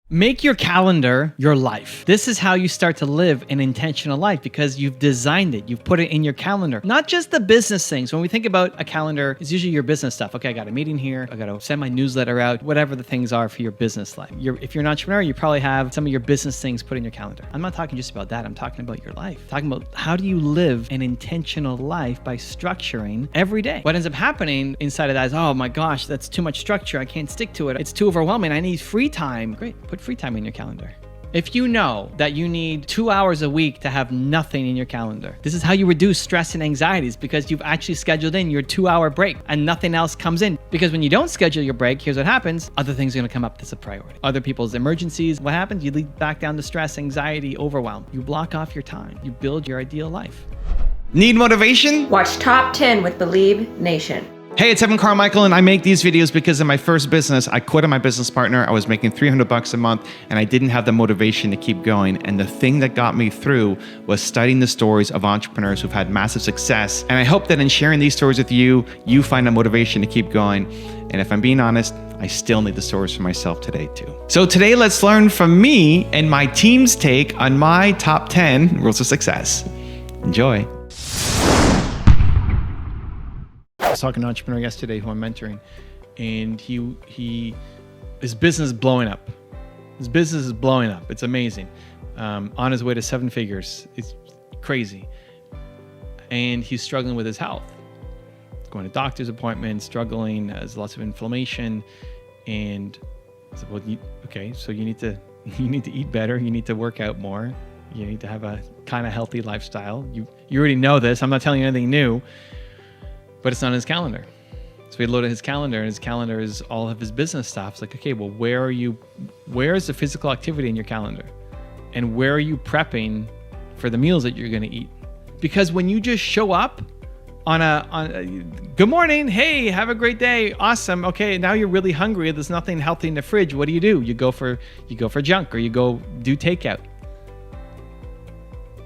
Make your calendar your life. This is how you start to live an intentional life because you've designed it. You've put it in your calendar. Not just the business things. When we think about a calendar, it's usually your business stuff. Okay, I got a meeting here. I got to send my newsletter out, whatever the things are for your business life. If you're an entrepreneur, you probably have some of your business things put in your calendar. I'm not talking just about that. I'm talking about your life. I'm talking about how do you live an intentional life by structuring every day. What ends up happening inside of that is, oh my gosh, that's too much structure. I can't stick to it. It's too overwhelming. I need free time. Great. Put free time in your calendar. If you know that you need 2 hours a week to have nothing in your calendar, this is how you reduce stress and anxieties, because you've actually scheduled in your 2-hour break and nothing else comes in. Because when you don't schedule your break, here's what happens. Other things are going to come up that's a priority. Other people's emergencies. What happens? You lead back down to stress, anxiety, overwhelm. You block off your time. You build your ideal life. Need motivation? Watch Top 10 with Believe Nation. Hey, it's Evan Carmichael, and I make these videos because in my first business, I quit on my business partner. I was making $300 a month, and I didn't have the motivation to keep going. And the thing that got me through was studying the stories of entrepreneurs who've had massive success. And I hope that in sharing these stories with you, you find the motivation to keep going. And if I'm being honest, I still need the stories for myself today too. So today, let's learn from me and my team's take on my top 10 rules of success. Enjoy. I was talking to an entrepreneur yesterday who I'm mentoring, and his business is blowing up. His business is blowing up. It's amazing. On his way to 7 figures. It's crazy. And he's struggling with his health. Going to doctor's appointments, struggling, has lots of inflammation. And I said, well, okay, so you need to eat better. You need to work out more. You need to have a kind of healthy lifestyle. You already know this. I'm not telling you anything new. But it's not on his calendar. So we loaded his calendar, and his calendar is all of his business stuff. It's like, okay, well, where is the physical activity in your calendar? And where are you prepping for the meals that you're going to eat? Because when you just show up on a good morning, hey, have a great day, awesome, okay, now you're really hungry, there's nothing healthy in the fridge, what do? You go for junk, or you go do takeout.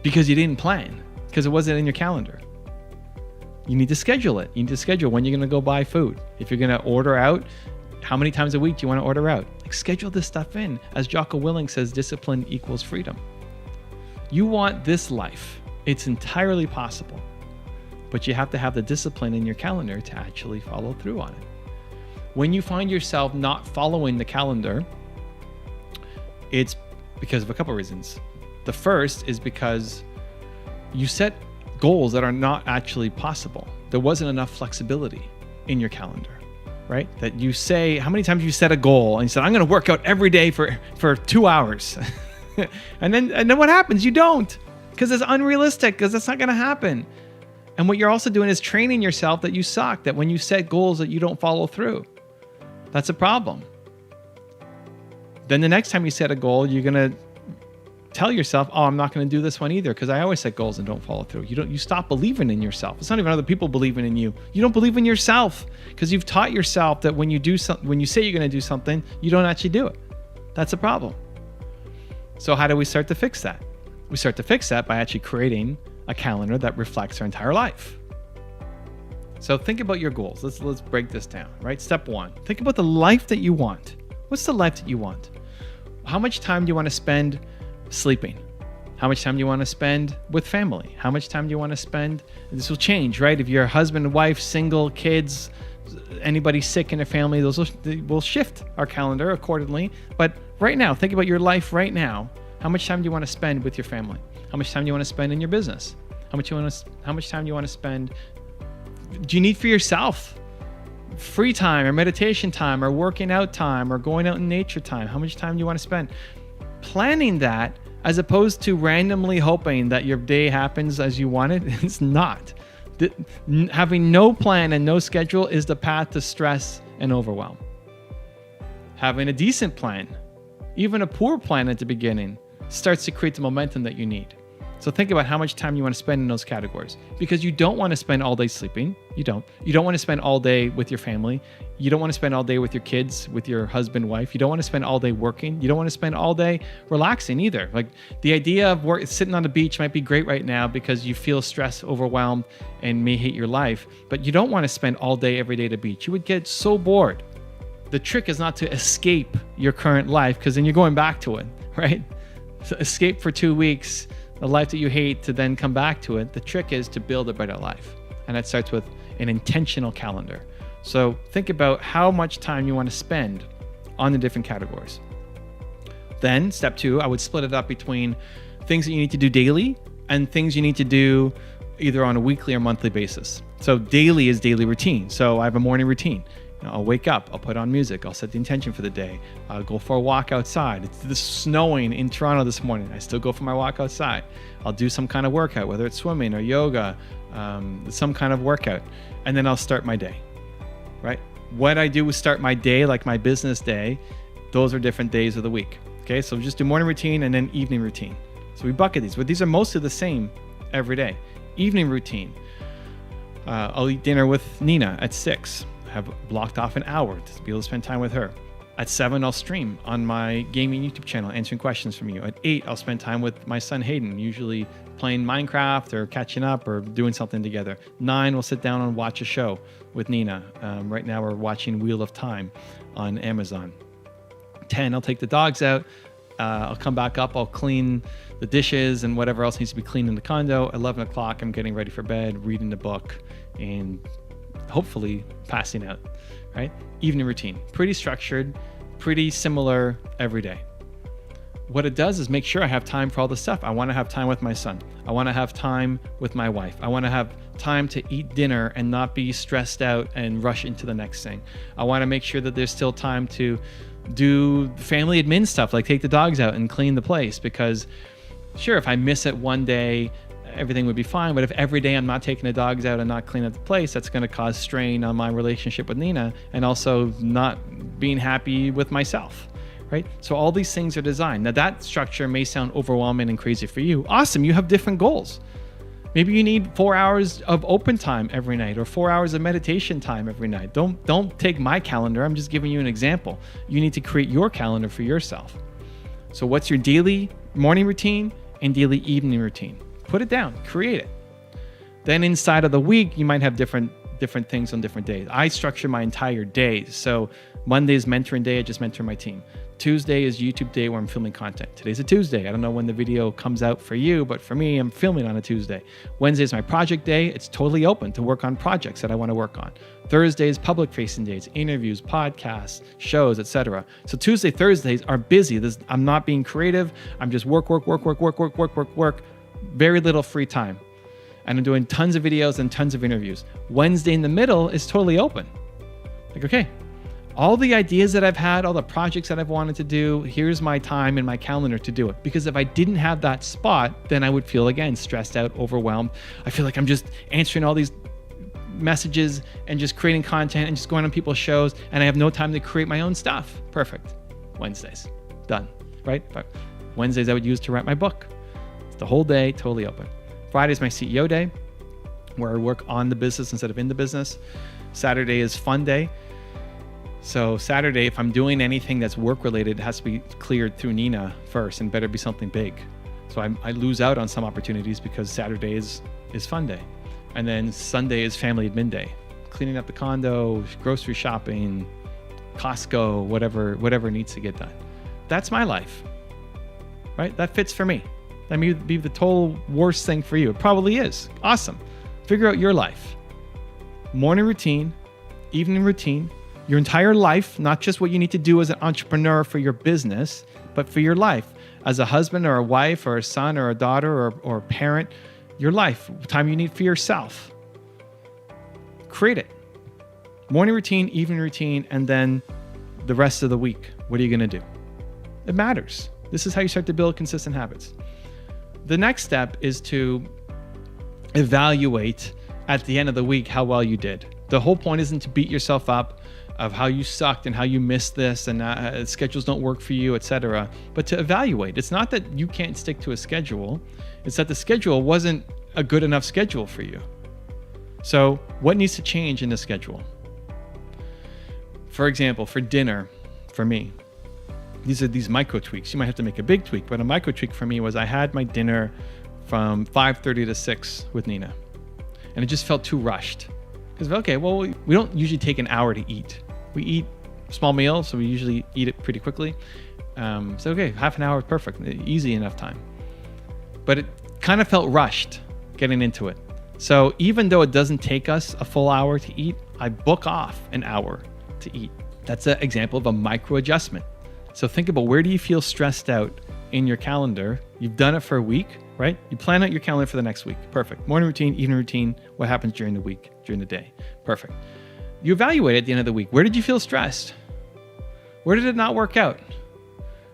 Because you didn't plan, because it wasn't in your calendar. You need to schedule it. You need to schedule when you're going to go buy food. If you're going to order out, how many times a week do you want to order out? Like, schedule this stuff in. As Jocko Willink says, discipline equals freedom. You want this life. It's entirely possible. But you have to have the discipline in your calendar to actually follow through on it. When you find yourself not following the calendar, it's because of a couple reasons. The first is because you set goals that are not actually possible. There wasn't enough flexibility in your calendar, right? That you say, how many times you set a goal and you said, I'm going to work out every day for 2 hours. and then what happens? You don't, because it's unrealistic, because that's not going to happen. And what you're also doing is training yourself that you suck, that when you set goals that you don't follow through. That's a problem. Then the next time you set a goal, you're going to tell yourself, oh, I'm not going to do this one either, because I always set goals and don't follow through. You stop believing in yourself. It's not even other people believing in you. You don't believe in yourself because you've taught yourself that when you say you're going to do something, you don't actually do it. That's a problem. So how do we start to fix that? We start to fix that by actually creating a calendar that reflects our entire life. So think about your goals. Let's break this down, right? Step 1, think about the life that you want. What's the life that you want? How much time do you want to spend sleeping? How much time do you want to spend with family? How much time do you want to spend? This will change, right? If you're a husband, wife, single, kids, anybody sick in the family, those will shift our calendar accordingly. But right now, think about your life right now. How much time do you want to spend with your family? How much time do you want to spend in your business? How much time do you want to spend? Do you need for yourself? Free time or meditation time or working out time or going out in nature time? How much time do you want to spend? Planning that, as opposed to randomly hoping that your day happens as you want it, it's not. Having no plan and no schedule is the path to stress and overwhelm. Having a decent plan, even a poor plan at the beginning, starts to create the momentum that you need. So think about how much time you want to spend in those categories, because you don't want to spend all day sleeping. You don't want to spend all day with your family. You don't want to spend all day with your kids, with your husband, wife. You don't want to spend all day working. You don't want to spend all day relaxing either. Like, the idea of sitting on the beach might be great right now because you feel stressed, overwhelmed, and may hate your life, but you don't want to spend all day, every day at the beach. You would get so bored. The trick is not to escape your current life, because then you're going back to it, right? So escape for 2 weeks, a life that you hate, to then come back to it. The trick is to build a better life. And that starts with an intentional calendar. So think about how much time you want to spend on the different categories. Then step 2, I would split it up between things that you need to do daily and things you need to do either on a weekly or monthly basis. So daily is daily routine. So I have a morning routine. I'll wake up, I'll put on music, I'll set the intention for the day, I'll go for a walk outside. It's snowing in Toronto this morning. I still go for my walk outside. I'll do some kind of workout, whether it's swimming or yoga, some kind of workout, and then I'll start my day, right? What I do is start my day, like my business day. Those are different days of the week. Okay, so just do morning routine and then evening routine. So we bucket these, but these are mostly the same every day. Evening routine. I'll eat dinner with Nina at 6. Have blocked off an hour to be able to spend time with her. At 7, I'll stream on my gaming YouTube channel, answering questions from you. At 8, I'll spend time with my son Hayden, usually playing Minecraft or catching up or doing something together. 9, we'll sit down and watch a show with Nina. Right now we're watching Wheel of Time on Amazon. 10, I'll take the dogs out. I'll come back up, I'll clean the dishes and whatever else needs to be cleaned in the condo. 11 o'clock, I'm getting ready for bed, reading the book, and hopefully passing out, right? Evening routine, pretty structured, pretty similar every day. What it does is make sure I have time for all the stuff. I want to have time with my son. I want to have time with my wife. I want to have time to eat dinner and not be stressed out and rush into the next thing. I want to make sure that there's still time to do family admin stuff, like take the dogs out and clean the place, because sure, if I miss it one day, everything would be fine. But if every day I'm not taking the dogs out and not cleaning up the place, that's going to cause strain on my relationship with Nina and also not being happy with myself, right? So all these things are designed. Now that structure may sound overwhelming and crazy for you. Awesome, you have different goals. Maybe you need 4 hours of open time every night or 4 hours of meditation time every night. Don't take my calendar. I'm just giving you an example. You need to create your calendar for yourself. So what's your daily morning routine and daily evening routine? Put it down, create it. Then inside of the week, you might have different things on different days. I structure my entire day. So Monday is mentoring day, I just mentor my team. Tuesday is YouTube day where I'm filming content. Today's a Tuesday. I don't know when the video comes out for you, but for me, I'm filming on a Tuesday. Wednesday is my project day. It's totally open to work on projects that I want to work on. Thursday is public facing days, interviews, podcasts, shows, etc. So Tuesday, Thursdays are busy. I'm not being creative. I'm just work. Very little free time. And I'm doing tons of videos and tons of interviews. Wednesday in the middle is totally open. Like, okay, all the ideas that I've had, all the projects that I've wanted to do, here's my time in my calendar to do it. Because if I didn't have that spot, then I would feel, again, stressed out, overwhelmed. I feel like I'm just answering all these messages and just creating content and just going on people's shows, and I have no time to create my own stuff. Perfect. Wednesdays, done, right? But Wednesdays I would use to write my book. It's the whole day, totally open. Friday is my CEO day, where I work on the business instead of in the business. Saturday is fun day. So Saturday, if I'm doing anything that's work related, it has to be cleared through Nina first and better be something big. So I lose out on some opportunities because Saturday is fun day. And then Sunday is family admin day. Cleaning up the condo, grocery shopping, Costco, whatever needs to get done. That's my life, right? That fits for me. That may be the total worst thing for you. It probably is. Awesome. Figure out your life. Morning routine, evening routine, your entire life, not just what you need to do as an entrepreneur for your business, but for your life. As a husband or a wife or a son or a daughter or a parent, your life, time you need for yourself. Create it. Morning routine, evening routine, and then the rest of the week. What are you going to do? It matters. This is how you start to build consistent habits. The next step is to evaluate at the end of the week how well you did. The whole point isn't to beat yourself up of how you sucked and how you missed this and schedules don't work for you, etc. But to evaluate. It's not that you can't stick to a schedule. It's that the schedule wasn't a good enough schedule for you. So what needs to change in the schedule? For example, for dinner, for me, these are these micro tweaks. You might have to make a big tweak, but a micro tweak for me was I had my dinner from 5:30 to 6 with Nina. And it just felt too rushed. Because, okay, well, we don't usually take an hour to eat. We eat small meal, so we usually eat it pretty quickly. So okay, half an hour is perfect, easy enough time. But it kind of felt rushed getting into it. So even though it doesn't take us a full hour to eat, I book off an hour to eat. That's an example of a micro adjustment. So think about, where do you feel stressed out in your calendar? You've done it for a week, right? You plan out your calendar for the next week. Perfect. Morning routine, evening routine, what happens during the week, during the day. Perfect. You evaluate at the end of the week. Where did you feel stressed? Where did it not work out?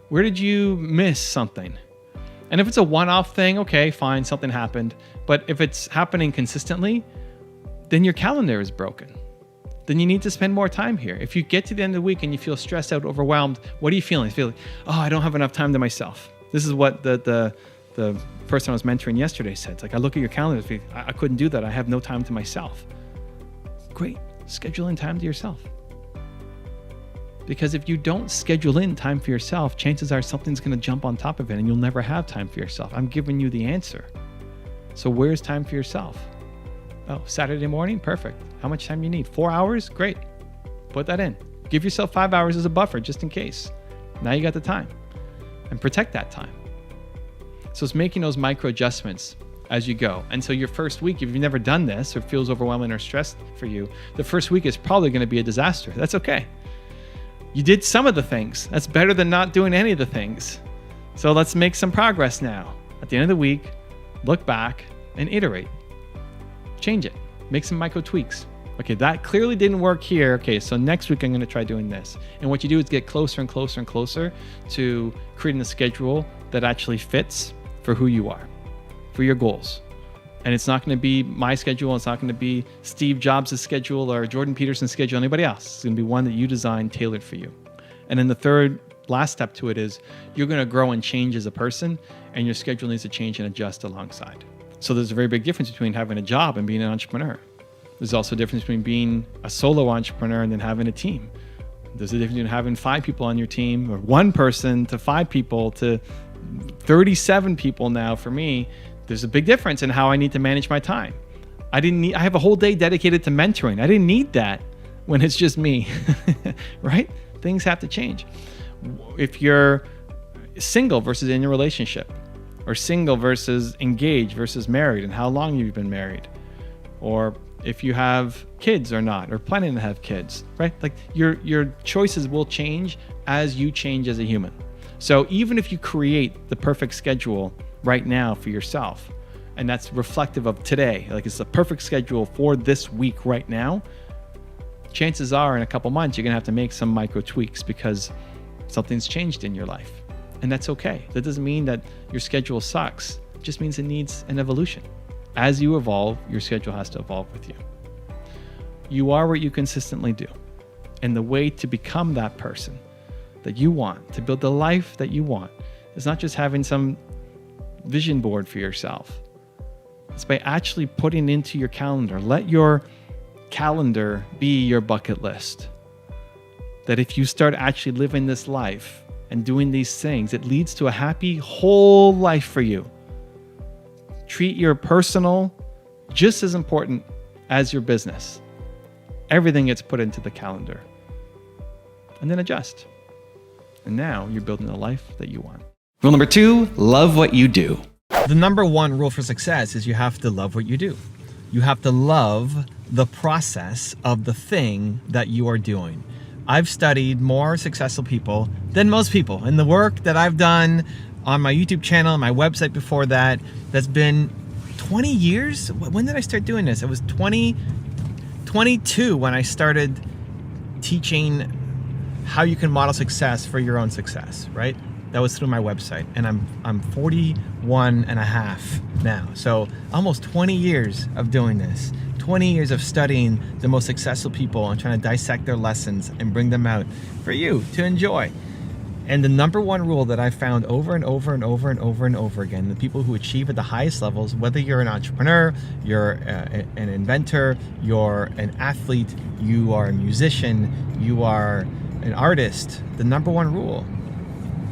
Where did you miss something? And if it's a one-off thing, okay, fine, something happened. But if it's happening consistently, then your calendar is broken. Then you need to spend more time here. If you get to the end of the week and you feel stressed out, overwhelmed, what are you feeling? You feel like, oh, I don't have enough time to myself. This is what the person I was mentoring yesterday said. It's like, I look at your calendar, I couldn't do that. I have no time to myself. Great, schedule in time to yourself. Because if you don't schedule in time for yourself, chances are something's going to jump on top of it and you'll never have time for yourself. I'm giving you the answer. So where's time for yourself? Oh, Saturday morning? Perfect. How much time you need? 4 hours? Great. Put that in. Give yourself 5 hours as a buffer just in case. Now you got the time. And protect that time. So it's making those micro adjustments as you go. And so your first week, if you've never done this or feels overwhelming or stressed for you, the first week is probably going to be a disaster. That's okay. You did some of the things. That's better than not doing any of the things. So let's make some progress now. At the end of the week, look back and iterate. Change it. Make some micro tweaks. Okay, that clearly didn't work here. Okay, so next week I'm going to try doing this. And what you do is get closer and closer and closer to creating a schedule that actually fits for who you are, for your goals. And it's not going to be my schedule. It's not going to be Steve Jobs' schedule or Jordan Peterson's schedule, anybody else. It's going to be one that you design tailored for you. And then the third, last step to it is you're going to grow and change as a person, and your schedule needs to change and adjust alongside. So there's a very big difference between having a job and being an entrepreneur. There's also a difference between being a solo entrepreneur and then having a team. There's a difference between having 5 people on your team, or 1 person to 5 people to 37 people now for me. There's a big difference in how I need to manage my time. I have a whole day dedicated to mentoring. I didn't need that when it's just me, right? Things have to change. If you're single versus in a relationship, or single versus engaged versus married, and how long you've been married, or if you have kids or not, or planning to have kids, right? Like your choices will change as you change as a human. So even if you create the perfect schedule right now for yourself, and that's reflective of today, like it's the perfect schedule for this week right now, chances are in a couple months, you're gonna have to make some micro tweaks because something's changed in your life. And that's okay. That doesn't mean that your schedule sucks. It just means it needs an evolution. As you evolve, your schedule has to evolve with you. You are what you consistently do. And the way to become that person that you want, to build the life that you want, is not just having some vision board for yourself. It's by actually putting into your calendar. Let your calendar be your bucket list. That if you start actually living this life and doing these things, it leads to a happy whole life for you. Treat your personal just as important as your business. Everything gets put into the calendar. And then adjust. And now you're building the life that you want. Rule number 2, love what you do. The number 1 rule for success is you have to love what you do. You have to love the process of the thing that you are doing. I've studied more successful people than most people. And the work that I've done on my YouTube channel, my website before that, that's been 20 years. When did I start doing this? It was 22 when I started teaching how you can model success for your own success, right? That was through my website. And I'm 41 and a half now. So almost 20 years of doing this. 20 years of studying the most successful people and trying to dissect their lessons and bring them out for you to enjoy. And the number 1 rule that I found over and over and over and over and over again, the people who achieve at the highest levels, whether you're an entrepreneur, you're an inventor, you're an athlete, you are a musician, you are an artist, the number 1 rule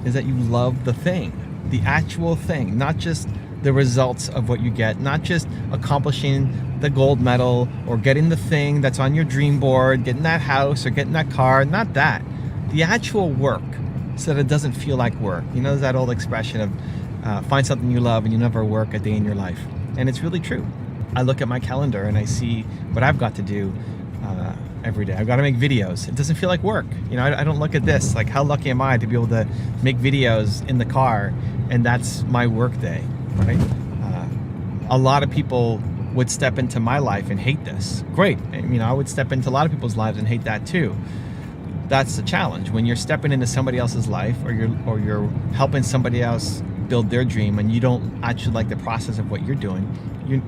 is that you love the thing, the actual thing, not just the results of what you get, not just accomplishing the gold medal or getting the thing that's on your dream board, getting that house or getting that car, not that. The actual work, so that it doesn't feel like work. You know, there's that old expression of find something you love and you never work a day in your life. And it's really true. I look at my calendar and I see what I've got to do every day. I've got to make videos. It doesn't feel like work. You know, I don't look at this like, how lucky am I to be able to make videos in the car, and that's my work day, right? A lot of people would step into my life and hate this. Great. I would step into a lot of people's lives and hate that too. That's the challenge. When you're stepping into somebody else's life, or you're helping somebody else build their dream, and you don't actually like the process of what you're doing,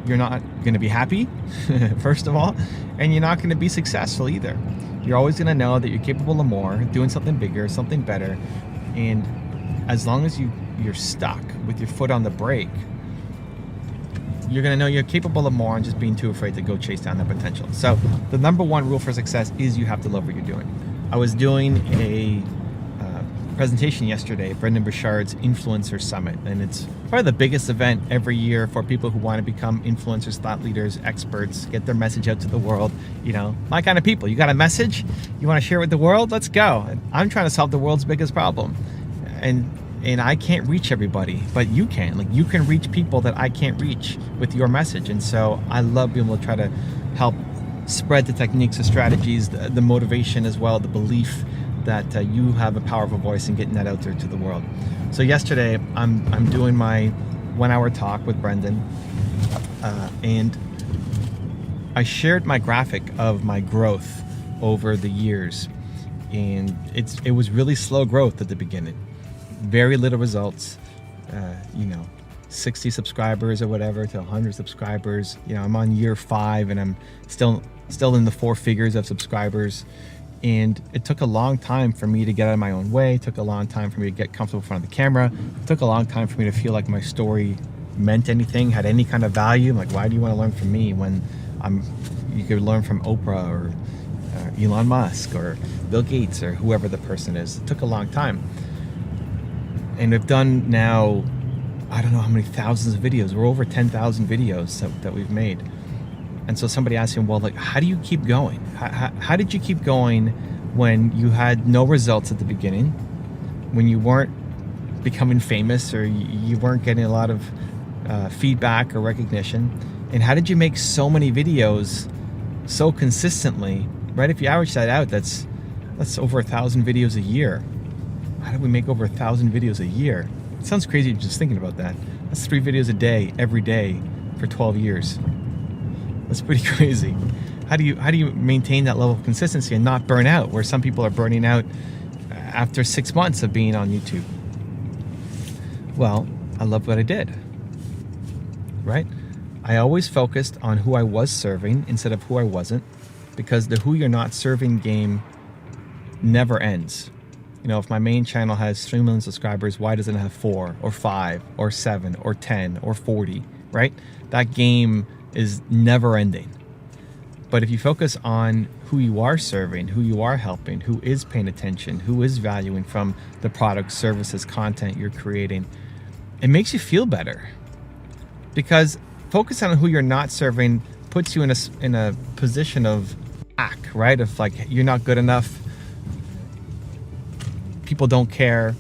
you're not going to be happy, first of all, and you're not going to be successful either. You're always going to know that you're capable of more, doing something bigger, something better, and as long as you're stuck with your foot on the brake, you're going to know you're capable of more and just being too afraid to go chase down that potential. So the number one rule for success is you have to love what you're doing. I was doing a presentation yesterday at Brendan Burchard's Influencer Summit, and it's probably the biggest event every year for people who want to become influencers, thought leaders, experts, get their message out to the world. You know, my kind of people. You got a message, you want to share it with the world, let's go. And I'm trying to solve the world's biggest problem, and I can't reach everybody, but you can. Like, you can reach people that I can't reach with your message. And so I love being able to try to help spread the techniques, the strategies, the motivation as well, the belief that you have a powerful voice and getting that out there to the world. So yesterday, I'm doing my 1 hour talk with Brendan, and I shared my graphic of my growth over the years, and it was really slow growth at the beginning, very little results. 60 subscribers or whatever to 100 subscribers. I'm on year 5 and I'm still in the 4 figures of subscribers. And it took a long time for me to get out of my own way. It took a long time for me to get comfortable in front of the camera. It took a long time for me to feel like my story meant anything, had any kind of value. Like, why do you want to learn from me when you could learn from Oprah or Elon Musk or Bill Gates or whoever the person is? It took a long time. And we've done now, I don't know how many thousands of videos. We're over 10,000 videos that we've made. And so somebody asked him, well, like, how do you keep going? How did you keep going when you had no results at the beginning, when you weren't becoming famous, or you weren't getting a lot of feedback or recognition? And how did you make so many videos so consistently, right? If you average that out, that's over 1,000 videos a year. How did we make over 1,000 videos a year? It sounds crazy just thinking about that. That's 3 videos a day, every day for 12 years. That's pretty crazy. How do you maintain that level of consistency and not burn out, where some people are burning out after 6 months of being on YouTube? Well, I love what I did, right? I always focused on who I was serving instead of who I wasn't, because the who you're not serving game never ends. If my main channel has 3 million subscribers, why doesn't it have 4 or 5 or 7 or 10 or 40, right? That game is never ending. But if you focus on who you are serving, who you are helping, who is paying attention, who is valuing from the products, services, content you're creating, it makes you feel better. Because focus on who you're not serving puts you in a position of lack, right? Of like, you're not good enough, people don't care,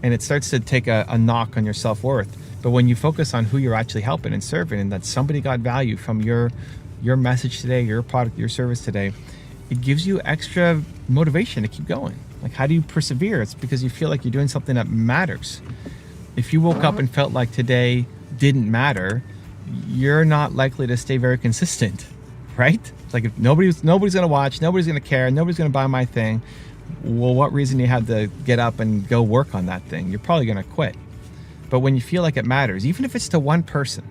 and it starts to take a knock on your self-worth. But when you focus on who you're actually helping and serving, and that somebody got value from your message today, your product, your service today, it gives you extra motivation to keep going. Like, how do you persevere? It's because you feel like you're doing something that matters. If you woke up and felt like today didn't matter, you're not likely to stay very consistent, right? It's like, if nobody's going to watch, nobody's going to care, nobody's going to buy my thing, well, what reason do you have to get up and go work on that thing? You're probably going to quit. But when you feel like it matters, even if it's to one person,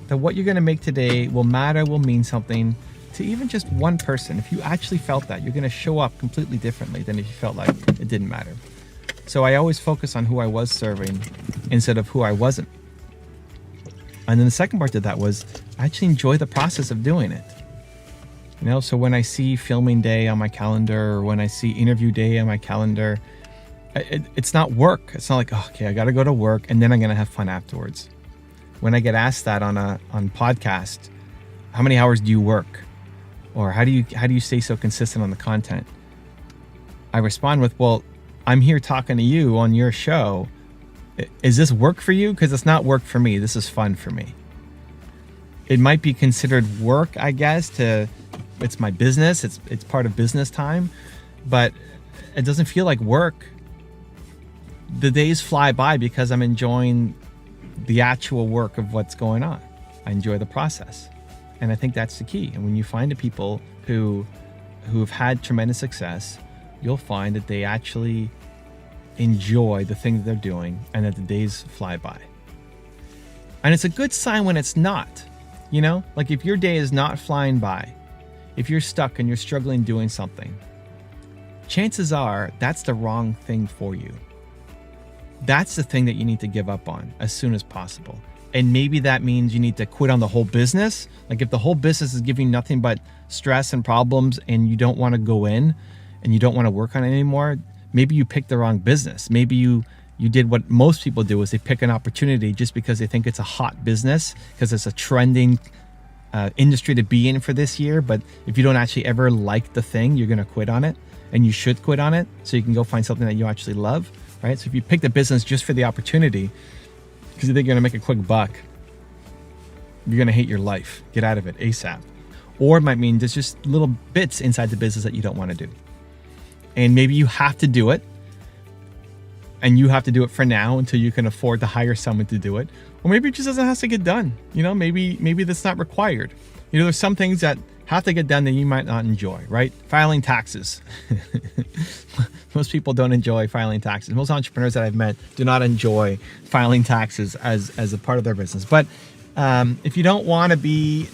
that what you're going to make today will matter, will mean something to even just one person. If you actually felt that, you're going to show up completely differently than if you felt like it didn't matter. So I always focus on who I was serving instead of who I wasn't. And then the second part of that was I actually enjoy the process of doing it. So when I see filming day on my calendar, or when I see interview day on my calendar, it's not work. It's not like, oh, okay, I got to go to work and then I'm going to have fun afterwards. when I get asked that on podcast, how many hours do you work? Or how do you stay so consistent on the content? I respond with, well, I'm here talking to you on your show. Is this work for you? Because it's not work for me. This is fun for me. It might be considered work, I guess, it's my business. It's part of business time, but it doesn't feel like work. The days fly by because I'm enjoying the actual work of what's going on. I enjoy the process. And I think that's the key. And when you find the people who've had tremendous success, you'll find that they actually enjoy the thing that they're doing and that the days fly by. And it's a good sign when it's not, like if your day is not flying by, if you're stuck and you're struggling doing something, chances are that's the wrong thing for you. That's the thing that you need to give up on as soon as possible. And maybe that means you need to quit on the whole business. Like if the whole business is giving you nothing but stress and problems and you don't want to go in and you don't want to work on it anymore, maybe you picked the wrong business. Maybe you did what most people do, is they pick an opportunity just because they think it's a hot business, because it's a trending industry to be in for this year. But if you don't actually ever like the thing, you're going to quit on it, and you should quit on it so you can go find something that you actually love, right? So if you pick the business just for the opportunity, because you think you're going to make a quick buck, you're going to hate your life. Get out of it ASAP. Or it might mean there's just little bits inside the business that you don't want to do. And maybe you have to do it. And you have to do it for now until you can afford to hire someone to do it. Or maybe it just doesn't have to get done. Maybe that's not required. There's some things that have to get done that you might not enjoy, right? Filing taxes. Most people don't enjoy filing taxes. Most entrepreneurs that I've met do not enjoy filing taxes as a part of their business. But if you don't want to be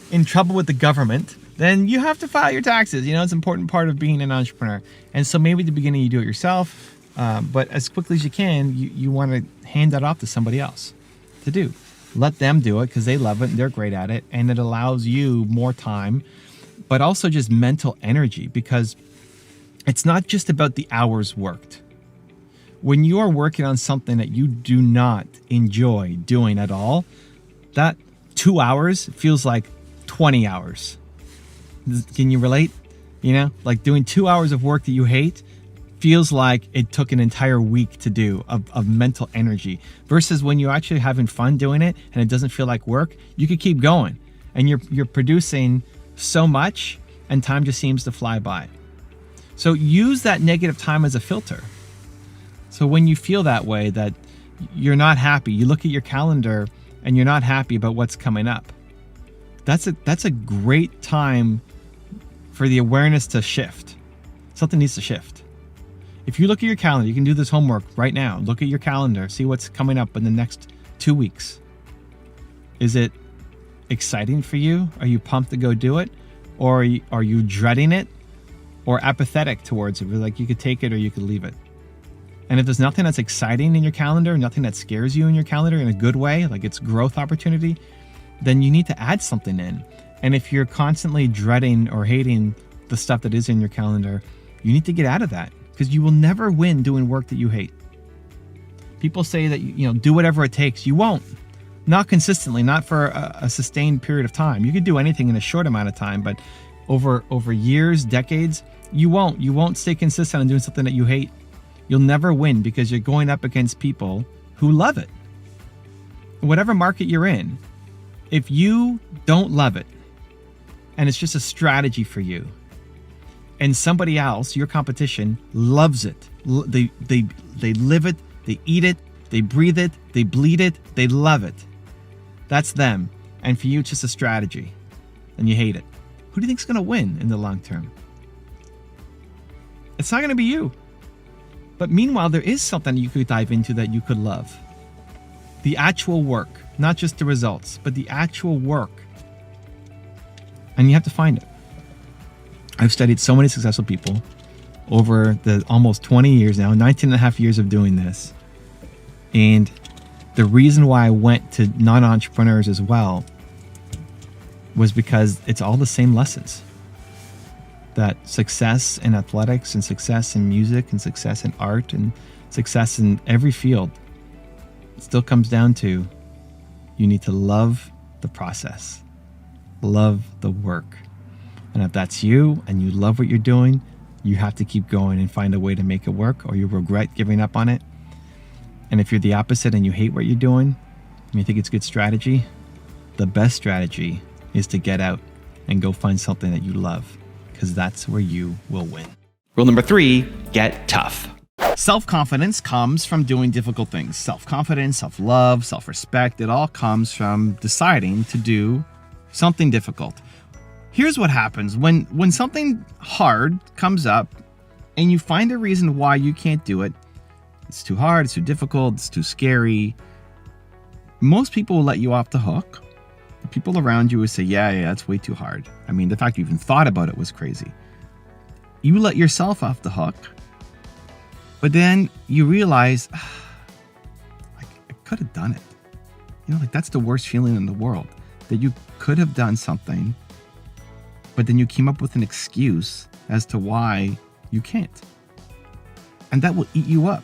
in trouble with the government, then you have to file your taxes. It's an important part of being an entrepreneur. And so maybe at the beginning you do it yourself, but as quickly as you can, you want to hand that off to somebody else to do. Let them do it because they love it and they're great at it. And it allows you more time, but also just mental energy, because it's not just about the hours worked. When you are working on something that you do not enjoy doing at all, that 2 hours feels like 20 hours. Can you relate? Like doing 2 hours of work that you hate feels like it took an entire week to do of mental energy, versus when you're actually having fun doing it and it doesn't feel like work, you could keep going and you're producing so much and time just seems to fly by. So use that negative time as a filter. So when you feel that way, that you're not happy, you look at your calendar and you're not happy about what's coming up, that's a great time for the awareness to shift. Something needs to shift. If you look at your calendar, you can do this homework right now. Look at your calendar, see what's coming up in the next 2 weeks. Is it exciting for you? Are you pumped to go do it? Or are you dreading it or apathetic towards it? Like you could take it or you could leave it. And if there's nothing that's exciting in your calendar, nothing that scares you in your calendar in a good way, like it's growth opportunity, then you need to add something in. And if you're constantly dreading or hating the stuff that is in your calendar, you need to get out of that, because you will never win doing work that you hate. People say that, do whatever it takes. You won't. Not consistently, not for a sustained period of time. You could do anything in a short amount of time, but over years, decades, you won't. You won't stay consistent on doing something that you hate. You'll never win because you're going up against people who love it. Whatever market you're in, if you don't love it, and it's just a strategy for you, and somebody else, your competition, loves it, they live it, they eat it, they breathe it, they bleed it, they love it. That's them. And for you, it's just a strategy, and you hate it. Who do you think's going to win in the long term? It's not going to be you. But meanwhile, there is something you could dive into that you could love. The actual work, not just the results, but the actual work. And you have to find it. I've studied so many successful people over the almost 20 years now, 19 and a half years of doing this. And the reason why I went to non-entrepreneurs as well was because it's all the same lessons. That success in athletics and success in music and success in art and success in every field, it still comes down to You need to love the process, love the work. And if that's you and you love what you're doing, you have to keep going and find a way to make it work, or you'll regret giving up on it. And if you're the opposite and you hate what you're doing and you think it's good strategy, the best strategy is to get out and go find something that you love, because that's where you will win. Rule number 3, get tough. Self-confidence comes from doing difficult things. Self-confidence, self-love, self-respect, it all comes from deciding to do something difficult. Here's what happens when something hard comes up and you find a reason why you can't do it. It's too hard, it's too difficult, it's too scary. Most people will let you off the hook. The people around you will say, yeah, that's way too hard. I mean, the fact you even thought about it was crazy. You let yourself off the hook, but then you realize, I could have done it. That's the worst feeling in the world, that you could have done something, but then you came up with an excuse as to why you can't. And that will eat you up.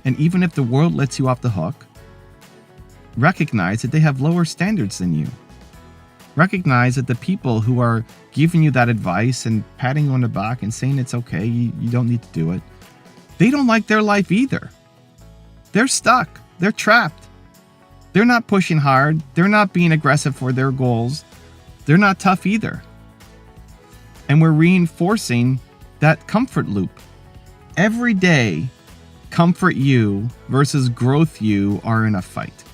And even if the world lets you off the hook, recognize that they have lower standards than you. Recognize that the people who are giving you that advice and patting you on the back and saying it's okay, you don't need to do it, they don't like their life either. They're stuck. They're trapped. They're not pushing hard. They're not being aggressive for their goals. They're not tough either. And we're reinforcing that comfort loop. Every day, comfort you versus growth you are in a fight.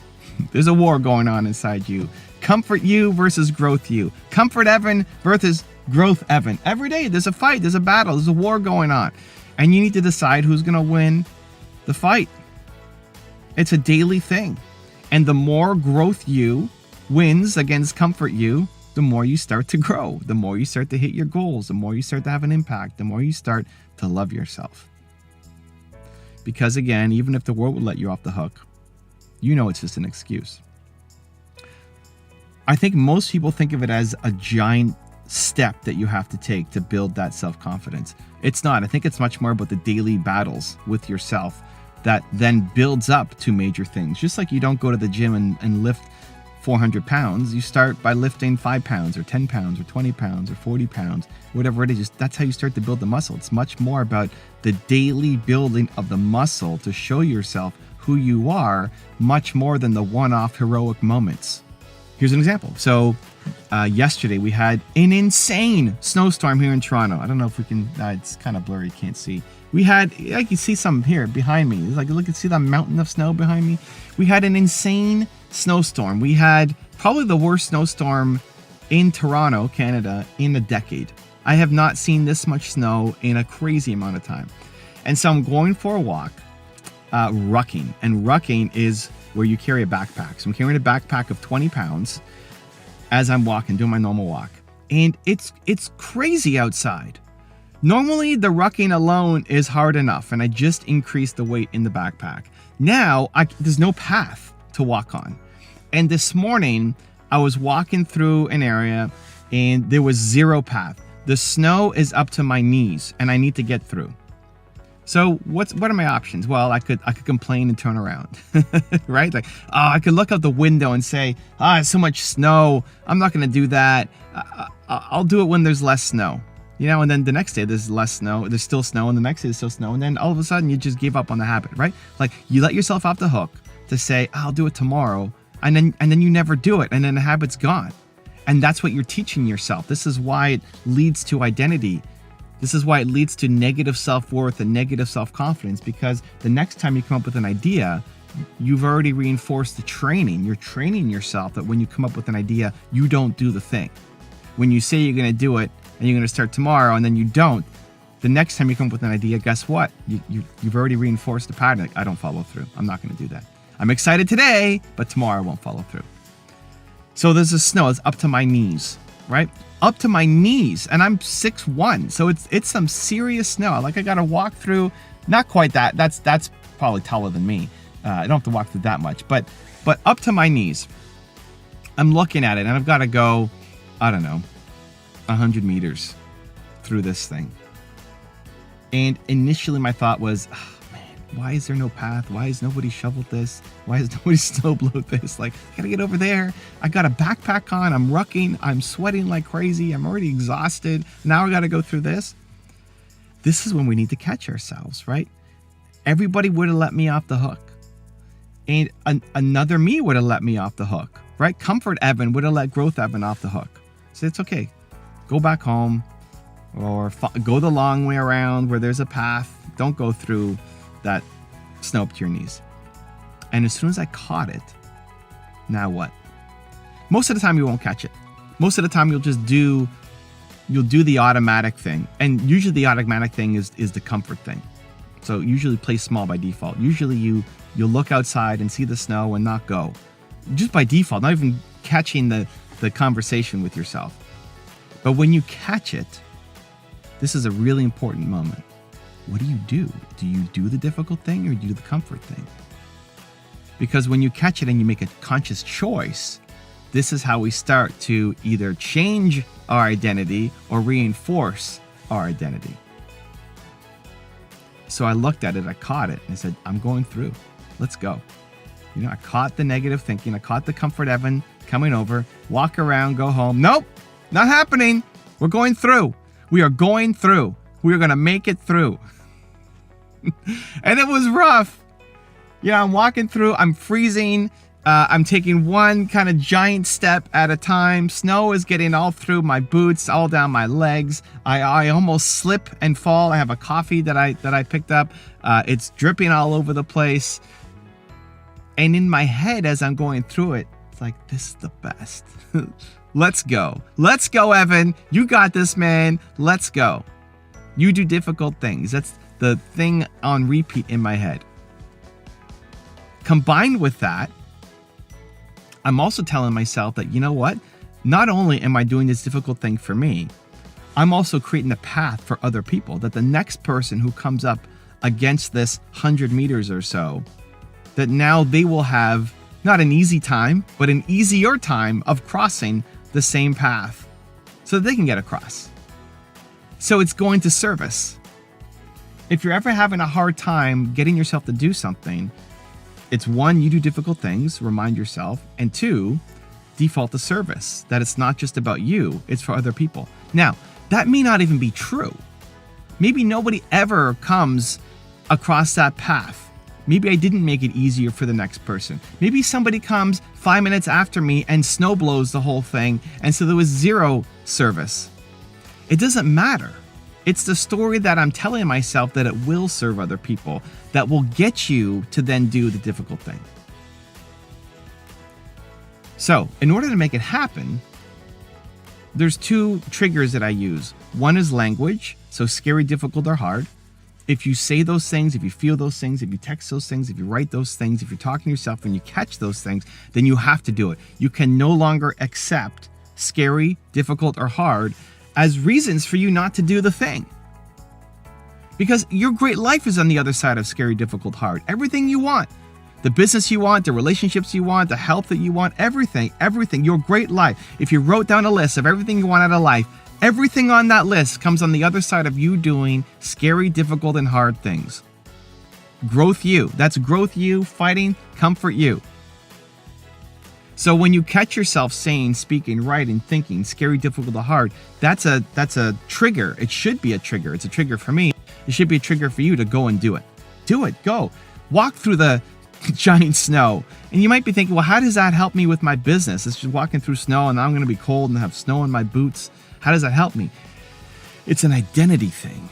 There's a war going on inside you. Comfort you versus growth you. Comfort Evan versus growth Evan. Every day there's a fight, there's a battle, there's a war going on. And you need to decide who's going to win the fight. It's a daily thing. And the more growth you wins against comfort you, the more you start to grow. The more you start to hit your goals. The more you start to have an impact. The more you start to love yourself. Because again, even if the world would let you off the hook, you know it's just an excuse. I think most people think of it as a giant step that you have to take to build that self-confidence. It's not. I think it's much more about the daily battles with yourself that then builds up to major things. Just like you don't go to the gym and lift 400 pounds, you start by lifting 5 pounds or 10 pounds or 20 pounds or 40 pounds, whatever it is. That's how you start to build the muscle. It's much more about the daily building of the muscle to show yourself who you are, much more than the one-off heroic moments. Here's an example. So yesterday we had an insane snowstorm here in Toronto. I don't know if we can, it's kind of blurry, you can't see. We had, I can see some here behind me. It's like, look, see that mountain of snow behind me? We had an insane snowstorm. We had probably the worst snowstorm in Toronto, Canada, in a decade. I have not seen this much snow in a crazy amount of time. And so I'm going for a walk, rucking. And rucking is where you carry a backpack. So I'm carrying a backpack of 20 pounds as I'm walking, doing my normal walk. And it's crazy outside. Normally, the rucking alone is hard enough, and I just increased the weight in the backpack. Now, there's no path to walk on. And this morning, I was walking through an area, and there was zero path. The snow is up to my knees, and I need to get through. So what are my options? Well, I could complain and turn around, right? Like, I could look out the window and say, it's so much snow. I'm not going to do that. I'll do it when there's less snow. And then the next day there's less snow, there's still snow, and the next day there's still snow, and then all of a sudden you just give up on the habit, right? Like you let yourself off the hook to say, I'll do it tomorrow, and then you never do it, and then the habit's gone. And that's what you're teaching yourself. This is why it leads to identity. This is why it leads to negative self-worth and negative self-confidence, because the next time you come up with an idea, you've already reinforced the training. You're training yourself that when you come up with an idea, you don't do the thing. When you say you're going to do it, and you're going to start tomorrow, and then you don't, the next time you come up with an idea, guess what? You've already reinforced the pattern. Like, I don't follow through. I'm not going to do that. I'm excited today, but tomorrow I won't follow through. So there's the snow. It's up to my knees, right? Up to my knees, and I'm 6'1", so it's some serious snow. Like I got to walk through, not quite that. That's probably taller than me. I don't have to walk through that much, but up to my knees. I'm looking at it, and I've got to go, I don't know, 100 meters through this thing. And initially my thought was, man, Why is there no path? Why has nobody shoveled this? Why has nobody snowblowed this? Like, I gotta get over there. I got a backpack on. I'm rucking. I'm sweating like crazy. I'm already exhausted. Now I gotta go through this. This is when we need to catch ourselves, right? Everybody would have let me off the hook. And another me would have let me off the hook, right? Comfort Evan would have let Growth Evan off the hook. So it's okay. Go back home or go the long way around where there's a path. Don't go through that snow up to your knees. And as soon as I caught it, now what? Most of the time you won't catch it. Most of the time you'll do the automatic thing. And usually the automatic thing is the comfort thing. So usually play small by default. Usually you'll look outside and see the snow and not go. Just by default, not even catching the conversation with yourself. But when you catch it, this is a really important moment. What do? Do you do the difficult thing or do you do the comfort thing? Because when you catch it and you make a conscious choice, this is how we start to either change our identity or reinforce our identity. So I looked at it, I caught it, and I said, I'm going through. Let's go. I caught the negative thinking. I caught the comfort Evan coming over, walk around, go home. Nope, not happening. We're going through. We are going through. We are going to make it through. And it was rough. I'm walking through, I'm freezing. I'm taking one kind of giant step at a time. Snow is getting all through my boots, all down my legs. I almost slip and fall. I have a coffee that I picked up. It's dripping all over the place. And in my head, as I'm going through it, it's like, this is the best. Let's go. Let's go, Evan. You got this, man. Let's go. You do difficult things. That's the thing on repeat in my head. Combined with that, I'm also telling myself that, you know what? Not only am I doing this difficult thing for me, I'm also creating a path for other people, that the next person who comes up against this 100 meters or so, that now they will have not an easy time, but an easier time of crossing the same path so that they can get across. So it's going to service. If you're ever having a hard time getting yourself to do something, it's one, you do difficult things, remind yourself, and two, default to service, that it's not just about you, it's for other people. Now, that may not even be true. Maybe nobody ever comes across that path. Maybe I didn't make it easier for the next person. Maybe somebody comes 5 minutes after me and snow blows the whole thing, and so there was zero service. It doesn't matter. It's the story that I'm telling myself that it will serve other people, that will get you to then do the difficult thing. So, in order to make it happen, there's two triggers that I use. One is language, so scary, difficult, or hard. If you say those things, if you feel those things, if you text those things, if you write those things, if you're talking to yourself and you catch those things, then you have to do it. You can no longer accept scary, difficult, or hard as reasons for you not to do the thing. Because your great life is on the other side of scary, difficult, hard. Everything you want. The business you want, the relationships you want, the health that you want, everything, your great life. If you wrote down a list of everything you want out of life, everything on that list comes on the other side of you doing scary, difficult, and hard things. Growth you. That's growth you, fighting, comfort you. So when you catch yourself saying, speaking, writing, thinking, scary, difficult, or hard, that's a trigger. It should be a trigger. It's a trigger for me. It should be a trigger for you to go and do it. Do it. Go. Walk through the giant snow. And you might be thinking, well, how does that help me with my business? It's just walking through snow and now I'm going to be cold and have snow in my boots. How does that help me? It's an identity thing.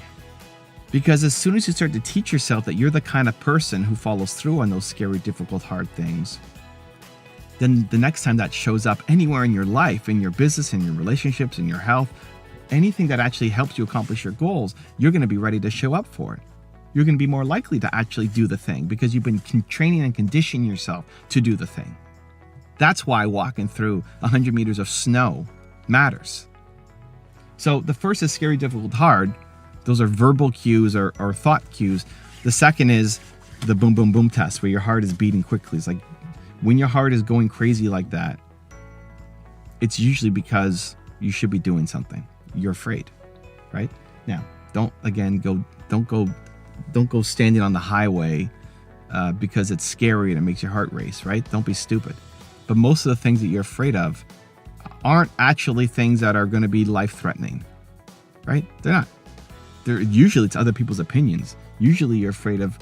Because as soon as you start to teach yourself that you're the kind of person who follows through on those scary, difficult, hard things, then the next time that shows up anywhere in your life, in your business, in your relationships, in your health, anything that actually helps you accomplish your goals, you're going to be ready to show up for it. You're going to be more likely to actually do the thing because you've been training and conditioning yourself to do the thing. That's why walking through 100 meters of snow matters. So the first is scary, difficult, hard. Those are verbal cues or thought cues. The second is the boom, boom, boom test where your heart is beating quickly. It's like when your heart is going crazy like that, it's usually because you should be doing something. You're afraid, right? Now, don't go don't go standing on the highway because it's scary and it makes your heart race, right? Don't be stupid. But most of the things that you're afraid of aren't actually things that are going to be life-threatening, right? They're not. Usually it's other people's opinions. Usually you're afraid of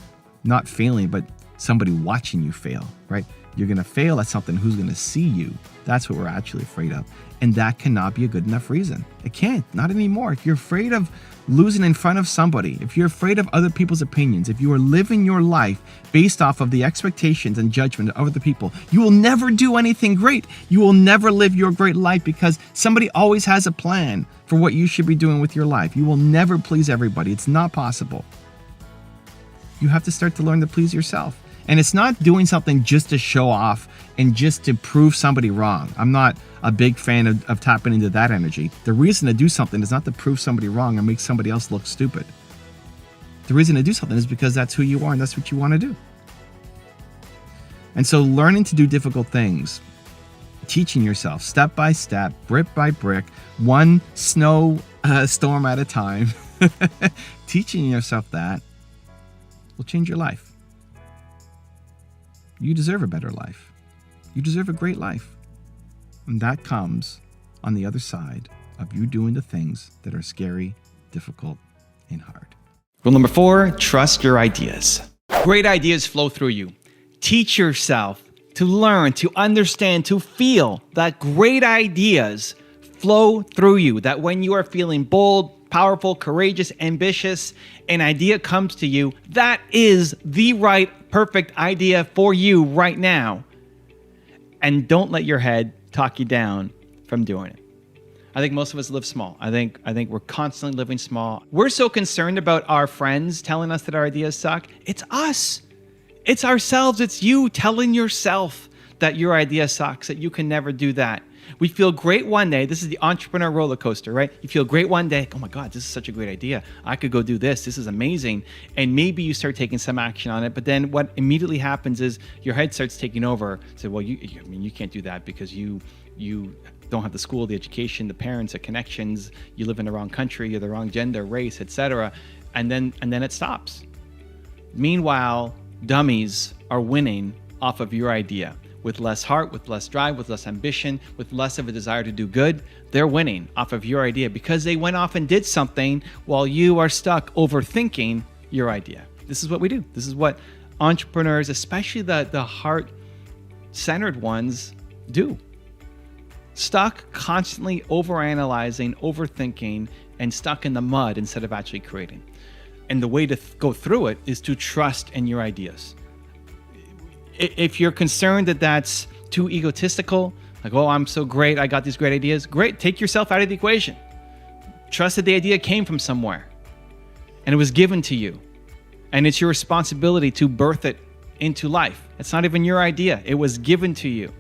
not failing, but somebody watching you fail, right? You're going to fail at something. Who's going to see you? That's what we're actually afraid of. And that cannot be a good enough reason. It can't, not anymore. If you're afraid of losing in front of somebody, if you're afraid of other people's opinions, if you are living your life based off of the expectations and judgment of other people, you will never do anything great. You will never live your great life because somebody always has a plan for what you should be doing with your life. You will never please everybody. It's not possible. You have to start to learn to please yourself. And it's not doing something just to show off and just to prove somebody wrong. I'm not a big fan of tapping into that energy. The reason to do something is not to prove somebody wrong or make somebody else look stupid. The reason to do something is because that's who you are and that's what you want to do. And so learning to do difficult things, teaching yourself step by step, brick by brick, one snow storm at a time, teaching yourself that will change your life. You deserve a better life. You deserve a great life. And that comes on the other side of you doing the things that are scary, difficult, and hard. Rule number 4, trust your ideas. Great ideas flow through you. Teach yourself to learn, to understand, to feel that great ideas flow through you. That when you are feeling bold, powerful, courageous, ambitious, an idea comes to you, that is the right, perfect idea for you right now. And don't let your head talk you down from doing it. I think most of us live small. I think we're constantly living small. We're so concerned about our friends telling us that our ideas suck. It's us. It's ourselves. It's you telling yourself that your idea sucks, that you can never do that. We feel great one day. This is the entrepreneur roller coaster, right? You feel great one day. Oh my God, this is such a great idea. I could go do this. This is amazing. And maybe you start taking some action on it. But then what immediately happens is your head starts taking over. Say, well, you can't do that because you don't have the school, the education, the parents, the connections. You live in the wrong country. You're the wrong gender, race, etc. And then it stops. Meanwhile, dummies are winning off of your idea. With less heart, with less drive, with less ambition, with less of a desire to do good, they're winning off of your idea because they went off and did something while you are stuck overthinking your idea. This is what we do. This is what entrepreneurs, especially the heart-centered ones, do. Stuck constantly overanalyzing, overthinking, and stuck in the mud instead of actually creating. And the way to go through it is to trust in your ideas. If you're concerned that that's too egotistical, like, oh, I'm so great, I got these great ideas, great, take yourself out of the equation. Trust that the idea came from somewhere and it was given to you. And it's your responsibility to birth it into life. It's not even your idea, it was given to you.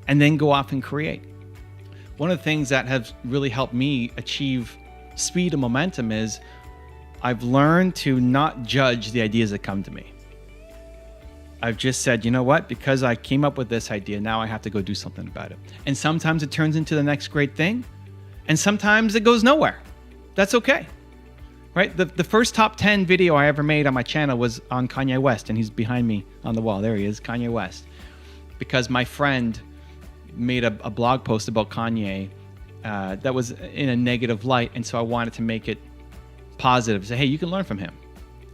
And then go off and create. One of the things that has really helped me achieve speed and momentum is I've learned to not judge the ideas that come to me. I've just said, you know what, because I came up with this idea, now I have to go do something about it. And sometimes it turns into the next great thing, and sometimes it goes nowhere. That's okay, right? The first top 10 video I ever made on my channel was on Kanye West, and he's behind me on the wall. There he is, Kanye West. Because my friend made a blog post about Kanye that was in a negative light, and so I wanted to make it positive. Say, hey, you can learn from him.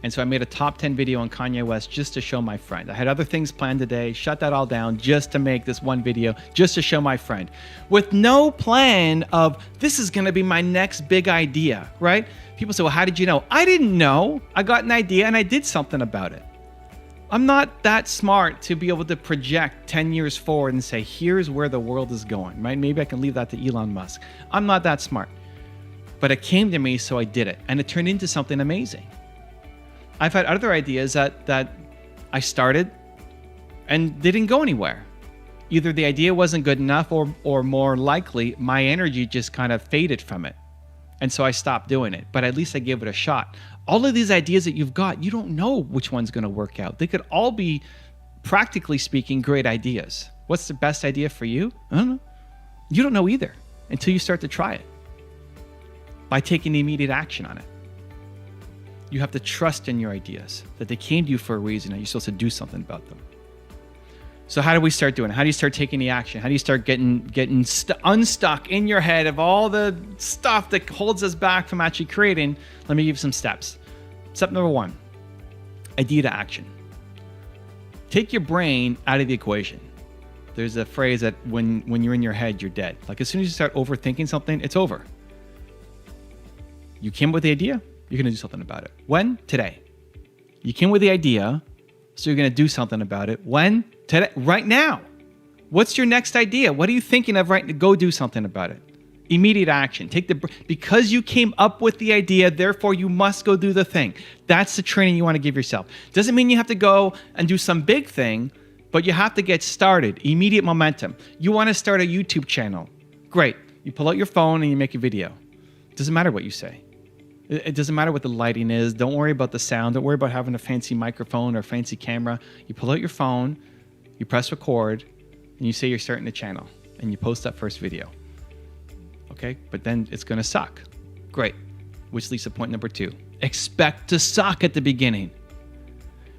And so I made a top 10 video on Kanye West just to show my friend. I had other things planned today, shut that all down just to make this one video, just to show my friend. With no plan of, this is gonna be my next big idea, right? People say, well, how did you know? I didn't know. I got an idea and I did something about it. I'm not that smart to be able to project 10 years forward and say, here's where the world is going, right? Maybe I can leave that to Elon Musk. I'm not that smart. But it came to me, so I did it. And it turned into something amazing. I've had other ideas that I started and they didn't go anywhere. Either the idea wasn't good enough or more likely, my energy just kind of faded from it. And so I stopped doing it, but at least I gave it a shot. All of these ideas that you've got, you don't know which one's going to work out. They could all be, practically speaking, great ideas. What's the best idea for you? I don't know. You don't know either until you start to try it by taking the immediate action on it. You have to trust in your ideas, that they came to you for a reason and you're supposed to do something about them. So how do we start doing it? How do you start taking the action? How do you start getting unstuck in your head of all the stuff that holds us back from actually creating? Let me give you some steps. Step number 1, idea to action. Take your brain out of the equation. There's a phrase that when you're in your head, you're dead. Like as soon as you start overthinking something, it's over. You came up with the idea, you're going to do something about it. When? Today. You came with the idea, so you're going to do something about it. When? Today. Right now. What's your next idea? What are you thinking of right now? Go do something about it. Immediate action. Because you came up with the idea, therefore you must go do the thing. That's the training you want to give yourself. Doesn't mean you have to go and do some big thing, but you have to get started. Immediate momentum. You want to start a YouTube channel. Great. You pull out your phone and you make a video. Doesn't matter what you say. It doesn't matter what the lighting is. Don't worry about the sound. Don't worry about having a fancy microphone or a fancy camera. You pull out your phone, you press record, and you say you're starting a channel, and you post that first video. Okay? But then it's going to suck. Great. Which leads to point number 2. Expect to suck at the beginning.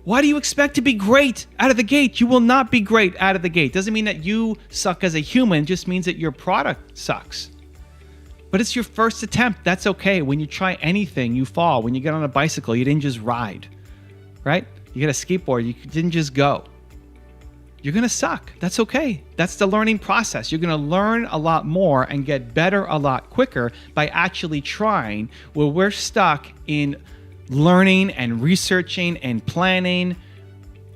Why do you expect to be great out of the gate? You will not be great out of the gate. Doesn't mean that you suck as a human. It just means that your product sucks. But it's your first attempt. That's okay. When you try anything, you fall. When you get on a bicycle, you didn't just ride, right? You get a skateboard, you didn't just go. You're going to suck. That's okay. That's the learning process. You're going to learn a lot more and get better a lot quicker by actually trying, where we're stuck in learning and researching and planning,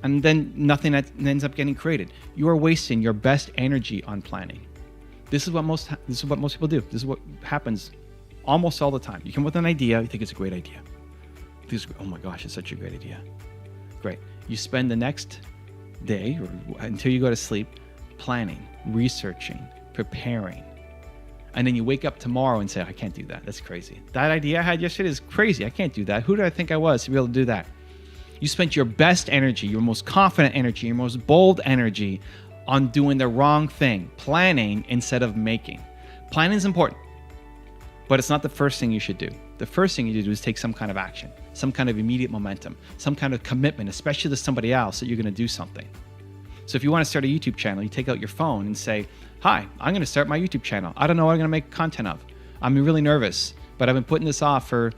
and then nothing that ends up getting created. You are wasting your best energy on planning. This is what most people do. This is what happens almost all the time. You come with an idea, you think it's a great idea. Oh my gosh, it's such a great idea. Great. You spend the next day or until you go to sleep planning, researching, preparing. And then you wake up tomorrow and say, I can't do that. That's crazy. That idea I had yesterday is crazy. I can't do that. Who did I think I was to be able to do that? You spent your best energy, your most confident energy, your most bold energy on doing the wrong thing, planning instead of making. Planning is important, but it's not the first thing you should do. The first thing you do is take some kind of action, some kind of immediate momentum, some kind of commitment, especially to somebody else that you're going to do something. So if you want to start a YouTube channel, you take out your phone and say, hi, I'm going to start my YouTube channel. I don't know what I'm going to make content of. I'm really nervous, but I've been putting this off for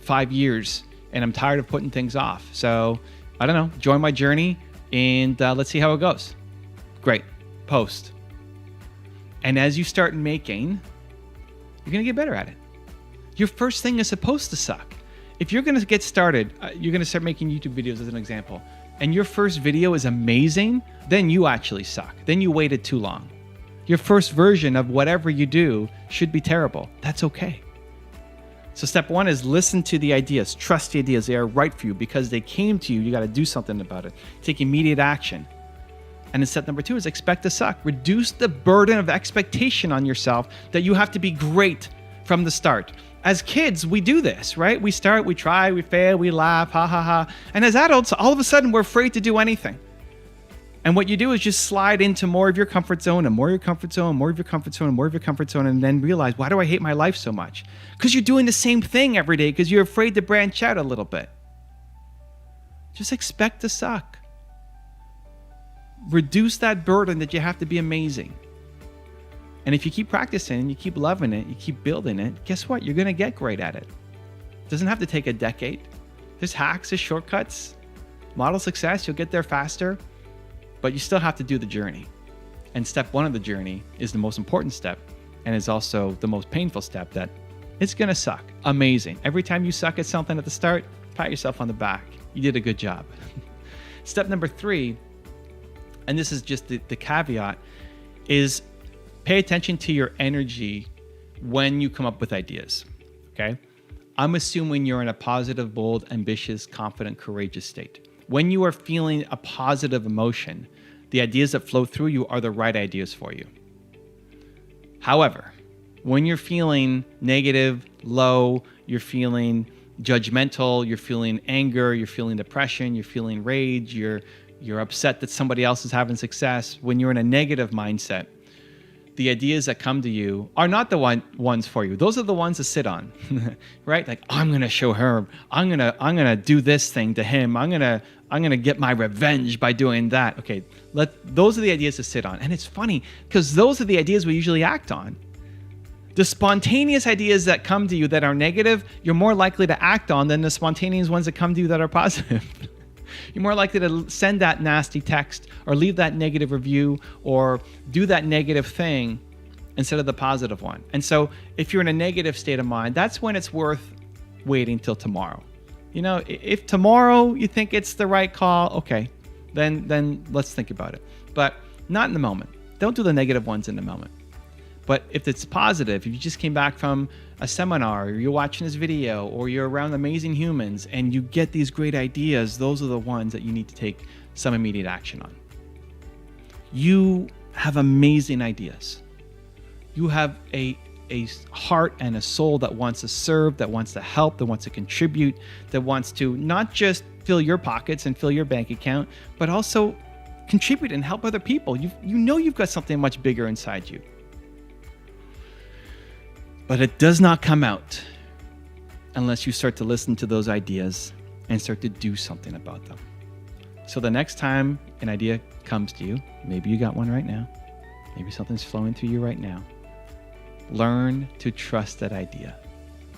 5 years and I'm tired of putting things off. So I don't know, join my journey and let's see how it goes. Great. Post. And as you start making, you're going to get better at it. Your first thing is supposed to suck. If you're going to get started, you're going to start making YouTube videos as an example, and your first video is amazing, then you actually suck. Then you waited too long. Your first version of whatever you do should be terrible. That's okay. So step 1 is listen to the ideas. Trust the ideas. They are right for you because they came to you. You got to do something about it. Take immediate action. And then step number 2 is expect to suck. Reduce the burden of expectation on yourself that you have to be great from the start. As kids, we do this, right? We start, we try, we fail, we laugh, ha ha ha. And as adults, all of a sudden, we're afraid to do anything. And what you do is just slide into more of your comfort zone and more of your comfort zone, more of your comfort zone, and more of your comfort zone, and then realize, why do I hate my life so much? Because you're doing the same thing every day because you're afraid to branch out a little bit. Just expect to suck. Reduce that burden that you have to be amazing. And if you keep practicing and you keep loving it, you keep building it, guess what? You're going to get great at it. It doesn't have to take a decade. There's hacks, there's shortcuts. Model success, you'll get there faster, but you still have to do the journey. And step 1 of the journey is the most important step and is also the most painful step, that it's going to suck. Amazing. Every time you suck at something at the start, pat yourself on the back. You did a good job. Step number 3, and this is just the caveat, is pay attention to your energy when you come up with ideas, okay? I'm assuming you're in a positive, bold, ambitious, confident, courageous state. When you are feeling a positive emotion, the ideas that flow through you are the right ideas for you. However, when you're feeling negative, low, you're feeling judgmental, you're feeling anger, you're feeling depression, you're feeling rage, you're upset that somebody else is having success, when you're in a negative mindset, the ideas that come to you are not the ones for you. Those are the ones to sit on, right? Like, I'm gonna show her. I'm gonna do this thing to him. I'm gonna get my revenge by doing that. Okay, those are the ideas to sit on. And it's funny because those are the ideas we usually act on. The spontaneous ideas that come to you that are negative, you're more likely to act on than the spontaneous ones that come to you that are positive. You're more likely to send that nasty text or leave that negative review or do that negative thing instead of the positive one. And so if you're in a negative state of mind, that's when it's worth waiting till tomorrow. You know, if tomorrow you think it's the right call, okay, then let's think about it. But not in the moment. Don't do the negative ones in the moment. But if it's positive, if you just came back from a seminar, or you're watching this video, or you're around amazing humans and you get these great ideas, those are the ones that you need to take some immediate action on. You have amazing ideas. You have a heart and a soul that wants to serve, that wants to help, that wants to contribute, that wants to not just fill your pockets and fill your bank account, but also contribute and help other people. You know you've got something much bigger inside you. But it does not come out unless you start to listen to those ideas and start to do something about them. So the next time an idea comes to you, maybe you got one right now, maybe something's flowing through you right now, learn to trust that idea.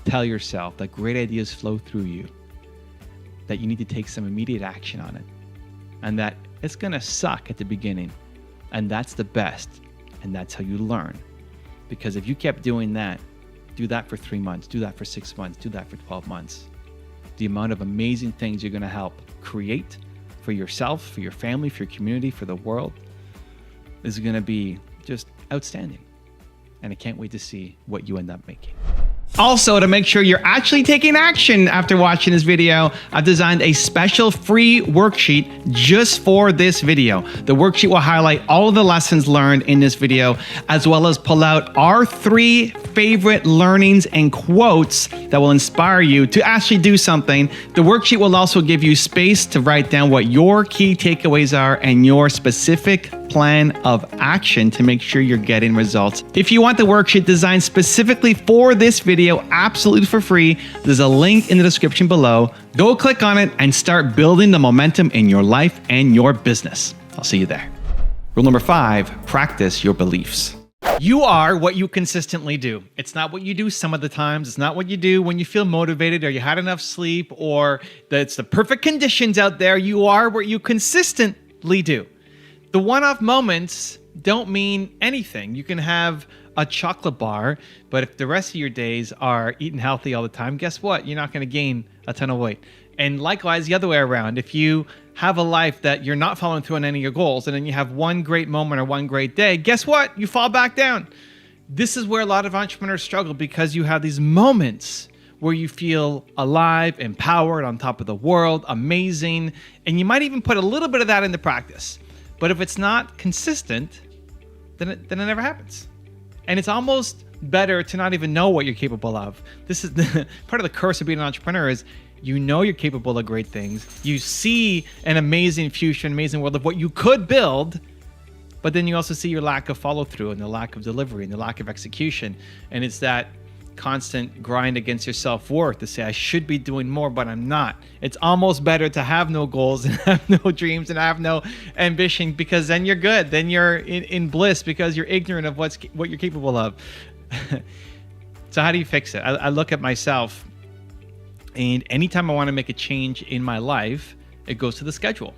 Tell yourself that great ideas flow through you, that you need to take some immediate action on it, and that it's gonna suck at the beginning, and that's the best, and that's how you learn. Because if you kept doing that, do that for 3 months, do that for 6 months, do that for 12 months. The amount of amazing things you're gonna help create for yourself, for your family, for your community, for the world is gonna be just outstanding. And I can't wait to see what you end up making. Also, to make sure you're actually taking action after watching this video, I've designed a special free worksheet just for this video. The worksheet will highlight all of the lessons learned in this video, as well as pull out our 3 favorite learnings and quotes that will inspire you to actually do something. The worksheet will also give you space to write down what your key takeaways are and your specific plan of action to make sure you're getting results. If you want the worksheet designed specifically for this video, absolutely for free, there's a link in the description below. Go click on it and start building the momentum in your life and your business. I'll see you there. Rule number 5, practice your beliefs. You are what you consistently do. It's not what you do some of the times. It's not what you do when you feel motivated or you had enough sleep or that it's the perfect conditions out there. You are what you consistently do. The one-off moments don't mean anything. You can have a chocolate bar, but if the rest of your days are eating healthy all the time, guess what? You're not going to gain a ton of weight. And likewise, the other way around. If you have a life that you're not following through on any of your goals, and then you have one great moment or one great day, guess what? You fall back down. This is where a lot of entrepreneurs struggle, because you have these moments where you feel alive, empowered, on top of the world, amazing, and you might even put a little bit of that into practice. But if it's not consistent, then it never happens. And it's almost better to not even know what you're capable of. This is part of the curse of being an entrepreneur is you know you're capable of great things. You see an amazing future, an amazing world of what you could build, but then you also see your lack of follow through and the lack of delivery and the lack of execution. And it's that constant grind against your self-worth to say, I should be doing more, but I'm not. It's almost better to have no goals and have no dreams and have no ambition, because then you're good. Then you're in bliss because you're ignorant of what you're capable of. So how do you fix it? I look at myself, and anytime I want to make a change in my life, it goes to the schedule.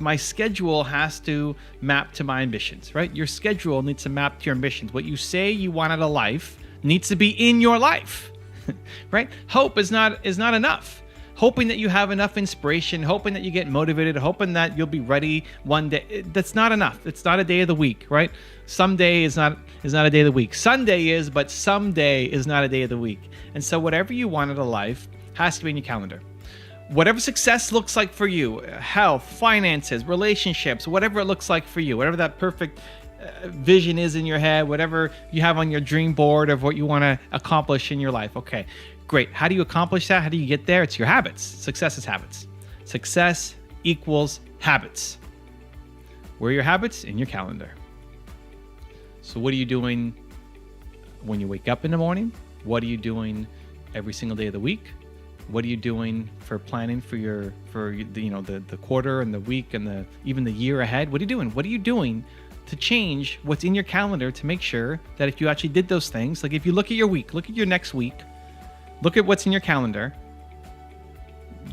My schedule has to map to my ambitions, right? Your schedule needs to map to your ambitions. What you say you want out of life needs to be in your life, right? Hope is not enough. Hoping that you have enough inspiration, hoping that you get motivated, hoping that you'll be ready one day, that's not enough. It's not a day of the week, right? Someday is not a day of the week. Sunday is, but someday is not a day of the week. And so whatever you want out of life has to be in your calendar. Whatever success looks like for you, health, finances, relationships, whatever it looks like for you, whatever that perfect vision is in your head, whatever you have on your dream board of what you want to accomplish in your life. Okay, great. How do you accomplish that? How do you get there? It's your habits. Success is habits. Success equals habits. Where are your habits? In your calendar. So what are you doing when you wake up in the morning? What are you doing every single day of the week? What are you doing for planning for the quarter and the week and even the year ahead? What are you doing? What are you doing to change what's in your calendar to make sure that if you actually did those things, like if you look at your week, look at your next week, look at what's in your calendar,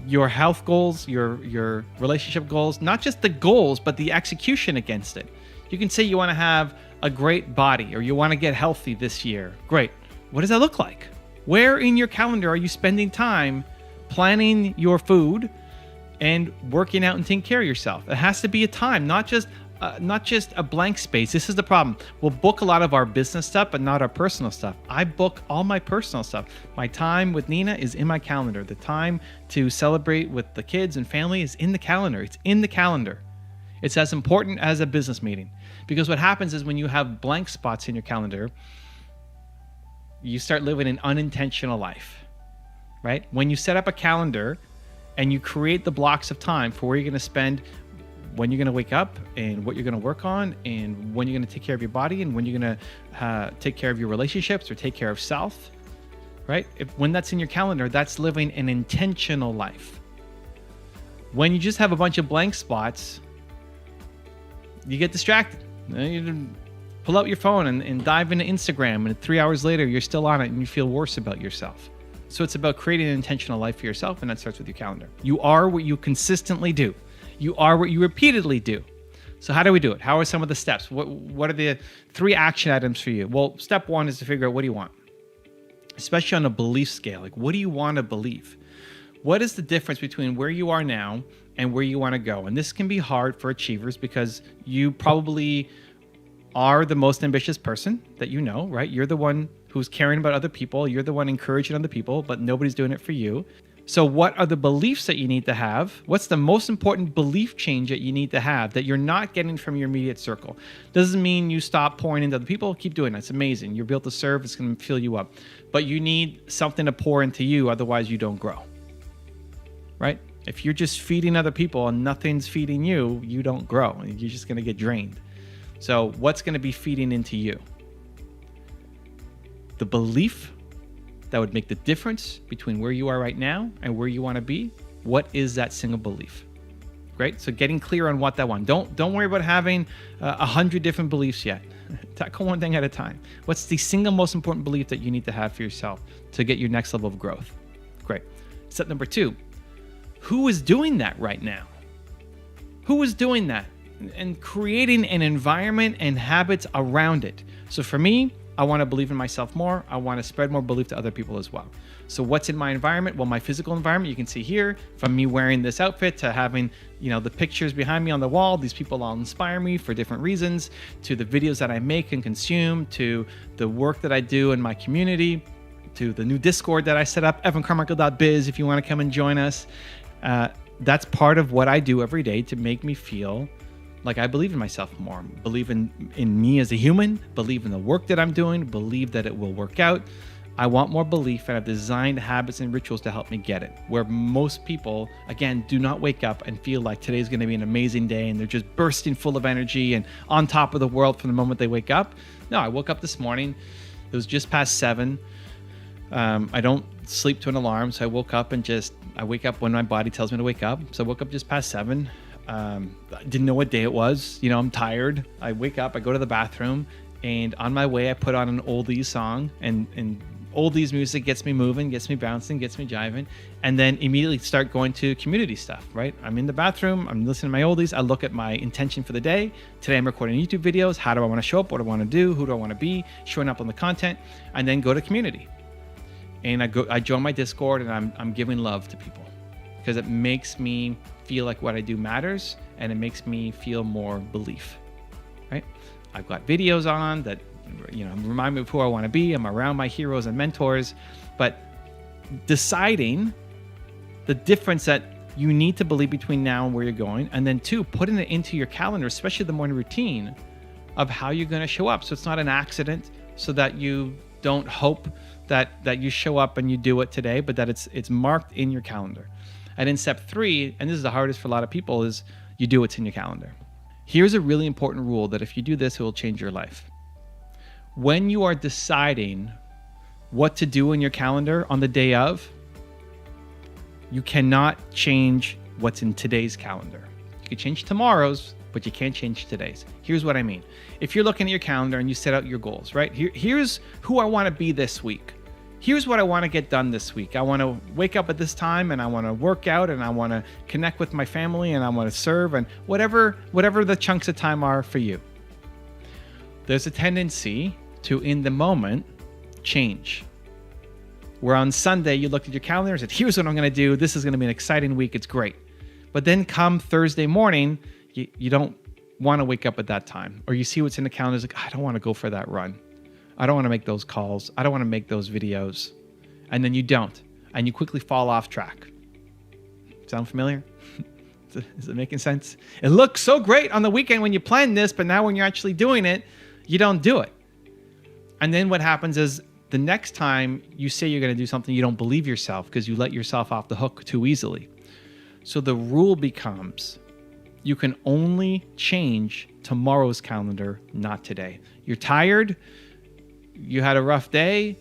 your health goals, your relationship goals, not just the goals, but the execution against it. You can say you want to have a great body or you want to get healthy this year. Great. What does that look like? Where in your calendar are you spending time planning your food and working out and taking care of yourself? It has to be a time, not just a blank space. This is the problem. We'll book a lot of our business stuff, but not our personal stuff. I book all my personal stuff. My time with Nina is in my calendar. The time to celebrate with the kids and family is in the calendar. It's in the calendar. It's as important as a business meeting. Because what happens is when you have blank spots in your calendar, you start living an unintentional life, right? When you set up a calendar and you create the blocks of time for where you're going to spend, when you're going to wake up and what you're going to work on and when you're going to take care of your body and when you're going to take care of your relationships or take care of self, right? When that's in your calendar, that's living an intentional life. When you just have a bunch of blank spots, you get distracted. You pull out your phone and dive into Instagram, and 3 hours later, you're still on it and you feel worse about yourself. So it's about creating an intentional life for yourself, and that starts with your calendar. You are what you consistently do. You are what you repeatedly do. So how do we do it? How are some of the steps? What are the 3 action items for you? Well, step 1 is to figure out what do you want, especially on a belief scale. Like, what do you want to believe? What is the difference between where you are now and where you want to go? And this can be hard for achievers because you probably are the most ambitious person that you know, right? You're the one who's caring about other people. You're the one encouraging other people, but nobody's doing it for you. So what are the beliefs that you need to have? What's the most important belief change that you need to have that you're not getting from your immediate circle? Doesn't mean you stop pouring into other people. Keep doing that. It's amazing. You're built to serve. It's going to fill you up. But you need something to pour into you. Otherwise, you don't grow, right? If you're just feeding other people and nothing's feeding you, you don't grow. You're just going to get drained. So what's going to be feeding into you? The belief that would make the difference between where you are right now and where you want to be. What is that single belief? Great. So getting clear on what that one. Don't worry about having 100 different beliefs yet. Tackle one thing at a time. What's the single most important belief that you need to have for yourself to get your next level of growth? Great. Step number 2. Who is doing that right now? Who is doing that? And creating an environment and habits around it. So for me, I want to believe in myself more. I want to spread more belief to other people as well. So what's in my environment? Well, my physical environment, you can see here, from me wearing this outfit to having, the pictures behind me on the wall. These people all inspire me for different reasons, to the videos that I make and consume, to the work that I do in my community, to the new Discord that I set up, evancarmichael.biz, if you want to come and join us. That's part of what I do every day to make me feel like I believe in myself more, believe in me as a human, believe in the work that I'm doing, believe that it will work out. I want more belief, and I've designed habits and rituals to help me get it. Where most people, again, do not wake up and feel like today's going to be an amazing day and they're just bursting full of energy and on top of the world from the moment they wake up. No, I woke up this morning. It was just past 7. I don't sleep to an alarm, so I woke up and I wake up when my body tells me to wake up. So I woke up just past 7. I didn't know what day it was. I'm tired. I wake up, I go to the bathroom, and on my way, I put on an oldies song, and oldies music gets me moving, gets me bouncing, gets me jiving, and then immediately start going to community stuff, right? I'm in the bathroom, I'm listening to my oldies, I look at my intention for the day. Today I'm recording YouTube videos. How do I want to show up? What do I want to do? Who do I want to be? Showing up on the content, and then go to community. And I join my Discord, and I'm giving love to people because it makes me feel like what I do matters, and it makes me feel more belief, right? I've got videos on that, remind me of who I want to be. I'm around my heroes and mentors, but deciding the difference that you need to believe between now and where you're going, and then 2, putting it into your calendar, especially the morning routine of how you're going to show up. So it's not an accident, so that you don't hope that you show up and you do it today, but that it's marked in your calendar. And in step 3, and this is the hardest for a lot of people, is you do what's in your calendar. Here's a really important rule that if you do this, it will change your life. when you are deciding what to do in your calendar on the day of, you cannot change what's in today's calendar. You can change tomorrow's, but you can't change today's. Here's what I mean. If you're looking at your calendar and you set out your goals, right? Here's who I want to be this week. Here's what I want to get done this week. I want to wake up at this time and I want to work out and I want to connect with my family and I want to serve and whatever the chunks of time are for you. There's a tendency to, in the moment, change. Where on Sunday, you looked at your calendar and said, here's what I'm going to do. This is going to be an exciting week. It's great. But then come Thursday morning, you don't want to wake up at that time. Or you see what's in the calendar, it's like, I don't want to go for that run. I don't want to make those calls. I don't want to make those videos. And then you don't. And you quickly fall off track. Sound familiar? Is it making sense? It looks so great on the weekend when you plan this, but now when you're actually doing it, you don't do it. And then what happens is the next time you say you're going to do something, you don't believe yourself because you let yourself off the hook too easily. So the rule becomes you can only change tomorrow's calendar, not today. You're tired. You had a rough day.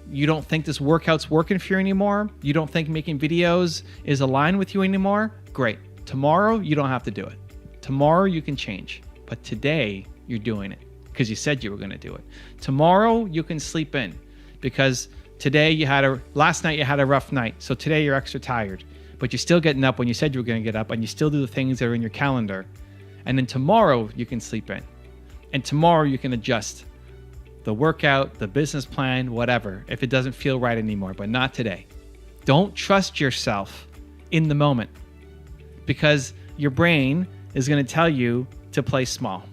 You don't think this workout's working for you anymore. You don't think making videos is aligned with you anymore. Great. Tomorrow, you don't have to do it. Tomorrow, you can change. But today, you're doing it because you said you were going to do it. Tomorrow, you can sleep in because last night you had a rough night. So today, you're extra tired. But you're still getting up when you said you were going to get up and you still do the things that are in your calendar. And then tomorrow, you can sleep in. And tomorrow, you can adjust the workout, the business plan, whatever, if it doesn't feel right anymore, but not today. Don't trust yourself in the moment because your brain is going to tell you to play small.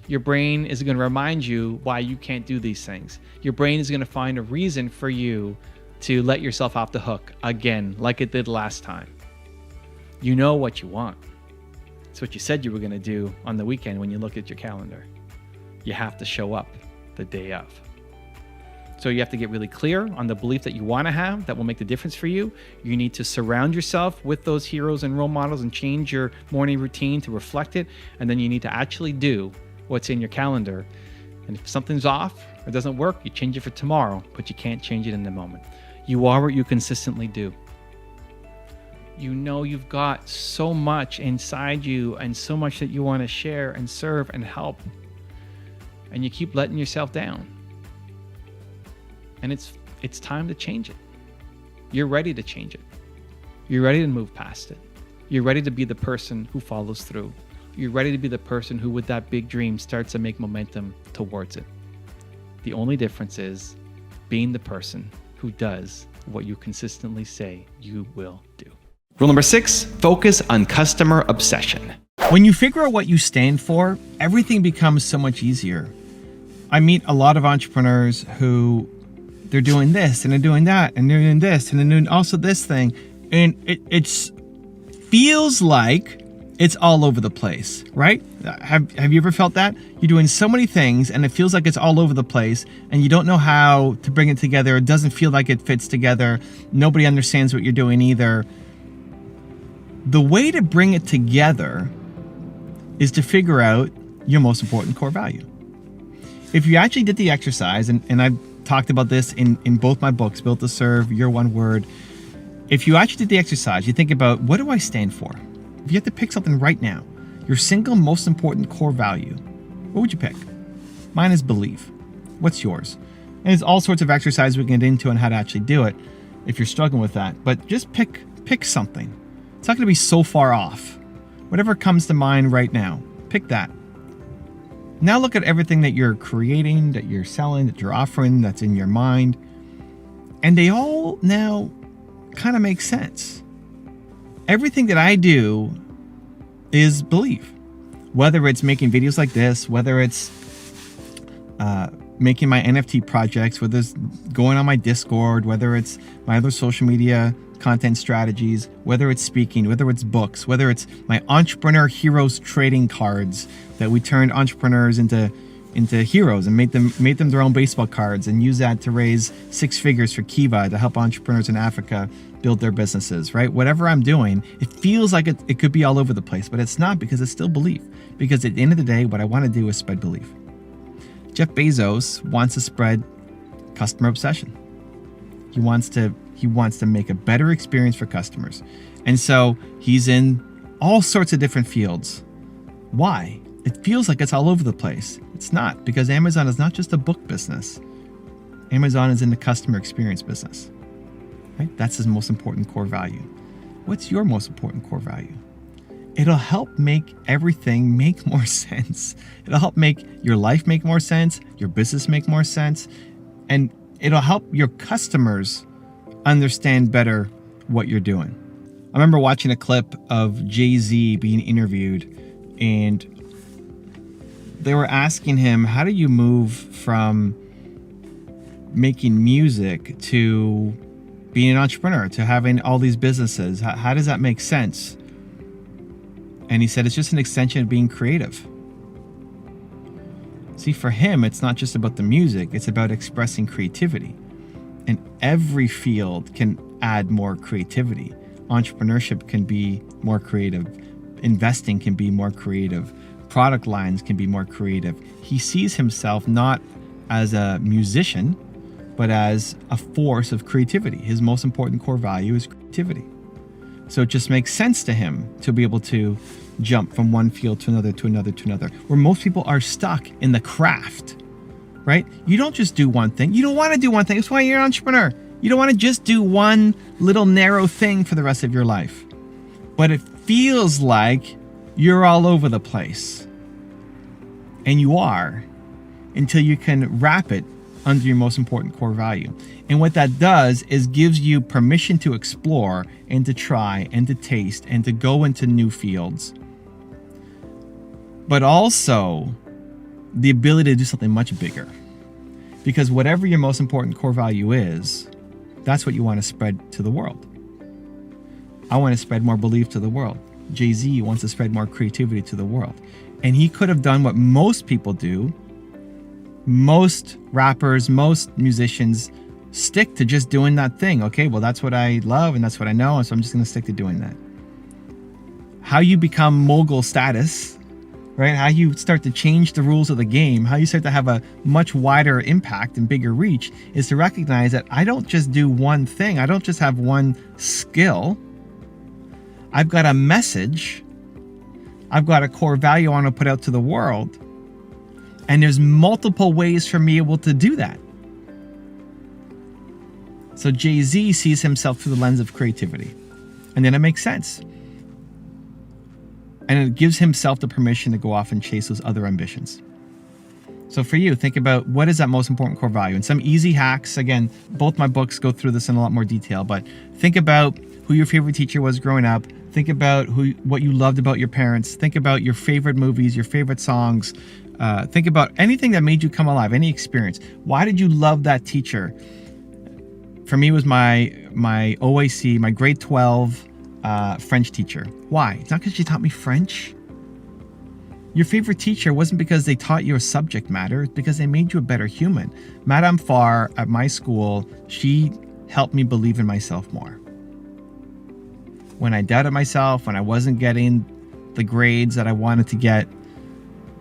Your brain is going to remind you why you can't do these things. Your brain is going to find a reason for you to let yourself off the hook again, like it did last time. You know what you want. It's what you said you were going to do on the weekend when you look at your calendar. You have to show up the day of. So you have to get really clear on the belief that you want to have that will make the difference for you. You need to surround yourself with those heroes and role models and change your morning routine to reflect it. And then you need to actually do what's in your calendar. And if something's off or doesn't work, you change it for tomorrow, but you can't change it in the moment. You are what you consistently do. You know you've got so much inside you and so much that you want to share and serve and help. And you keep letting yourself down. And it's time to change it. You're ready to change it. You're ready to move past it. You're ready to be the person who follows through. You're ready to be the person who, with that big dream, starts to make momentum towards it. The only difference is being the person who does what you consistently say you will do. Rule number 6, focus on customer obsession. When you figure out what you stand for, everything becomes so much easier. I meet a lot of entrepreneurs who they're doing this and they're doing that and they're doing this and they're doing also this thing. And it feels like it's all over the place, right? Have you ever felt that? You're doing so many things and it feels like it's all over the place and you don't know how to bring it together. It doesn't feel like it fits together. Nobody understands what you're doing either. The way to bring it together is to figure out your most important core value. If you actually did the exercise, and I've talked about this in both my books, Built to Serve, Your One Word. If you actually did the exercise, you think about, what do I stand for? If you had to pick something right now, your single most important core value, what would you pick? Mine is believe. What's yours? And there's all sorts of exercises we can get into on how to actually do it if you're struggling with that. But just pick something. It's not going to be so far off. Whatever comes to mind right now, pick that. Now look at everything that you're creating, that you're selling, that you're offering, that's in your mind. And they all now kind of make sense. Everything that I do is belief. Whether it's making videos like this, whether it's making my NFT projects, whether it's going on my Discord, whether it's my other social media content strategies, whether it's speaking, whether it's books, whether it's my entrepreneur heroes trading cards that we turned entrepreneurs into heroes and made them their own baseball cards and use that to raise 6 figures for Kiva to help entrepreneurs in Africa build their businesses, right? Whatever I'm doing, it feels like it could be all over the place, but it's not, because it's still belief. Because at the end of the day, what I want to do is spread belief. Jeff Bezos wants to spread customer obsession. He wants to make a better experience for customers. And so he's in all sorts of different fields. Why? It feels like it's all over the place. It's not, because Amazon is not just a book business. Amazon is in the customer experience business. Right? That's his most important core value. What's your most important core value? It'll help make everything make more sense. It'll help make your life make more sense, your business make more sense, and it'll help your customers understand better what you're doing. I remember watching a clip of Jay-Z being interviewed, and they were asking him, how do you move from making music to being an entrepreneur, to having all these businesses? How does that make sense? And he said, it's just an extension of being creative. See, for him, it's not just about the music, it's about expressing creativity. And every field can add more creativity. Entrepreneurship can be more creative. Investing can be more creative. Product lines can be more creative. He sees himself not as a musician, but as a force of creativity. His most important core value is creativity. So it just makes sense to him to be able to jump from one field to another, to another, to another, where most people are stuck in the craft, right? You don't just do one thing. You don't want to do one thing. That's why you're an entrepreneur. You don't want to just do one little narrow thing for the rest of your life. But it feels like you're all over the place. And you are, until you can wrap it under your most important core value. And what that does is gives you permission to explore and to try and to taste and to go into new fields. But also the ability to do something much bigger. Because whatever your most important core value is, that's what you want to spread to the world. I want to spread more belief to the world. Jay-Z wants to spread more creativity to the world. And he could have done what most people do. Most rappers, most musicians stick to just doing that thing. Okay, well, that's what I love and that's what I know, and so I'm just going to stick to doing that. How you become mogul status, right? How you start to change the rules of the game, how you start to have a much wider impact and bigger reach is to recognize that I don't just do one thing. I don't just have one skill. I've got a message. I've got a core value I want to put out to the world. And there's multiple ways for me able to do that. So Jay-Z sees himself through the lens of creativity. And then it makes sense. And it gives himself the permission to go off and chase those other ambitions. So for you, think about what is that most important core value. And some easy hacks, again, both my books go through this in a lot more detail, but think about who your favorite teacher was growing up. Think about what you loved about your parents. Think about your favorite movies, your favorite songs. Think about anything that made you come alive, any experience. Why did you love that teacher? For me, it was my OAC, my grade 12 French teacher. Why? It's not because she taught me French. Your favorite teacher wasn't because they taught you a subject matter. It's because they made you a better human. Madame Farr at my school, she helped me believe in myself more. When I doubted myself, when I wasn't getting the grades that I wanted to get,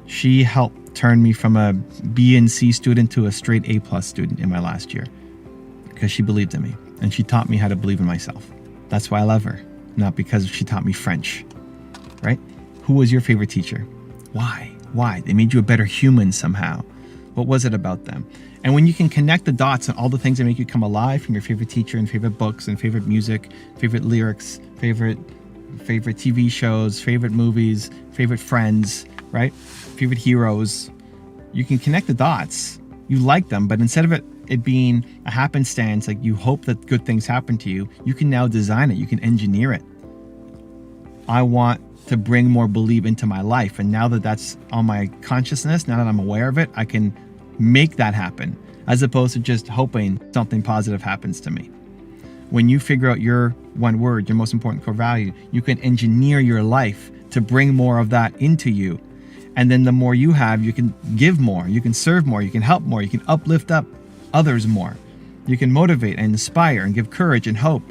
she helped turn me from a B and C student to a straight A+ student in my last year because she believed in me and she taught me how to believe in myself. That's why I love her, not because she taught me French, right? Who was your favorite teacher? Why? Why? They made you a better human somehow. What was it about them? And when you can connect the dots on all the things that make you come alive from your favorite teacher and favorite books and favorite music, favorite lyrics, favorite TV shows, favorite movies, favorite friends, right? Favorite heroes, you can connect the dots. You like them, but instead of it being a happenstance, like you hope that good things happen to you, you can now design it. You can engineer it. I want to bring more belief into my life. And now that that's on my consciousness, now that I'm aware of it, I can make that happen as opposed to just hoping something positive happens to me. When you figure out your one word, your most important core value, you can engineer your life to bring more of that into you. And then the more you have, you can give more, you can serve more, you can help more, you can uplift up others more. You can motivate and inspire and give courage and hope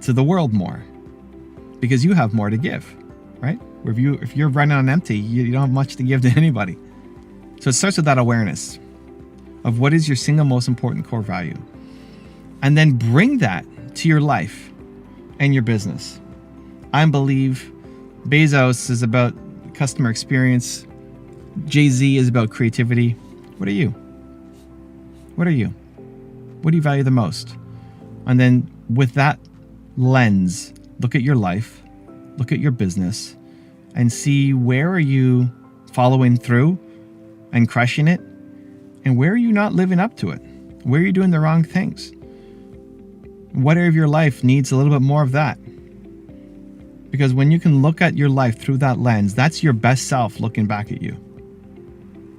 to the world more because you have more to give, right? If you're running on empty, you don't have much to give to anybody. So it starts with that awareness of what is your single most important core value. And then bring that to your life and your business. I believe Bezos is about customer experience. Jay-Z is about creativity. What are you? What are you? What do you value the most? And then with that lens, look at your life, look at your business, and see where are you following through and crushing it, and where are you not living up to it? Where are you doing the wrong things? What area of your life needs a little bit more of that? Because when you can look at your life through that lens, that's your best self looking back at you.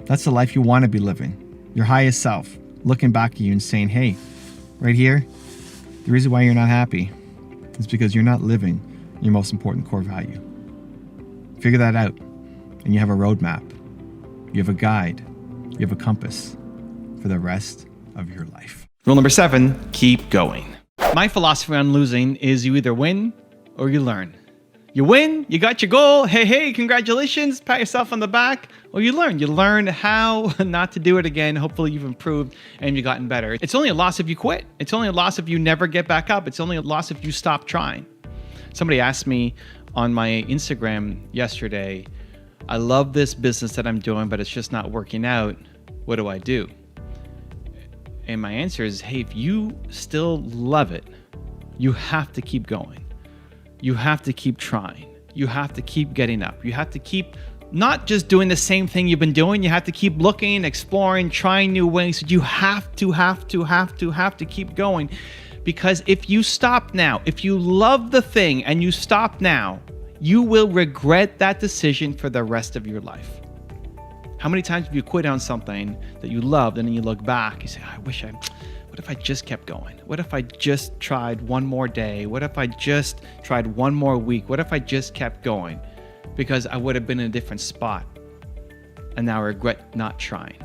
That's the life you want to be living. Your highest self looking back at you and saying, hey, right here, the reason why you're not happy is because you're not living your most important core value. Figure that out, and you have a roadmap. You have a guide. You have a compass for the rest of your life. Rule number 7, keep going. My philosophy on losing is you either win or you learn. You win, you got your goal, hey, congratulations, pat yourself on the back, or you learn. You learn how not to do it again. Hopefully you've improved and you've gotten better. It's only a loss if you quit. It's only a loss if you never get back up. It's only a loss if you stop trying. Somebody asked me on my Instagram yesterday, I love this business that I'm doing, but it's just not working out. What do I do? And my answer is, hey, if you still love it, you have to keep going. You have to keep trying. You have to keep getting up. You have to keep not just doing the same thing you've been doing. You have to keep looking, exploring, trying new ways. You have to keep going. Because if you stop now, if you love the thing and you stop now, you will regret that decision for the rest of your life. How many times have you quit on something that you loved and then you look back, you say, what if I just kept going? What if I just tried one more day? What if I just tried one more week? What if I just kept going? Because I would have been in a different spot. And now I regret not trying.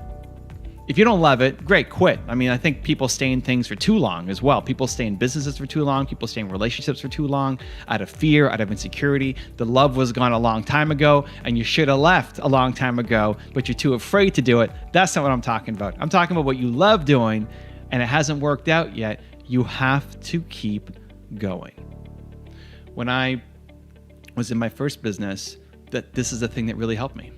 If you don't love it, great, quit. I mean, I think people stay in things for too long as well. People stay in businesses for too long. People stay in relationships for too long out of fear, out of insecurity. The love was gone a long time ago and you should have left a long time ago, but you're too afraid to do it. That's not what I'm talking about. I'm talking about what you love doing and it hasn't worked out yet. You have to keep going. When I was in my first business, this is the thing that really helped me.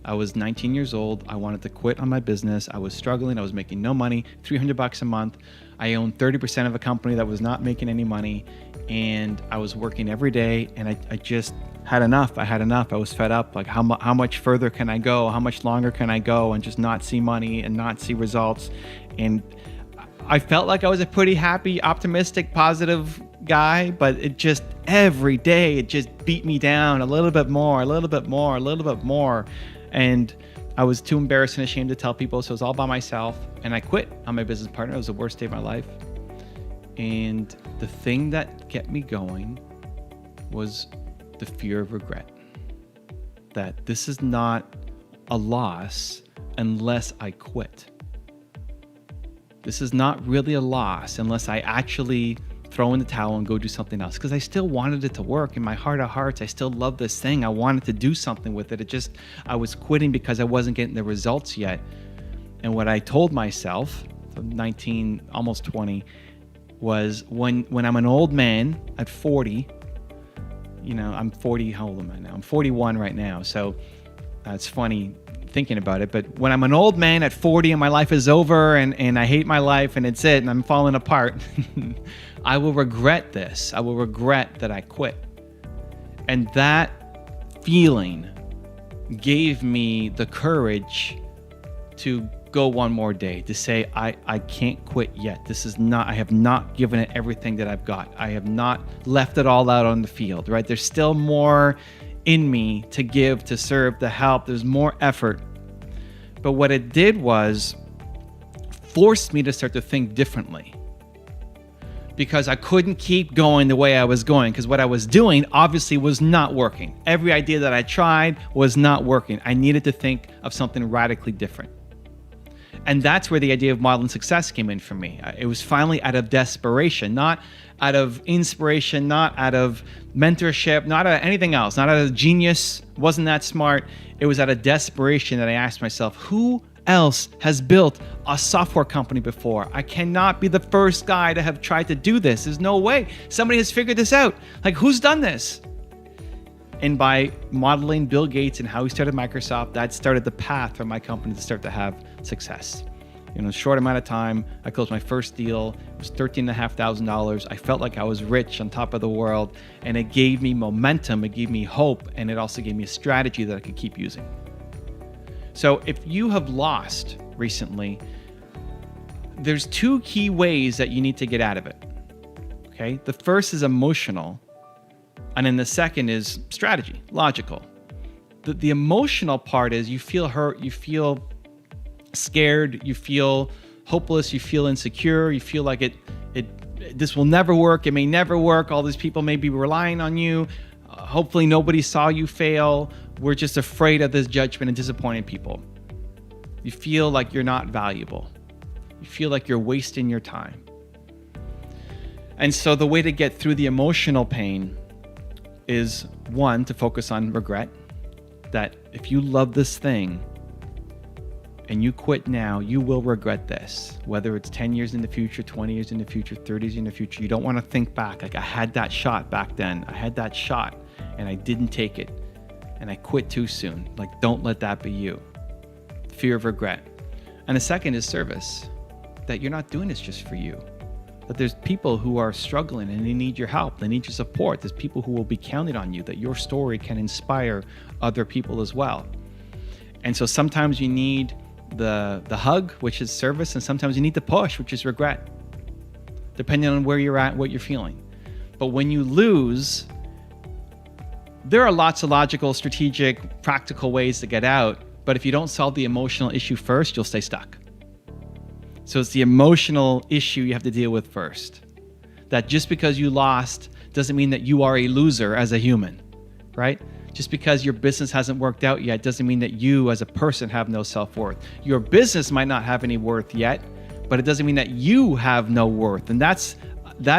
I was 19 years old. I wanted to quit on my business. I was struggling. I was making no money, $300 a month. I owned 30% of a company that was not making any money. And I was working every day and I just had enough. I had enough. I was fed up. Like how much further can I go? How much longer can I go and just not see money and not see results? And I felt like I was a pretty happy, optimistic, positive guy, but it just every day, it just beat me down a little bit more, a little bit more, a little bit more. And I was too embarrassed and ashamed to tell people, so it was all by myself. And I quit on my business partner. It was the worst day of my life. And the thing that kept me going was the fear of regret. That this is not a loss unless I quit. This is not really a loss unless I actually throw in the towel and go do something else, because I still wanted it to work. In my heart of hearts, I still love this thing. I wanted to do something with it. I was quitting because I wasn't getting the results yet. And what I told myself, 19, almost 20, was when I'm an old man at 40, I'm 40, how old am I now? I'm 41 right now. So it's funny thinking about it, but when I'm an old man at 40 and my life is over and I hate my life and it's it and I'm falling apart, I will regret this. I will regret that I quit. And that feeling gave me the courage to go one more day, to say, I can't quit yet. I have not given it everything that I've got. I have not left it all out on the field, right? There's still more in me to give, to serve, to help. There's more effort. But what it did was forced me to start to think differently, because I couldn't keep going the way I was going, because what I was doing obviously was not working. Every idea that I tried was not working. I needed to think of something radically different. And that's where the idea of modeling success came in for me. It was finally out of desperation, not out of inspiration, not out of mentorship, not out of anything else, not out of genius, wasn't that smart. It was out of desperation that I asked myself, who else has built a software company before. I cannot be the first guy to have tried to do this. There's no way. Somebody has figured this out. Like, who's done this? And by modeling Bill Gates and how he started Microsoft, that started the path for my company to start to have success. In a short amount of time, I closed my first deal. It was $13,500. I felt like I was rich on top of the world, and it gave me momentum, it gave me hope, and it also gave me a strategy that I could keep using. So if you have lost recently, there's two key ways that you need to get out of it. Okay? The first is emotional, and then the second is strategy, logical. The emotional part is you feel hurt, you feel scared, you feel hopeless, you feel insecure, you feel like this will never work, it may never work, all these people may be relying on you, hopefully nobody saw you fail, we're just afraid of this judgment and disappointing people. You feel like you're not valuable. You feel like you're wasting your time. And so the way to get through the emotional pain is, one, to focus on regret, that if you love this thing, and you quit now, you will regret this. Whether it's 10 years in the future, 20 years in the future, 30 years in the future, you don't want to think back. Like, I had that shot back then. I had that shot and I didn't take it and I quit too soon. Like, don't let that be you. Fear of regret. And the second is service, that you're not doing this just for you. That there's people who are struggling and they need your help. They need your support. There's people who will be counting on you, that your story can inspire other people as well. And so sometimes you need the hug, which is service, and sometimes you need the push, which is regret, depending on where you're at, what you're feeling. But when you lose, there are lots of logical, strategic, practical ways to get out, but if you don't solve the emotional issue first, you'll stay stuck. So it's the emotional issue you have to deal with first. That just because you lost doesn't mean that you are a loser as a human, right? Just because your business hasn't worked out yet doesn't mean that you as a person have no self-worth. Your business might not have any worth yet, but it doesn't mean that you have no worth. And that's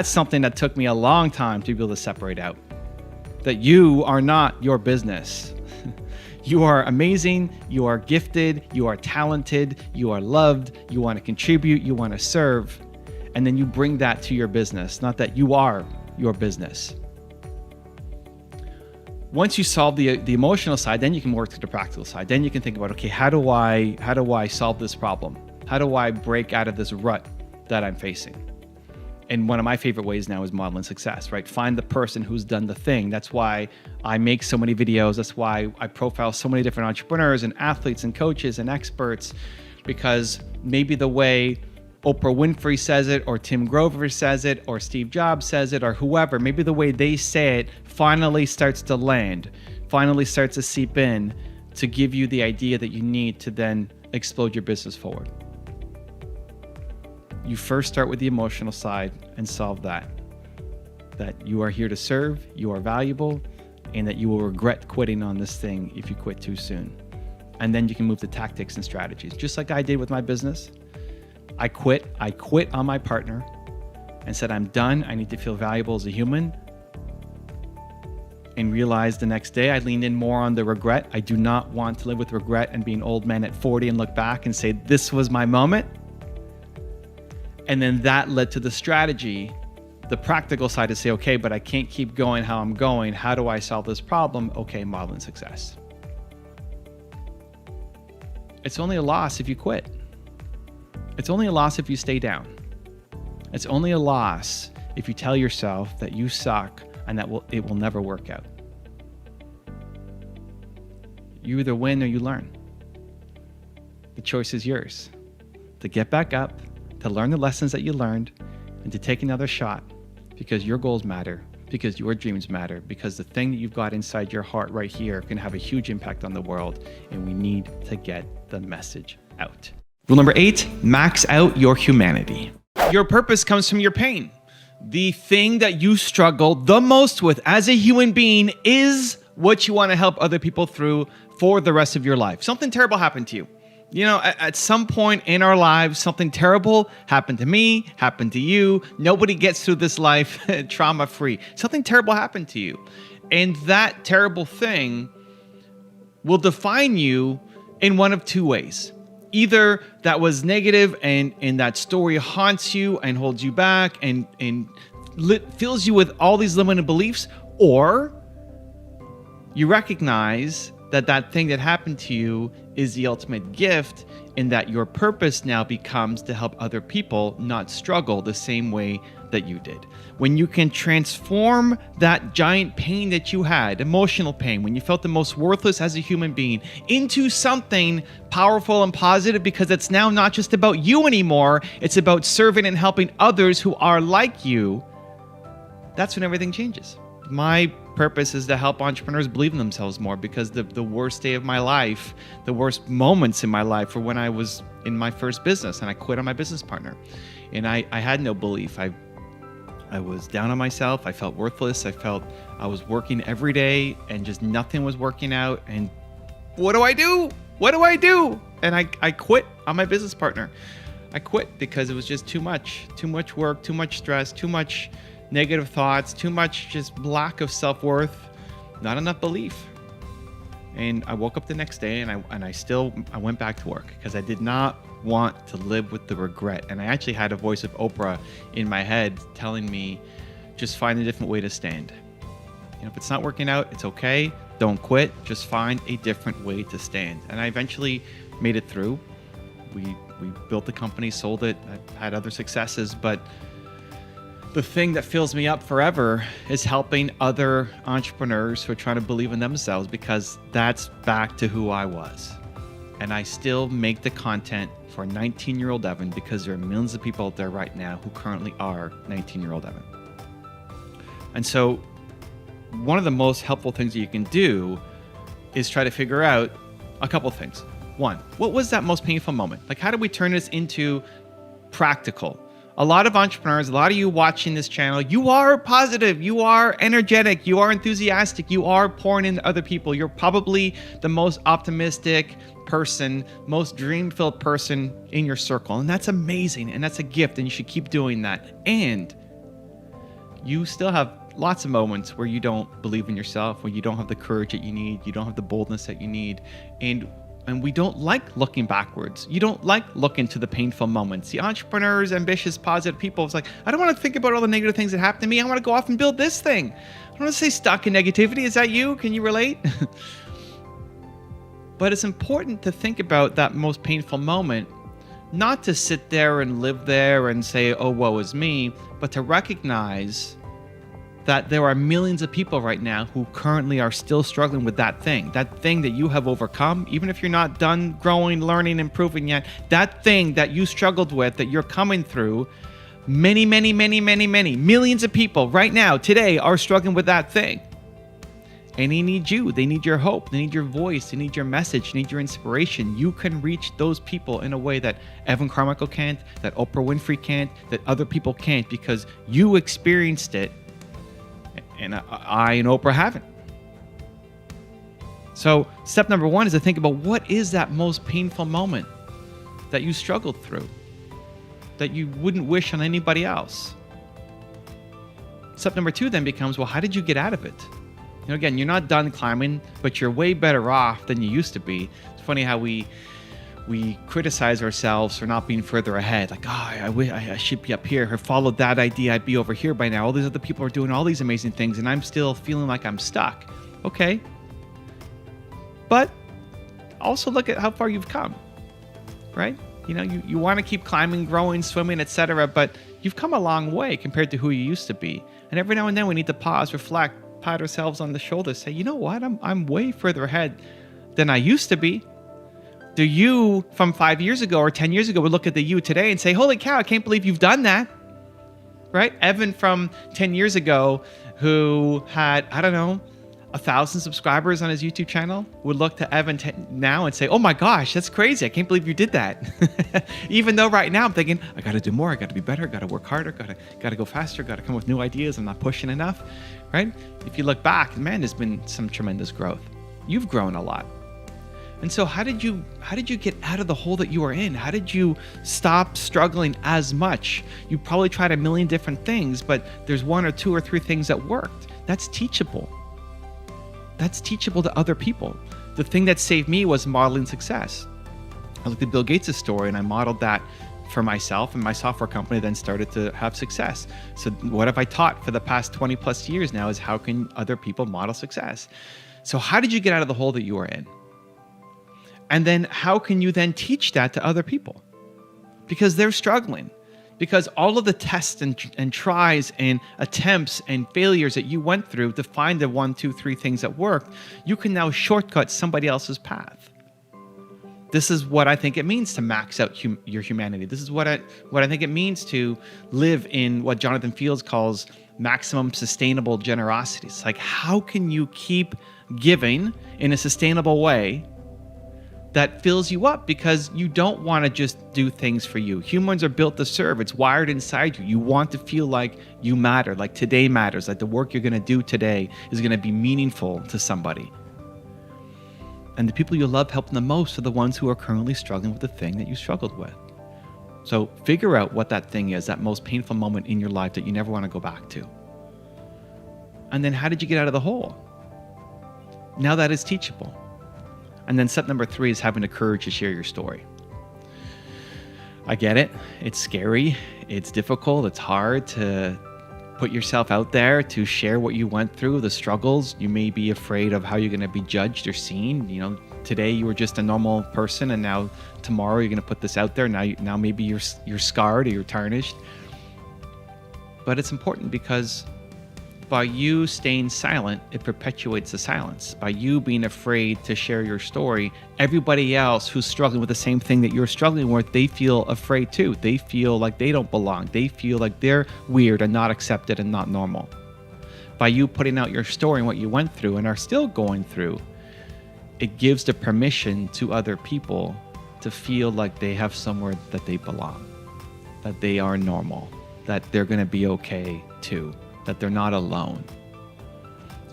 something that took me a long time to be able to separate out. That you are not your business. You are amazing, you are gifted, you are talented, you are loved, you want to contribute, you want to serve, and then you bring that to your business, not that you are your business. Once you solve the emotional side, then you can work to the practical side. Then you can think about, okay, how do I solve this problem? How do I break out of this rut that I'm facing? And one of my favorite ways now is modeling success, right? Find the person who's done the thing. That's why I make so many videos. That's why I profile so many different entrepreneurs and athletes and coaches and experts, because maybe the way Oprah Winfrey says it, or Tim Grover says it, or Steve Jobs says it, or whoever, maybe the way they say it finally starts to land, finally starts to seep in to give you the idea that you need to then explode your business forward. You first start with the emotional side and solve that you are here to serve, you are valuable, and that you will regret quitting on this thing if you quit too soon. And then you can move to tactics and strategies, just like I did with my business. I quit on my partner and said, I'm done. I need to feel valuable as a human. And realized the next day I leaned in more on the regret. I do not want to live with regret and be an old man at 40 and look back and say, this was my moment. And then that led to the strategy, the practical side, to say, okay, but I can't keep going how I'm going. How do I solve this problem? Okay, modeling success. It's only a loss if you quit. It's only a loss if you stay down. It's only a loss if you tell yourself that you suck and that it will never work out. You either win or you learn. The choice is yours. To get back up, to learn the lessons that you learned, and to take another shot, because your goals matter, because your dreams matter, because the thing that you've got inside your heart right here can have a huge impact on the world, and we need to get the message out. Rule number 8, max out your humanity. Your purpose comes from your pain. The thing that you struggle the most with as a human being is what you want to help other people through for the rest of your life. Something terrible happened to you. You know, at some point in our lives, something terrible happened to me, happened to you. Nobody gets through this life trauma-free. Something terrible happened to you. And that terrible thing will define you in one of two ways. either that was negative and that story haunts you and holds you back and fills you with all these limited beliefs, or you recognize that thing that happened to you is the ultimate gift, and that your purpose now becomes to help other people not struggle the same way that you did. When you can transform that giant pain that you had, emotional pain, when you felt the most worthless as a human being, into something powerful and positive, because it's now not just about you anymore, it's about serving and helping others who are like you, that's when everything changes. My purpose is to help entrepreneurs believe in themselves more, because the worst day of my life, the worst moments in my life were when I was in my first business and I quit on my business partner. And I had no belief. I was down on myself. I felt worthless. I felt I was working every day and just nothing was working out. And what do I do? What do I do? And I quit on my business partner. I quit because it was just too much work, too much stress, too much negative thoughts, too much just lack of self-worth, not enough belief. And I woke up the next day and I went back to work because I did not want to live with the regret. And I actually had a voice of Oprah in my head telling me, just find a different way to stand. If it's not working out, it's okay. Don't quit. Just find a different way to stand. And I eventually made it through. We built the company, sold it. I've had other successes, but the thing that fills me up forever is helping other entrepreneurs who are trying to believe in themselves, because that's back to who I was. And I still make the content for 19-year-old Evan because there are millions of people out there right now who currently are 19-year-old Evan. And so one of the most helpful things that you can do is try to figure out a couple things. One, what was that most painful moment? Like, how do we turn this into practical? A lot of entrepreneurs, a lot of you watching this channel, you are positive, you are energetic, you are enthusiastic, you are pouring into other people. You're probably the most optimistic person, most dream-filled person in your circle. And that's amazing. And that's a gift. And you should keep doing that. And you still have lots of moments where you don't believe in yourself, where you don't have the courage that you need, you don't have the boldness that you need. And we don't like looking backwards. You don't like looking to the painful moments. The entrepreneurs, ambitious, positive people, it's like, I don't want to think about all the negative things that happened to me. I want to go off and build this thing. I don't want to stay stuck in negativity. Is that you? Can you relate? But it's important to think about that most painful moment, not to sit there and live there and say, oh, woe is me, but to recognize that there are millions of people right now who currently are still struggling with that thing that you have overcome. Even if you're not done growing, learning, improving yet, that thing that you struggled with, that you're coming through, many millions of people right now, today, are struggling with that thing. And they need you. They need your hope. They need your voice. They need your message. They need your inspiration. You can reach those people in a way that Evan Carmichael can't, that Oprah Winfrey can't, that other people can't, because you experienced it. And I and Oprah haven't. So step number one is to think about, what is that most painful moment that you struggled through, that you wouldn't wish on anybody else? Step number two then becomes, well, how did you get out of it? Again, you're not done climbing, but you're way better off than you used to be. It's funny how we criticize ourselves for not being further ahead. Like, I should be up here. If I followed that idea, I'd be over here by now. All these other people are doing all these amazing things, and I'm still feeling like I'm stuck. Okay. But also look at how far you've come, right? You want to keep climbing, growing, swimming, etc., but you've come a long way compared to who you used to be. And every now and then we need to pause, reflect, pat ourselves on the shoulder, say, you know what? I'm way further ahead than I used to be. The you from 5 years ago or 10 years ago would look at the you today and say, holy cow, I can't believe you've done that, right? Evan from 10 years ago, who had, 1,000 subscribers on his YouTube channel, would look to Evan now and say, oh my gosh, that's crazy. I can't believe you did that. Even though right now I'm thinking, I got to do more. I got to be better. Got to work harder. Got to go faster. Got to come with new ideas. I'm not pushing enough, right? If you look back, man, there's been some tremendous growth. You've grown a lot. And so how did you get out of the hole that you were in? How did you stop struggling as much? You probably tried a million different things, but there's one or two or three things that worked. That's teachable. That's teachable to other people. The thing that saved me was modeling success. I looked at Bill Gates' story and I modeled that for myself, and my software company then started to have success. So what have I taught for the past 20 plus years now is how can other people model success? So how did you get out of the hole that you were in? And then how can you then teach that to other people? Because they're struggling. Because all of the tests and tries and attempts and failures that you went through to find the 1, 2, 3 things that worked, you can now shortcut somebody else's path. This is what I think it means to max out your humanity. This is what I think it means to live in what Jonathan Fields calls maximum sustainable generosity. It's like, how can you keep giving in a sustainable way that fills you up? Because you don't want to just do things for you. Humans are built to serve. It's wired inside you. You want to feel like you matter, like today matters, like the work you're going to do today is going to be meaningful to somebody. And the people you love helping the most are the ones who are currently struggling with the thing that you struggled with. So figure out what that thing is, that most painful moment in your life that you never want to go back to. And then how did you get out of the hole? Now that is teachable. And then step number 3 is having the courage to share your story. I get it. It's scary. It's difficult. It's hard to put yourself out there, to share what you went through, the struggles. You may be afraid of how you're going to be judged or seen. You know, today you were just a normal person, and now tomorrow you're going to put this out there. Now maybe you're scarred or you're tarnished. But it's important because by you staying silent, it perpetuates the silence. By you being afraid to share your story, everybody else who's struggling with the same thing that you're struggling with, they feel afraid too. They feel like they don't belong. They feel like they're weird and not accepted and not normal. By you putting out your story and what you went through and are still going through, it gives the permission to other people to feel like they have somewhere that they belong, that they are normal, that they're going to be okay too, that they're not alone.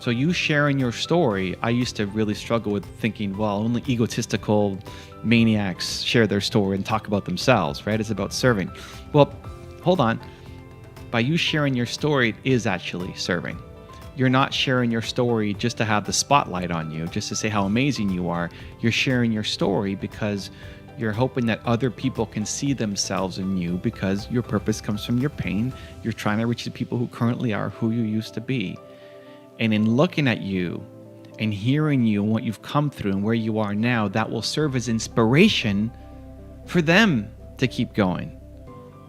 So you sharing your story, I used to really struggle with thinking, well, only egotistical maniacs share their story and talk about themselves, right? It's about serving. Well, hold on. By you sharing your story, it is actually serving. You're not sharing your story just to have the spotlight on you, just to say how amazing you are. You're sharing your story because you're hoping that other people can see themselves in you, because your purpose comes from your pain. You're trying to reach the people who currently are who you used to be. And in looking at you and hearing you and what you've come through and where you are now, that will serve as inspiration for them to keep going,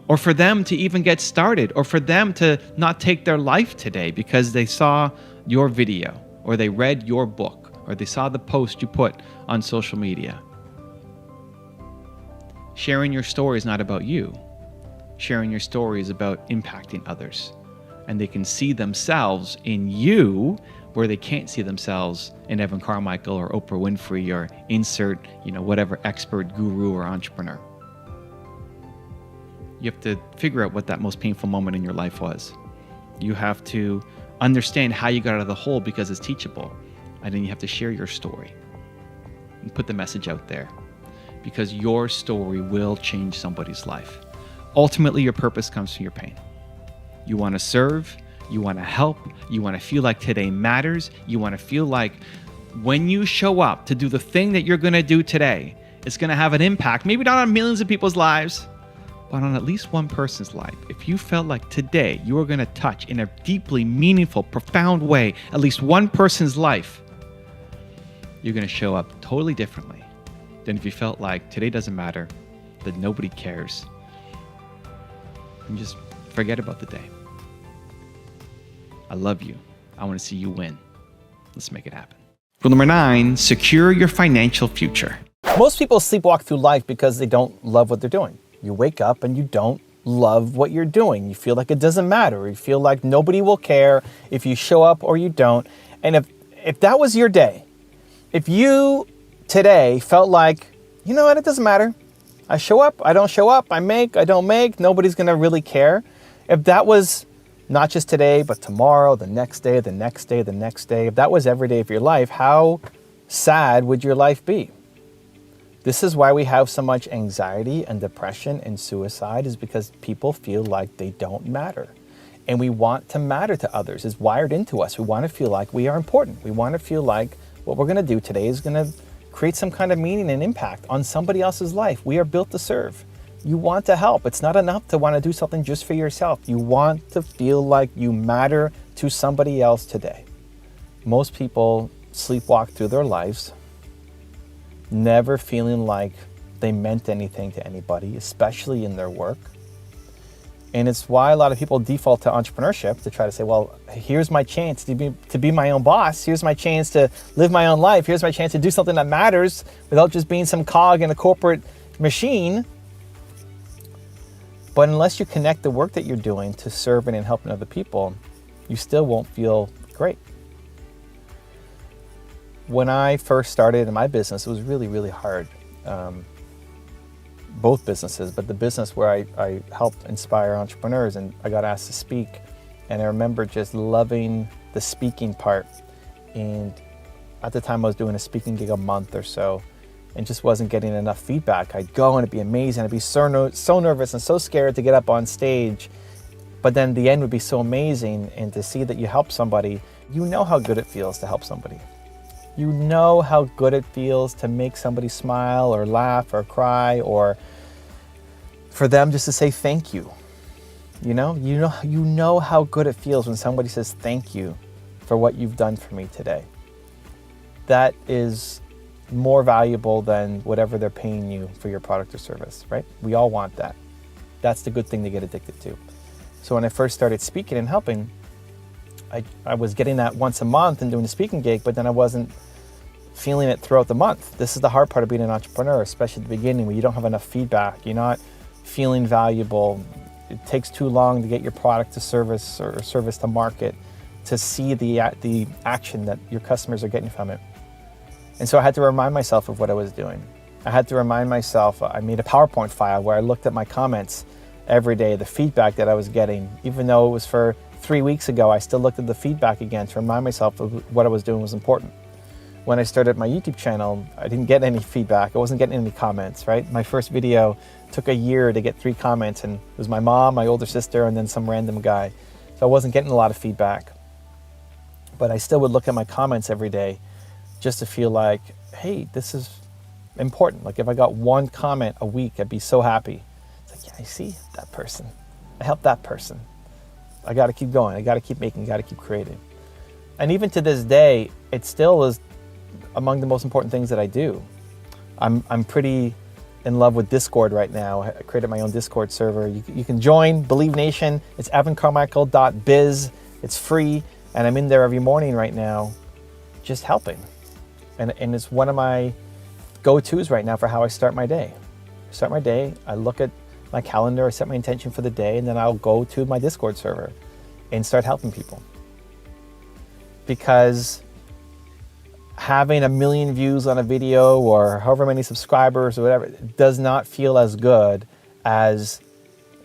or for them to even get started, or for them to not take their life today because they saw your video, or they read your book, or they saw the post you put on social media. Sharing your story is not about you. Sharing your story is about impacting others. And they can see themselves in you where they can't see themselves in Evan Carmichael or Oprah Winfrey or insert, whatever expert, guru, or entrepreneur. You have to figure out what that most painful moment in your life was. You have to understand how you got out of the hole, because it's teachable. And then you have to share your story and put the message out there, because your story will change somebody's life. Ultimately, your purpose comes from your pain. You want to serve, you want to help, you want to feel like today matters, you want to feel like when you show up to do the thing that you're going to do today, it's going to have an impact, maybe not on millions of people's lives, but on at least one person's life. If you felt like today you were going to touch in a deeply meaningful, profound way at least one person's life, you're going to show up totally differently than if you felt like today doesn't matter, that nobody cares, and just forget about the day. I love you. I want to see you win. Let's make it happen. Rule number 9, secure your financial future. Most people sleepwalk through life because they don't love what they're doing. You wake up and you don't love what you're doing. You feel like it doesn't matter. You feel like nobody will care if you show up or you don't. And if that was your day, if you today felt like, you know what, it doesn't matter. I show up, I don't show up, I make, I don't make, nobody's going to really care. If that was not just today, but tomorrow, the next day, the next day, the next day, if that was every day of your life, how sad would your life be? This is why we have so much anxiety and depression and suicide, is because people feel like they don't matter. And we want to matter to others. It's wired into us. We want to feel like we are important. We want to feel like what we're going to do today is going to create some kind of meaning and impact on somebody else's life. We are built to serve. You want to help. It's not enough to want to do something just for yourself. You want to feel like you matter to somebody else today. Most people sleepwalk through their lives, never feeling like they meant anything to anybody, especially in their work. And it's why a lot of people default to entrepreneurship, to try to say, well, here's my chance to be my own boss. Here's my chance to live my own life. Here's my chance to do something that matters without just being some cog in a corporate machine. But unless you connect the work that you're doing to serving and helping other people, you still won't feel great. When I first started in my business, it was really, really hard. Both businesses, but the business where I helped inspire entrepreneurs, and I got asked to speak. And I remember just loving the speaking part. And at the time I was doing a speaking gig a month or so, and just wasn't getting enough feedback. I'd go and it'd be amazing. I'd be so nervous and so scared to get up on stage. But then the end would be so amazing, and to see that you help somebody, you know how good it feels to help somebody. You know how good it feels to make somebody smile or laugh or cry, or for them just to say thank you. You know how good it feels when somebody says thank you for what you've done for me today. That is more valuable than whatever they're paying you for your product or service, right? We all want that. That's the good thing to get addicted to. So when I first started speaking and helping, I was getting that once a month and doing a speaking gig, but then I wasn't feeling it throughout the month. This is the hard part of being an entrepreneur, especially at the beginning, where you don't have enough feedback. You're not feeling valuable. It takes too long to get your product to service or service to market to see the action that your customers are getting from it. And so I had to remind myself of what I was doing. I had to remind myself, I made a PowerPoint file where I looked at my comments every day, the feedback that I was getting. Even though it was for 3 weeks ago, I still looked at the feedback again to remind myself of what I was doing was important. When I started my YouTube channel, I didn't get any feedback. I wasn't getting any comments, right? My first video took a year to get 3 comments, and it was my mom, my older sister, and then some random guy. So I wasn't getting a lot of feedback. But I still would look at my comments every day just to feel like, hey, this is important. Like if I got 1 comment a week, I'd be so happy. It's like, yeah, I see that person. I helped that person. I got to keep going. I got to keep making, got to keep creating. And even to this day, it still is among the most important things that I do. I'm pretty in love with Discord right now. I created my own Discord server. You can join Believe Nation. It's evancarmichael.biz. It's free, and I'm in there every morning right now just helping. And it's one of my go-tos right now for how I start my day. I look at my calendar, I set my intention for the day, and then I'll go to my Discord server and start helping people. Because having 1 million views on a video or however many subscribers or whatever does not feel as good as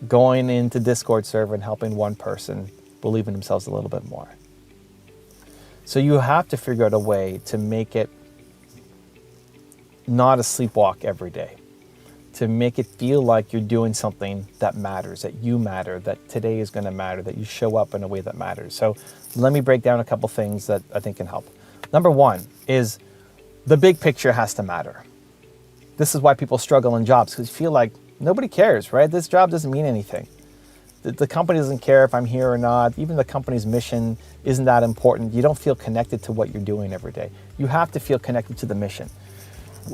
going into Discord server and helping one person believe in themselves a little bit more. So you have to figure out a way to make it not a sleepwalk every day, to make it feel like you're doing something that matters, that you matter, that today is going to matter, that you show up in a way that matters. So let me break down a couple things that I think can help. Number 1 is the big picture has to matter. This is why people struggle in jobs, because you feel like nobody cares, right? This job doesn't mean anything. The company doesn't care if I'm here or not. Even the company's mission isn't that important. You don't feel connected to what you're doing every day. You have to feel connected to the mission.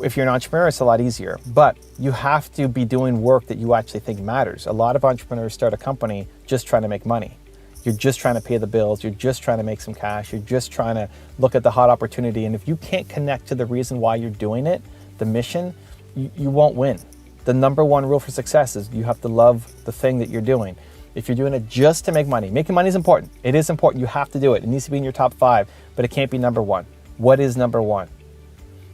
If you're an entrepreneur, it's a lot easier, but you have to be doing work that you actually think matters. A lot of entrepreneurs start a company just trying to make money. You're just trying to pay the bills. You're just trying to make some cash. You're just trying to look at the hot opportunity. And if you can't connect to the reason why you're doing it, the mission, you won't win. The number 1 rule for success is you have to love the thing that you're doing. If you're doing it just to make money, making money is important. It is important. You have to do it. It needs to be in your top 5, but it can't be number 1. What is number 1?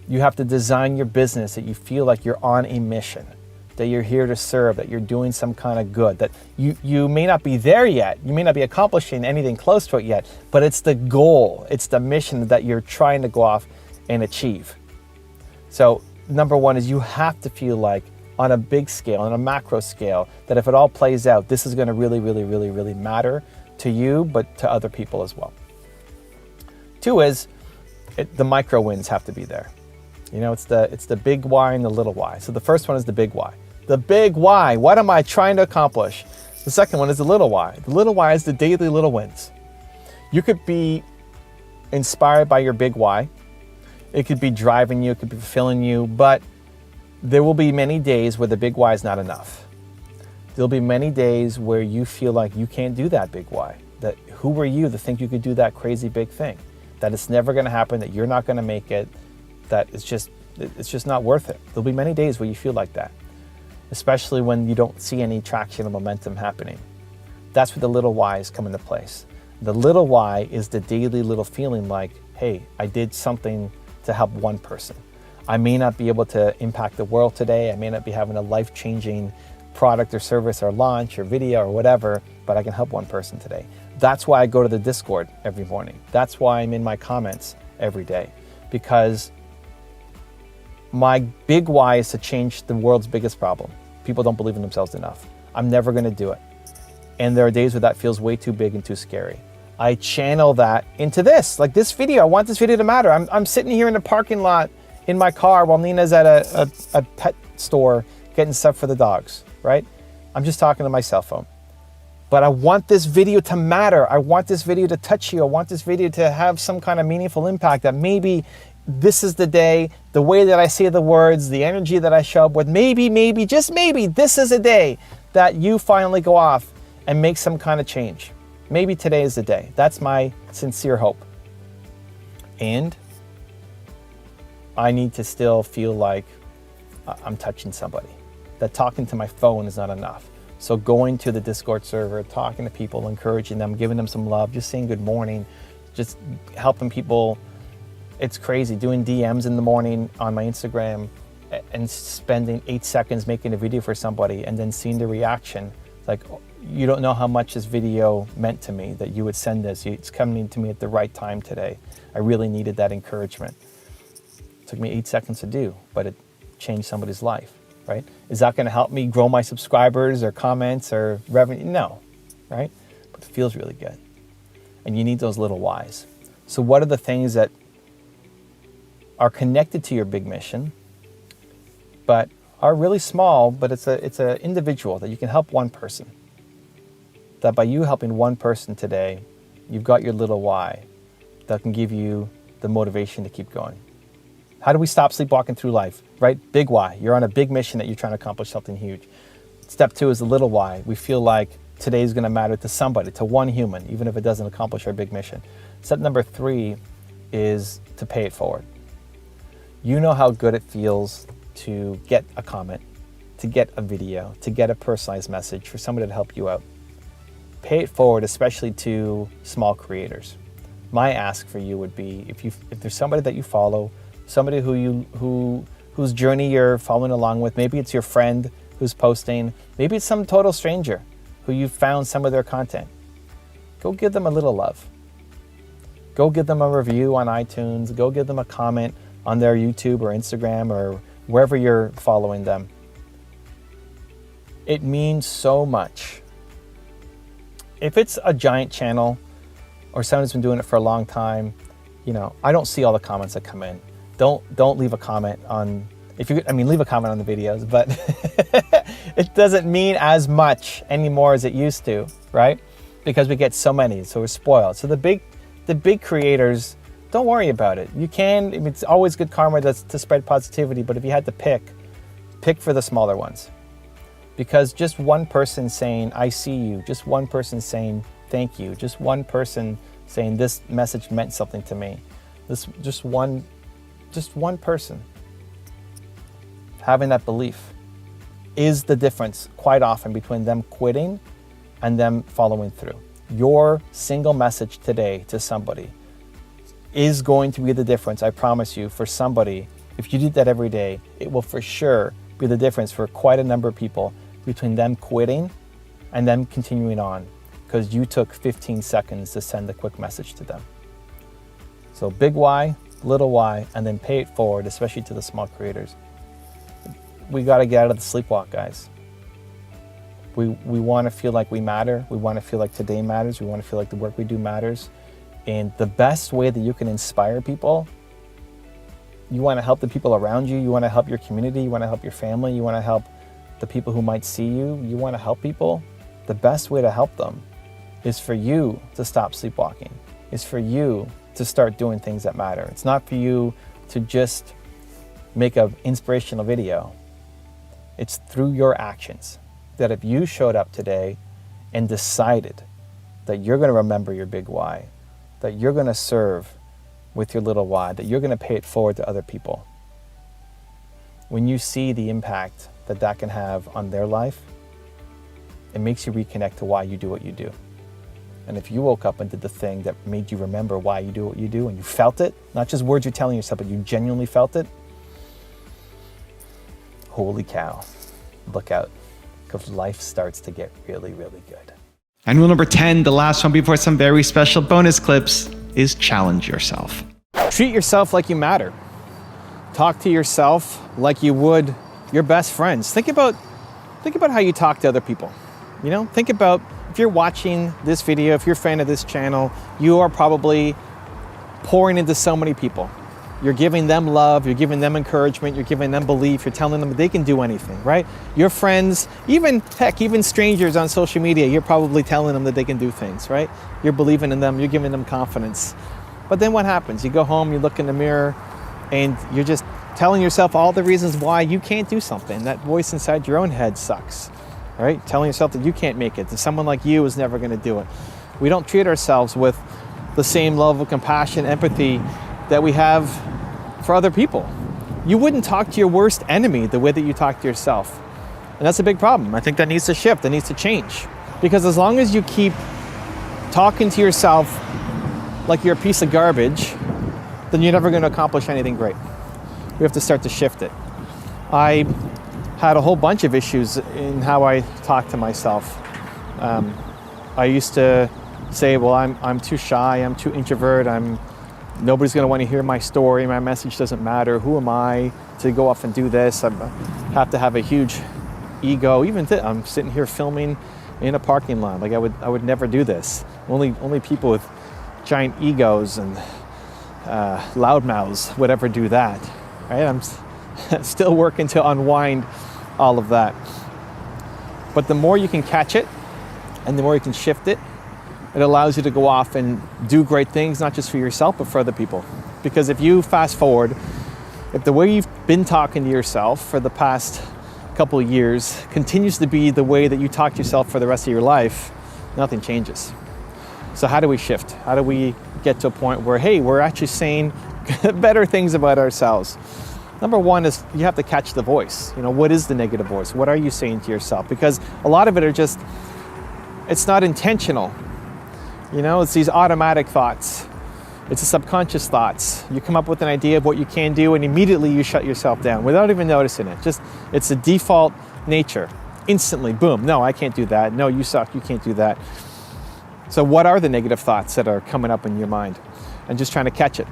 You have to design your business that you feel like you're on a mission, that you're here to serve, that you're doing some kind of good, that you may not be there yet, you may not be accomplishing anything close to it yet, but it's the goal, it's the mission that you're trying to go off and achieve. So number 1 is you have to feel like on a big scale, on a macro scale, that if it all plays out, this is going to really, really, really, really matter to you, but to other people as well. 2 is the micro wins have to be there. You know, it's the big why and the little why. So the first one is the big why. The big why. What am I trying to accomplish? The second one is the little why. The little why is the daily little wins. You could be inspired by your big why. It could be driving you, it could be fulfilling you, but there will be many days where the big why is not enough. There'll be many days where you feel like you can't do that big why. That who were you to think you could do that crazy big thing? That it's never going to happen, that you're not going to make it, that it's just not worth it. There'll be many days where you feel like that, especially when you don't see any traction or momentum happening. That's where the little whys come into place. The little why is the daily little feeling like, hey, I did something to help one person. I may not be able to impact the world today. I may not be having a life-changing product or service or launch or video or whatever, but I can help one person today. That's why I go to the Discord every morning. That's why I'm in my comments every day, because my big why is to change the world's biggest problem. People don't believe in themselves enough. I'm never going to do it. And there are days where that feels way too big and too scary. I channel that into this, like this video. I want this video to matter. I'm sitting here in the parking lot in my car while Nina's at a pet store getting stuff for the dogs, right? I'm just talking to my cell phone. But I want this video to matter. I want this video to touch you. I want this video to have some kind of meaningful impact, that maybe this is the day, the way that I say the words, the energy that I show up with, maybe, just maybe, this is a day that you finally go off and make some kind of change. Maybe today is the day. That's my sincere hope. And I need to still feel like I'm touching somebody, that talking to my phone is not enough. So going to the Discord server, talking to people, encouraging them, giving them some love, just saying good morning, just helping people. It's crazy, doing DMs in the morning on my Instagram and spending 8 seconds making a video for somebody and then seeing the reaction. Like, you don't know how much this video meant to me, that you would send this. It's coming to me at the right time today. I really needed that encouragement. It took me 8 seconds to do, but it changed somebody's life, right? Is that gonna help me grow my subscribers or comments or revenue? No, right? But it feels really good. And you need those little whys. So what are the things that are connected to your big mission, but are really small, but it's a individual, that you can help one person? That by you helping one person today, you've got your little why that can give you the motivation to keep going. How do we stop sleepwalking through life, right? Big why. You're on a big mission that you're trying to accomplish something huge. Step 2 is the little why. We feel like today is going to matter to somebody, to one human, even if it doesn't accomplish our big mission. Step number 3 is to pay it forward. You know how good it feels to get a comment, to get a video, to get a personalized message, for somebody to help you out. Pay it forward, especially to small creators. My ask for you would be, if there's somebody that you follow, somebody whose journey you're following along with, maybe it's your friend who's posting, maybe it's some total stranger who you found some of their content. Go give them a little love. Go give them a review on iTunes. Go give them a comment on their YouTube or Instagram or wherever you're following them. It means so much. If it's a giant channel or someone who's been doing it for a long time, I don't see all the comments that come in. Don't leave a comment on, leave a comment on the videos, but it doesn't mean as much anymore as it used to, right? Because we get so many, so we're spoiled. So the big creators, don't worry about it. You can, it's always good karma to spread positivity, but if you had to pick for the smaller ones. Because just one person saying, I see you, just one person saying, thank you, just one person saying this message meant something to me, just one person having that belief is the difference quite often between them quitting and them following through. Your single message today to somebody is going to be the difference, I promise you, for somebody. If you do that every day, it will for sure be the difference for quite a number of people between them quitting and them continuing on, because you took 15 seconds to send a quick message to them. So big why, little why, and then pay it forward, especially to the small creators. We got to get out of the sleepwalk, guys. We want to feel like we matter. We want to feel like today matters. We want to feel like the work we do matters. And the best way that you can inspire people You want to help the people around you. You want to help your community. You want to help your family. You want to help the people who might see you. You want to help people. The best way to help them is for you to stop sleepwalking. Is for you to start doing things that matter. It's not for you to just make an inspirational video. It's through your actions that if you showed up today and decided that you're going to remember your big why, that you're going to serve with your little why, that you're going to pay it forward to other people. When you see the impact that that can have on their life, it makes you reconnect to why you do what you do. And if you woke up and did the thing that made you remember why you do what you do, and you felt it, not just words you're telling yourself, but you genuinely felt it, holy cow, look out, because life starts to get really, really good. And rule number 10, the last one before some very special bonus clips, is challenge yourself. Treat yourself like you matter. Talk to yourself like you would your best friends. Think about how you talk to other people. You know, think about if you're watching this video, if you're a fan of this channel, you are probably pouring into so many people. You're giving them love, you're giving them encouragement, you're giving them belief, you're telling them they can do anything, right? Your friends, even strangers on social media, you're probably telling them that they can do things, right? You're believing in them, you're giving them confidence. But then what happens? You go home, you look in the mirror, and you're just telling yourself all the reasons why you can't do something. That voice inside your own head sucks, right? Telling yourself that you can't make it, that someone like you is never gonna do it. We don't treat ourselves with the same level of compassion, empathy that we have for other people. You wouldn't talk to your worst enemy the way that you talk to yourself. And that's a big problem. I think that needs to shift, that needs to change. Because as long as you keep talking to yourself like you're a piece of garbage, then you're never gonna accomplish anything great. We have to start to shift it. I had a whole bunch of issues in how I talk to myself. I used to say, well, I'm too shy, I'm too introvert, nobody's gonna wanna hear my story, my message doesn't matter, who am I to go off and do this? I have to have a huge ego. Even I'm sitting here filming in a parking lot. Like I would never do this. Only people with giant egos and loud mouths would ever do that, right? I'm still working to unwind all of that. But the more you can catch it and the more you can shift it, it allows you to go off and do great things, not just for yourself, but for other people. Because if you fast forward, if the way you've been talking to yourself for the past couple of years continues to be the way that you talk to yourself for the rest of your life, nothing changes. So how do we shift? How do we get to a point where, hey, we're actually saying better things about ourselves? Number one is you have to catch the voice. You know, what is the negative voice? What are you saying to yourself? Because a lot of it are just, it's not intentional. You know, it's these automatic thoughts. It's the subconscious thoughts. You come up with an idea of what you can do and immediately you shut yourself down without even noticing it. Just, it's a default nature. Instantly, boom, no, I can't do that. No, you suck, you can't do that. So what are the negative thoughts that are coming up in your mind? And just trying to catch it.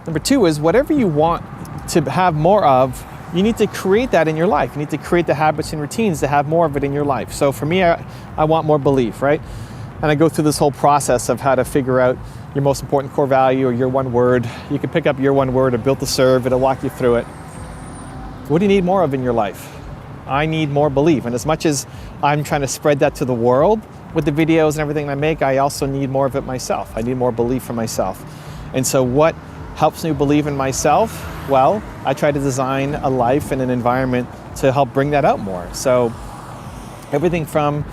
Number two is whatever you want to have more of, you need to create that in your life. You need to create the habits and routines to have more of it in your life. So for me, I want more belief, right? And I go through this whole process of how to figure out your most important core value or your one word. You can pick up your one word or Built to Serve. It'll walk you through it. What do you need more of in your life? I need more belief. And as much as I'm trying to spread that to the world with the videos and everything I make, I also need more of it myself. I need more belief for myself. And so what helps me believe in myself? Well, I try to design a life and an environment to help bring that out more. So everything from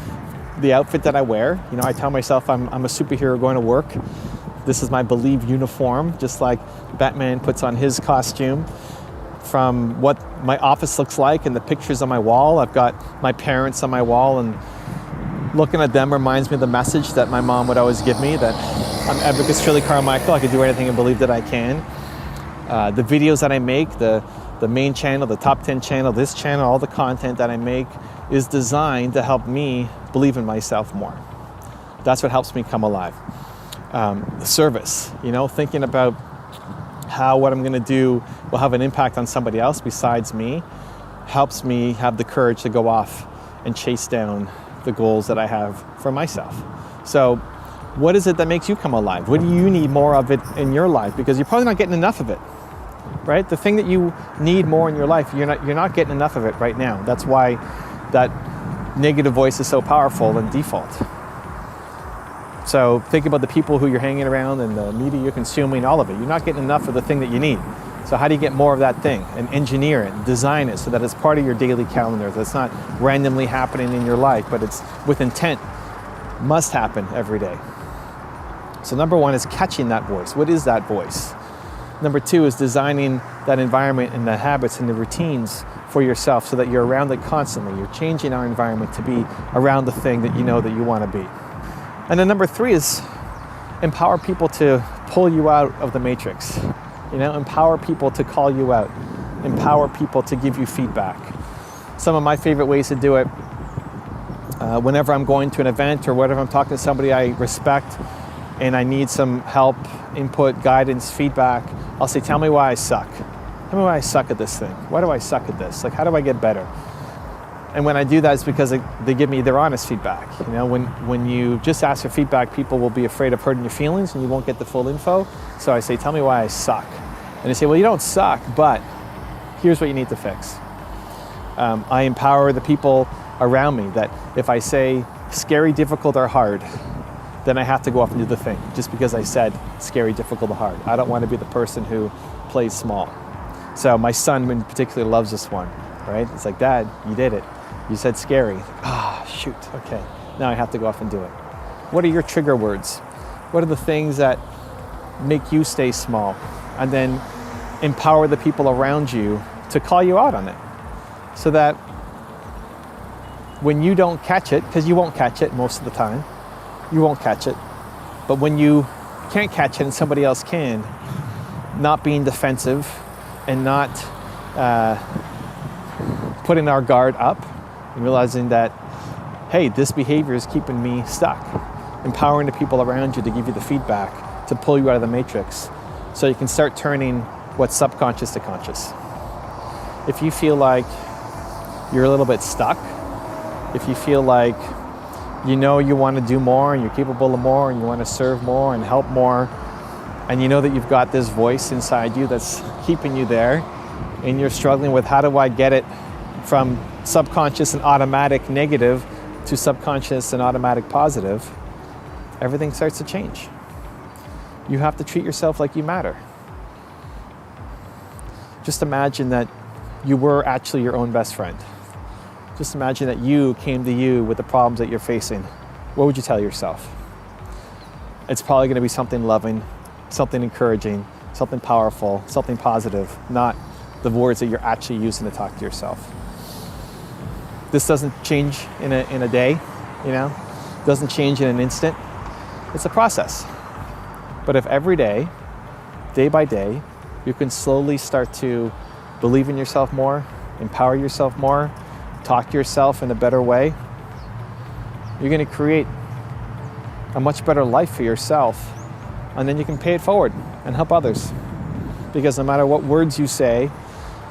the outfit that I wear, you know, I tell myself I'm a superhero going to work. This is my Believe uniform, just like Batman puts on his costume. From what my office looks like and the pictures on my wall, I've got my parents on my wall, and looking at them reminds me of the message that my mom would always give me, that I'm Advocate Shirley Carmichael, I can do anything and believe that I can. The videos that I make, the main channel, the top 10 channel, this channel, all the content that I make is designed to help me believe in myself more. That's what helps me come alive. Service, you know, thinking about how what I'm gonna do will have an impact on somebody else besides me, helps me have the courage to go off and chase down the goals that I have for myself. So what is it that makes you come alive? What do you need more of it in your life? Because you're probably not getting enough of it. right? The thing that you need more in your life, you're not getting enough of it right now. That's why that negative voice is so powerful and default. So think about the people who you're hanging around and the media you're consuming, all of it. You're not getting enough of the thing that you need. So how do you get more of that thing and engineer it, design it so that it's part of your daily calendar, that's not randomly happening in your life, but it's with intent, must happen every day. So number one is catching that voice. What is that voice? Number two is designing that environment and the habits and the routines for yourself so that you're around it constantly. You're changing our environment to be around the thing that you know that you want to be. And then number three is empower people to pull you out of the matrix. Empower people to call you out. Empower people to give you feedback. Some of my favorite ways to do it, whenever I'm going to an event or whenever I'm talking to somebody I respect and I need some help, input, guidance, feedback, I'll say, tell me why I suck. Tell me why I suck at this thing. Why do I suck at this? Like, how do I get better? And when I do that, it's because they give me their honest feedback. When you just ask for feedback, people will be afraid of hurting your feelings and you won't get the full info. So I say, tell me why I suck. And they say, well, you don't suck, but here's what you need to fix. I empower the people around me that if I say scary, difficult, or hard, then I have to go off and do the thing just because I said scary, difficult, or hard. I don't want to be the person who plays small. So my son in particular loves this one, right? It's like, Dad, you did it. You said scary. Shoot, okay. Now I have to go off and do it. What are your trigger words? What are the things that make you stay small? And then empower the people around you to call you out on it. So that when you don't catch it, because you won't catch it most of the time, you won't catch it. But when you can't catch it and somebody else can, not being defensive and not putting our guard up and realizing that, hey, this behavior is keeping me stuck. Empowering the people around you to give you the feedback, to pull you out of the matrix, so you can start turning what's subconscious to conscious. If you feel like you're a little bit stuck, if you feel like you want to do more and you're capable of more and you want to serve more and help more, and you know that you've got this voice inside you that's keeping you there, and you're struggling with how do I get it from subconscious and automatic negative to subconscious and automatic positive, everything starts to change. You have to treat yourself like you matter. Just imagine that you were actually your own best friend. Just imagine that you came to you with the problems that you're facing. What would you tell yourself? It's probably going to be something loving, something encouraging, something powerful, something positive, not the words that you're actually using to talk to yourself. This doesn't change in a day, It doesn't change in an instant. It's a process. But if every day, day by day, you can slowly start to believe in yourself more, empower yourself more, talk to yourself in a better way, you're going to create a much better life for yourself, and then you can pay it forward and help others. Because no matter what words you say,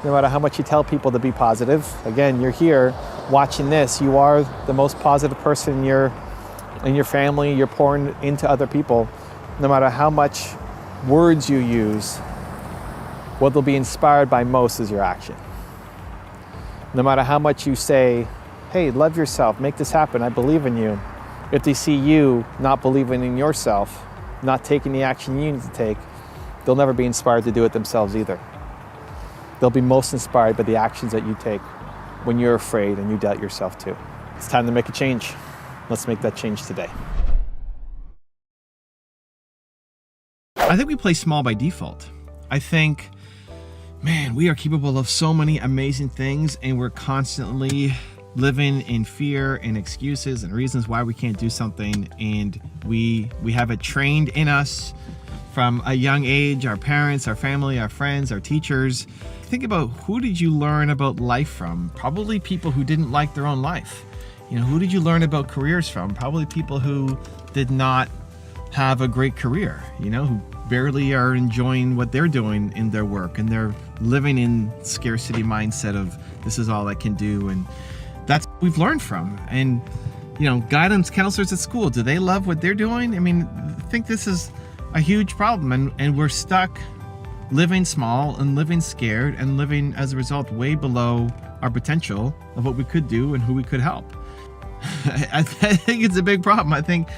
no matter how much you tell people to be positive, again, you're here watching this, you are the most positive person in your family, you're pouring into other people. No matter how much words you use, what they'll be inspired by most is your action. No matter how much you say, hey, love yourself, make this happen, I believe in you, if they see you not believing in yourself, not taking the action you need to take, they'll never be inspired to do it themselves either. They'll be most inspired by the actions that you take when you're afraid and you doubt yourself too. It's time to make a change. Let's make that change today. I think we play small by default. I think, man, we are capable of so many amazing things, and we're constantly living in fear and excuses and reasons why we can't do something, and we have it trained in us from a young age, our parents, our family, our friends, our teachers. Think about, who did you learn about life from? Probably people who didn't like their own life. Who did you learn about careers from? Probably people who did not have a great career, who barely are enjoying what they're doing in their work, and they're living in scarcity mindset of this is all I can do. And that's what we've learned from. And guidance counselors at school, do they love what they're doing? I think this is a huge problem, and we're stuck living small and living scared and living as a result way below our potential of what we could do and who we could help. I think it's a big problem. I think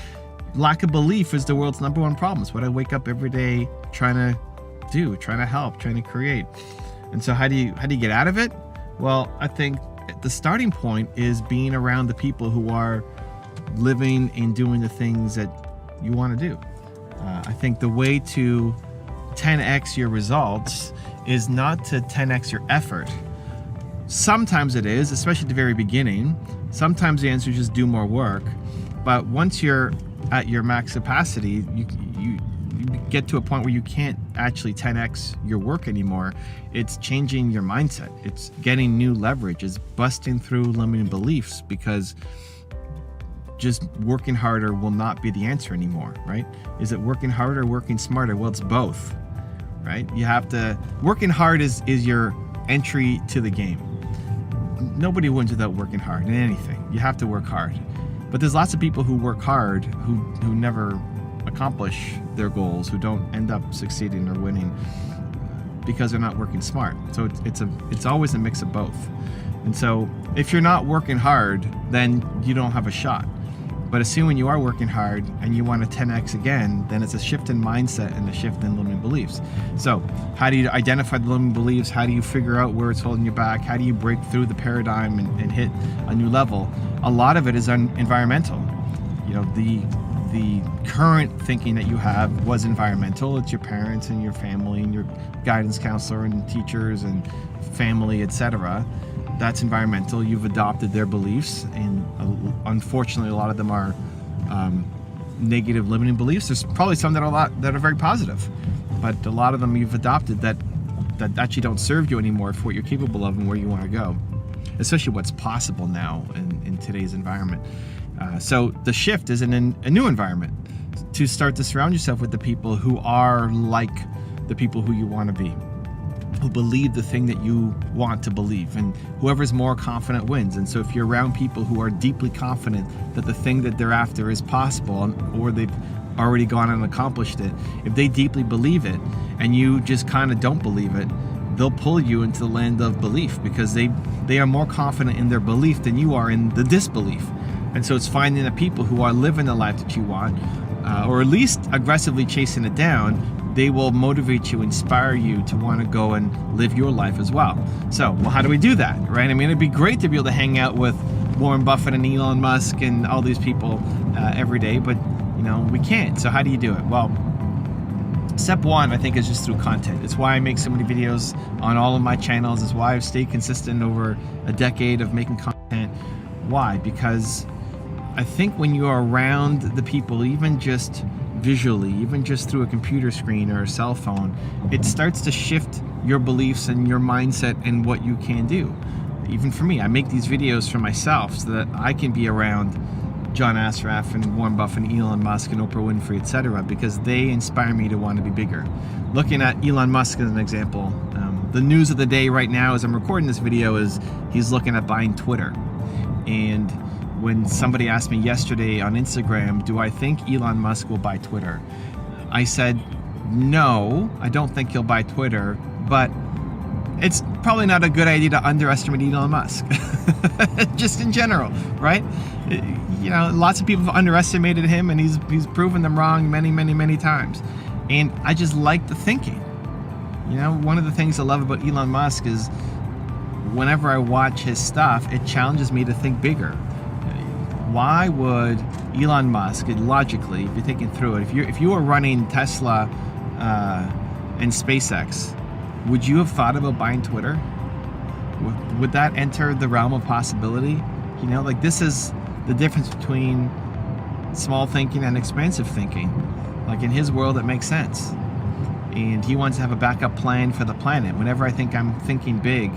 lack of belief is the world's number one problem. It's what I wake up every day trying to do, trying to help, trying to create. And so how do you get out of it? Well, I think the starting point is being around the people who are living and doing the things that you want to do. I think the way to 10x your results is not to 10x your effort. Sometimes it is, especially at the very beginning. Sometimes the answer is just do more work. But once you're at your max capacity, you get to a point where you can't actually 10x your work anymore. It's changing your mindset. It's getting new leverage. It's busting through limiting beliefs, because just working harder will not be the answer anymore, right? Is it working harder or working smarter? Well, it's both, right? You have to, working hard is your entry to the game. Nobody wins without working hard in anything. You have to work hard. But there's lots of people who work hard who never accomplish their goals, who don't end up succeeding or winning because they're not working smart. So it's always a mix of both. And so if you're not working hard, then you don't have a shot. But assuming you are working hard and you want to 10x again, then it's a shift in mindset and a shift in limiting beliefs. So how do you identify the limiting beliefs? How do you figure out where it's holding you back? How do you break through the paradigm and hit a new level? A lot of it is environmental. You know, the current thinking that you have was environmental. It's your parents and your family and your guidance counselor and teachers and family, etc. That's environmental. You've adopted their beliefs, and unfortunately a lot of them are negative limiting beliefs. There's probably some that are very positive, but a lot of them you've adopted that actually don't serve you anymore for what you're capable of and where you want to go, especially what's possible now in today's environment. So the shift is in a new environment, to start to surround yourself with the people who are like the people who you want to be, who believe the thing that you want to believe, and whoever's more confident wins. And so if you're around people who are deeply confident that the thing that they're after is possible, or they've already gone and accomplished it, if they deeply believe it and you just kind of don't believe it, they'll pull you into the land of belief, because they are more confident in their belief than you are in the disbelief. And so it's finding the people who are living the life that you want, or at least aggressively chasing it down. They will motivate you, inspire you to want to go and live your life as well. So, well, how do we do that, right? I mean, it'd be great to be able to hang out with Warren Buffett and Elon Musk and all these people every day, but we can't. So how do you do it? Well, step one, I think, is just through content. It's why I make so many videos on all of my channels. It's why I've stayed consistent over a decade of making content. Why? Because I think when you're around the people, even just visually, even just through a computer screen or a cell phone, it starts to shift your beliefs and your mindset and what you can do. Even for me, I make these videos for myself so that I can be around John Assaraf and Warren Buffett and Elon Musk and Oprah Winfrey, etc., because they inspire me to want to be bigger. Looking at Elon Musk as an example, the news of the day right now as I'm recording this video is he's looking at buying Twitter. And when somebody asked me yesterday on Instagram, do I think Elon Musk will buy Twitter? I said, no, I don't think he'll buy Twitter, but it's probably not a good idea to underestimate Elon Musk. Just in general, right? Lots of people have underestimated him, and he's proven them wrong many, many, many times. And I just like the thinking. One of the things I love about Elon Musk is whenever I watch his stuff, it challenges me to think bigger. Why would Elon Musk, logically, if you're thinking through it, if you were running Tesla and SpaceX, would you have thought about buying Twitter? Would that enter the realm of possibility? This is the difference between small thinking and expansive thinking. Like in his world, it makes sense. And he wants to have a backup plan for the planet. Whenever I think I'm thinking big,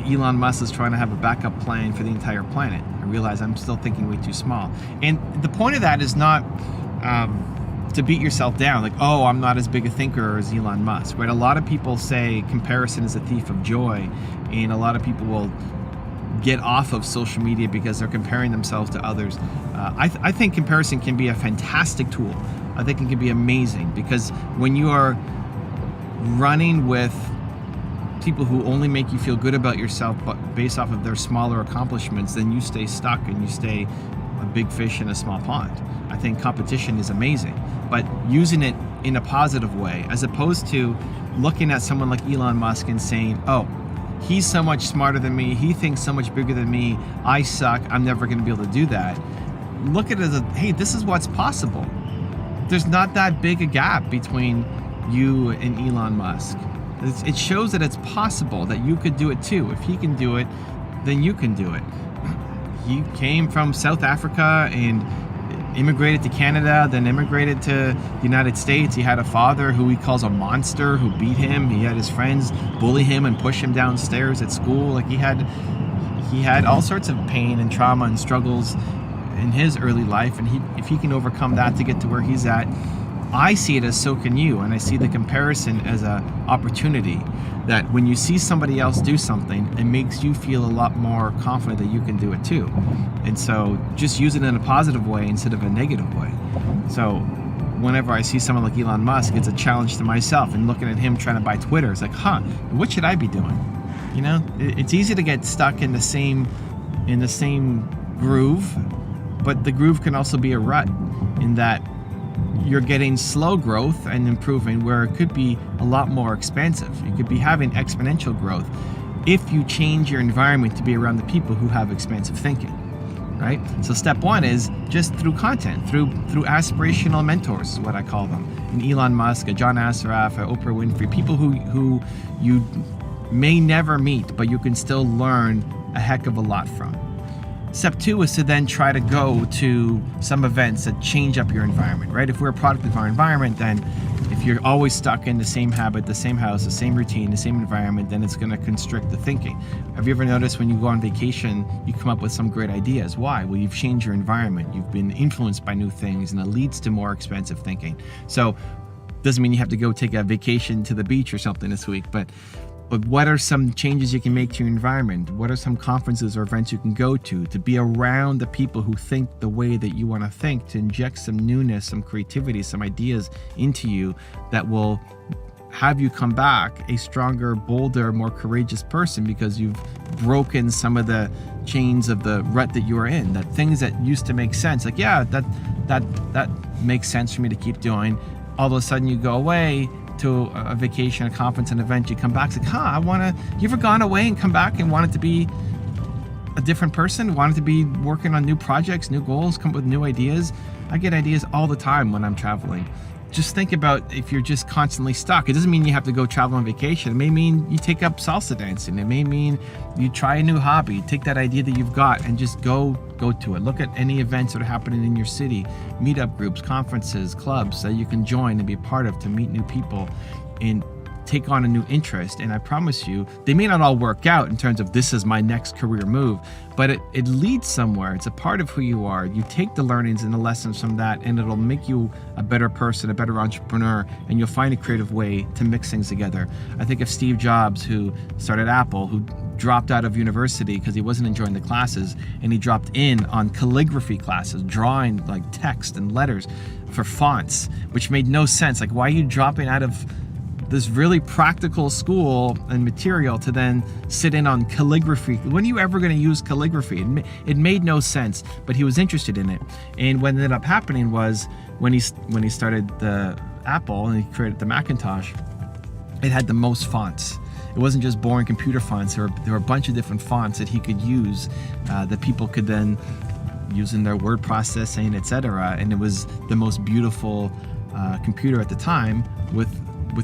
Elon Musk is trying to have a backup plan for the entire planet. I realize I'm still thinking way too small. And the point of that is not to beat yourself down, like, oh, I'm not as big a thinker as Elon Musk, right? A lot of people say comparison is a thief of joy, and a lot of people will get off of social media because they're comparing themselves to others. I think comparison can be a fantastic tool. I think it can be amazing, because when you are running with people who only make you feel good about yourself but based off of their smaller accomplishments, then you stay stuck and you stay a big fish in a small pond. I think competition is amazing, but using it in a positive way, as opposed to looking at someone like Elon Musk and saying, oh, he's so much smarter than me, he thinks so much bigger than me, I suck, I'm never going to be able to do that. Look at it as hey, this is what's possible. There's not that big a gap between you and Elon Musk. It shows that it's possible that you could do it too. If he can do it, then you can do it. He came from South Africa and immigrated to Canada, then immigrated to the United States. He had a father who he calls a monster, who beat him. He had his friends bully him and push him downstairs at school. Like he had all sorts of pain and trauma and struggles in his early life, and if he can overcome that to get to where he's at, I see it as so can you. And I see the comparison as a opportunity that when you see somebody else do something, it makes you feel a lot more confident that you can do it too. And so just use it in a positive way instead of a negative way. So whenever I see someone like Elon Musk, it's a challenge to myself, and looking at him trying to buy Twitter, it's like, what should I be doing? You know, it's easy to get stuck in the same groove, but the groove can also be a rut in that you're getting slow growth and improving where it could be a lot more expansive. You could be having exponential growth if you change your environment to be around the people who have expansive thinking, right? So step one is just through content, through aspirational mentors is what I call them. An Elon Musk, a John Assaraf, a Oprah Winfrey, people who you may never meet, but you can still learn a heck of a lot from. Step two is to then try to go to some events that change up your environment, right? If we're a product of our environment, then if you're always stuck in the same habit, the same house, the same routine, the same environment, then it's going to constrict the thinking. Have you ever noticed when you go on vacation, you come up with some great ideas? Why? Well, you've changed your environment. You've been influenced by new things, and it leads to more expansive thinking. So doesn't mean you have to go take a vacation to the beach or something this week, but what are some changes you can make to your environment? What are some conferences or events you can go to be around the people who think the way that you want to think, to inject some newness, some creativity, some ideas into you that will have you come back a stronger, bolder, more courageous person because you've broken some of the chains of the rut that you are in, that things that used to make sense, like, yeah, that makes sense for me to keep doing. All of a sudden you go away to a vacation, a conference, an event, you come back, it's like, you ever gone away and come back and wanted to be a different person, wanted to be working on new projects, new goals, come up with new ideas? I get ideas all the time when I'm traveling. Just think about if you're just constantly stuck. It doesn't mean you have to go travel on vacation. It may mean you take up salsa dancing. It may mean you try a new hobby. Take that idea that you've got and just go to it. Look at any events that are happening in your city, meetup groups, conferences, clubs that you can join and be a part of to meet new people and take on a new interest. And I promise you, they may not all work out in terms of this is my next career move, but it leads somewhere. It's a part of who you are. You take the learnings and the lessons from that, and it'll make you a better person, a better entrepreneur, and you'll find a creative way to mix things together. I think of Steve Jobs, who started Apple, who dropped out of university because he wasn't enjoying the classes, and he dropped in on calligraphy classes, drawing like text and letters for fonts, which made no sense. Like, why are you dropping out of this really practical school and material to then sit in on calligraphy? When are you ever going to use calligraphy? It made no sense, but he was interested in it. And what ended up happening was when he started the Apple and he created the Macintosh, it had the most fonts. It wasn't just boring computer fonts. There were a bunch of different fonts that he could use that people could then use in their word processing, etc. And it was the most beautiful computer at the time with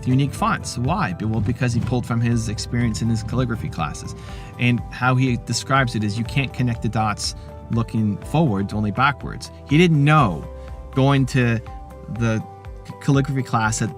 unique fonts. Why? Well, because he pulled from his experience in his calligraphy classes. And how he describes it is you can't connect the dots looking forwards, only backwards. He didn't know going to the calligraphy class that,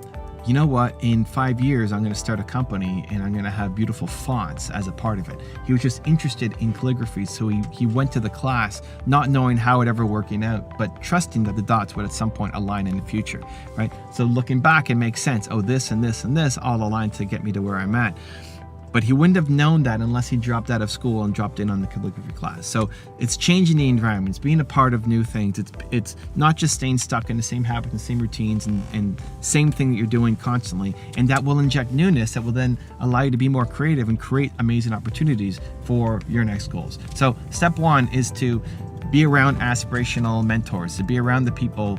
you know what, in 5 years, I'm going to start a company and I'm going to have beautiful fonts as a part of it. He was just interested in calligraphy. So he went to the class, not knowing how it ever working out, but trusting that the dots would at some point align in the future, right? So looking back, it makes sense. Oh, this and this and this all align to get me to where I'm at. But he wouldn't have known that unless he dropped out of school and dropped in on the calligraphy class. So it's changing the environments, being a part of new things. It's not just staying stuck in the same habits and same routines and same thing that you're doing constantly. And that will inject newness that will then allow you to be more creative and create amazing opportunities for your next goals. So step one is to be around aspirational mentors, to be around the people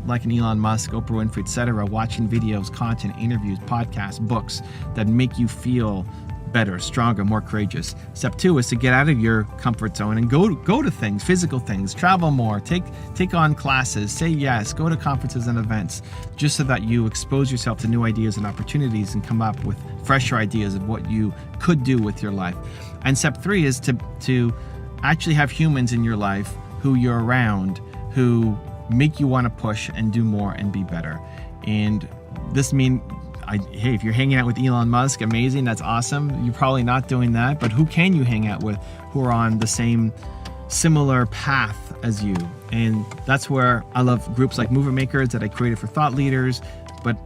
like an Elon Musk, Oprah Winfrey, etc., watching videos, content, interviews, podcasts, books that make you feel better, stronger, more courageous. Step two is to get out of your comfort zone and go to things, physical things, travel more, take on classes, say yes, go to conferences and events, just so that you expose yourself to new ideas and opportunities and come up with fresher ideas of what you could do with your life. And step three is to actually have humans in your life who you're around who make you want to push and do more and be better. And this means, hey, if you're hanging out with Elon Musk, amazing, that's awesome. You're probably not doing that, but who can you hang out with who are on the same similar path as you? And that's where I love groups like Movement Makers that I created for thought leaders. But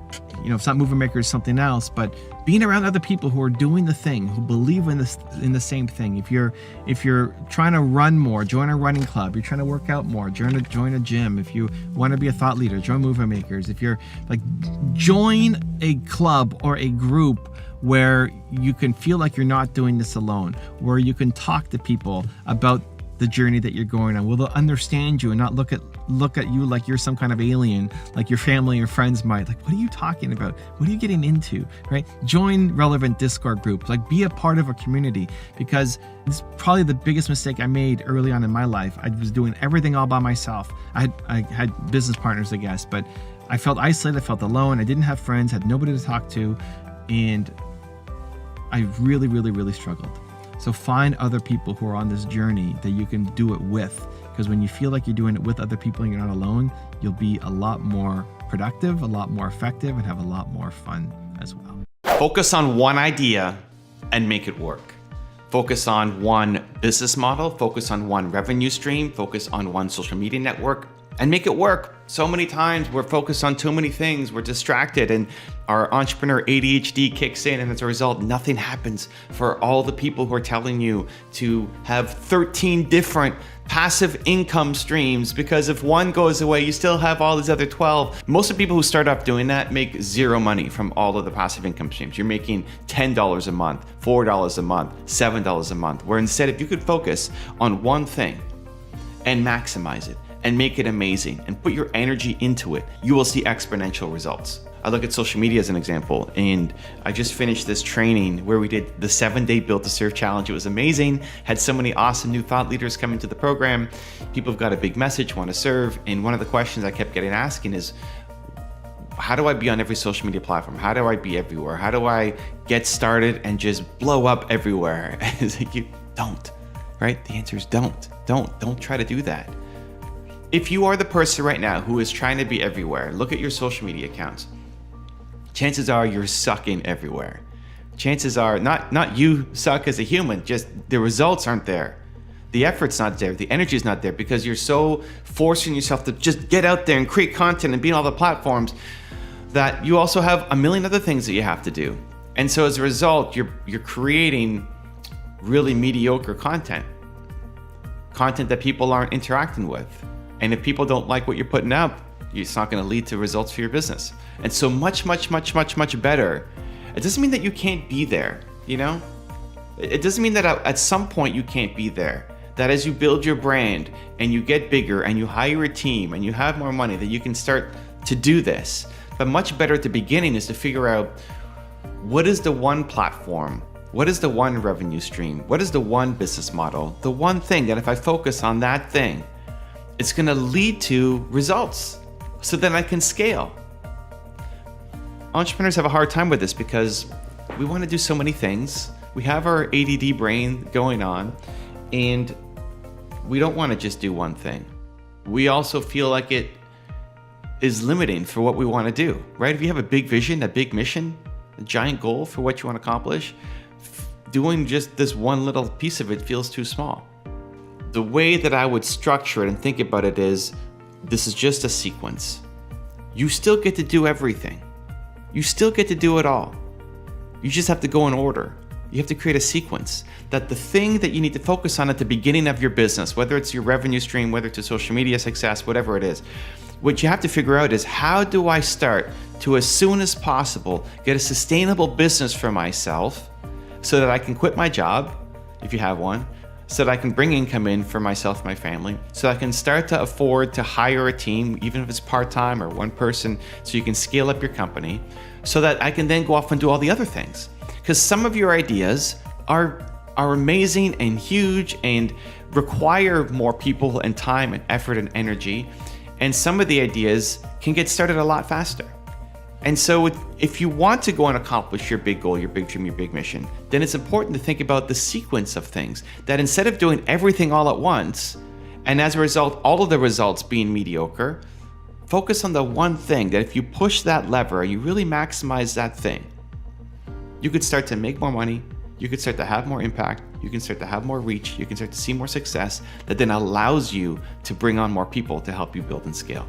if it's not Movement Makers, something else. But being around other people who are doing the thing, who believe in the same thing. If you're trying to run more, join a running club. You're trying to work out more, join a gym. If you want to be a thought leader, join Movement Makers. If you're join a club or a group where you can feel like you're not doing this alone, where you can talk to people about the journey that you're going on. Will they understand you and not look at you like you're some kind of alien, like your family or friends might? Like, what are you talking about? What are you getting into, right? Join relevant Discord groups, be a part of a community, because it's probably the biggest mistake I made early on in my life. I was doing everything all by myself. I had business partners, I guess, but I felt isolated, I felt alone. I didn't have friends, had nobody to talk to, and I really, really, really struggled. So find other people who are on this journey that you can do it with, because when you feel like you're doing it with other people and you're not alone, you'll be a lot more productive, a lot more effective, and have a lot more fun as well. Focus on one idea and make it work. Focus on one business model, focus on one revenue stream, focus on one social media network, and make it work. So many times we're focused on too many things, we're distracted, and our entrepreneur ADHD kicks in, and as a result, nothing happens for all the people who are telling you to have 13 different passive income streams, because if one goes away, you still have all these other 12. Most of the people who start off doing that make zero money from all of the passive income streams. You're making $10 a month, $4 a month, $7 a month, where instead, if you could focus on one thing and maximize it, and make it amazing and put your energy into it, you will see exponential results. I look at social media as an example, and I just finished this training where we did the 7-day Built to Serve challenge. It was amazing, had so many awesome new thought leaders come into the program. People have got a big message, want to serve, and one of the questions I kept getting asking is, how do I be on every social media platform? How do I be everywhere? How do I get started and just blow up everywhere? It's like, you don't, right? The answer is don't try to do that. If you are the person right now who is trying to be everywhere, look at your social media accounts. Chances are you're sucking everywhere. Chances are not you suck as a human, just the results aren't there. The effort's not there, the energy's not there, because you're so forcing yourself to just get out there and create content and be on all the platforms that you also have a million other things that you have to do. And so as a result, you're creating really mediocre content that people aren't interacting with. And if people don't like what you're putting out, it's not going to lead to results for your business. And so much better. It doesn't mean that you can't be there, It doesn't mean that at some point you can't be there. That as you build your brand and you get bigger and you hire a team and you have more money, that you can start to do this. But much better at the beginning is to figure out, what is the one platform? What is the one revenue stream? What is the one business model? The one thing that if I focus on that thing, it's going to lead to results, so then I can scale. Entrepreneurs have a hard time with this because we want to do so many things. We have our ADD brain going on, and we don't want to just do one thing. We also feel like it is limiting for what we want to do, right? If you have a big vision, a big mission, a giant goal for what you want to accomplish, doing just this one little piece of it feels too small. The way that I would structure it and think about it is, this is just a sequence. You still get to do everything. You still get to do it all. You just have to go in order. You have to create a sequence that the thing that you need to focus on at the beginning of your business, whether it's your revenue stream, whether it's a social media success, whatever it is, what you have to figure out is, how do I start to, as soon as possible, get a sustainable business for myself so that I can quit my job, if you have one, so that I can bring income in for myself and my family, so I can start to afford to hire a team, even if it's part-time or one person, so you can scale up your company, so that I can then go off and do all the other things. Because some of your ideas are amazing and huge and require more people and time and effort and energy. And some of the ideas can get started a lot faster. And so if you want to go and accomplish your big goal, your big dream, your big mission, then it's important to think about the sequence of things, that instead of doing everything all at once, and as a result, all of the results being mediocre, focus on the one thing that if you push that lever and you really maximize that thing, you could start to make more money, you could start to have more impact, you can start to have more reach, you can start to see more success that then allows you to bring on more people to help you build and scale.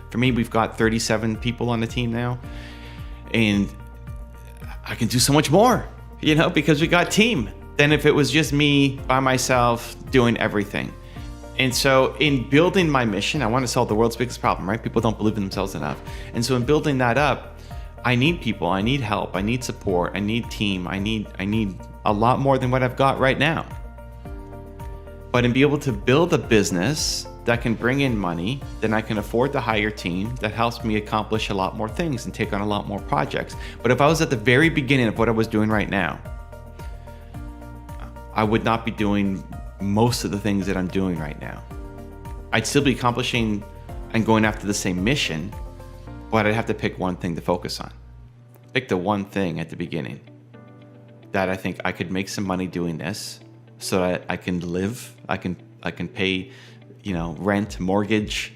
For me, we've got 37 people on the team now, and I can do so much more, because we got team than if it was just me by myself doing everything. And so in building my mission, I want to solve the world's biggest problem, right? People don't believe in themselves enough. And so in building that up, I need people, I need help, I need support, I need team, I need a lot more than what I've got right now. But in being able to build a business that can bring in money, then I can afford to hire a team that helps me accomplish a lot more things and take on a lot more projects. But if I was at the very beginning of what I was doing right now, I would not be doing most of the things that I'm doing right now. I'd still be accomplishing and going after the same mission, but I'd have to pick one thing to focus on. Pick the one thing at the beginning that I think I could make some money doing this, so that I can live, I can pay, rent, mortgage,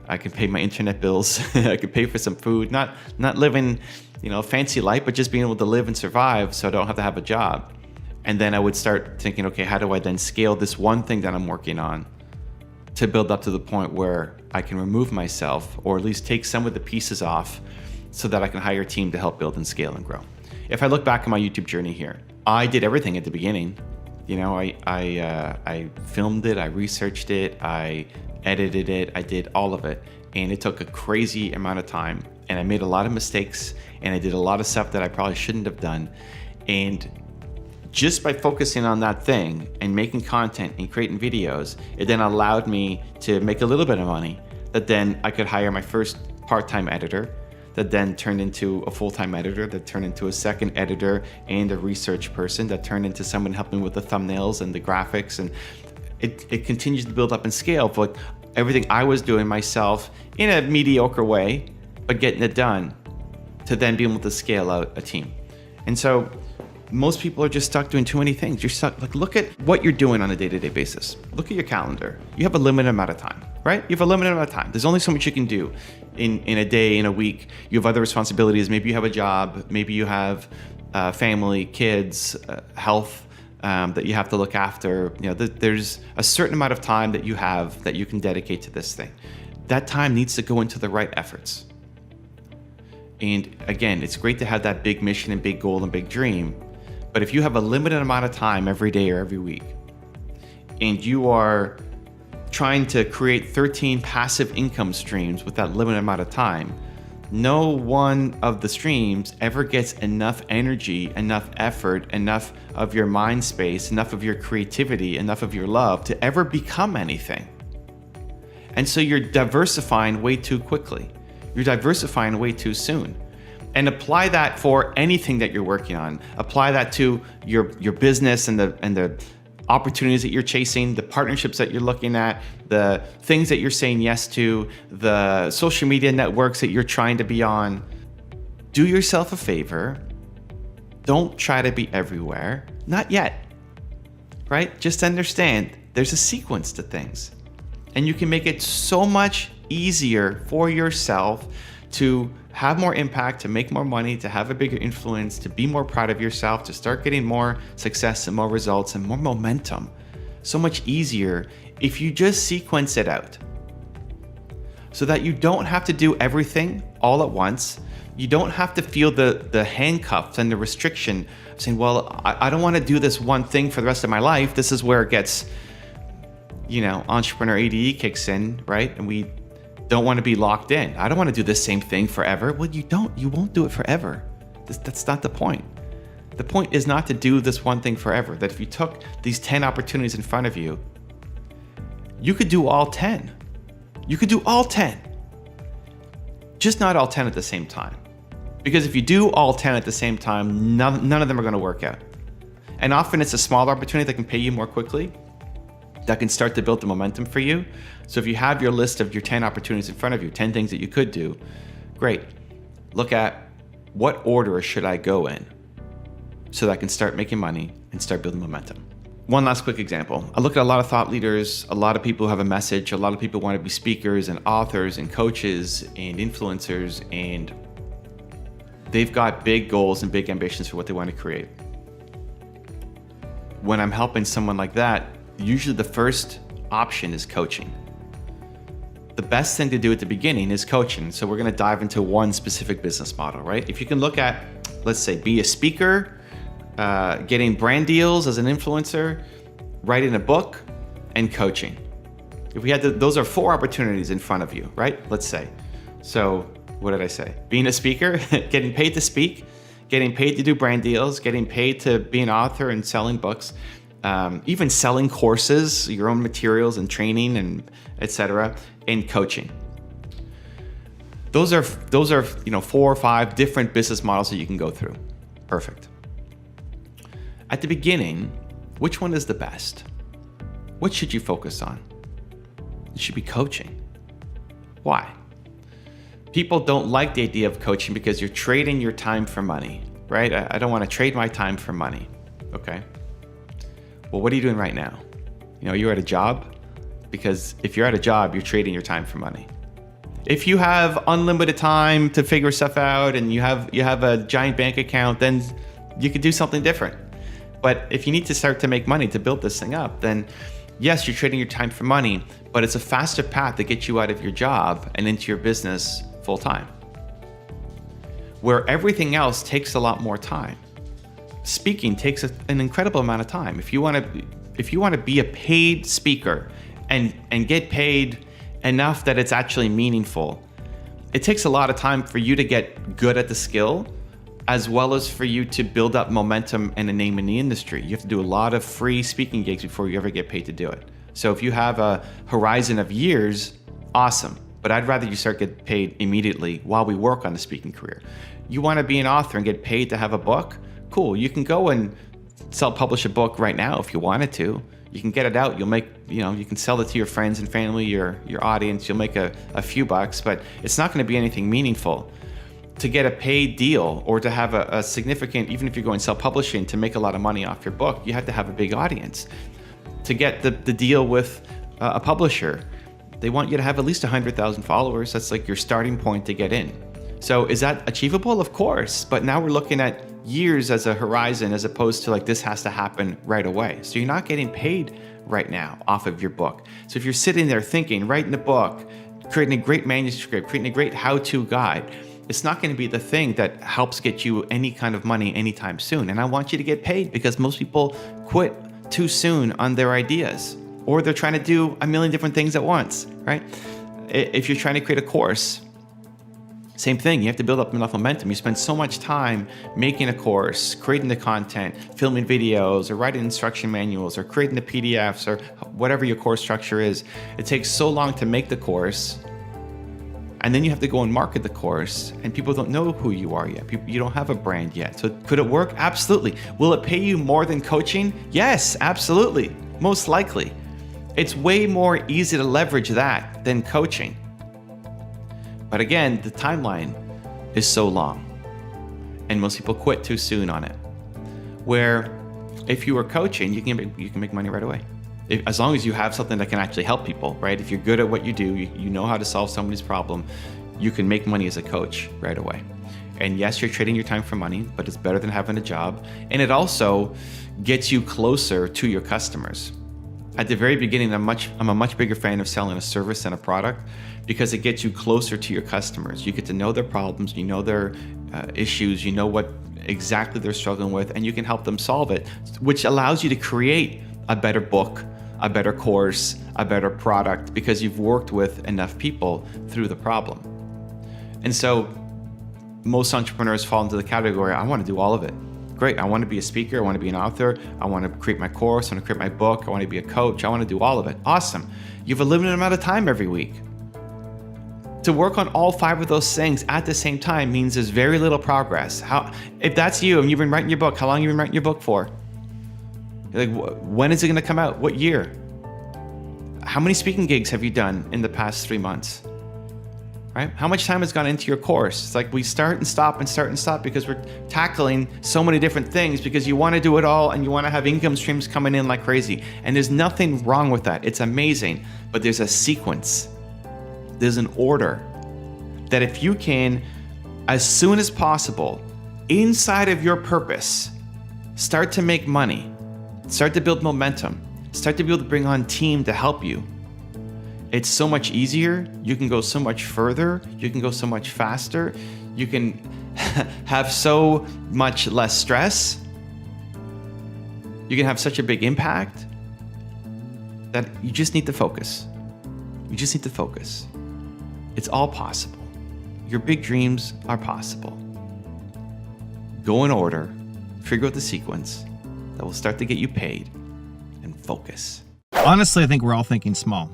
I can pay my internet bills, I can pay for some food, not living, a fancy life, but just being able to live and survive so I don't have to have a job. And then I would start thinking, okay, how do I then scale this one thing that I'm working on to build up to the point where I can remove myself, or at least take some of the pieces off, so that I can hire a team to help build and scale and grow. If I look back at my YouTube journey here, I did everything at the beginning. I filmed it, I researched it, I edited it, I did all of it. And it took a crazy amount of time, and I made a lot of mistakes, and I did a lot of stuff that I probably shouldn't have done. And just by focusing on that thing and making content and creating videos, it then allowed me to make a little bit of money that then I could hire my first part-time editor, that then turned into a full-time editor, that turned into a second editor and a research person, that turned into someone helping with the thumbnails and the graphics. And it continues to build up and scale for like everything I was doing myself in a mediocre way, but getting it done to then be able to scale out a team. And so most people are just stuck doing too many things. You're stuck, look at what you're doing on a day-to-day basis. Look at your calendar. You have a limited amount of time, right? You have a limited amount of time. There's only so much you can do in a day, in a week. You have other responsibilities. Maybe you have a job. Maybe you have family, kids, health that you have to look after. There's a certain amount of time that you have that you can dedicate to this thing. That time needs to go into the right efforts. And again, it's great to have that big mission and big goal and big dream. But if you have a limited amount of time every day or every week, and you are trying to create 13 passive income streams with that limited amount of time, no one of the streams ever gets enough energy, enough effort, enough of your mind space, enough of your creativity, enough of your love to ever become anything. And so you're diversifying way too quickly. You're diversifying way too soon. And apply that for anything that you're working on. Apply that to your business and the opportunities that you're chasing, the partnerships that you're looking at, the things that you're saying yes to, the social media networks that you're trying to be on. Do yourself a favor. Don't try to be everywhere. Not yet, right? Just understand there's a sequence to things. And you can make it so much easier for yourself to have more impact, to make more money, to have a bigger influence, to be more proud of yourself, to start getting more success and more results and more momentum. So much easier if you just sequence it out, so that you don't have to do everything all at once, You don't have to feel the handcuffs and the restriction of saying, well, I don't want to do this one thing for the rest of my life. This is where it gets, entrepreneur ADE kicks in, right? And we don't want to be locked in. I don't want to do the same thing forever. Well, you won't do it forever. That's not the point. The point is not to do this one thing forever. That if you took these 10 opportunities in front of you, you could do all 10. You could do all 10. Just not all 10 at the same time. Because if you do all 10 at the same time, none of them are going to work out. And often it's a smaller opportunity that can pay you more quickly, that can start to build the momentum for you. So if you have your list of your 10 opportunities in front of you, 10 things that you could do, great. Look at what order should I go in so that I can start making money and start building momentum. One last quick example. I look at a lot of thought leaders, a lot of people who have a message, a lot of people want to be speakers and authors and coaches and influencers, and they've got big goals and big ambitions for what they want to create. When I'm helping someone like that, usually the first option is coaching. The best thing to do at the beginning is coaching. So we're going to dive into one specific business model, right? If you can look at, let's say, be a speaker, getting brand deals as an influencer, writing a book, and coaching. If we had those are 4 opportunities in front of you, right? Let's say. So what did I say? Being a speaker, getting paid to speak, getting paid to do brand deals, getting paid to be an author and selling books, even selling courses, your own materials and training and etc., and coaching. Those are 4 or 5 different business models that you can go through. Perfect. At the beginning, which one is the best? What should you focus on? It should be coaching. Why? People don't like the idea of coaching because you're trading your time for money, right? I don't want to trade my time for money. Okay. Well, what are you doing right now? You're at a job? Because if you're at a job, you're trading your time for money. If you have unlimited time to figure stuff out and you have a giant bank account, then you could do something different. But if you need to start to make money to build this thing up, then yes, you're trading your time for money, but it's a faster path to get you out of your job and into your business full time. Where everything else takes a lot more time. Speaking takes an incredible amount of time. If you want to be a paid speaker and get paid enough that it's actually meaningful, it takes a lot of time for you to get good at the skill, as well as for you to build up momentum and a name in the industry. You have to do a lot of free speaking gigs before you ever get paid to do it. So if you have a horizon of years, awesome. But I'd rather you start getting paid immediately while we work on the speaking career. You want to be an author and get paid to have a book? Cool. You can go and self-publish a book right now if you wanted to. You can get it out. You'll make, you can sell it to your friends and family, your audience. You'll make a few bucks, but it's not going to be anything meaningful. To get a paid deal or to have a significant, even if you're going self-publishing, to make a lot of money off your book, you have to have a big audience. To get the deal with a publisher, they want you to have at least 100,000 followers. That's like your starting point to get in. So is that achievable? Of course. But now we're looking at years as a horizon as opposed to like this has to happen right away. So you're not getting paid right now off of your book. So if you're sitting there thinking, writing a book, creating a great manuscript, creating a great how-to guide, it's not going to be the thing that helps get you any kind of money anytime soon. And I want you to get paid because most people quit too soon on their ideas, or they're trying to do a million different things at once, right? If you're trying to create a course, same thing. You have to build up enough momentum. You spend so much time making a course, creating the content, filming videos, or writing instruction manuals, or creating the PDFs, or whatever your course structure is. It takes so long to make the course, and then you have to go and market the course, and people don't know who you are yet. You don't have a brand yet. So could it work? Absolutely. Will it pay you more than coaching? Yes, absolutely. Most likely. It's way more easy to leverage that than coaching. But again, the timeline is so long, and most people quit too soon on it. Where if you were coaching, you can make money right away. As long as you have something that can actually help people, right? If you're good at what you do, you know how to solve somebody's problem, you can make money as a coach right away. And yes, you're trading your time for money, but it's better than having a job. And it also gets you closer to your customers. At the very beginning, I'm a much bigger fan of selling a service than a product, because it gets you closer to your customers. You get to know their problems, you know their issues, you know what exactly they're struggling with, and you can help them solve it, which allows you to create a better book, a better course, a better product, because you've worked with enough people through the problem. And so most entrepreneurs fall into the category, I want to do all of it. Great, I want to be a speaker, I want to be an author, I want to create my course, I want to create my book, I want to be a coach, I want to do all of it. Awesome. You have a limited amount of time every week. To work on all 5 of those things at the same time means there's very little progress. If that's you and you've been writing your book, how long have you been writing your book for? Like, when is it going to come out? What year? How many speaking gigs have you done in the past 3 months? Right? How much time has gone into your course? It's like we start and stop because we're tackling so many different things, because you want to do it all and you want to have income streams coming in like crazy. And there's nothing wrong with that. It's amazing. But there's a sequence. There's an order that if you can, as soon as possible, inside of your purpose, start to make money, start to build momentum, start to be able to bring on team to help you, it's so much easier. You can go so much further. You can go so much faster. You can have so much less stress. You can have such a big impact that you just need to focus. You just need to focus. It's all possible. Your big dreams are possible. Go in order, figure out the sequence that will start to get you paid, and focus. Honestly, I think we're all thinking small.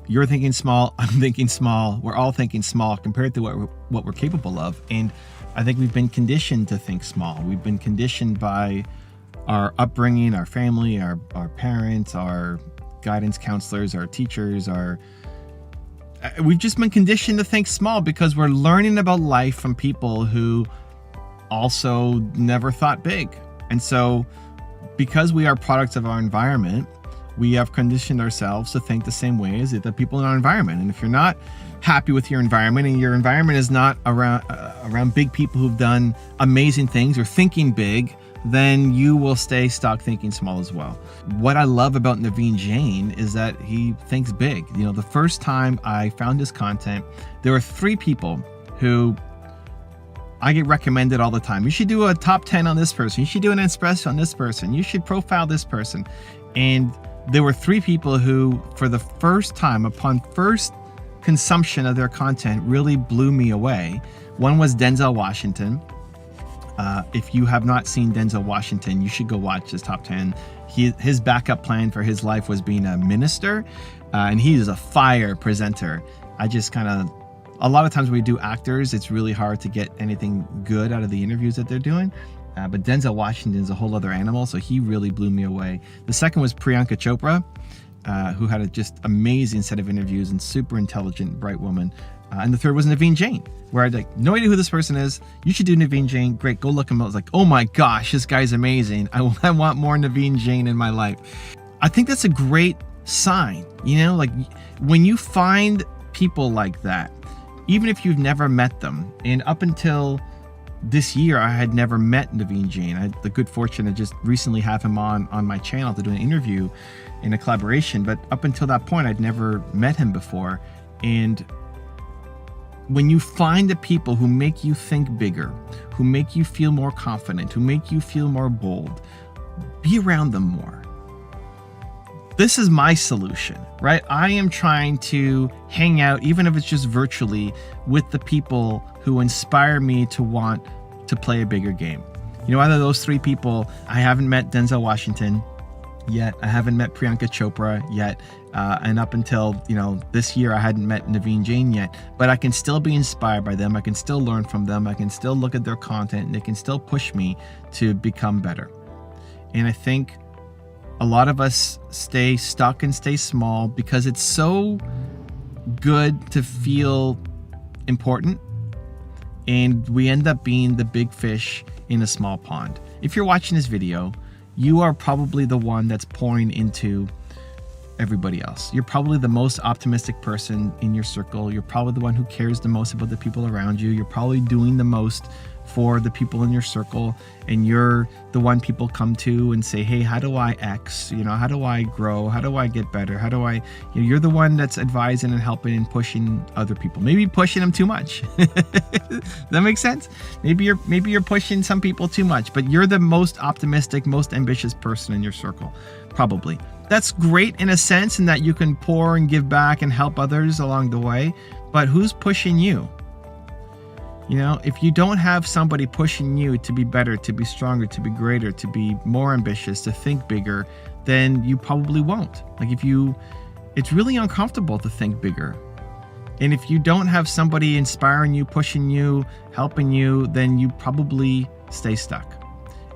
You're thinking small, I'm thinking small, we're all thinking small compared to what we're capable of. And I think we've been conditioned to think small. We've been conditioned by our upbringing, our family, our parents, our guidance counselors, our teachers, we've just been conditioned to think small because we're learning about life from people who also never thought big. And so because we are products of our environment, we have conditioned ourselves to think the same way as the people in our environment. And if you're not happy with your environment and your environment is not around big people who've done amazing things or thinking big, then you will stay stuck thinking small as well. What I love about Naveen Jain is that he thinks big. You know, the first time I found his content, there were 3 people who I get recommended all the time. You should do a top 10 on this person. You should do an espresso on this person. You should profile this person. And there were 3 people who, for the first time, upon first consumption of their content, really blew me away. One was Denzel Washington. If you have not seen Denzel Washington, you should go watch his top 10. His backup plan for his life was being a minister, and he is a fire presenter. A lot of times when we do actors, it's really hard to get anything good out of the interviews that they're doing. But Denzel Washington is a whole other animal, so he really blew me away. The second was Priyanka Chopra, who had a just amazing set of interviews and super intelligent, bright woman. And the third was Naveen Jain, where I had no idea who this person is. You should do Naveen Jain. Great, go look him up. I was like, oh my gosh, this guy's amazing. I want more Naveen Jain in my life. I think that's a great sign. You know, like when you find people like that, even if you've never met them, and up until this year, I had never met Naveen Jain. I had the good fortune to just recently have him on my channel to do an interview in a collaboration. But up until that point, I'd never met him before. And when you find the people who make you think bigger, who make you feel more confident, who make you feel more bold, be around them more. This is my solution, right? I am trying to hang out, even if it's just virtually, with the people who inspire me to want to play a bigger game. You know, out of those 3 people, I haven't met Denzel Washington yet. I haven't met Priyanka Chopra yet. And up until, this year, I hadn't met Naveen Jain yet. But I can still be inspired by them. I can still learn from them. I can still look at their content, and they can still push me to become better. And I think a lot of us stay stuck and stay small because it's so good to feel important, and we end up being the big fish in a small pond. If you're watching this video, you are probably the one that's pouring into everybody else. You're probably the most optimistic person in your circle. You're probably the one who cares the most about the people around you. You're probably doing the most for the people in your circle, and you're the one people come to and say, hey, how do I X? How do I grow? How do I get better? How do I, you're the one that's advising and helping and pushing other people. Maybe pushing them too much. Does that make sense? Maybe you're pushing some people too much, but you're the most optimistic, most ambitious person in your circle, probably. That's great in a sense in that you can pour and give back and help others along the way, but who's pushing you? If you don't have somebody pushing you to be better, to be stronger, to be greater, to be more ambitious, to think bigger, then you probably won't. It's really uncomfortable to think bigger. And if you don't have somebody inspiring you, pushing you, helping you, then you probably stay stuck.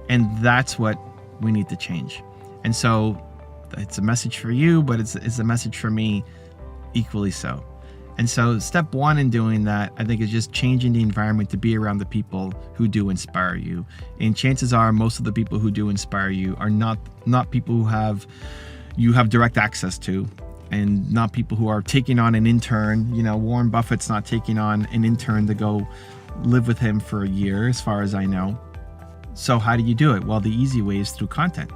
And that's what we need to change. And so it's a message for you, but it's a message for me equally so. And so step one in doing that, I think, is just changing the environment to be around the people who do inspire you. And chances are most of the people who do inspire you are not people who you have direct access to, and not people who are taking on an intern. Warren Buffett's not taking on an intern to go live with him for a year, as far as I know. So how do you do it? Well, the easy way is through content.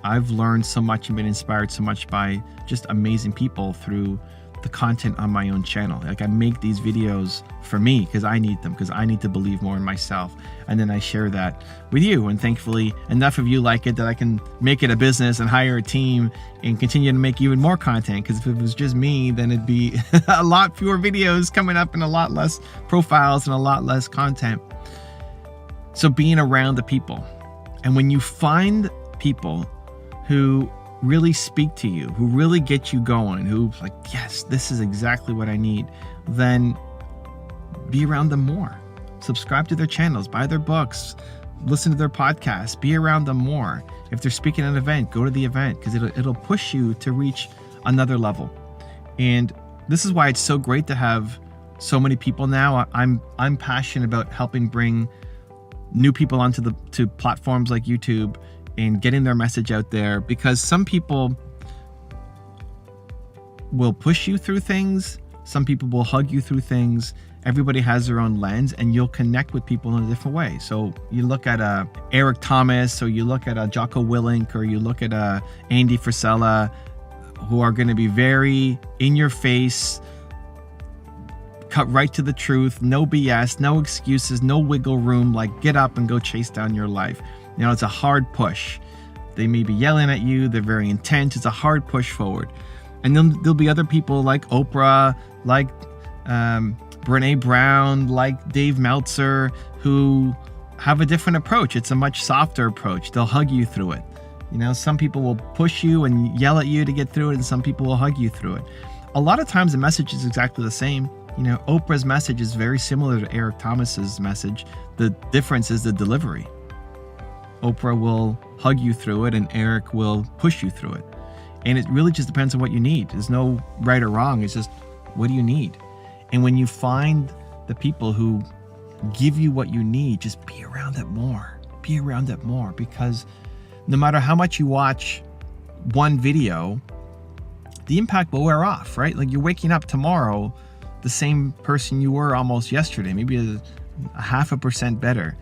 I've learned so much and been inspired so much by just amazing people through the content on my own channel. I make these videos for me because I need them, because I need to believe more in myself, and then I share that with you, and thankfully enough of you like it that I can make it a business and hire a team and continue to make even more content, because if it was just me, then it'd be a lot fewer videos coming up and a lot less profiles and a lot less content. So being around the people, and when you find people who really speak to you, who really get you going, who's like, yes, this is exactly what I need, then be around them more. Subscribe to their channels, buy their books, listen to their podcasts, be around them more. If they're speaking at an event, go to the event, because it'll push you to reach another level. And this is why it's so great to have so many people now. I'm passionate about helping bring new people onto to platforms like YouTube and getting their message out there, because some people will push you through things. Some people will hug you through things. Everybody has their own lens, and you'll connect with people in a different way. So you look at Eric Thomas, or you look at Jocko Willink, or you look at Andy Frisella, who are going to be very in your face, cut right to the truth, no BS, no excuses, no wiggle room, like get up and go chase down your life. It's a hard push. They may be yelling at you. They're very intense. It's a hard push forward. And then there'll be other people like Oprah, like Brene Brown, like Dave Meltzer, who have a different approach. It's a much softer approach. They'll hug you through it. Some people will push you and yell at you to get through it, and some people will hug you through it. A lot of times the message is exactly the same. Oprah's message is very similar to Eric Thomas's message. The difference is the delivery. Oprah will hug you through it, and Eric will push you through it. And it really just depends on what you need. There's no right or wrong. It's just, what do you need? And when you find the people who give you what you need, just be around it more. Be around it more, because no matter how much you watch one video, the impact will wear off, right? Like, you're waking up tomorrow the same person you were almost yesterday, maybe a 0.5% better.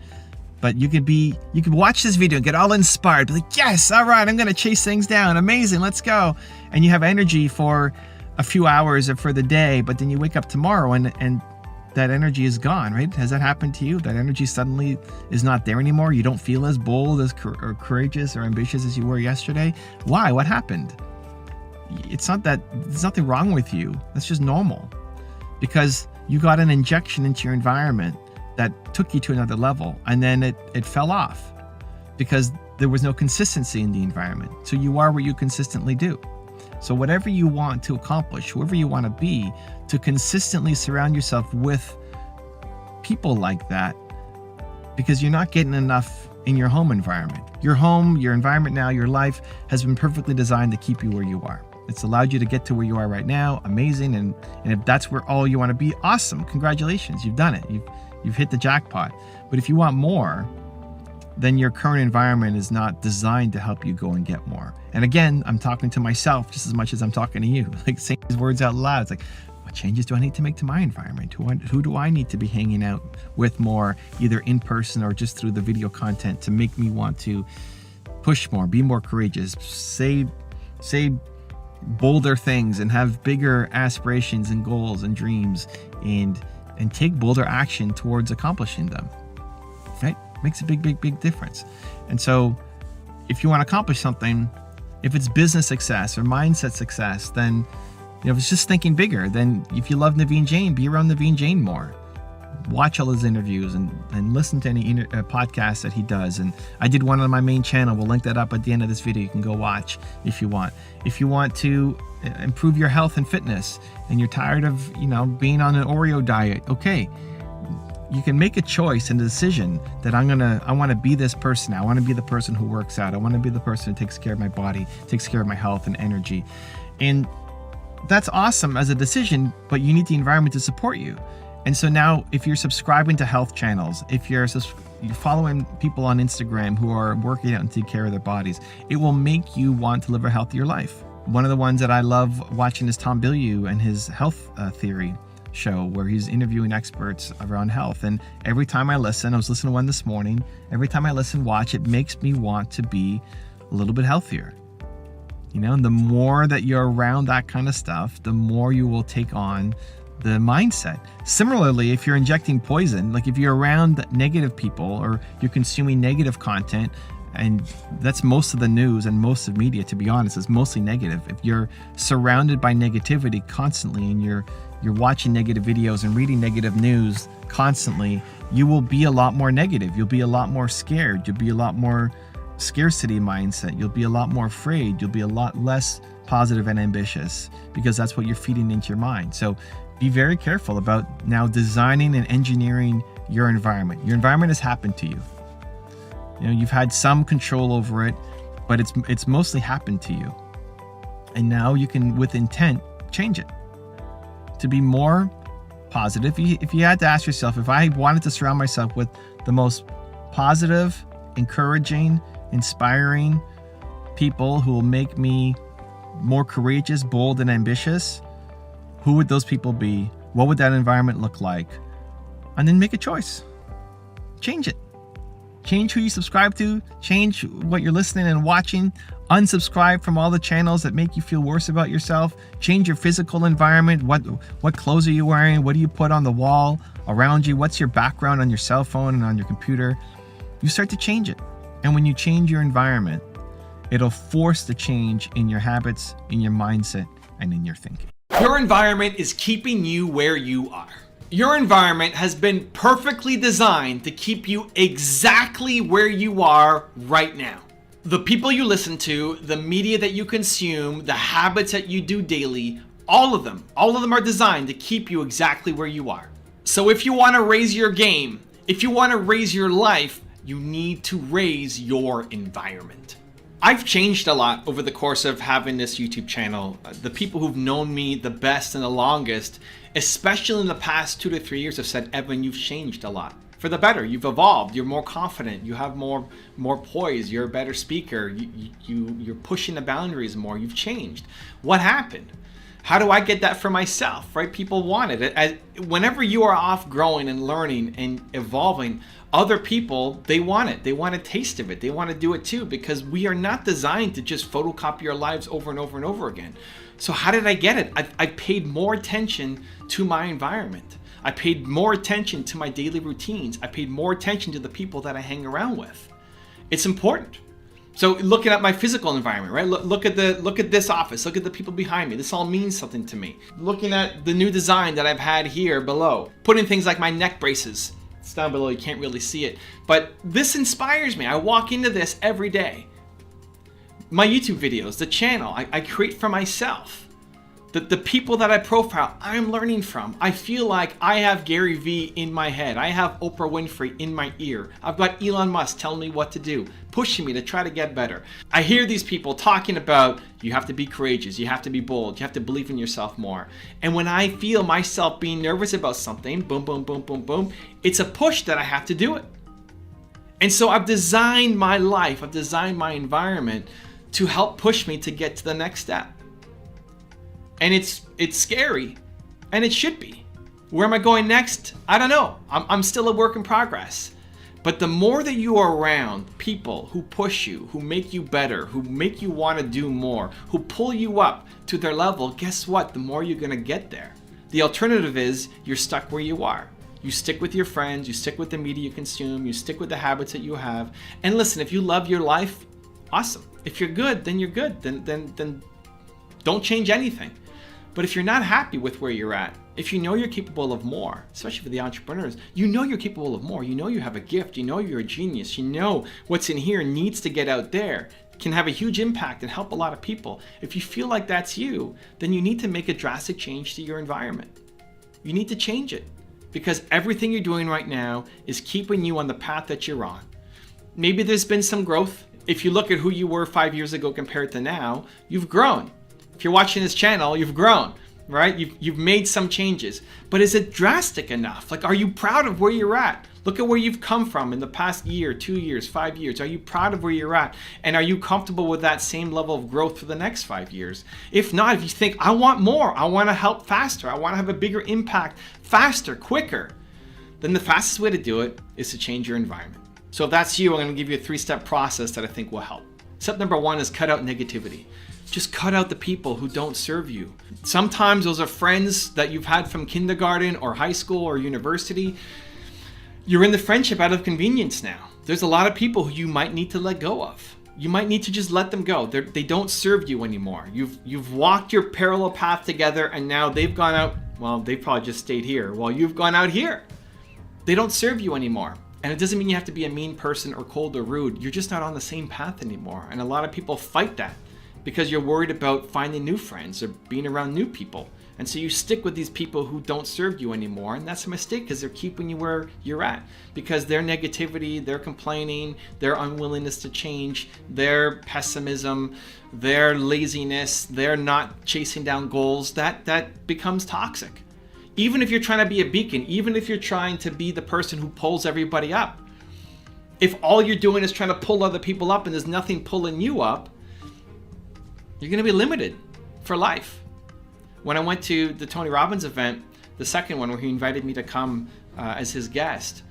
But you could watch this video and get all inspired, be like, yes, all right, I'm going to chase things down. Amazing, let's go. And you have energy for a few hours or for the day, but then you wake up tomorrow and that energy is gone, right? Has that happened to you? That energy suddenly is not there anymore? You don't feel as bold, or courageous, or ambitious as you were yesterday? Why? What happened? It's not that there's nothing wrong with you. That's just normal, because you got an injection into your environment that took you to another level, and then it fell off because there was no consistency in the environment. So you are what you consistently do. So whatever you want to accomplish, whoever you want to be, to consistently surround yourself with people like that, because you're not getting enough in your home environment. Your home, your environment now, your life has been perfectly designed to keep you where you are. It's allowed you to get to where you are right now. Amazing. And if that's where all you want to be, awesome. Congratulations. You've done it. You've hit the jackpot. But if you want more, then your current environment is not designed to help you go and get more. And again, I'm talking to myself just as much as I'm talking to you. Like, saying these words out loud. It's like, What changes do I need to make to my environment? Who do I need to be hanging out with more, either in person or just through the video content, to make me want to push more, be more courageous, say bolder things, and have bigger aspirations and goals and dreams, and take bolder action towards accomplishing them, right? Makes a big difference. And so if you want to accomplish something, if it's business success or mindset success, then, you know, if it's just thinking bigger, then if you love Naveen Jain, be around Naveen Jain more. Watch all his interviews and listen to any podcasts that he does. And I did one on my main channel. We'll link that up at the end of this video. You can go watch if you want. If you want to improve your health and fitness, and you're tired of, you know, being on an Oreo diet, okay, you can make a choice and a decision that I want to be this person. I want to be the person who works out. I want to be the person who takes care of my body, takes care of my health and energy. And that's awesome as a decision, but you need the environment to support you. And so now, if you're subscribing to health channels, if you're following people on Instagram who are working out and taking care of their bodies, it will make you want to live a healthier life. One of the ones that I love watching is Tom Bilyeu and his health theory show, where he's interviewing experts around health. And every time I listen, I was listening to one this morning, every time I watch, it makes me want to be a little bit healthier. You know, and the more that you're around that kind of stuff, the more you will take on the mindset. Similarly, if you're injecting poison, like if you're around negative people or you're consuming negative content, and that's most of the news and most of media, to be honest, is mostly negative. If you're surrounded by negativity constantly, and you're watching negative videos and reading negative news constantly, you will be a lot more negative. You'll be a lot more scared. You'll be a lot more scarcity mindset. You'll be a lot more afraid. You'll be a lot less positive and ambitious, because that's what you're feeding into your mind. So be very careful about now designing and engineering your environment. Your environment has happened to you. You know, you've had some control over it, but it's mostly happened to you. And now you can, with intent, change it to be more positive. If you had to ask yourself, if I wanted to surround myself with the most positive, encouraging, inspiring people who will make me more courageous, bold, and ambitious, who would those people be? What would that environment look like? And then make a choice. Change it. Change who you subscribe to. Change what you're listening and watching. Unsubscribe from all the channels that make you feel worse about yourself. Change your physical environment. What clothes are you wearing? What do you put on the wall around you? What's your background on your cell phone and on your computer? You start to change it. And when you change your environment, it'll force the change in your habits, in your mindset, and in your thinking. Your environment is keeping you where you are. Your environment has been perfectly designed to keep you exactly where you are right now. The people you listen to, the media that you consume, the habits that you do daily, all of them are designed to keep you exactly where you are. So if you want to raise your game, if you want to raise your life, you need to raise your environment. I've changed a lot over the course of having this YouTube channel. The people who've known me the best and the longest, especially in the past 2 to 3 years, have said, Evan, you've changed a lot. For the better, you've evolved, you're more confident, you have more poise, you're a better speaker, you're pushing the boundaries more, you've changed. What happened? How do I get that for myself, right? People want it. Whenever you are off growing and learning and evolving, other people, they want it. They want a taste of it. They want to do it too, because we are not designed to just photocopy our lives over and over and over again. So how did I get it? I paid more attention to my environment. I paid more attention to my daily routines. I paid more attention to the people that I hang around with. It's important. So looking at my physical environment, right? Look at this office. Look at the people behind me. This all means something to me. Looking at the new design that I've had here below. Putting things like my neck braces. It's down below, you can't really see it. But this inspires me. I walk into this every day. My YouTube videos, the channel, I create for myself. The people that I profile, I'm learning from. I feel like I have Gary Vee in my head. I have Oprah Winfrey in my ear. I've got Elon Musk telling me what to do, pushing me to try to get better. I hear these people talking about, you have to be courageous, you have to be bold, you have to believe in yourself more. And when I feel myself being nervous about something, boom, boom, boom, boom, boom, it's a push that I have to do it. And so I've designed my life, I've designed my environment to help push me to get to the next step. And it's scary. And it should be. Where am I going next? I don't know. I'm still a work in progress. But the more that you are around people who push you, who make you better, who make you want to do more, who pull you up to their level, guess what? The more you're going to get there. The alternative is you're stuck where you are. You stick with your friends, you stick with the media you consume, you stick with the habits that you have. And listen, if you love your life, awesome. If you're good, then you're good. Then don't change anything. But if you're not happy with where you're at, if you know you're capable of more, especially for the entrepreneurs, you know you're capable of more. You know you have a gift. You know you're a genius. You know what's in here needs to get out there, can have a huge impact and help a lot of people. If you feel like that's you, then you need to make a drastic change to your environment. You need to change it because everything you're doing right now is keeping you on the path that you're on. Maybe there's been some growth. If you look at who you were 5 years ago compared to now, you've grown. If you're watching this channel, you've grown, right? You've made some changes, but is it drastic enough? Like, are you proud of where you're at? Look at where you've come from in the past year, 2 years, 5 years. Are you proud of where you're at? And are you comfortable with that same level of growth for the next 5 years? If not, if you think, I want more, I want to help faster, I want to have a bigger impact faster, quicker, then the fastest way to do it is to change your environment. So if that's you, I'm going to give you a 3-step process that I think will help. Step number 1 is cut out negativity. Just cut out the people who don't serve you. Sometimes those are friends that you've had from kindergarten or high school or university. You're in the friendship out of convenience now. There's a lot of people who you might need to let go of. You might need to just let them go. They don't serve you anymore. You've walked your parallel path together and now they've gone out, well, they've probably just stayed here while you've gone out here. They don't serve you anymore. And it doesn't mean you have to be a mean person or cold or rude. You're just not on the same path anymore. And a lot of people fight that because you're worried about finding new friends or being around new people. And so you stick with these people who don't serve you anymore. And that's a mistake because they're keeping you where you're at. Because their negativity, their complaining, their unwillingness to change, their pessimism, their laziness, their not chasing down goals, that becomes toxic. Even if you're trying to be a beacon, even if you're trying to be the person who pulls everybody up, if all you're doing is trying to pull other people up and there's nothing pulling you up, you're going to be limited for life. When I went to the Tony Robbins event, the second one where he invited me to come as his guest,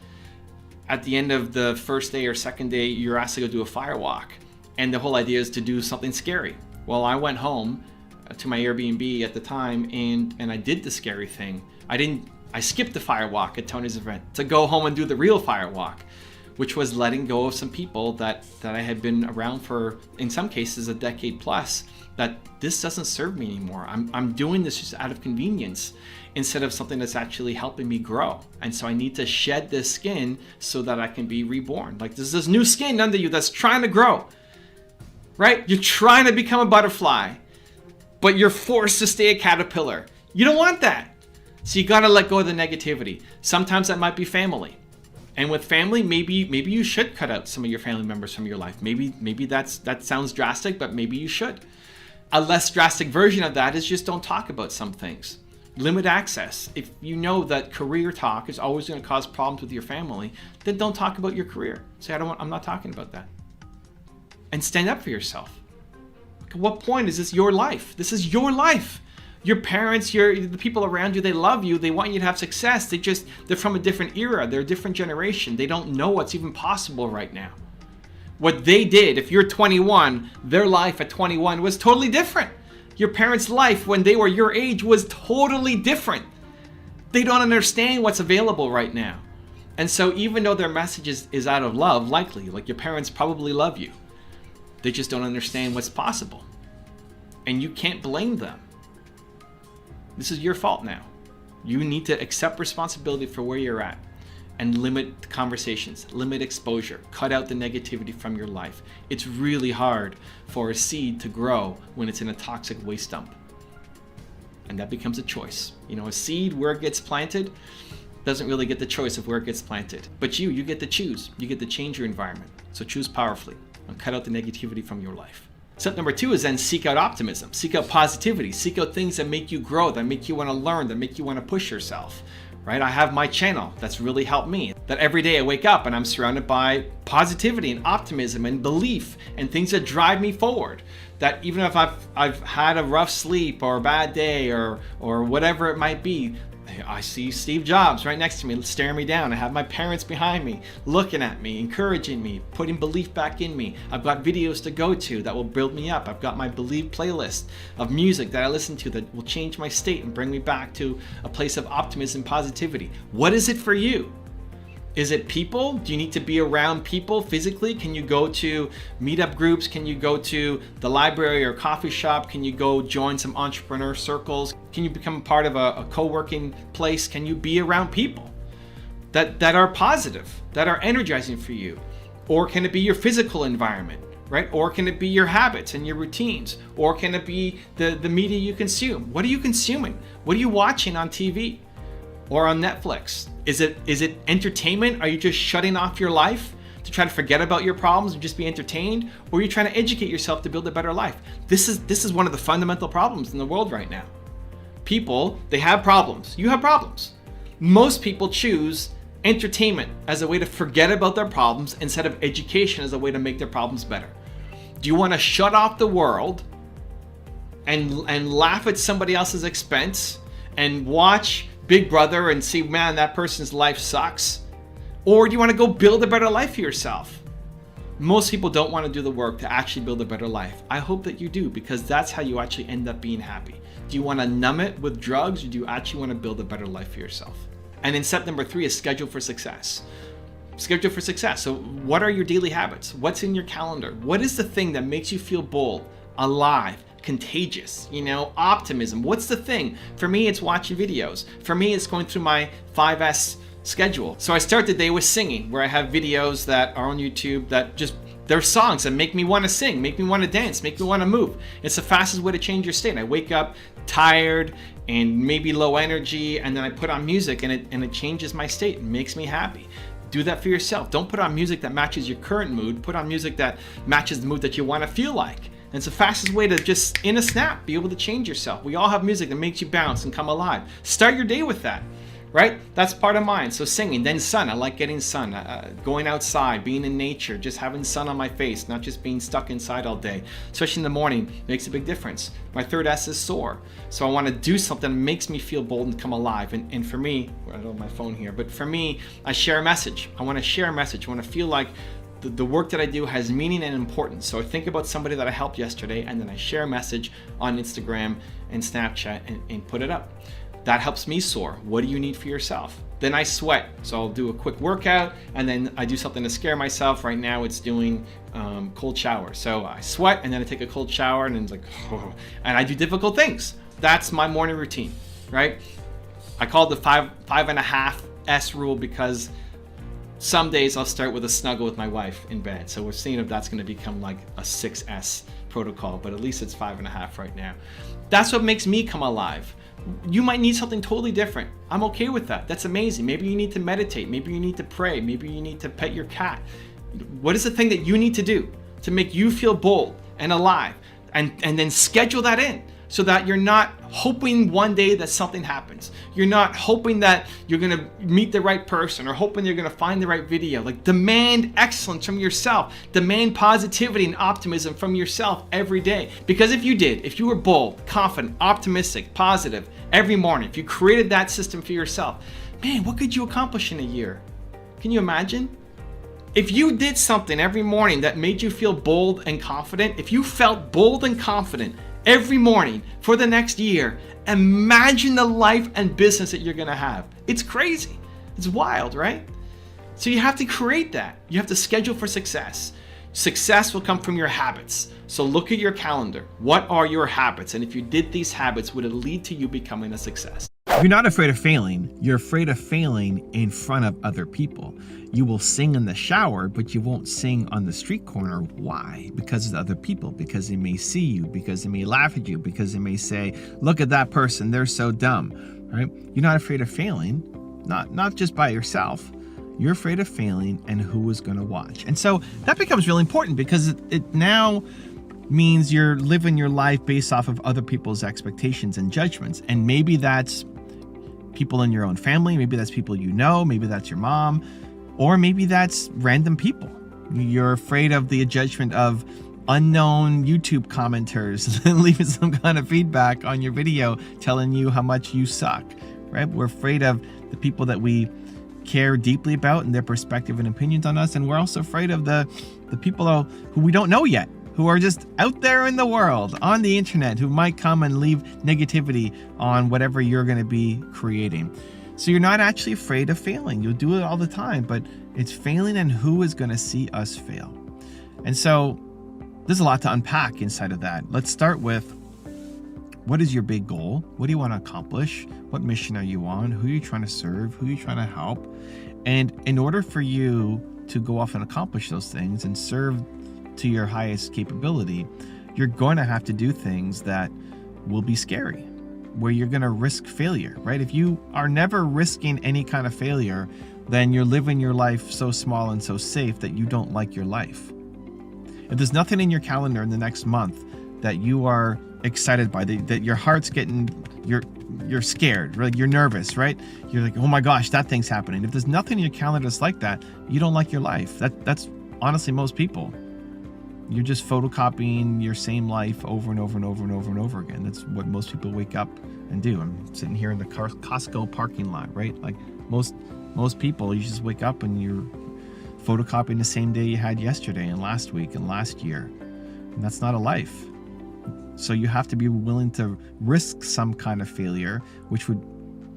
at the end of the first day or second day, you're asked to go do a fire walk. And the whole idea is to do something scary. Well, I went home to my Airbnb at the time and I did the scary thing. I skipped the fire walk at Tony's event to go home and do the real fire walk, which was letting go of some people that I had been around for, in some cases, a decade plus, that this doesn't serve me anymore. I'm doing this just out of convenience instead of something that's actually helping me grow. And so I need to shed this skin so that I can be reborn. Like there's this new skin under you that's trying to grow, right? You're trying to become a butterfly, but you're forced to stay a caterpillar. You don't want that. So you gotta let go of the negativity. Sometimes that might be family. And with family, maybe you should cut out some of your family members from your life. Maybe that sounds drastic, but maybe you should. A less drastic version of that is just don't talk about some things. Limit access. If you know that career talk is always going to cause problems with your family, then don't talk about your career. Say, I'm not talking about that. And stand up for yourself. At what point is this your life? This is your life. Your parents, the people around you, they love you. They want you to have success. They're from a different era. They're a different generation. They don't know what's even possible right now. What they did, if you're 21, their life at 21 was totally different. Your parents' life when they were your age was totally different. They don't understand what's available right now. And so even though their message is out of love, likely, like your parents probably love you, they just don't understand what's possible. And you can't blame them. This is your fault now. You need to accept responsibility for where you're at and limit conversations, limit exposure, cut out the negativity from your life. It's really hard for a seed to grow when it's in a toxic waste dump. And that becomes a choice. You know, a seed, where it gets planted, doesn't really get the choice of where it gets planted. But you get to choose. You get to change your environment. So choose powerfully and cut out the negativity from your life. Step number 2 is then seek out optimism, seek out positivity, seek out things that make you grow, that make you want to learn, that make you want to push yourself, right? I have my channel that's really helped me, that every day I wake up and I'm surrounded by positivity and optimism and belief and things that drive me forward. that even if I've had a rough sleep or a bad day or whatever it might be, I see Steve Jobs right next to me, staring me down. I have my parents behind me, looking at me, encouraging me, putting belief back in me. I've got videos to go to that will build me up. I've got my Believe playlist of music that I listen to that will change my state and bring me back to a place of optimism and positivity. What is it for you? Is it people? Do you need to be around people physically? Can you go to meetup groups? Can you go to the library or coffee shop? Can you go join some entrepreneur circles? Can you become part of a co-working place? Can you be around people that are positive, that are energizing for you? Or can it be your physical environment, right? Or can it be your habits and your routines? Or can it be the media you consume? What are you consuming? What are you watching on TV or on Netflix? Is it entertainment? Are you just shutting off your life to try to forget about your problems and just be entertained? Or are you trying to educate yourself to build a better life? This is one of the fundamental problems in the world right now. People, they have problems. You have problems. Most people choose entertainment as a way to forget about their problems instead of education as a way to make their problems better. Do you want to shut off the world and laugh at somebody else's expense and watch Big Brother and see, man, that person's life sucks? Or do you want to go build a better life for yourself? Most people don't want to do the work to actually build a better life. I hope that you do, because that's how you actually end up being happy. Do you want to numb it with drugs, or do you actually want to build a better life for yourself? And then step number 3 is schedule for success. Schedule for success. So what are your daily habits? What's in your calendar? What is the thing that makes you feel bold, alive, contagious, optimism? What's the thing? For me, it's watching videos. For me, it's going through my 5S schedule. So I start the day with singing, where I have videos that are on YouTube that they're songs that make me want to sing, make me want to dance, make me want to move. It's the fastest way to change your state. I wake up tired and maybe low energy, and then I put on music and it changes my state and makes me happy. Do that for yourself. Don't put on music that matches your current mood. Put on music that matches the mood that you want to feel like. And it's the fastest way to just, in a snap, be able to change yourself. We all have music that makes you bounce and come alive. Start your day with that, right? That's part of mine. So singing, then sun. I like getting sun, going outside, being in nature, just having sun on my face, not just being stuck inside all day. Especially in the morning, makes a big difference. My third S is soar. So I want to do something that makes me feel bold and come alive. And for me, I don't have my phone here, but for me, I share a message. I want to share a message. I want to feel like the work that I do has meaning and importance. So I think about somebody that I helped yesterday, and then I share a message on Instagram and Snapchat and put it up. That helps me soar. What do you need for yourself? Then I sweat. So I'll do a quick workout, and then I do something to scare myself. Right now it's doing cold shower. So I sweat, and then I take a cold shower, and then it's like, oh, and I do difficult things. That's my morning routine, right? I call it the 5.5 S rule, because some days I'll start with a snuggle with my wife in bed. So we're seeing if that's going to become like a 6S protocol, but at least it's 5.5 right now. That's what makes me come alive. You might need something totally different. I'm okay with that. That's amazing. Maybe you need to meditate. Maybe you need to pray. Maybe you need to pet your cat. What is the thing that you need to do to make you feel bold and alive? And then schedule that in, so that you're not hoping one day that something happens. You're not hoping that you're gonna meet the right person or hoping you're gonna find the right video. Like, demand excellence from yourself. Demand positivity and optimism from yourself every day. Because if you were bold, confident, optimistic, positive every morning, if you created that system for yourself, man, what could you accomplish in a year? Can you imagine? If you did something every morning that made you feel bold and confident, if you felt bold and confident every morning for the next year, imagine the life and business that you're gonna have. It's crazy. It's wild, right? So you have to create that. You have to schedule for success. Success will come from your habits. So look at your calendar. What are your habits? And if you did these habits, would it lead to you becoming a success? You're not afraid of failing. You're afraid of failing in front of other people. You will sing in the shower, but you won't sing on the street corner. Why? Because of the other people, because they may see you, because they may laugh at you, because they may say, look at that person, they're so dumb, right? You're not afraid of failing, not just by yourself. You're afraid of failing and who is going to watch. And so that becomes really important, because it now means you're living your life based off of other people's expectations and judgments. And maybe that's people in your own family, maybe that's people you know, maybe that's your mom, or maybe that's random people. You're afraid of the judgment of unknown YouTube commenters leaving some kind of feedback on your video telling you how much you suck, right? We're afraid of the people that we care deeply about and their perspective and opinions on us. And we're also afraid of the people who we don't know yet, who are just out there in the world, on the internet, who might come and leave negativity on whatever you're going to be creating. So you're not actually afraid of failing. You'll do it all the time, but it's failing and who is going to see us fail. And so there's a lot to unpack inside of that. Let's start with, what is your big goal? What do you want to accomplish? What mission are you on? Who are you trying to serve? Who are you trying to help? And in order for you to go off and accomplish those things and serve to your highest capability, you're going to have to do things that will be scary, where you're going to risk failure, right? If you are never risking any kind of failure, then you're living your life so small and so safe that you don't like your life. If there's nothing in your calendar in the next month that you are excited by, that your heart's getting, you're scared, right? You're nervous, right? You're like, oh my gosh, that thing's happening. If there's nothing in your calendar that's like that, you don't like your life. That's honestly most people. You're just photocopying your same life over and over and over and over and over again. That's what most people wake up and do. I'm sitting here in the Costco parking lot, right? Like most people, you just wake up and you're photocopying the same day you had yesterday and last week and last year. And that's not a life. So you have to be willing to risk some kind of failure, which would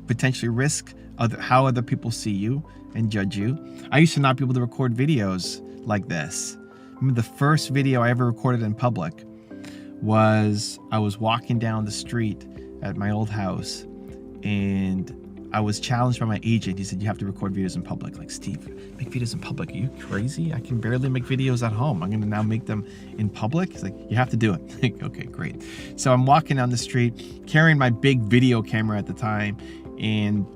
potentially risk how other people see you and judge you. I used to not be able to record videos like this. I remember the first video I ever recorded in public was I was walking down the street at my old house, and I was challenged by my agent. He said, you have to record videos in public. Like, Steve, make videos in public? Are you crazy? I can barely make videos at home. I'm going to now make them in public? He's like, you have to do it. Like, okay, great. So I'm walking down the street carrying my big video camera at the time, and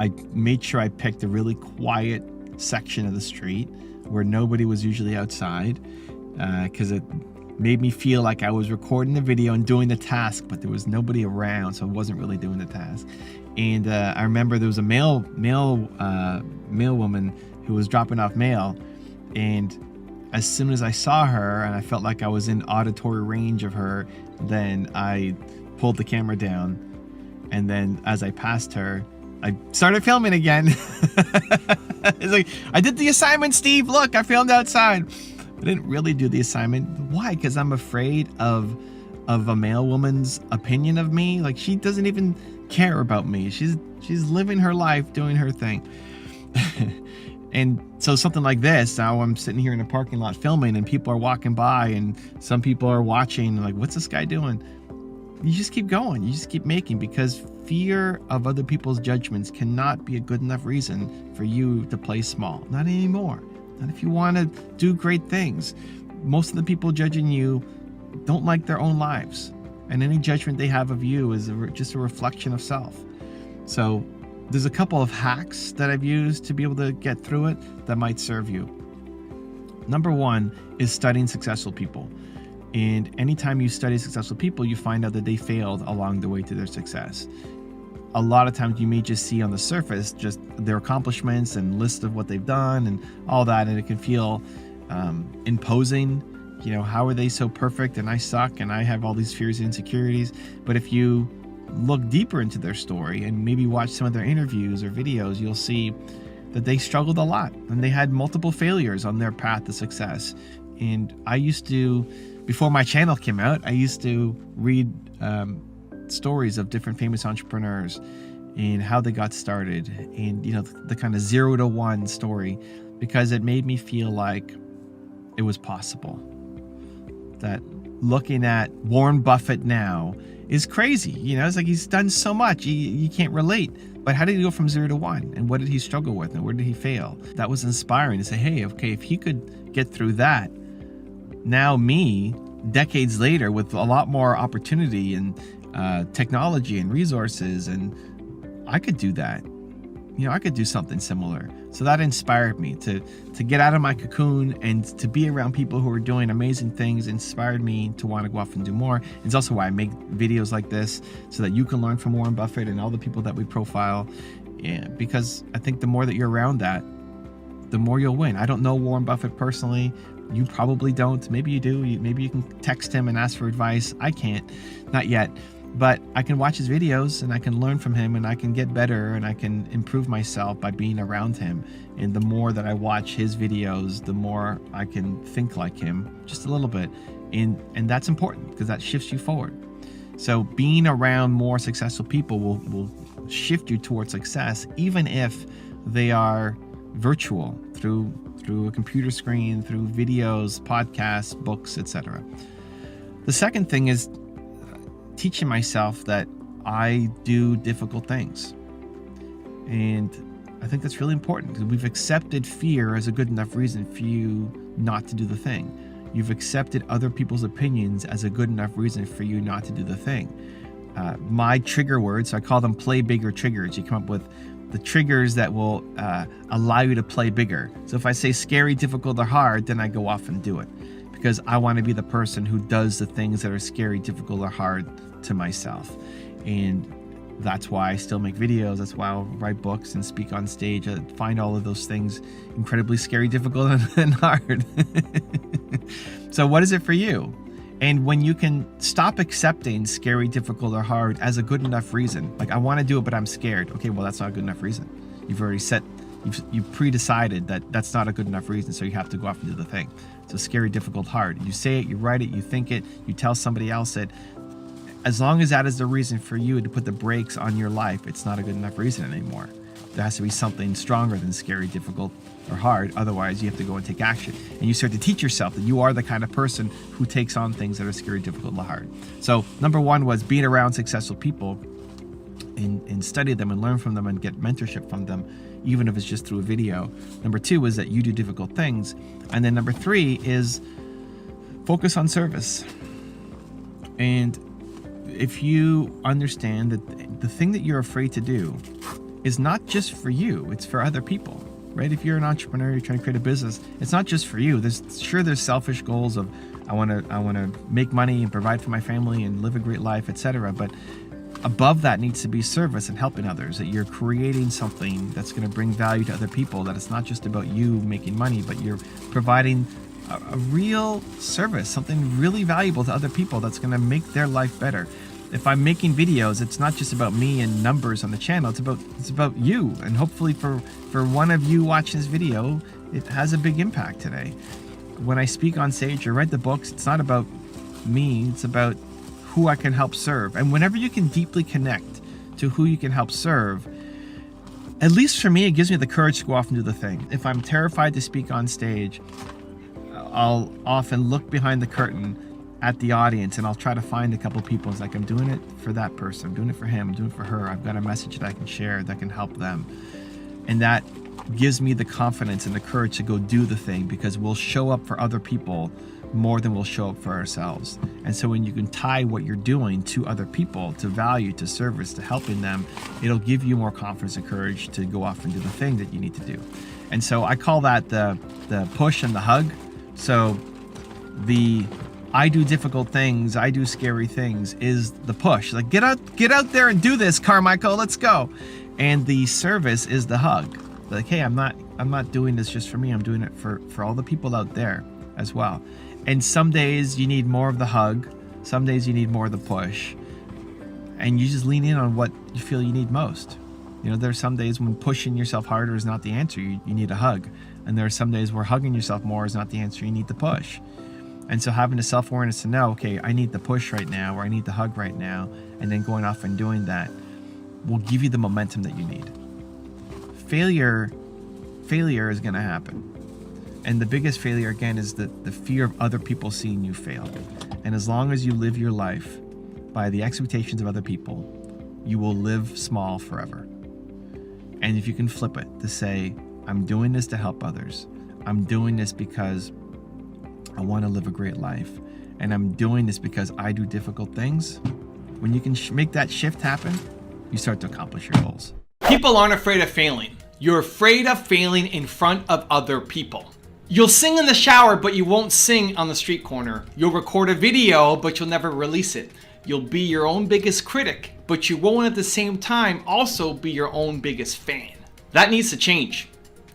I made sure I picked a really quiet section of the street where nobody was usually outside, because it made me feel like I was recording the video and doing the task, but there was nobody around, so I wasn't really doing the task. And I remember there was a male woman who was dropping off mail, and as soon as I saw her and I felt like I was in auditory range of her, then I pulled the camera down, and then as I passed her, I started filming again. It's like, I did the assignment, Steve. Look, I filmed outside. I didn't really do the assignment. Why? Because I'm afraid of a male woman's opinion of me. Like, she doesn't even care about me. She's living her life, doing her thing. And so something like this, now I'm sitting here in a parking lot filming, and people are walking by, and some people are watching, like, what's this guy doing? You just keep going. You just keep making, because fear of other people's judgments cannot be a good enough reason for you to play small. Not anymore. Not if you want to do great things. Most of the people judging you don't like their own lives, and any judgment they have of you is just a reflection of self. So there's a couple of hacks that I've used to be able to get through it that might serve you. Number one is studying successful people. And anytime you study successful people, you find out that they failed along the way to their success. A lot of times you may just see on the surface just their accomplishments and list of what they've done and all that, and it can feel imposing. You know, how are they so perfect and I suck and I have all these fears and insecurities? But if you look deeper into their story and maybe watch some of their interviews or videos, you'll see that they struggled a lot and they had multiple failures on their path to success. And I used to, before my channel came out, I used to read stories of different famous entrepreneurs and how they got started, and, you know, the kind of 0 to 1 story, because it made me feel like it was possible. That looking at Warren Buffett now is crazy. You know, it's like he's done so much, you can't relate. But how did he go from 0 to 1? And what did he struggle with? And where did he fail? That was inspiring to say, hey, okay, if he could get through that, now me, decades later, with a lot more opportunity and technology and resources, and I could do that. You know, I could do something similar. So that inspired me to get out of my cocoon and to be around people who are doing amazing things. Inspired me to want to go off and do more. It's also why I make videos like this, so that you can learn from Warren Buffett and all the people that we profile. Yeah, because I think the more that you're around that, the more you'll win. I don't know Warren Buffett personally, You probably don't. Maybe you do. Maybe you can text him and ask for advice. I can't, not yet. But I can watch his videos and I can learn from him and I can get better and I can improve myself by being around him. And the more that I watch his videos, the more I can think like him just a little bit. And that's important because that shifts you forward. So being around more successful people will shift you towards success, even if they are virtual through a computer screen, through videos, podcasts, books, etc. The second thing is teaching myself that I do difficult things. And I think that's really important because we've accepted fear as a good enough reason for you not to do the thing. You've accepted other people's opinions as a good enough reason for you not to do the thing. My trigger words, I call them play bigger triggers. You come up with the triggers that will allow you to play bigger. So if I say scary, difficult, or hard, then I go off and do it because I want to be the person who does the things that are scary, difficult, or hard to myself. And that's why I still make videos. That's why I'll write books and speak on stage. I find all of those things incredibly scary, difficult, and hard. So what is it for you? And when you can stop accepting scary, difficult, or hard as a good enough reason, like I want to do it, but I'm scared. Okay, well, that's not a good enough reason. You've already you've pre-decided that that's not a good enough reason, so you have to go off and do the thing. So scary, difficult, hard. You say it, you write it, you think it, you tell somebody else it. As long as that is the reason for you to put the brakes on your life, it's not a good enough reason anymore. There has to be something stronger than scary, difficult, or hard. Otherwise, you have to go and take action. And you start to teach yourself that you are the kind of person who takes on things that are scary, difficult, and hard. So number one was being around successful people and study them and learn from them and get mentorship from them, even if it's just through a video. Number two is that you do difficult things. And then number three is focus on service. And if you understand that the thing that you're afraid to do is not just for you, it's for other people, right? If you're an entrepreneur, you're trying to create a business, it's not just for you. There's selfish goals of I want to make money and provide for my family and live a great life, etc. But above that needs to be service and helping others, that you're creating something that's going to bring value to other people, that it's not just about you making money, but you're providing a real service, something really valuable to other people that's going to make their life better. If I'm making videos, it's not just about me and numbers on the channel, it's about you. And hopefully for one of you watching this video, it has a big impact today. When I speak on stage or write the books, it's not about me, it's about who I can help serve. And whenever you can deeply connect to who you can help serve, at least for me, it gives me the courage to go off and do the thing. If I'm terrified to speak on stage, I'll often look behind the curtain at the audience and I'll try to find a couple people. It's like, I'm doing it for that person, I'm doing it for him, I'm doing it for her. I've got a message that I can share that can help them. And that gives me the confidence and the courage to go do the thing, because we'll show up for other people more than we'll show up for ourselves. And so when you can tie what you're doing to other people, to value, to service, to helping them, it'll give you more confidence and courage to go off and do the thing that you need to do. And so I call that the push and the hug. So the I do difficult things, I do scary things is the push. Like, get out there and do this, Carmichael, let's go. And the service is the hug. Like, hey, I'm not doing this just for me, I'm doing it for all the people out there as well. And some days you need more of the hug, some days you need more of the push. And you just lean in on what you feel you need most. You know, there's some days when pushing yourself harder is not the answer, you need a hug. And there are some days where hugging yourself more is not the answer, you need the push. And so having the self-awareness to know, okay, I need the push right now, or I need the hug right now, and then going off and doing that will give you the momentum that you need. Failure is going to happen. And the biggest failure, again, is the fear of other people seeing you fail. And as long as you live your life by the expectations of other people, you will live small forever. And if you can flip it to say, I'm doing this to help others. I'm doing this because I want to live a great life. And I'm doing this because I do difficult things. When you can make that shift happen, you start to accomplish your goals. People aren't afraid of failing. You're afraid of failing in front of other people. You'll sing in the shower, but you won't sing on the street corner. You'll record a video, but you'll never release it. You'll be your own biggest critic, but you won't at the same time also be your own biggest fan. That needs to change,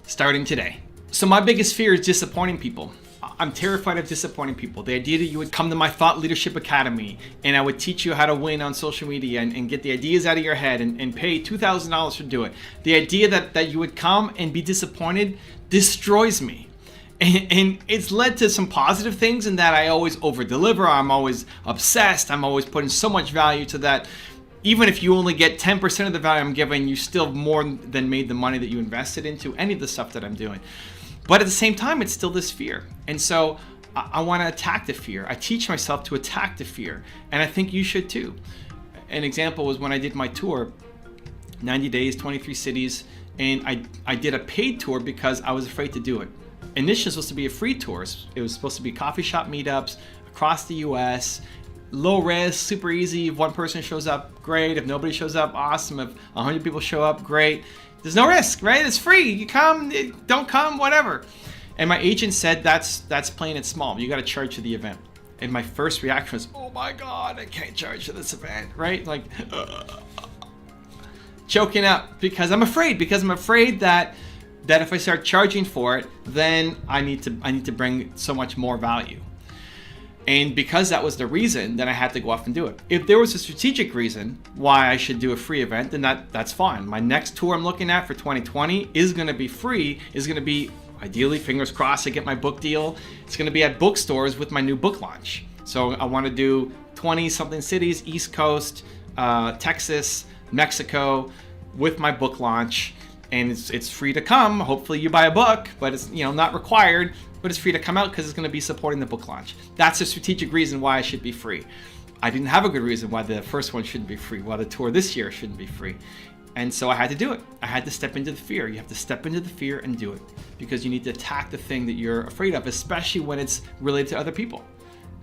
starting today. So my biggest fear is disappointing people. I'm terrified of disappointing people. The idea that you would come to my Thought Leadership Academy and I would teach you how to win on social media and get the ideas out of your head and pay $2,000 to do it. The idea that you would come and be disappointed destroys me. And it's led to some positive things in that I always over-deliver. I'm always obsessed. I'm always putting so much value to that. Even if you only get 10% of the value I'm giving, you still more than made the money that you invested into any of the stuff that I'm doing. But at the same time, it's still this fear. And so I want to attack the fear. I teach myself to attack the fear. And I think you should too. An example was when I did my tour, 90 days, 23 cities, and I did a paid tour because I was afraid to do it. Initially, it was supposed to be a free tour. It was supposed to be coffee shop meetups across the US, low risk, super easy. If one person shows up, great. If nobody shows up, awesome. If 100 people show up, great. There's no risk, right? It's free. You come, don't come, whatever. And my agent said that's playing it small. You got to charge for the event. And my first reaction was, oh my God, I can't charge for this event, right? Like, choking up because I'm afraid that if I start charging for it, then I need to bring so much more value. And because that was the reason, then I had to go off and do it. If there was a strategic reason why I should do a free event, then that's fine. My next tour I'm looking at for 2020 is going to be free, is going to be, ideally, fingers crossed, I get my book deal. It's going to be at bookstores with my new book launch. So I want to do 20-something cities, East Coast, Texas, Mexico, with my book launch. And it's free to come. Hopefully you buy a book, but it's not required, but it's free to come out because it's going to be supporting the book launch. That's a strategic reason why I should be free. I didn't have a good reason why the first one shouldn't be free, why the tour this year shouldn't be free. And so I had to do it. I had to step into the fear. You have to step into the fear and do it because you need to attack the thing that you're afraid of, especially when it's related to other people,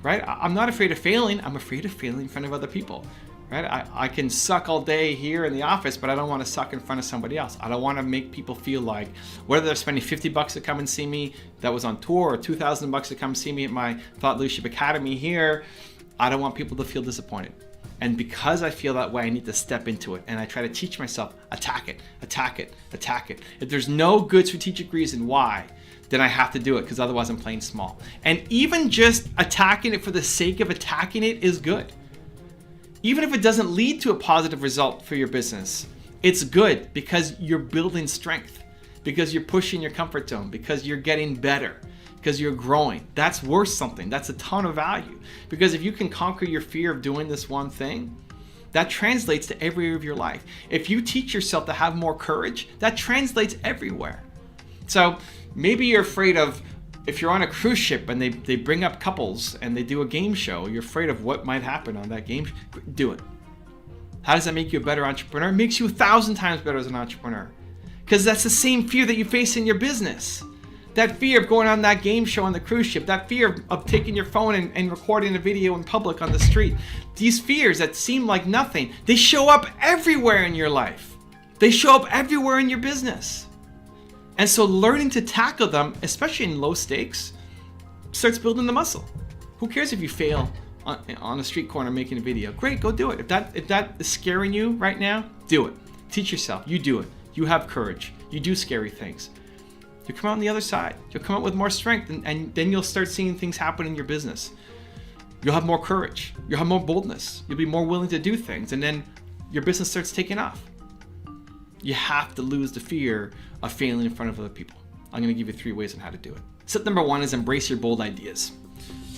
right? I'm not afraid of failing. I'm afraid of failing in front of other people. Right? I can suck all day here in the office, but I don't want to suck in front of somebody else. I don't want to make people feel like whether they're spending $50 to come and see me that was on tour or $2,000 to come see me at my Thought Leadership Academy here. I don't want people to feel disappointed. And because I feel that way, I need to step into it. And I try to teach myself, attack it, attack it, attack it. If there's no good strategic reason why, then I have to do it because otherwise I'm playing small. And even just attacking it for the sake of attacking it is good. Even if it doesn't lead to a positive result for your business, it's good because you're building strength, because you're pushing your comfort zone, because you're getting better, because you're growing. That's worth something. That's a ton of value. Because if you can conquer your fear of doing this one thing, that translates to every area of your life. If you teach yourself to have more courage, that translates everywhere. So maybe you're afraid of, if you're on a cruise ship and they bring up couples and they do a game show, you're afraid of what might happen on that game. Do it. How does that make you a better entrepreneur? It makes you 1,000 times better as an entrepreneur. Because that's the same fear that you face in your business. That fear of going on that game show on the cruise ship, that fear of taking your phone and recording a video in public on the street. These fears that seem like nothing, they show up everywhere in your life. They show up everywhere in your business. And so learning to tackle them, especially in low stakes, starts building the muscle. Who cares if you fail on a street corner making a video? Great, go do it. If that is scaring you right now, do it. Teach yourself. You do it. You have courage. You do scary things. You come out on the other side. You'll come out with more strength, and then you'll start seeing things happen in your business. You'll have more courage. You'll have more boldness. You'll be more willing to do things, and then your business starts taking off. You have to lose the fear of failing in front of other people. I'm going to give you 3 ways on how to do it. Step number 1 is embrace your bold ideas.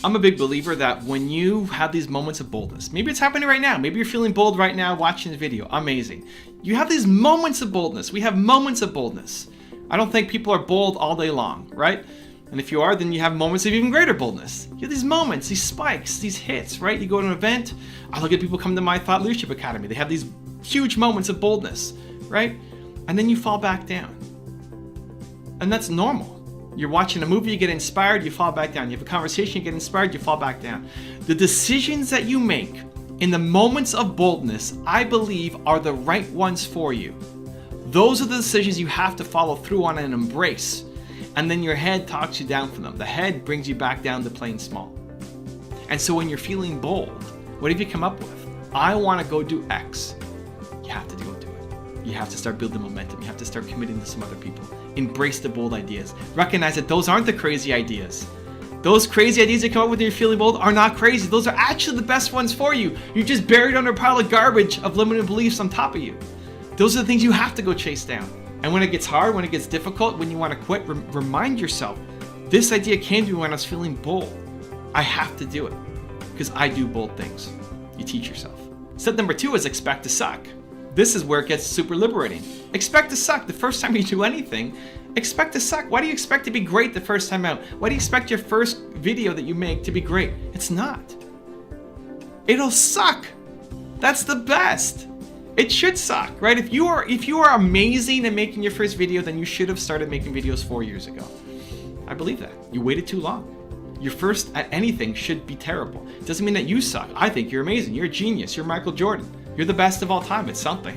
I'm a big believer that when you have these moments of boldness, maybe it's happening right now, maybe you're feeling bold right now watching the video, amazing. You have these moments of boldness. We have moments of boldness. I don't think people are bold all day long, right? And if you are, then you have moments of even greater boldness. You have these moments, these spikes, these hits, right? You go to an event, I look at people come to my Thought Leadership Academy. They have these huge moments of boldness, right? And then you fall back down. And that's normal. You're watching a movie, you get inspired, you fall back down. You have a conversation, you get inspired, you fall back down. The decisions that you make in the moments of boldness, I believe, are the right ones for you. Those are the decisions you have to follow through on and embrace. And then your head talks you down from them. The head brings you back down to playing small. And so when you're feeling bold, what have you come up with? I want to go do X. You have to go do it. You have to start building momentum. You have to start committing to some other people. Embrace the bold ideas. Recognize that those aren't the crazy ideas. Those crazy ideas that come up when you're feeling bold are not crazy. Those are actually the best ones for you. You're just buried under a pile of garbage of limited beliefs on top of you. Those are the things you have to go chase down. And when it gets hard, when it gets difficult, when you want to quit, remind yourself, this idea came to me when I was feeling bold. I have to do it because I do bold things. You teach yourself. Step number 2 is expect to suck. This is where it gets super liberating. Expect to suck. The first time you do anything, expect to suck. Why do you expect to be great the first time out? Why do you expect your first video that you make to be great? It's not. It'll suck. That's the best. It should suck, right? If you are amazing at making your first video, then you should have started making videos 4 years ago. I believe that. You waited too long. Your first at anything should be terrible. It doesn't mean that you suck. I think you're amazing. You're a genius. You're Michael Jordan. You're the best of all time. It's something.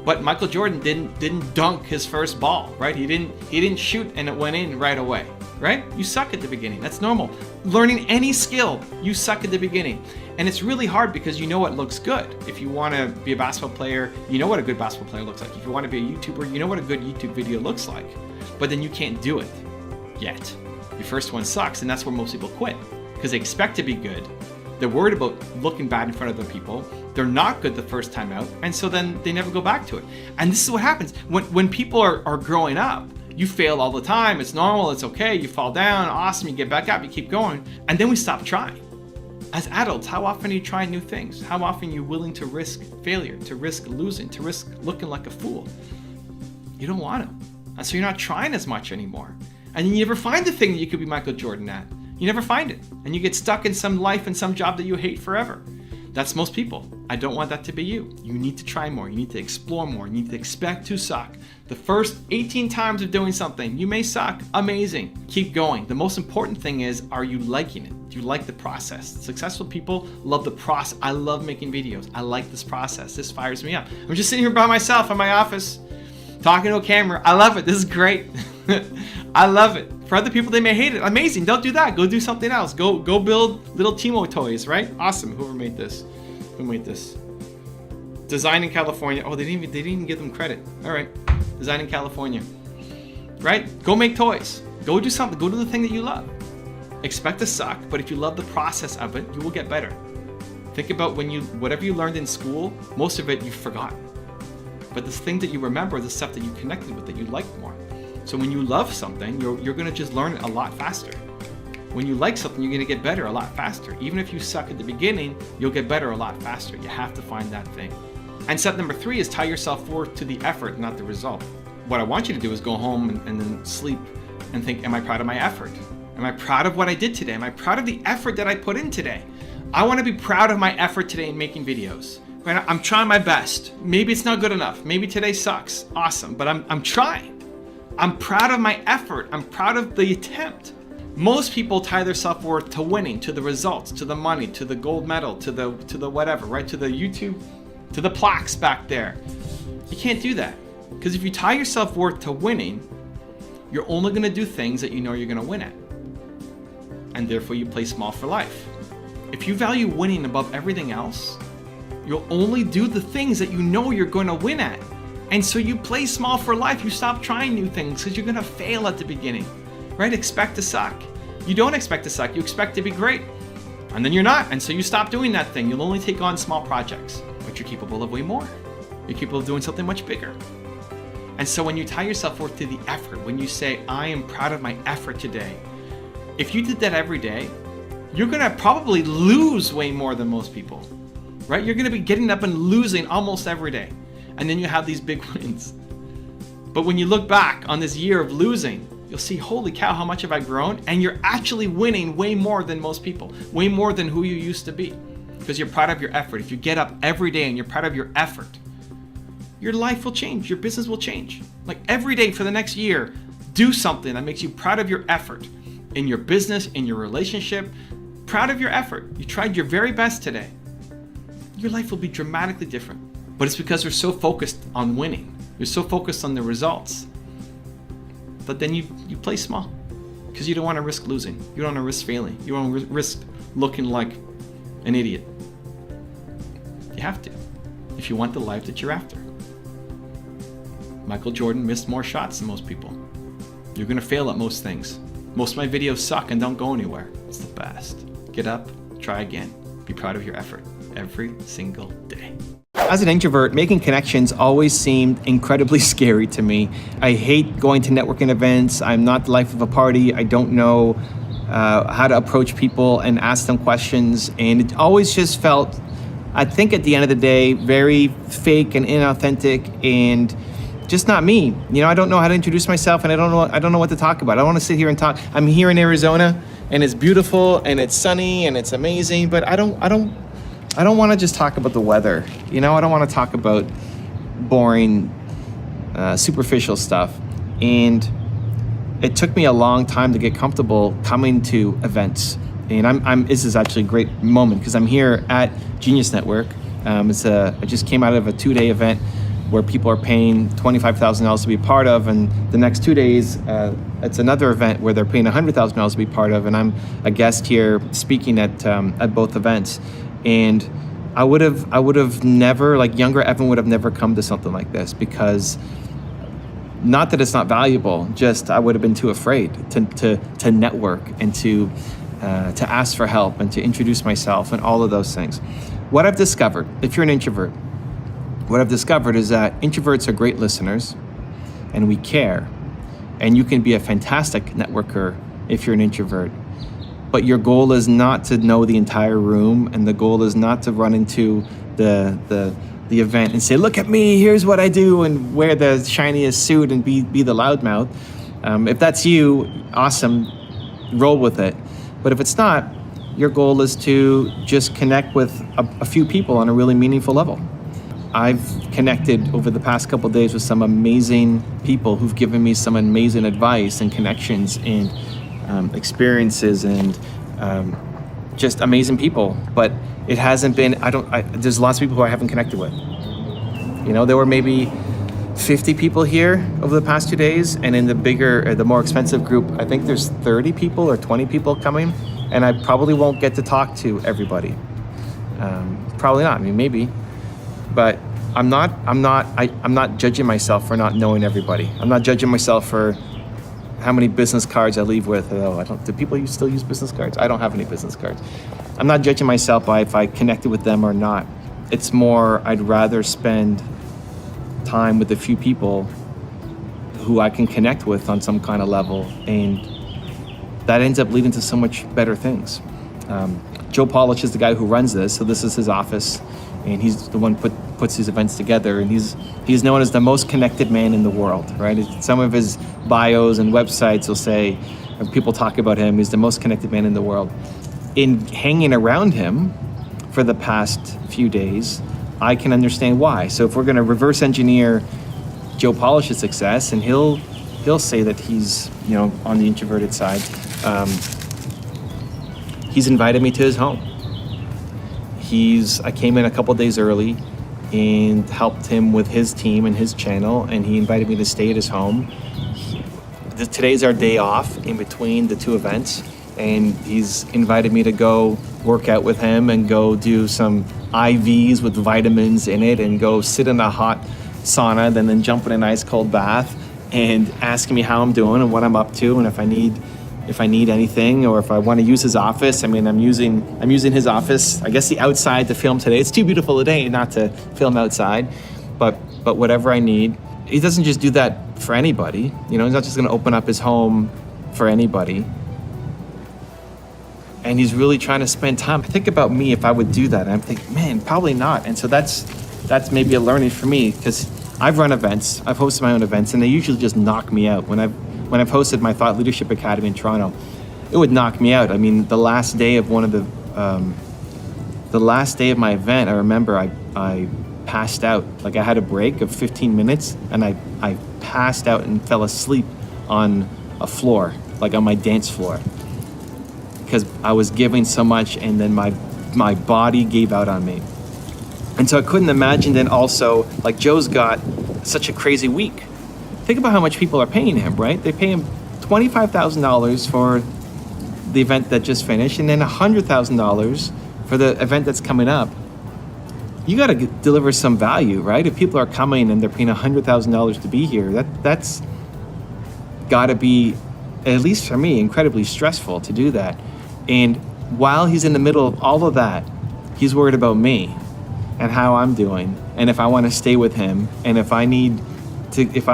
But Michael Jordan didn't dunk his first ball, right? He didn't shoot and it went in right away, right? You suck at the beginning. That's normal. Learning any skill, you suck at the beginning. And it's really hard because you know what looks good. If you want to be a basketball player, you know what a good basketball player looks like. If you want to be a YouTuber, you know what a good YouTube video looks like. But then you can't do it yet. Your first one sucks, and that's where most people quit because they expect to be good. They're worried about looking bad in front of other people. They're not good the first time out, and so then they never go back to it. And this is what happens when people are growing up. You fail all the time. It's normal. It's okay. You fall down. Awesome. You get back up. You keep going. And then we stop trying. As adults, how often are you trying new things? How often are you willing to risk failure, to risk losing, to risk looking like a fool? You don't want to. And so you're not trying as much anymore. And you never find the thing that you could be Michael Jordan at. You never find it. And you get stuck in some life and some job that you hate forever. That's most people. I don't want that to be you. You need to try more. You need to explore more. You need to expect to suck. The first 18 times of doing something, you may suck. Amazing. Keep going. The most important thing is, are you liking it? Do you like the process? Successful people love the process. I love making videos. I like this process. This fires me up. I'm just sitting here by myself in my office, talking to a camera. I love it. This is great. I love it. For other people, they may hate it. Amazing. Don't do that. Go do something else. Go build little Timo toys, right? Awesome. Whoever made this. Who made this? Design in California. Oh, they didn't even give them credit. All right. Design in California. Right? Go make toys. Go do something. Go do the thing that you love. Expect to suck, but if you love the process of it, you will get better. Think about whatever you learned in school, most of it you've forgotten. But the thing that you remember is the stuff that you connected with, that you liked more. So when you love something, you're going to just learn it a lot faster. When you like something, you're going to get better a lot faster. Even if you suck at the beginning, you'll get better a lot faster. You have to find that thing. And step number 3 is tie your self-worth to the effort, not the result. What I want you to do is go home and then sleep and think, am I proud of my effort? Am I proud of what I did today? Am I proud of the effort that I put in today? I want to be proud of my effort today in making videos. Right? I'm trying my best. Maybe it's not good enough. Maybe today sucks. Awesome, but I'm trying. I'm proud of my effort. I'm proud of the attempt. Most people tie their self-worth to winning, to the results, to the money, to the gold medal, to the whatever, right? To the YouTube, to the plaques back there. You can't do that. Because if you tie your self-worth to winning, you're only going to do things that you know you're going to win at. And therefore you play small for life. If you value winning above everything else, you'll only do the things that you know you're going to win at. And so you play small for life. You stop trying new things because you're going to fail at the beginning, right? Expect to suck. You don't expect to suck. You expect to be great. And then you're not. And so you stop doing that thing. You'll only take on small projects, but you're capable of way more. You're capable of doing something much bigger. And so when you tie your self-worth to the effort, when you say, I am proud of my effort today, if you did that every day, you're going to probably lose way more than most people, right? You're going to be getting up and losing almost every day. And then you have these big wins. But when you look back on this year of losing, you'll see, holy cow, how much have I grown? And you're actually winning way more than most people, way more than who you used to be, because you're proud of your effort. If you get up every day and you're proud of your effort, your life will change. Your business will change. Like every day for the next year, do something that makes you proud of your effort in your business, in your relationship, proud of your effort. You tried your very best today. Your life will be dramatically different. But it's because you're so focused on winning. You're so focused on the results. But then you play small because you don't want to risk losing. You don't want to risk failing. You don't want to risk looking like an idiot. You have to if you want the life that you're after. Michael Jordan missed more shots than most people. You're going to fail at most things. Most of my videos suck and don't go anywhere. It's the best. Get up, try again. Be proud of your effort every single day. As an introvert, making connections always seemed incredibly scary to me. I hate going to networking events. I'm not the life of a party. I don't know how to approach people and ask them questions. And it always just felt, I think at the end of the day, very fake and inauthentic and just not me. You know, I don't know how to introduce myself, and I don't know what to talk about. I want to sit here and talk. I'm here in Arizona, and it's beautiful and it's sunny and it's amazing, but I don't want to just talk about the weather. You know, I don't want to talk about boring, superficial stuff. And it took me a long time to get comfortable coming to events. And this is actually a great moment because I'm here at Genius Network. I just came out of a 2-day event where people are paying $25,000 to be part of, and the next 2 days, it's another event where they're paying $100,000 to be part of, and I'm a guest here speaking at both events. And I would have never, like younger Evan would have never come to something like this, because not that it's not valuable, just I would have been too afraid to network and to ask for help and to introduce myself and all of those things. What I've discovered, if you're an introvert, what I've discovered is that introverts are great listeners and we care. And you can be a fantastic networker if you're an introvert. But your goal is not to know the entire room, and the goal is not to run into the event and say, look at me, here's what I do, and wear the shiniest suit and be the loudmouth. If that's you, awesome, roll with it. But if it's not, your goal is to just connect with a few people on a really meaningful level. I've connected over the past couple of days with some amazing people who've given me some amazing advice and connections and experiences and just amazing people. But it hasn't been, there's lots of people who I haven't connected with. You know, there were maybe 50 people here over the past 2 days, and in the more expensive group, I think there's 30 people or 20 people coming, and I probably won't get to talk to everybody. Probably not, I mean, maybe. But I'm not judging myself for not knowing everybody. I'm not judging myself for how many business cards I leave with. Do people still use business cards? I don't have any business cards. I'm not judging myself by if I connected with them or not. It's more, I'd rather spend time with a few people who I can connect with on some kind of level, and that ends up leading to so much better things. Joe Polish is the guy who runs this, so this is his office, and he's the one puts these events together, and he's known as the most connected man in the world, right? Some of his bios and websites will say, when people talk about him, he's the most connected man in the world. In hanging around him for the past few days, I can understand why. So if we're going to reverse engineer Joe Polish's success, and he'll say that he's, you know, on the introverted side, he's invited me to his home. I came in a couple days early and helped him with his team and his channel, and he invited me to stay at his home. Today's our day off in between the two events, and he's invited me to go work out with him and go do some IVs with vitamins in it and go sit in a hot sauna, then jump in an ice cold bath, and asking me how I'm doing and what I'm up to, and if I need anything, or if I want to use his office. I mean, I'm using his office, I guess the outside, to film today. It's too beautiful today not to film outside, but whatever I need. He doesn't just do that for anybody. You know, he's not just going to open up his home for anybody. And he's really trying to spend time. I think about me if I would do that. And I'm thinking, man, probably not. And so that's maybe a learning for me, because I've run events, I've hosted my own events, and they usually just knock me out. When I've hosted my Thought Leadership Academy in Toronto, it would knock me out. I mean, the last day of my event, I remember I passed out. Like, I had a break of 15 minutes, and I passed out and fell asleep on a floor, like on my dance floor, because I was giving so much, and then my body gave out on me. And so I couldn't imagine then also, like, Joe's got such a crazy week. Think about how much people are paying him, right? They pay him $25,000 for the event that just finished, and then $100,000 for the event that's coming up. You got to deliver some value, right? If people are coming and they're paying $100,000 to be here, that's got to be at least for me, incredibly stressful to do that. And while he's in the middle of all of that, he's worried about me and how I'm doing, and if I want to stay with him, and if I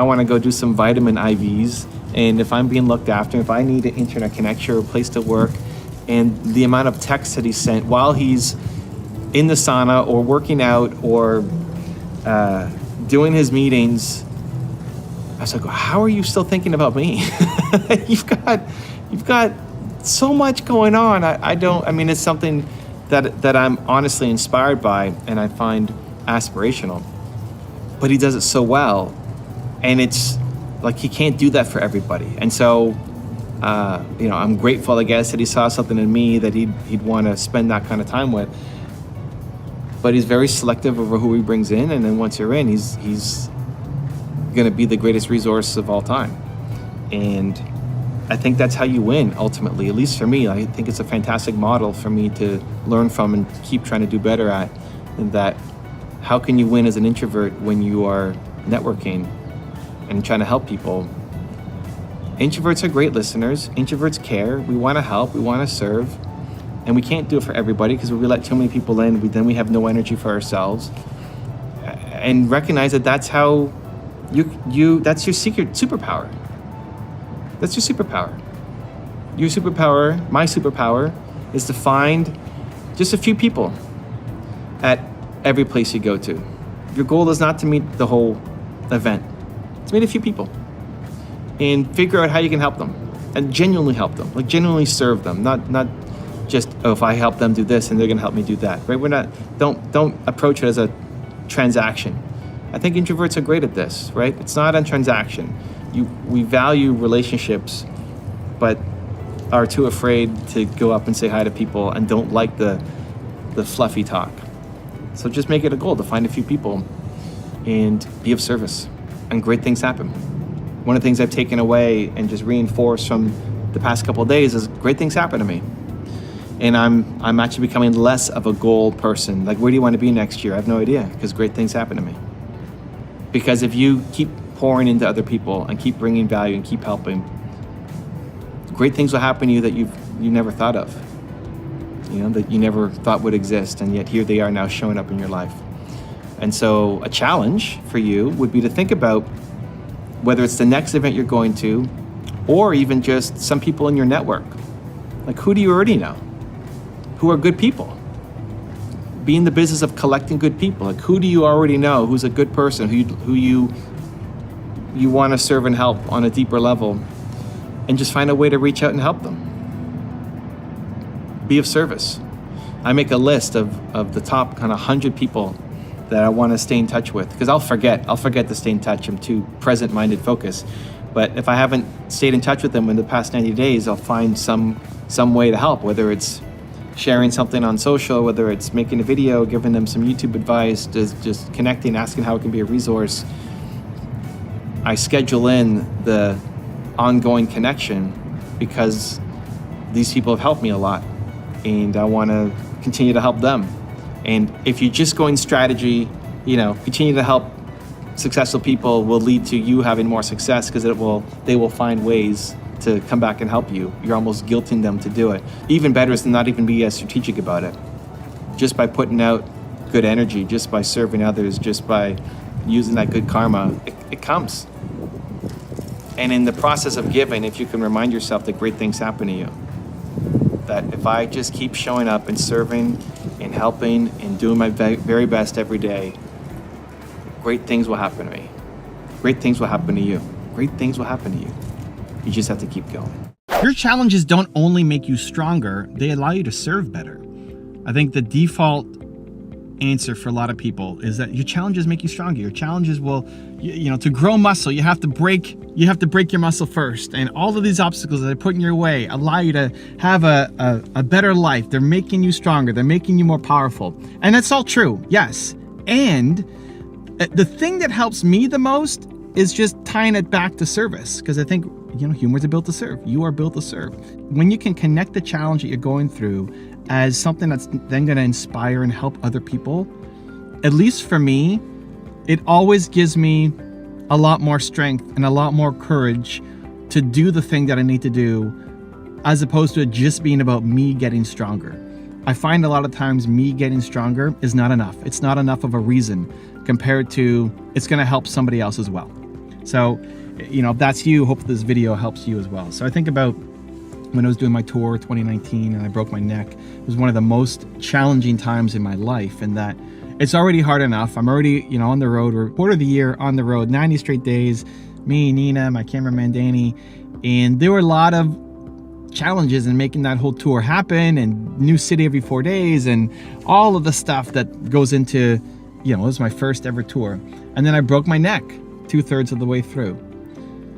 want to go do some vitamin IVs, and if I'm being looked after, if I need an internet connection or a place to work. And the amount of texts that he sent while he's in the sauna or working out or doing his meetings, I was like, how are you still thinking about me? You've got so much going on. I mean, it's something that I'm honestly inspired by and I find aspirational. But he does it so well, and it's like he can't do that for everybody. And so, I'm grateful, I guess, that he saw something in me that he'd want to spend that kind of time with. But he's very selective over who he brings in, and then once you're in, he's going to be the greatest resource of all time. And I think that's how you win, ultimately. At least for me, I think it's a fantastic model for me to learn from and keep trying to do better at. And that, how can you win as an introvert when you are networking and trying to help people? Introverts are great listeners. Introverts care. We want to help. We want to serve. And we can't do it for everybody, because if we let too many people in, then we have no energy for ourselves. And recognize that that's how that's your secret superpower. That's your superpower. Your superpower, my superpower, is to find just a few people at every place you go to. Your goal is not to meet the whole event. It's meet a few people and figure out how you can help them and genuinely help them, like genuinely serve them, not just, if I help them do this and they're gonna help me do that, right? Don't approach it as a transaction. I think introverts are great at this, right? It's not a transaction. We value relationships, but are too afraid to go up and say hi to people and don't like the fluffy talk. So just make it a goal to find a few people and be of service, and great things happen. One of the things I've taken away and just reinforced from the past couple of days is great things happen to me. And I'm actually becoming less of a goal person. Like, where do you want to be next year? I have no idea, because great things happen to me. Because if you keep pouring into other people and keep bringing value and keep helping, great things will happen to you that you never thought of, that you never thought would exist, and yet here they are now showing up in your life. And so a challenge for you would be to think about whether it's the next event you're going to, or even just some people in your network. Like, who do you already know? Who are good people? Be in the business of collecting good people. Like, who do you already know who's a good person, who you want to serve and help on a deeper level, and just find a way to reach out and help them. Be of service. I make a list of the top kind of 100 people that I want to stay in touch with, because I'll forget to stay in touch. I'm too present-minded focused. But if I haven't stayed in touch with them in the past 90 days, I'll find some way to help, whether it's sharing something on social, whether it's making a video, giving them some YouTube advice, just connecting, asking how it can be a resource. I schedule in the ongoing connection because these people have helped me a lot, and I want to continue to help them. And if you just go in strategy, continue to help successful people will lead to you having more success, because they will find ways to come back and help you. You're almost guilting them to do it. Even better is to not even be as strategic about it. Just by putting out good energy, just by serving others, just by using that good karma, it comes. And in the process of giving, if you can remind yourself that great things happen to you, that if I just keep showing up and serving and helping and doing my very best every day, great things will happen to me. Great things will happen to you. Great things will happen to you. You just have to keep going. Your challenges don't only make you stronger, they allow you to serve better. I think the default answer for a lot of people is that your challenges make you stronger. Your challenges will, to grow muscle, you have to break your muscle first. And all of these obstacles that are put in your way allow you to have a better life. They're making you stronger. They're making you more powerful. And that's all true, yes. And the thing that helps me the most is just tying it back to service, because I think, humans are built to serve. You are built to serve. When you can connect the challenge that you're going through as something that's then going to inspire and help other people, at least for me, it always gives me a lot more strength and a lot more courage to do the thing that I need to do, as opposed to it just being about me getting stronger. I find a lot of times me getting stronger is not enough. It's not enough of a reason compared to it's going to help somebody else as well. So, if that's you, hope this video helps you as well. So I think about when I was doing my tour 2019 and I broke my neck. It was one of the most challenging times in my life, and that it's already hard enough. I'm already, on the road. We're quarter of the year on the road, 90 straight days, me, Nina, my cameraman Danny, and there were a lot of challenges in making that whole tour happen, and new city every 4 days, and all of the stuff that goes into, it was my first ever tour. And then I broke my neck 2/3 of the way through.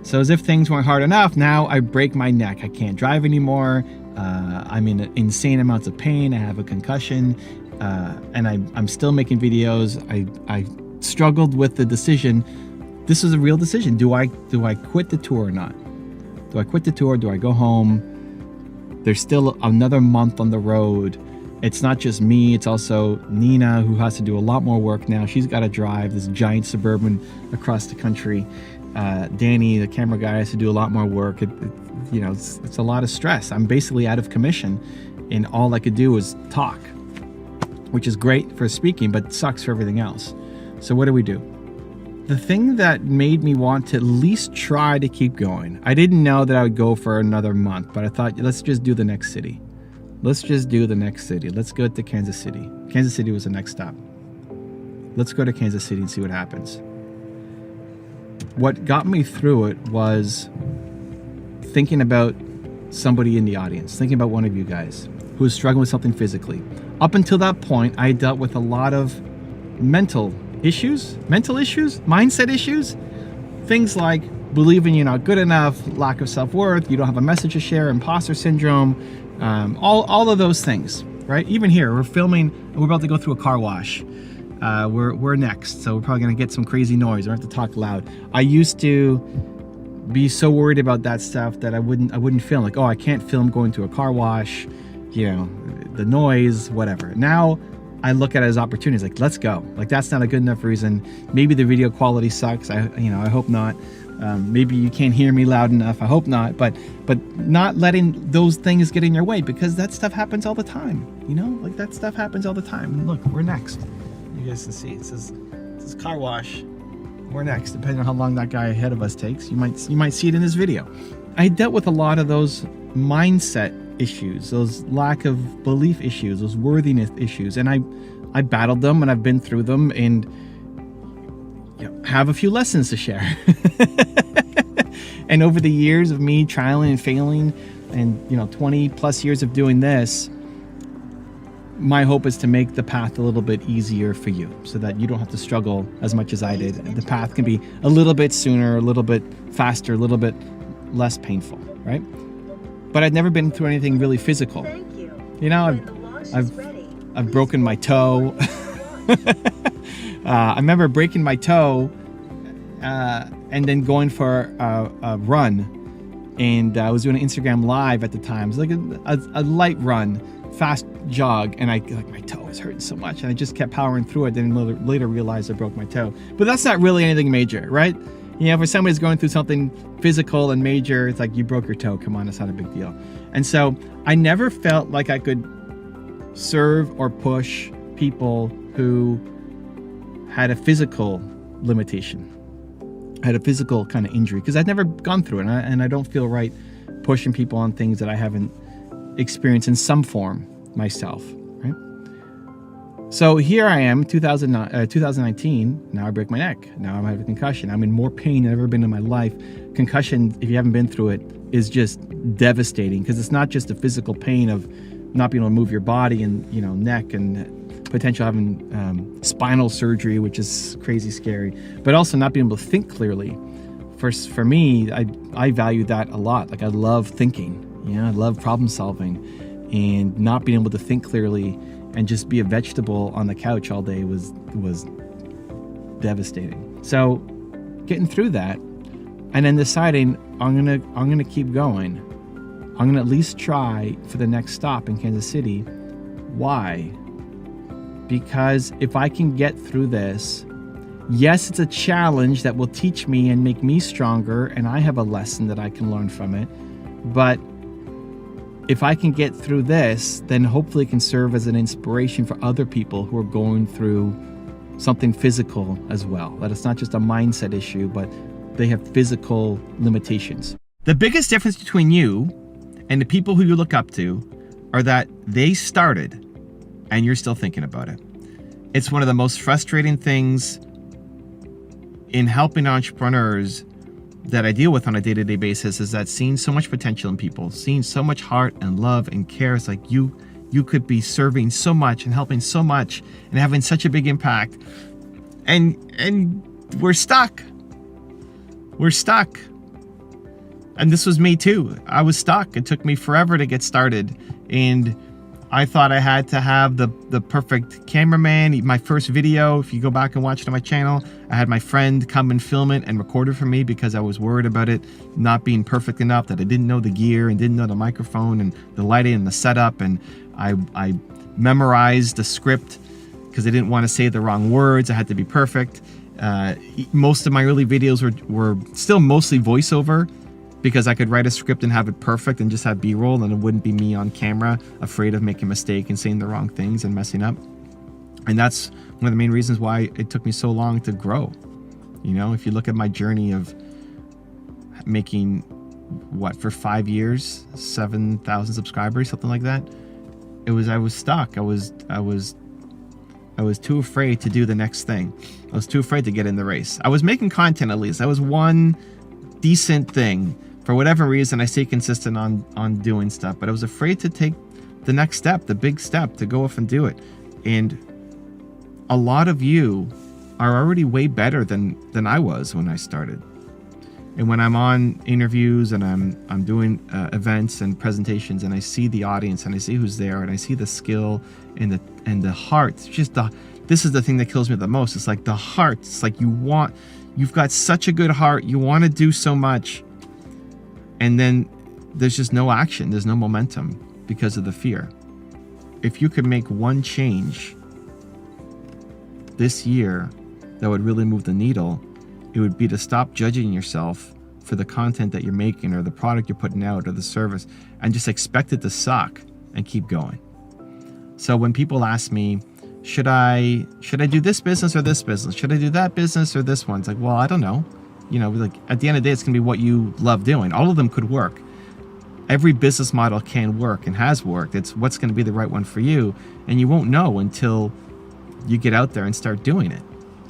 So as if things weren't hard enough, now I break my neck. I can't drive anymore. I'm in insane amounts of pain. I have a concussion, and I'm still making videos. I struggled with the decision. This is a real decision. Do I quit the tour or not? Do I quit the tour? Do I go home? There's still another month on the road. It's not just me, it's also Nina, who has to do a lot more work now. She's got to drive this giant Suburban across the country. Danny, the camera guy, has to do a lot more work. It's a lot of stress. I'm basically out of commission, and all I could do is talk, which is great for speaking, but sucks for everything else. So what do? The thing that made me want to at least try to keep going, I didn't know that I would go for another month, but I thought, let's just do the next city. Let's just do the next city. Let's go to Kansas City. Kansas City was the next stop. Let's go to Kansas City and see what happens. What got me through it was thinking about somebody in the audience, thinking about one of you guys who was struggling with something physically. Up until that point, I dealt with a lot of mental issues, mindset issues, things like believing you're not good enough, lack of self-worth, you don't have a message to share, imposter syndrome, all of those things, right? Even here, we're filming, we're about to go through a car wash. We're next, so we're probably gonna get some crazy noise. I have to talk loud. I used to be so worried about that stuff that I wouldn't film. Like, oh, I can't film going to a car wash, the noise, whatever. Now I look at it as opportunities. Like, let's go. Like, that's not a good enough reason. Maybe the video quality sucks. I hope not. Maybe you can't hear me loud enough. I hope not. But not letting those things get in your way, because that stuff happens all the time. Like, that stuff happens all the time. And look, we're next. You guys can see it says car wash. We're next, depending on how long that guy ahead of us takes. You might see it in this video. I dealt with a lot of those mindset issues, those lack of belief issues, those worthiness issues, and I battled them, and I've been through them, and have a few lessons to share. And over the years of me trialing and failing, and 20 plus years of doing this, my hope is to make the path a little bit easier for you, so that you don't have to struggle as much as I did. The path can be a little bit sooner, a little bit faster, a little bit less painful, right? But I'd never been through anything really physical. Thank you. I've broken my toe. I remember breaking my toe and then going for a run, and I was doing an Instagram live at the time. It was like a light run, fast jog, and my toe was hurting so much, and I just kept powering through it. Then later realized I broke my toe. But that's not really anything major, right? For somebody who's going through something physical and major, it's like, you broke your toe. Come on, it's not a big deal. And so I never felt like I could serve or push people who had a physical limitation, had a physical kind of injury, because I'd never gone through it, and I don't feel right pushing people on things that I haven't experienced in some form myself, right? So here I am, 2019, now I break my neck. Now I have a concussion. I'm in more pain than I've ever been in my life. Concussion, if you haven't been through it, is just devastating, because it's not just the physical pain of not being able to move your body and, neck, and potential having spinal surgery, which is crazy scary, but also not being able to think clearly. For me, I value that a lot. Like, I love thinking, I love problem solving, and not being able to think clearly and just be a vegetable on the couch all day was devastating. So getting through that, and then deciding I'm gonna keep going. I'm gonna at least try for the next stop in Kansas City. Why? Because if I can get through this Yes, it's a challenge that will teach me and make me stronger, and I have a lesson that I can learn from it. But if I can get through this, then hopefully it can serve as an inspiration for other people who are going through something physical as well. That it's not just a mindset issue, but they have physical limitations. The biggest difference between you and the people who you look up to are that they started and you're still thinking about it. It's one of the most frustrating things in helping entrepreneurs that I deal with on a day-to-day basis, is that seeing so much potential in people, seeing so much heart and love and care. It's like you could be serving so much and helping so much and having such a big impact, and we're stuck. We're stuck. And this was me too. I was stuck. It took me forever to get started, and I thought I had to have the perfect cameraman. My first video, if you go back and watch it on my channel, I had my friend come and film it and record it for me because I was worried about it not being perfect enough, that I didn't know the gear and didn't know the microphone and the lighting and the setup. And I memorized the script because I didn't want to say the wrong words. I had to be perfect. Most of my early videos were still mostly voiceover, because I could write a script and have it perfect and just have B-roll, and it wouldn't be me on camera afraid of making a mistake and saying the wrong things and messing up. And that's one of the main reasons why it took me so long to grow. You know, if you look at my journey of making, for 5 years, 7,000 subscribers, something like that, I was stuck. I was too afraid to do the next thing. I was too afraid to get in the race. I was making content, at least. That was one decent thing. For whatever reason, I stay consistent on doing stuff, but I was afraid to take the next step, the big step, to go off and do it. And a lot of you are already way better than I was when I started. And when I'm on interviews and I'm doing events and presentations, and I see the audience and I see who's there and I see the skill and the heart, this is the thing that kills me the most. It's like the heart. It's like you've got such a good heart. You want to do so much. And then there's just no action. There's no momentum because of the fear. If you could make one change this year that would really move the needle, it would be to stop judging yourself for the content that you're making or the product you're putting out or the service, and just expect it to suck and keep going. So when people ask me, should I do this business or this business? Should I do that business or this one? It's like, well, I don't know. You know, like at the end of the day, it's going to be what you love doing. All of them could work. Every business model can work and has worked. It's what's going to be the right one for you. And you won't know until you get out there and start doing it,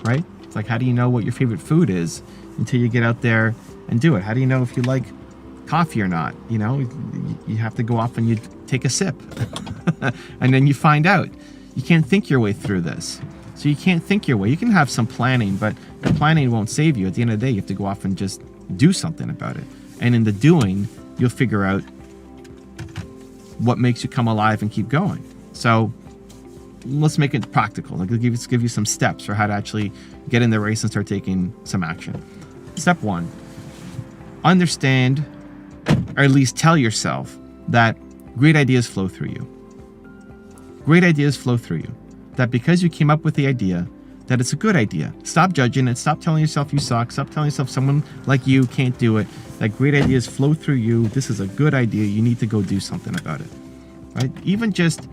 right? It's like, how do you know what your favorite food is until you get out there and do it? How do you know if you like coffee or not? You know, you have to go off and you take a sip and then you find out. You can't think your way through this. So you can't think your way. You can have some planning, but the planning won't save you. At the end of the day, you have to go off and just do something about it. And in the doing, you'll figure out what makes you come alive and keep going. So let's make it practical. Like, let's give you some steps for how to actually get in the race and start taking some action. Step 1, understand, or at least tell yourself that great ideas flow through you. Great ideas flow through you. That because you came up with the idea, that it's a good idea. Stop judging it. Stop telling yourself you suck. Stop telling yourself someone like you can't do it. That great ideas flow through you. This is a good idea. You need to go do something about it, right? Even just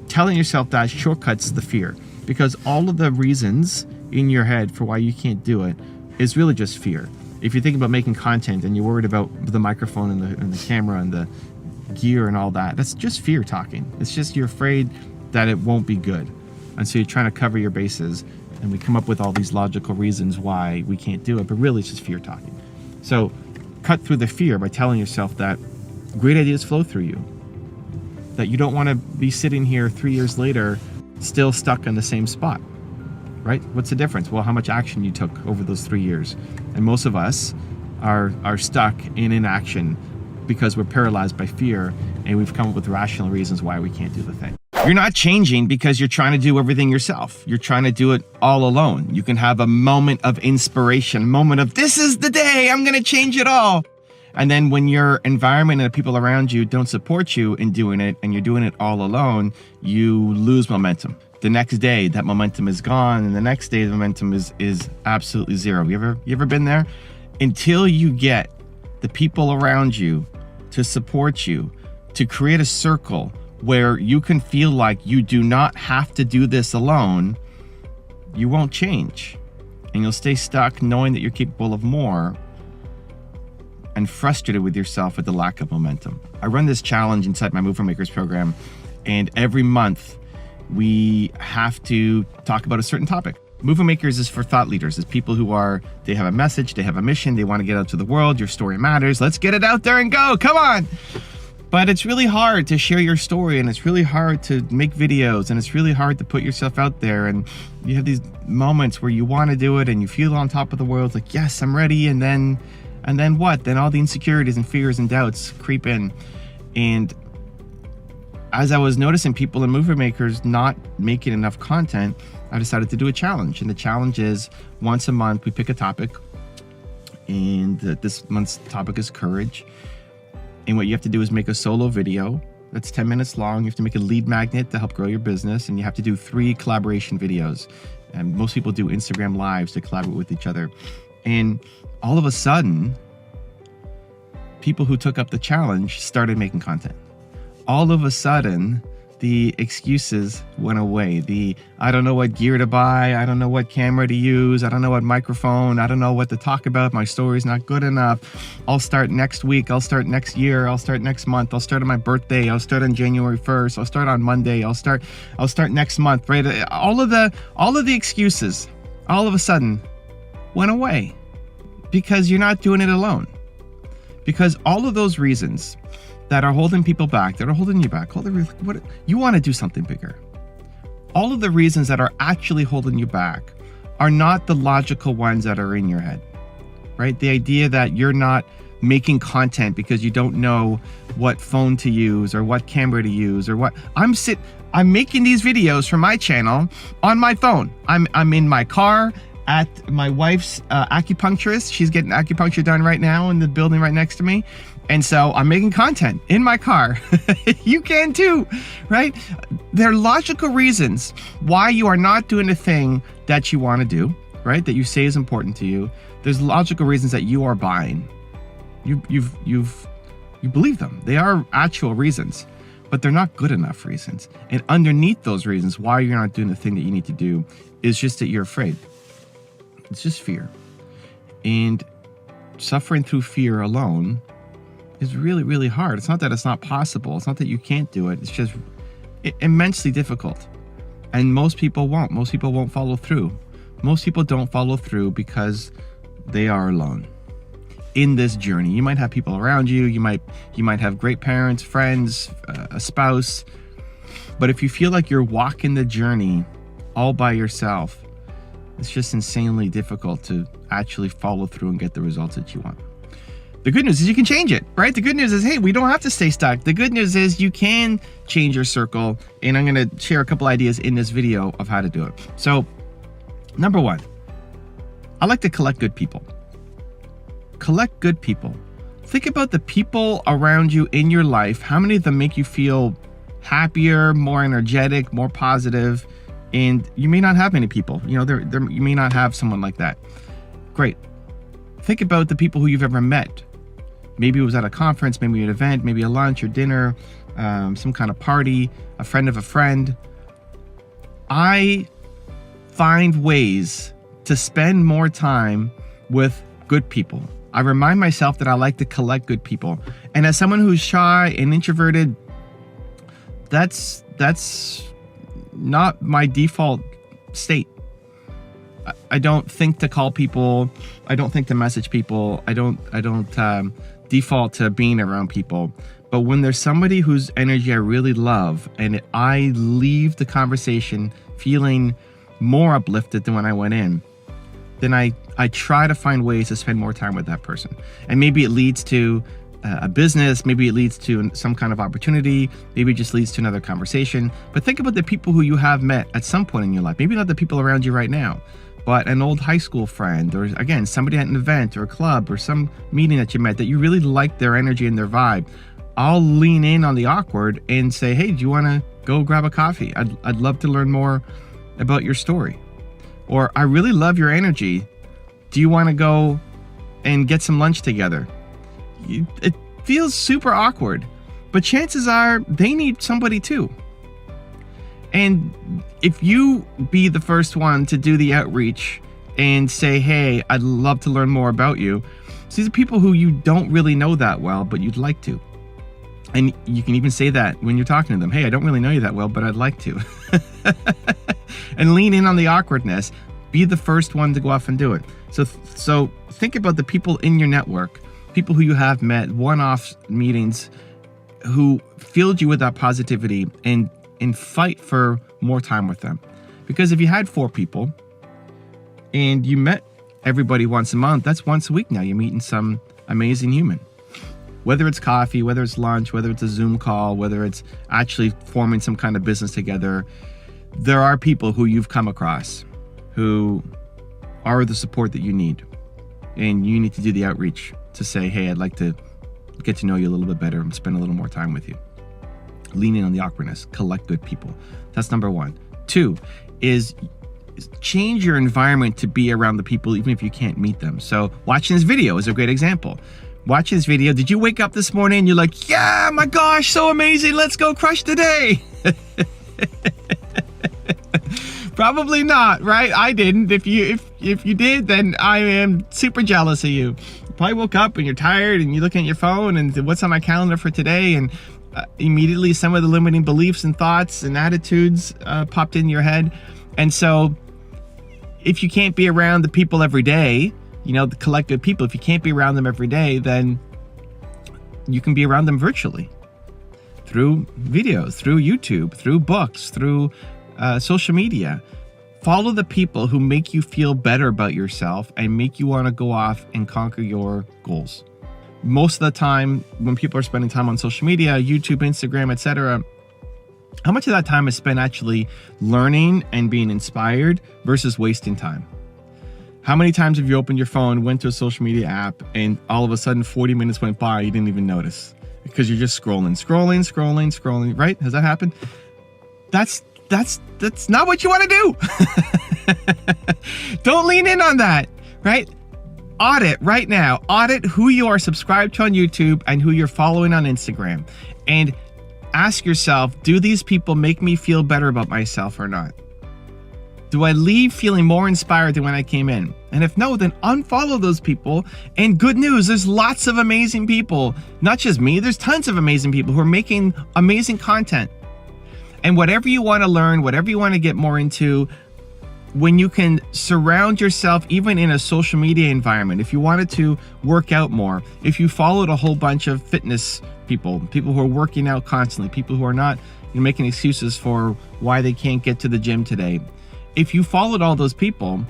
telling yourself that shortcuts the fear, because all of the reasons in your head for why you can't do it is really just fear. If you're thinking about making content and you're worried about the microphone and the camera and the gear and all that, that's just fear talking. It's just you're afraid that it won't be good. And so you're trying to cover your bases, and we come up with all these logical reasons why we can't do it, but really it's just fear talking. So cut through the fear by telling yourself that great ideas flow through you, that you don't want to be sitting here 3 years later still stuck in the same spot, right? What's the difference? Well, how much action you took over those 3 years. And most of us are stuck in inaction because we're paralyzed by fear, and we've come up with rational reasons why we can't do the thing. You're not changing because you're trying to do everything yourself. You're trying to do it all alone. You can have a moment of inspiration, a moment of, this is the day, I'm going to change it all. And then when your environment and the people around you don't support you in doing it, and you're doing it all alone, you lose momentum. the next day that momentum is gone, and the next day the momentum is absolutely zero. You ever been there? Until you get the people around you to support you, to create a circle where you can feel like you do not have to do this alone, you won't change. And you'll stay stuck knowing that you're capable of more and frustrated with yourself at the lack of momentum. I run this challenge inside my Mover Makers program, and every month we have to talk about a certain topic. Mover Makers is for thought leaders. It's people who they have a message, they have a mission, they want to get out to the world. Your story matters. Let's get it out there and go. Come on. But it's really hard to share your story, and it's really hard to make videos, and it's really hard to put yourself out there. And you have these moments where you want to do it and you feel on top of the world, like, yes, I'm ready. And then what? Then all the insecurities and fears and doubts creep in. And as I was noticing people in Mover Makers not making enough content, I decided to do a challenge. And the challenge is once a month, we pick a topic. And this month's topic is courage. And what you have to do is make a solo video that's 10 minutes long. You have to make a lead magnet to help grow your business. And you have to do 3 collaboration videos. And most people do Instagram lives to collaborate with each other. And all of a sudden, people who took up the challenge started making content. All of a sudden, the excuses went away. I don't know what gear to buy. I don't know what camera to use. I don't know what microphone. I don't know what to talk about. My story's not good enough. I'll start next week. I'll start next year. I'll start next month. I'll start on my birthday. I'll start on January 1st. I'll start on Monday. I'll start next month, right? All of the excuses all of a sudden went away because you're not doing it alone. Because all of those reasons that are holding people back, that are holding you back, what you want to do something bigger. All of the reasons that are actually holding you back are not the logical ones that are in your head, right? The idea that you're not making content because you don't know what phone to use or what camera to use or what. I'm making these videos for my channel on my phone. I'm in my car at my wife's acupuncturist. She's getting acupuncture done right now in the building right next to me. And so I'm making content in my car. You can too, right? There are logical reasons why you are not doing the thing that you want to do, right? That you say is important to you. There's logical reasons that you are buying. You believe them. They are actual reasons, but they're not good enough reasons. And underneath those reasons why you're not doing the thing that you need to do is just that you're afraid. It's just fear. And suffering through fear alone is really, really hard. It's not that it's not possible. It's not that you can't do it. It's just immensely difficult. And most people won't. Most people won't follow through. Most people don't follow through because they are alone in this journey. You might have people around you. You might have great parents, friends, a spouse. But if you feel like you're walking the journey all by yourself, it's just insanely difficult to actually follow through and get the results that you want. The good news is you can change it, right? The good news is, hey, we don't have to stay stuck. The good news is you can change your circle. And I'm going to share a couple ideas in this video of how to do it. So, number 1, I like to collect good people. Collect good people. Think about the people around you in your life. How many of them make you feel happier, more energetic, more positive? And you may not have many people. You may not have someone like that. Great. Think about the people who you've ever met. Maybe it was at a conference, maybe an event, maybe a lunch or dinner, some kind of party, a friend of a friend. I find ways to spend more time with good people. I remind myself that I like to collect good people. And as someone who's shy and introverted, that's not my default state. I don't think to call people. I don't think to message people. I don't default to being around people. But when there's somebody whose energy I really love and I leave the conversation feeling more uplifted than when I went in, then I try to find ways to spend more time with that person. And maybe it leads to a business, maybe it leads to some kind of opportunity, maybe it just leads to another conversation. But think about the people who you have met at some point in your life. Maybe not the people around you right now, but an old high school friend, or again, somebody at an event or a club or some meeting that you met that you really like their energy and their vibe. I'll lean in on the awkward and say, hey, do you want go grab a coffee. I'd love to learn more about your story. Or I really love your energy. Do you want to go and get some lunch together? It feels super awkward, but chances are they need somebody too. And if you be the first one to do the outreach and say, hey, I'd love to learn more about you. So these are people who you don't really know that well, but you'd like to. And you can even say that when you're talking to them. Hey, I don't really know you that well, but I'd like to. And lean in on the awkwardness. Be the first one to go off and do it. So think about the people in your network, people who you have met, one-off meetings, who filled you with that positivity, and fight for more time with them. Because if you had 4 people and you met everybody once a month, that's once a week now. You're meeting some amazing human. Whether it's coffee, whether it's lunch, whether it's a Zoom call, whether it's actually forming some kind of business together, there are people who you've come across who are the support that you need. And you need to do the outreach to say, hey, I'd like to get to know you a little bit better and spend a little more time with you. Lean in on the awkwardness. Collect good people. That's number 1. 2 is change your environment to be around the people even if you can't meet them. So watching this video is a great example. Watching this video, did you wake up this morning and you're like, yeah, my gosh, so amazing, let's go crush the day? Probably not, right? I didn't. If you did, then I am super jealous of you. You probably woke up and you're tired and you're looking at your phone and what's on my calendar for today, and immediately some of the limiting beliefs and thoughts and attitudes popped in your head. And so if you can't be around the people every day, the collective people, if you can't be around them every day, then you can be around them virtually through videos, through YouTube, through books, through social media. Follow the people who make you feel better about yourself and make you want to go off and conquer your goals. Most of the time when people are spending time on social media, YouTube, Instagram, etc., how much of that time is spent actually learning and being inspired versus wasting time? How many times have you opened your phone, went to a social media app, and all of a sudden 40 minutes went by, you didn't even notice because you're just scrolling, right? Has that happened? That's not what you want to do. Don't lean in on that, right? Audit right now. Audit who you are subscribed to on YouTube and who you're following on Instagram. And ask yourself, do these people make me feel better about myself or not? Do I leave feeling more inspired than when I came in? And if no, then unfollow those people. And good news, there's lots of amazing people. Not just me, there's tons of amazing people who are making amazing content. And whatever you want to learn, whatever you want to get more into, when you can surround yourself, even in a social media environment, if you wanted to work out more, if you followed a whole bunch of fitness people who are working out constantly, people who are not making excuses for why they can't get to the gym today. If you followed all those people,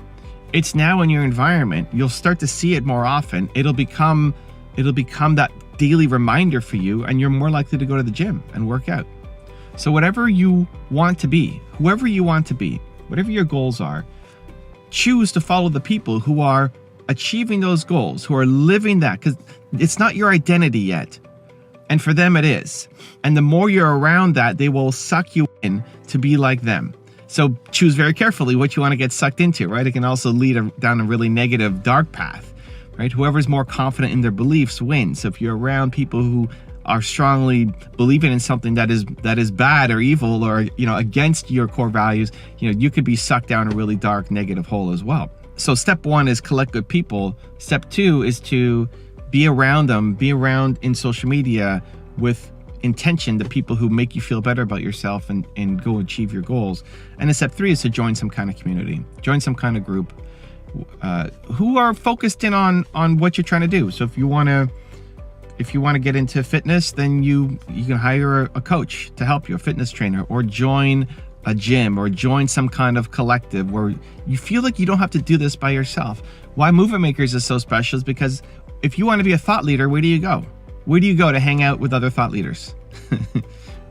it's now in your environment. You'll start to see it more often. It'll become that daily reminder for you, and you're more likely to go to the gym and work out. So whatever you want to be, whoever you want to be, whatever your goals are, choose to follow the people who are achieving those goals, who are living that, because it's not your identity yet. And for them it is. And the more you're around that, they will suck you in to be like them. So choose very carefully what you want to get sucked into, right? It can also lead down a really negative, dark path, right? Whoever's more confident in their beliefs wins. So if you're around people who are strongly believing in something that is bad or evil or against your core values, you could be sucked down a really dark, negative hole as well. So step 1 is collect good people. Step 2 is to be around them, be around in social media with intention, the people who make you feel better about yourself and go achieve your goals. And then step 3 is to join some kind of community, join some kind of group who are focused in on what you're trying to do. So if you want to get into fitness, then you can hire a coach to help you, a fitness trainer, or join a gym, or join some kind of collective where you feel like you don't have to do this by yourself. Why Movement Makers is so special is because if you want to be a thought leader, where do you go? Where do you go to hang out with other thought leaders?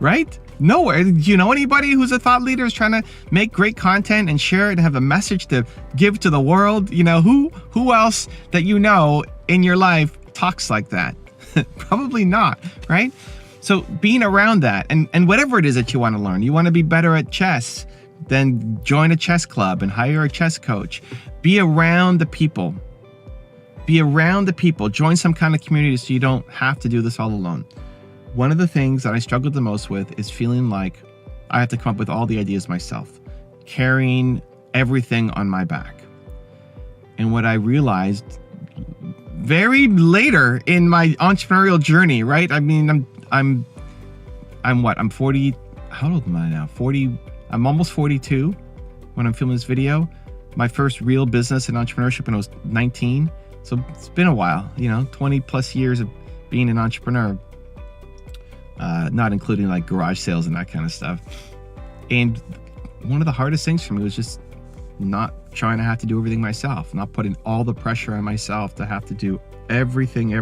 Right? Nowhere. Do you know anybody who's a thought leader is trying to make great content and share it and have a message to give to the world? Who else that in your life talks like that? Probably not, right? So being around that, and whatever it is that you want to learn, you want to be better at chess, then join a chess club and hire a chess coach. Be around the people. Be around the people. Join some kind of community so you don't have to do this all alone. One of the things that I struggled the most with is feeling like I have to come up with all the ideas myself, carrying everything on my back. And what I realized very later in my entrepreneurial journey, right? I mean, I'm 40. How old am I now? 40. I'm almost 42 when I'm filming this video. My first real business in entrepreneurship when I was 19. So it's been a while, 20 plus years of being an entrepreneur, not including like garage sales and that kind of stuff. And one of the hardest things for me was just not trying to have to do everything myself, not putting all the pressure on myself to have to do everything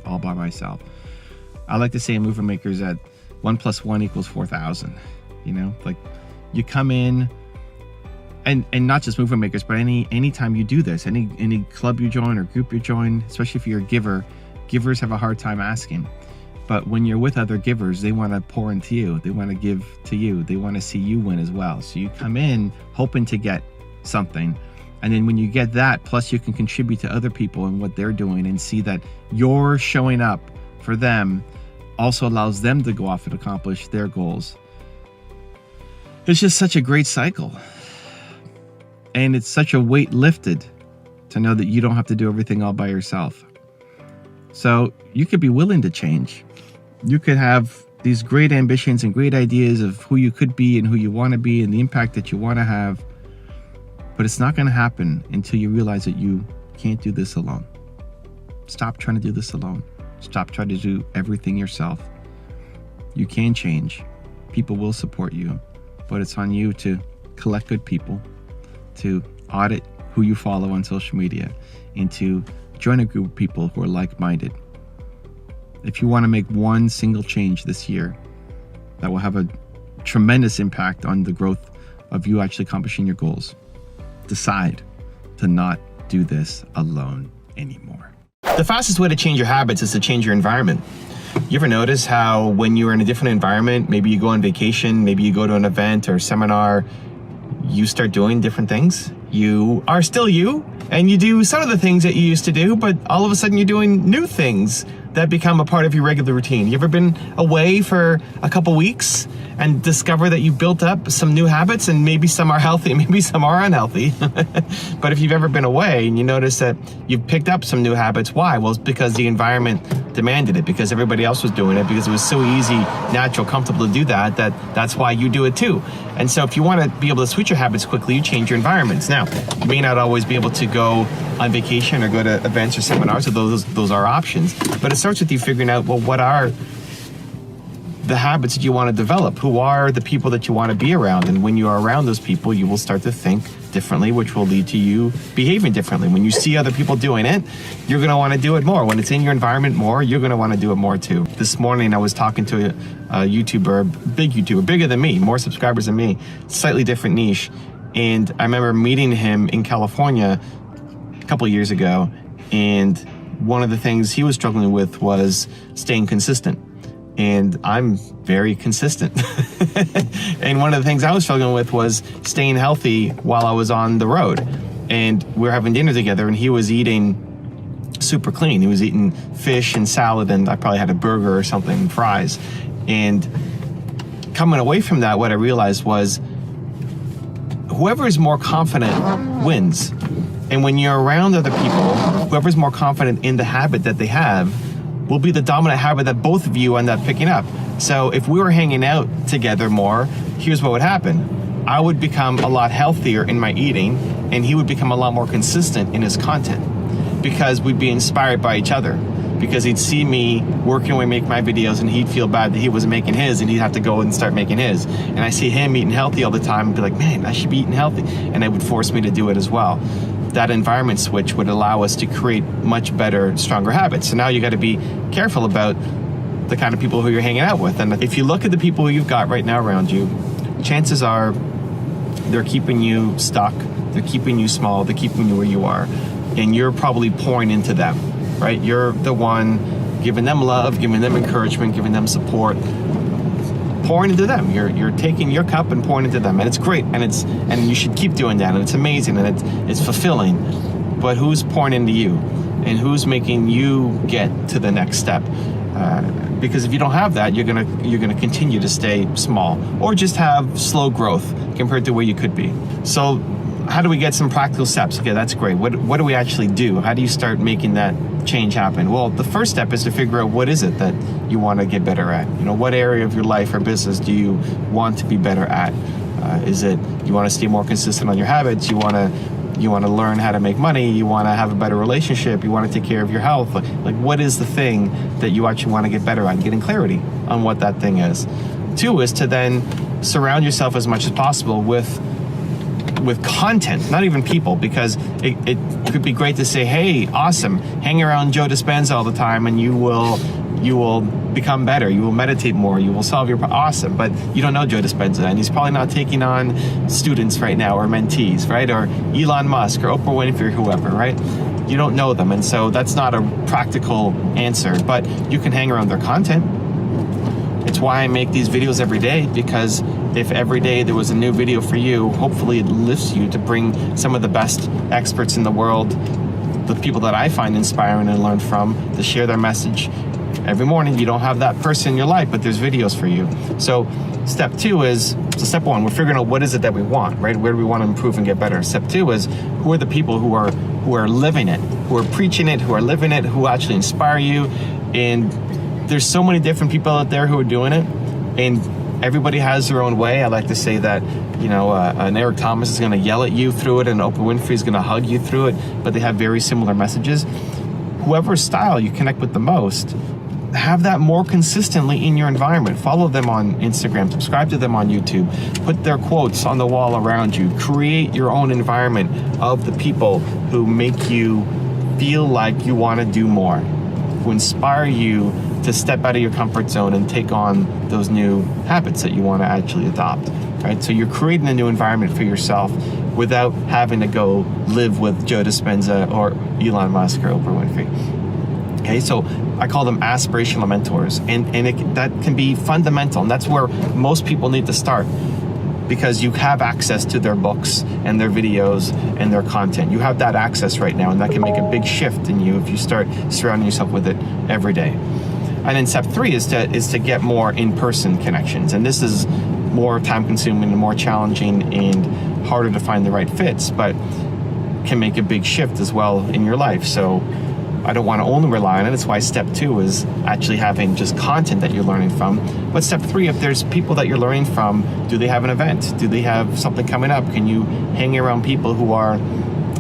all by myself. I like to say in Movement Makers that 1 + 1 = 4,000. Like you come in, and not just Movement Makers, but anytime you do this, any club you join or group you join, especially if you're a giver, givers have a hard time asking. But when you're with other givers, they want to pour into you. They want to give to you. They want to see you win as well. So you come in hoping to get something. And then when you get that, plus you can contribute to other people and what they're doing and see that you're showing up for them, also allows them to go off and accomplish their goals. It's just such a great cycle. And it's such a weight lifted to know that you don't have to do everything all by yourself. So you could be willing to change. You could have these great ambitions and great ideas of who you could be and who you want to be and the impact that you want to have. But it's not going to happen until you realize that you can't do this alone. Stop trying to do this alone. Stop trying to do everything yourself. You can change. People will support you. But it's on you to collect good people, to audit who you follow on social media, and to join a group of people who are like-minded. If you want to make one single change this year that will have a tremendous impact on the growth of you actually accomplishing your goals, decide to not do this alone anymore. The fastest way to change your habits is to change your environment. You ever notice how when you're in a different environment, maybe you go on vacation, maybe you go to an event or seminar, you start doing different things? You are still you, and you do some of the things that you used to do, but all of a sudden you're doing new things that become a part of your regular routine. You ever been away for a couple weeks and discover that you built up some new habits, and maybe some are healthy, maybe some are unhealthy? But if you've ever been away and you notice that you've picked up some new habits, why? Well, it's because the environment demanded it, because everybody else was doing it, because it was so easy, natural, comfortable to do that's why you do it too. And so if you want to be able to switch your habits quickly, you change your environments. Now, you may not always be able to go on vacation or go to events or seminars, so those are options. But it starts with you figuring out, well, what are the habits that you want to develop? Who are the people that you want to be around? And when you are around those people, you will start to think differently, which will lead to you behaving differently. When you see other people doing it, you're going to want to do it more. When it's in your environment more, you're going to want to do it more too. This morning, I was talking to a YouTuber, big YouTuber, bigger than me, more subscribers than me, slightly different niche. And I remember meeting him in California a couple of years ago. And one of the things he was struggling with was staying consistent. And I'm very consistent. And one of the things I was struggling with was staying healthy while I was on the road. And we were having dinner together, and he was eating super clean. He was eating fish and salad, and I probably had a burger or something, fries. And coming away from that, what I realized was whoever is more confident wins. And when you're around other people, whoever's more confident in the habit that they have will be the dominant habit that both of you end up picking up. So if we were hanging out together more, here's what would happen. I would become a lot healthier in my eating, and he would become a lot more consistent in his content, because we'd be inspired by each other. Because he'd see me working away, make my videos, and he'd feel bad that he wasn't making his, and he'd have to go and start making his. And I see him eating healthy all the time and be like, man, I should be eating healthy. And it would force me to do it as well. That environment switch would allow us to create much better, stronger habits. So now you got to be careful about the kind of people who you're hanging out with. And if you look at the people who you've got right now around you, chances are they're keeping you stuck, they're keeping you small, they're keeping you where you are. And you're probably pouring into them, right? You're the one giving them love, giving them encouragement, giving them support, pouring into them. You're taking your cup and pouring into them, and it's great, and you should keep doing that, and it's amazing, and it's fulfilling. But who's pouring into you, and who's making you get to the next step? Because if you don't have that, you're gonna continue to stay small, or just have slow growth compared to where you could be. So how do we get some practical steps? Okay, that's great. What do we actually do? How do you start making that change happen? Well, the first step is to figure out what is it that you want to get better at. What area of your life or business do you want to be better at? Is it you want to stay more consistent on your habits? You want to learn how to make money? You want to have a better relationship? You want to take care of your health? Like what is the thing that you actually want to get better at? Getting clarity on what that thing is. 2 is to then surround yourself as much as possible with content, not even people, because it could be great to say, hey, awesome, hang around Joe Dispenza all the time and you will become better, you will meditate more, you will solve your awesome, but you don't know Joe Dispenza, and he's probably not taking on students right now or mentees, right? Or Elon Musk or Oprah Winfrey or whoever, right? You don't know them, and so that's not a practical answer, but you can hang around their content. It's why I make these videos every day, because if every day there was a new video for you, hopefully it lifts you to bring some of the best experts in the world, the people that I find inspiring and learn from, to share their message every morning. You don't have that person in your life, but there's videos for you. So step 2 is, so step 1, we're figuring out what is it that we want, right? Where do we want to improve and get better? Step 2 is, who are the people who are living it, who are preaching it, who are living it, who actually inspire you? And there's so many different people out there who are doing it, and everybody has their own way. I like to say that, an Eric Thomas is going to yell at you through it, and Oprah Winfrey is going to hug you through it, but they have very similar messages. Whoever style you connect with the most, have that more consistently in your environment. Follow them on Instagram, subscribe to them on YouTube, put their quotes on the wall around you. Create your own environment of the people who make you feel like you want to do more, who inspire you to step out of your comfort zone and take on those new habits that you want to actually adopt, right? So you're creating a new environment for yourself without having to go live with Joe Dispenza or Elon Musk or Oprah Winfrey. Okay, so I call them aspirational mentors, and that can be fundamental, and that's where most people need to start, because you have access to their books and their videos and their content. You have that access right now, and that can make a big shift in you if you start surrounding yourself with it every day. And then step 3 is to get more in-person connections, and this is more time-consuming and more challenging and harder to find the right fits, but can make a big shift as well in your life. So I don't want to only rely on it. That's why step 2 is actually having just content that you're learning from. But step 3, if there's people that you're learning from, do they have an event? Do they have something coming up? Can you hang around people who are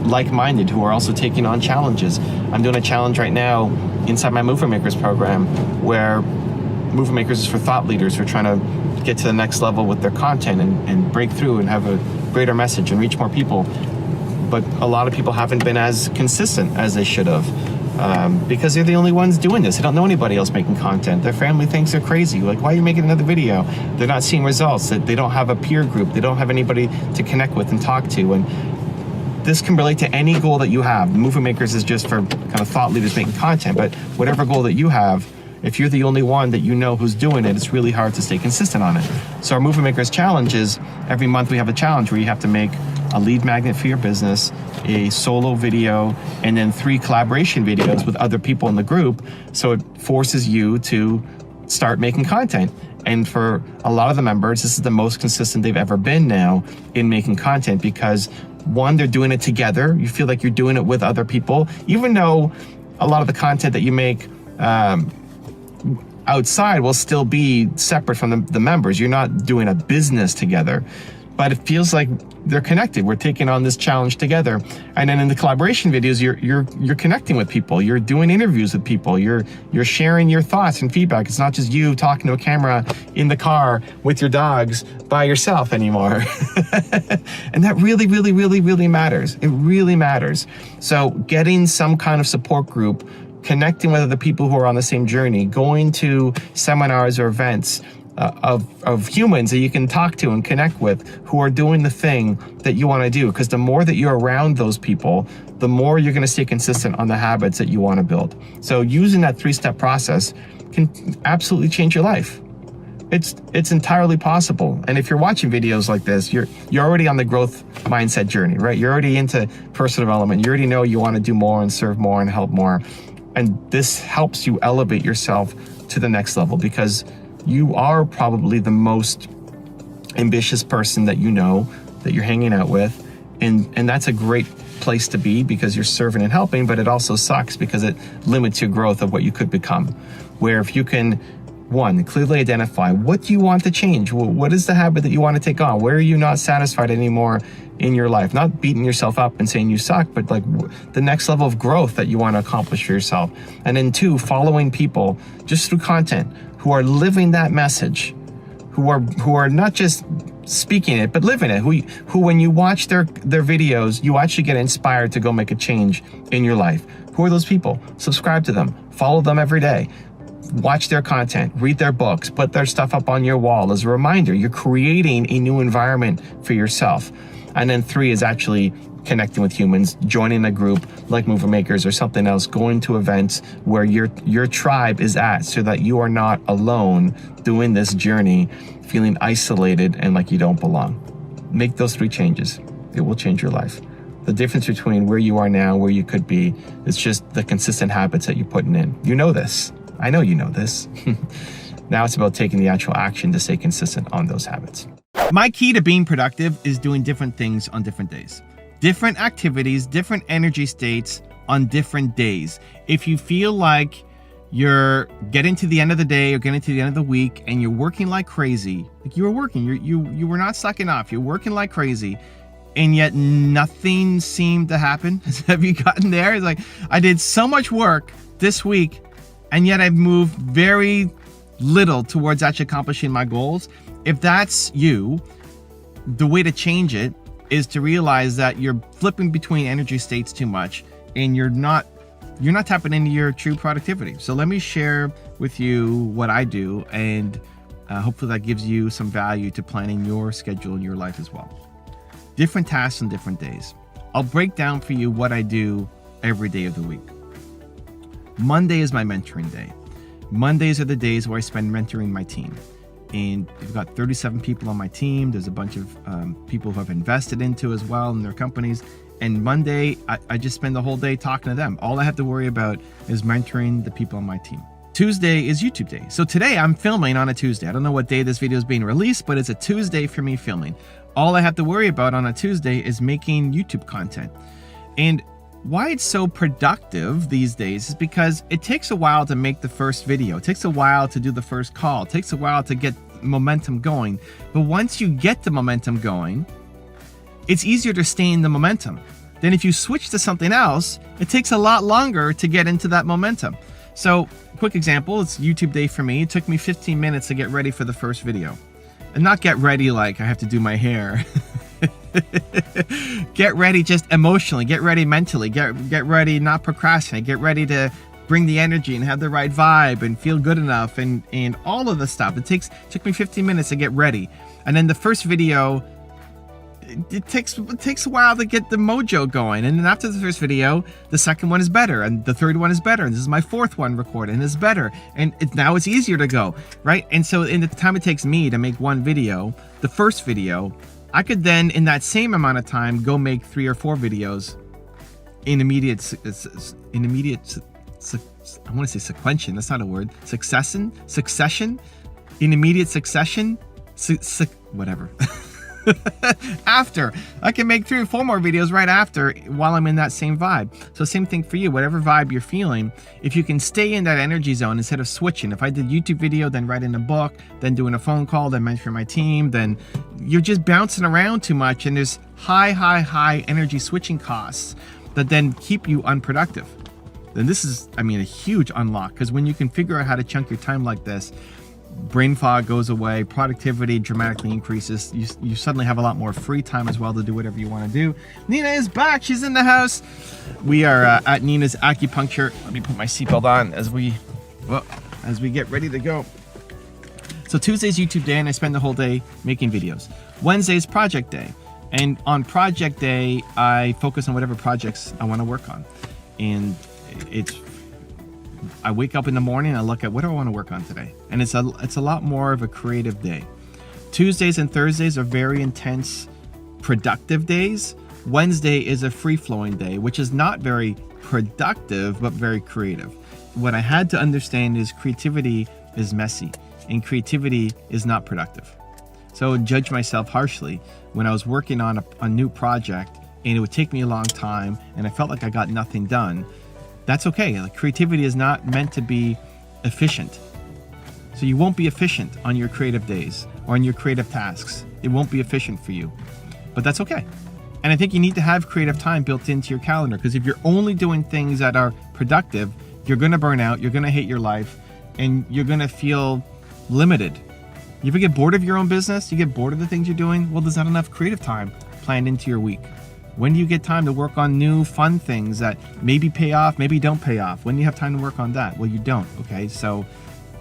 like-minded, who are also taking on challenges? I'm doing a challenge right now inside my Movement Makers program, where Movement Makers is for thought leaders who are trying to get to the next level with their content and break through and have a greater message and reach more people. But a lot of people haven't been as consistent as they should have, because they're the only ones doing this. They don't know anybody else making content. Their family thinks they're crazy. Like, why are you making another video? They're not seeing results. They don't have a peer group. They don't have anybody to connect with and talk to. And this can relate to any goal that you have. Movement Makers is just for kind of thought leaders making content, but whatever goal that you have, if you're the only one that you know who's doing it, it's really hard to stay consistent on it. So our Movement Makers challenge is, every month we have a challenge where you have to make a lead magnet for your business, a solo video, and then 3 collaboration videos with other people in the group. So it forces you to start making content. And for a lot of the members, this is the most consistent they've ever been now in making content, because 1, they're doing it together. You feel like you're doing it with other people, even though a lot of the content that you make outside will still be separate from the members. You're not doing a business together, but it feels like they're connected. We're taking on this challenge together. And then in the collaboration videos, you're connecting with people. You're doing interviews with people. You're sharing your thoughts and feedback. It's not just you talking to a camera in the car with your dogs by yourself anymore. And that really, really, really, really matters. It really matters. So getting some kind of support group, connecting with other people who are on the same journey, going to seminars or events, of humans that you can talk to and connect with who are doing the thing that you want to do. Because the more that you're around those people, the more you're going to stay consistent on the habits that you want to build. So using that 3-step process can absolutely change your life. It's entirely possible. And if you're watching videos like this, you're already on the growth mindset journey, right? You're already into personal development. You already know you want to do more and serve more and help more. And this helps you elevate yourself to the next level, because you are probably the most ambitious person that you know, that you're hanging out with. And that's a great place to be, because you're serving and helping, but it also sucks because it limits your growth of what you could become. Where if you can, one, clearly identify what do you want to change? What is the habit that you want to take on? Where are you not satisfied anymore in your life? Not beating yourself up and saying you suck, but like the next level of growth that you want to accomplish for yourself. And then 2, following people just through content who are living that message, who are not just speaking it, but living it, who when you watch their videos, you actually get inspired to go make a change in your life. Who are those people? Subscribe to them, follow them every day. Watch their content, read their books, put their stuff up on your wall as a reminder. You're creating a new environment for yourself. And then 3 is actually connecting with humans, joining a group like Mover Makers or something else, going to events where your tribe is at, so that you are not alone doing this journey, feeling isolated and like you don't belong. Make those 3 changes. It will change your life. The difference between where you are now, where you could be, is just the consistent habits that you're putting in. You know this. I know you know this. Now it's about taking the actual action to stay consistent on those habits. My key to being productive is doing different things on different days. Different activities, different energy states on different days. If you feel like you're getting to the end of the day or getting to the end of the week and you're working like crazy, like you were working, you were not slacking off, you're working like crazy, and yet nothing seemed to happen. Have you gotten there? It's like, I did so much work this week, and yet I've moved very little towards actually accomplishing my goals. If that's you, the way to change it is to realize that you're flipping between energy states too much, and you're not tapping into your true productivity. So let me share with you what I do, and hopefully that gives you some value to planning your schedule in your life as well. Different tasks on different days. I'll break down for you what I do every day of the week. Monday is my mentoring day. Mondays are the days where I spend mentoring my team. And we've got 37 people on my team. There's a bunch of people who have invested into as well in their companies. And Monday, I just spend the whole day talking to them. All I have to worry about is mentoring the people on my team. Tuesday is YouTube day. So today I'm filming on a Tuesday. I don't know what day this video is being released, but it's a Tuesday for me filming. All I have to worry about on a Tuesday is making YouTube content. And why it's so productive these days is because it takes a while to make the first video. It takes a while to do the first call. It takes a while to get momentum going. But once you get the momentum going, it's easier to stay in the momentum. Then if you switch to something else, it takes a lot longer to get into that momentum. So, quick example, it's YouTube day for me. It took me 15 minutes to get ready for the first video. And not get ready like I have to do my hair. Get ready just emotionally, get ready mentally, get ready not procrastinate, get ready to bring the energy and have the right vibe and feel good enough and all of the stuff. Took me 15 minutes to get ready. And then the first video, it takes a while to get the mojo going. And then after the first video, the second one is better, and the third one is better, and this is my fourth one recorded, and it's better. And now it's easier to go, right? And so in the time it takes me to make one video, the first video, I could then, in that same amount of time, go make 3 or 4 videos in immediate, I want to say sequential, that's not a word, succession, in immediate succession, whatever. After, I can make 3 or 4 more videos right after while I'm in that same vibe. So same thing for you, whatever vibe you're feeling, if you can stay in that energy zone instead of switching. If I did YouTube video, then writing a book, then doing a phone call, then mentoring my team, then you're just bouncing around too much, and there's high energy switching costs that then keep you unproductive. Then this is, a huge unlock, because when you can figure out how to chunk your time like this, brain fog goes away, productivity dramatically increases. You suddenly have a lot more free time as well to do whatever you want to do. Nina is back. She's in the house. We are at Nina's acupuncture. Let me put my seatbelt on as we get ready to go. So Tuesday's YouTube day, and I spend the whole day making videos. Wednesday's project day. And on project day, I focus on whatever projects I want to work on. And I wake up in the morning, I look at what do I want to work on today. And it's a lot more of a creative day. Tuesdays and Thursdays are very intense, productive days. Wednesday is a free-flowing day, which is not very productive, but very creative. What I had to understand is creativity is messy, and creativity is not productive. So I would judge myself harshly when I was working on a new project, and it would take me a long time, and I felt like I got nothing done. That's okay. Like, creativity is not meant to be efficient. So you won't be efficient on your creative days or on your creative tasks. It won't be efficient for you, but that's okay. And I think you need to have creative time built into your calendar, because if you're only doing things that are productive, you're going to burn out, you're going to hate your life, and you're going to feel limited. You ever get bored of your own business? You get bored of the things you're doing? Well, there's not enough creative time planned into your week. When do you get time to work on new fun things that maybe pay off, maybe don't pay off? When do you have time to work on that? Well, you don't, okay? So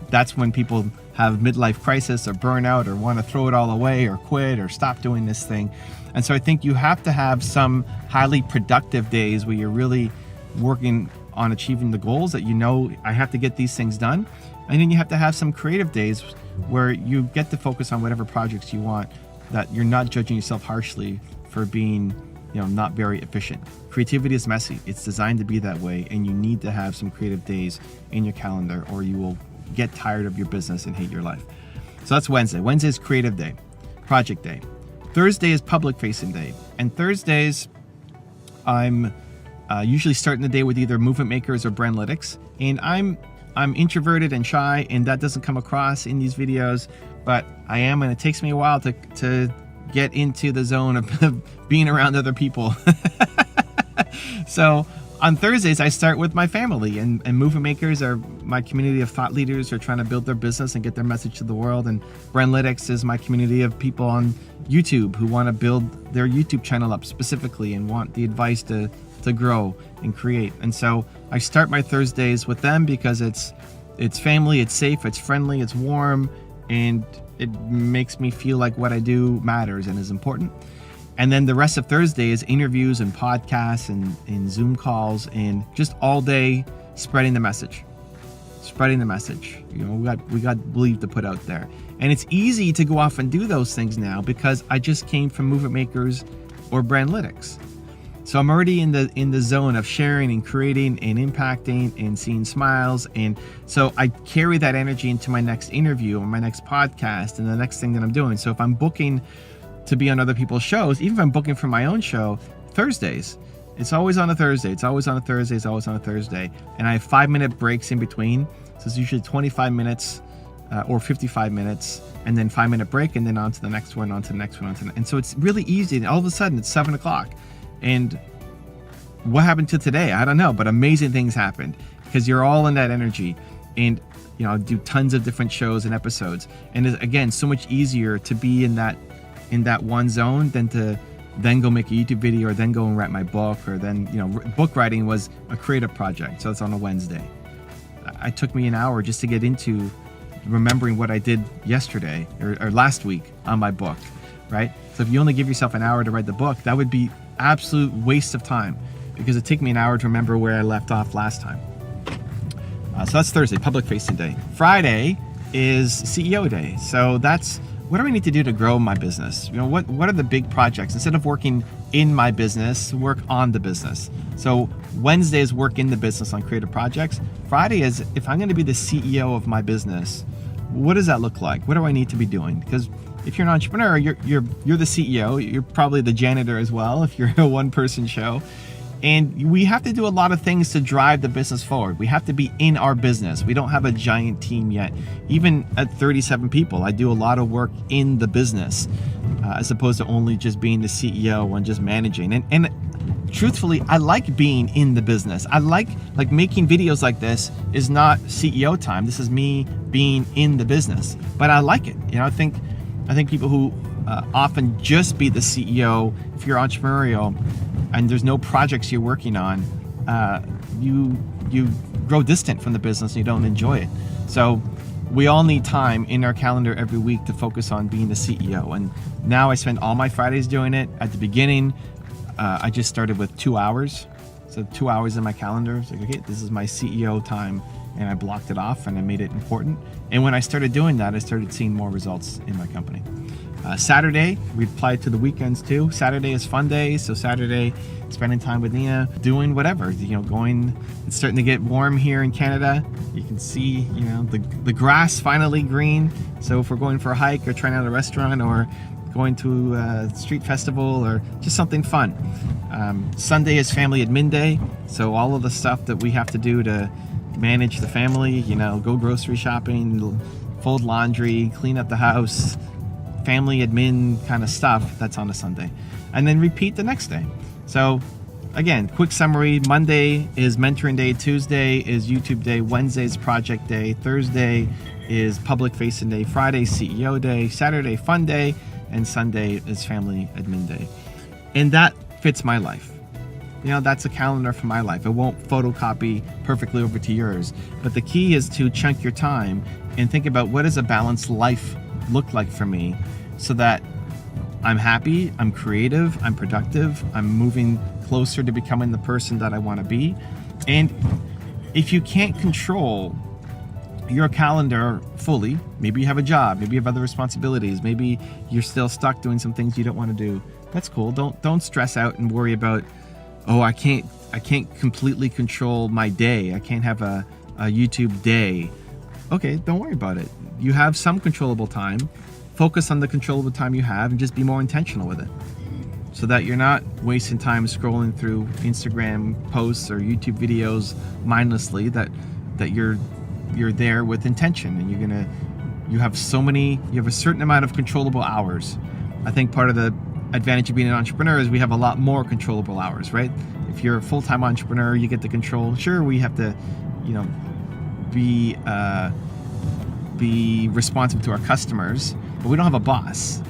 that's when people have midlife crisis or burnout or want to throw it all away or quit or stop doing this thing. And so I think you have to have some highly productive days where you're really working on achieving the goals that you know, I have to get these things done. And then you have to have some creative days where you get to focus on whatever projects you want, that you're not judging yourself harshly for being, not very efficient. Creativity is messy. It's designed to be that way, and you need to have some creative days in your calendar, or you will get tired of your business and hate your life. So that's Wednesday. Wednesday is creative day, project day. Thursday is public facing day. And Thursdays, I'm usually starting the day with either movement makers or brandlytics. And I'm introverted and shy, and that doesn't come across in these videos, but I am, and it takes me a while to get into the zone of being around other people. So on Thursdays, I start with my family, and movement makers are my community of thought leaders who are trying to build their business and get their message to the world. And brandlytics is my community of people on YouTube who want to build their YouTube channel up specifically and want the advice to grow and create. And so I start my Thursdays with them because it's family, it's safe, it's friendly, it's warm, and it makes me feel like what I do matters and is important. And then the rest of Thursday is interviews and podcasts and Zoom calls and just all day spreading the message. Spreading the message. We got belief to put out there. And it's easy to go off and do those things now because I just came from movement makers or brandlytics. So I'm already in the zone of sharing and creating and impacting and seeing smiles. And so I carry that energy into my next interview or my next podcast and the next thing that I'm doing. So if I'm booking to be on other people's shows, even if I'm booking for my own show, Thursdays, it's always on a Thursday. It's always on a Thursday. It's always on a Thursday. And I have 5-minute breaks in between. So it's usually 25 minutes or 55 minutes and then 5-minute break and then on to the next one, on to the next one, and so it's really easy. And all of a sudden it's 7 o'clock. And what happened to today? I don't know, but amazing things happened because you're all in that energy. And I do tons of different shows and episodes. And again, so much easier to be in that one zone than to then go make a YouTube video or then go and write my book, or then, book writing was a creative project. So it's on a Wednesday. It took me an hour just to get into remembering what I did yesterday or last week on my book, right? So if you only give yourself an hour to write the book, that would be absolute waste of time because it took me an hour to remember where I left off last time. So that's Thursday, public facing day. Friday is CEO day. So that's what do I need to do to grow my business? What are the big projects? Instead of working in my business, work on the business. So Wednesday is work in the business on creative projects. Friday is if I'm going to be the CEO of my business, what does that look like? What do I need to be doing? Because if you're an entrepreneur, you're the CEO. You're probably the janitor as well if you're a one-person show. And we have to do a lot of things to drive the business forward. We have to be in our business. We don't have a giant team yet. Even at 37 people, I do a lot of work in the business as opposed to only just being the CEO and just managing. And truthfully, I like being in the business. I like making videos like this is not CEO time. This is me being in the business. But I like it. I think people who often just be the CEO, if you're entrepreneurial and there's no projects you're working on, you grow distant from the business and you don't enjoy it. So we all need time in our calendar every week to focus on being the CEO. And now I spend all my Fridays doing it. At the beginning, I just started with 2 hours. So 2 hours in my calendar. It's like, okay, this is my CEO time. And I blocked it off and I made it important. And when I started doing that, I started seeing more results in my company. Saturday, we applied to the weekends too. Saturday is fun day. So Saturday, spending time with Nina, doing whatever, going, it's starting to get warm here in Canada. You can see, the grass finally green. So if we're going for a hike or trying out a restaurant or going to a street festival or just something fun. Sunday is family admin day. So all of the stuff that we have to do to manage the family, go grocery shopping, fold laundry, clean up the house, family admin kind of stuff, that's on a Sunday. And then repeat the next day. So again, quick summary: Monday is mentoring day, Tuesday is YouTube day, Wednesday is project day, Thursday is public facing day, Friday CEO day, Saturday fun day, and Sunday is family admin day. And that fits my life. That's a calendar for my life. It won't photocopy perfectly over to yours. But the key is to chunk your time and think about, what does a balanced life look like for me, so that I'm happy, I'm creative, I'm productive, I'm moving closer to becoming the person that I want to be. And if you can't control your calendar fully, maybe you have a job, maybe you have other responsibilities, maybe you're still stuck doing some things you don't want to do, that's cool. Don't stress out and worry about, oh, I can't completely control my day. I can't have a YouTube day. Okay, don't worry about it. You have some controllable time. Focus on the controllable time you have and just be more intentional with it, so that you're not wasting time scrolling through Instagram posts or YouTube videos mindlessly, that you're there with intention, and you have a certain amount of controllable hours. I think part of the advantage of being an entrepreneur is we have a lot more controllable hours, right? If you're a full-time entrepreneur, you get to control. Sure, we have to, be responsive to our customers, but we don't have a boss,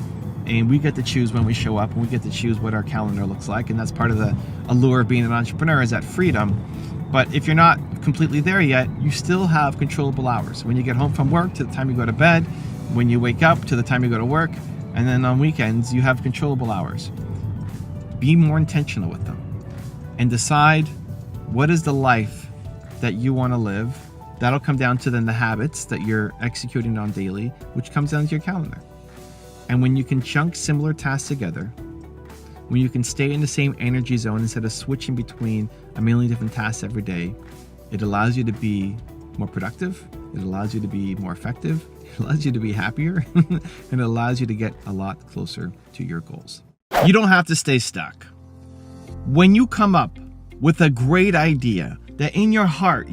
and we get to choose when we show up, and we get to choose what our calendar looks like. And that's part of the allure of being an entrepreneur, is that freedom. But if you're not completely there yet, you still have controllable hours. When you get home from work to the time you go to bed, when you wake up to the time you go to work, and then on weekends, you have controllable hours. Be more intentional with them and decide, what is the life that you want to live. That'll come down to then the habits that you're executing on daily, which comes down to your calendar. And when you can chunk similar tasks together, when you can stay in the same energy zone instead of switching between a million different tasks every day, it allows you to be more productive, it allows you to be more effective, it allows you to be happier, and it allows you to get a lot closer to your goals. You don't have to stay stuck. When you come up with a great idea that in your heart,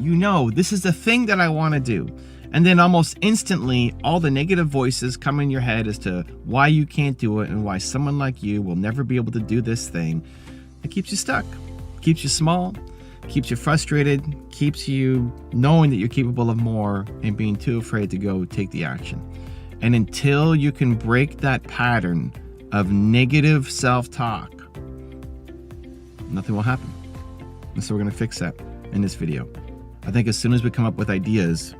this is the thing that I want to do, and then almost instantly all the negative voices come in your head as to why you can't do it and why someone like you will never be able to do this thing, it keeps you stuck, keeps you small, keeps you frustrated, keeps you knowing that you're capable of more and being too afraid to go take the action. And until you can break that pattern of negative self-talk, nothing will happen. And so we're going to fix that in this video. I think as soon as we come up with ideas,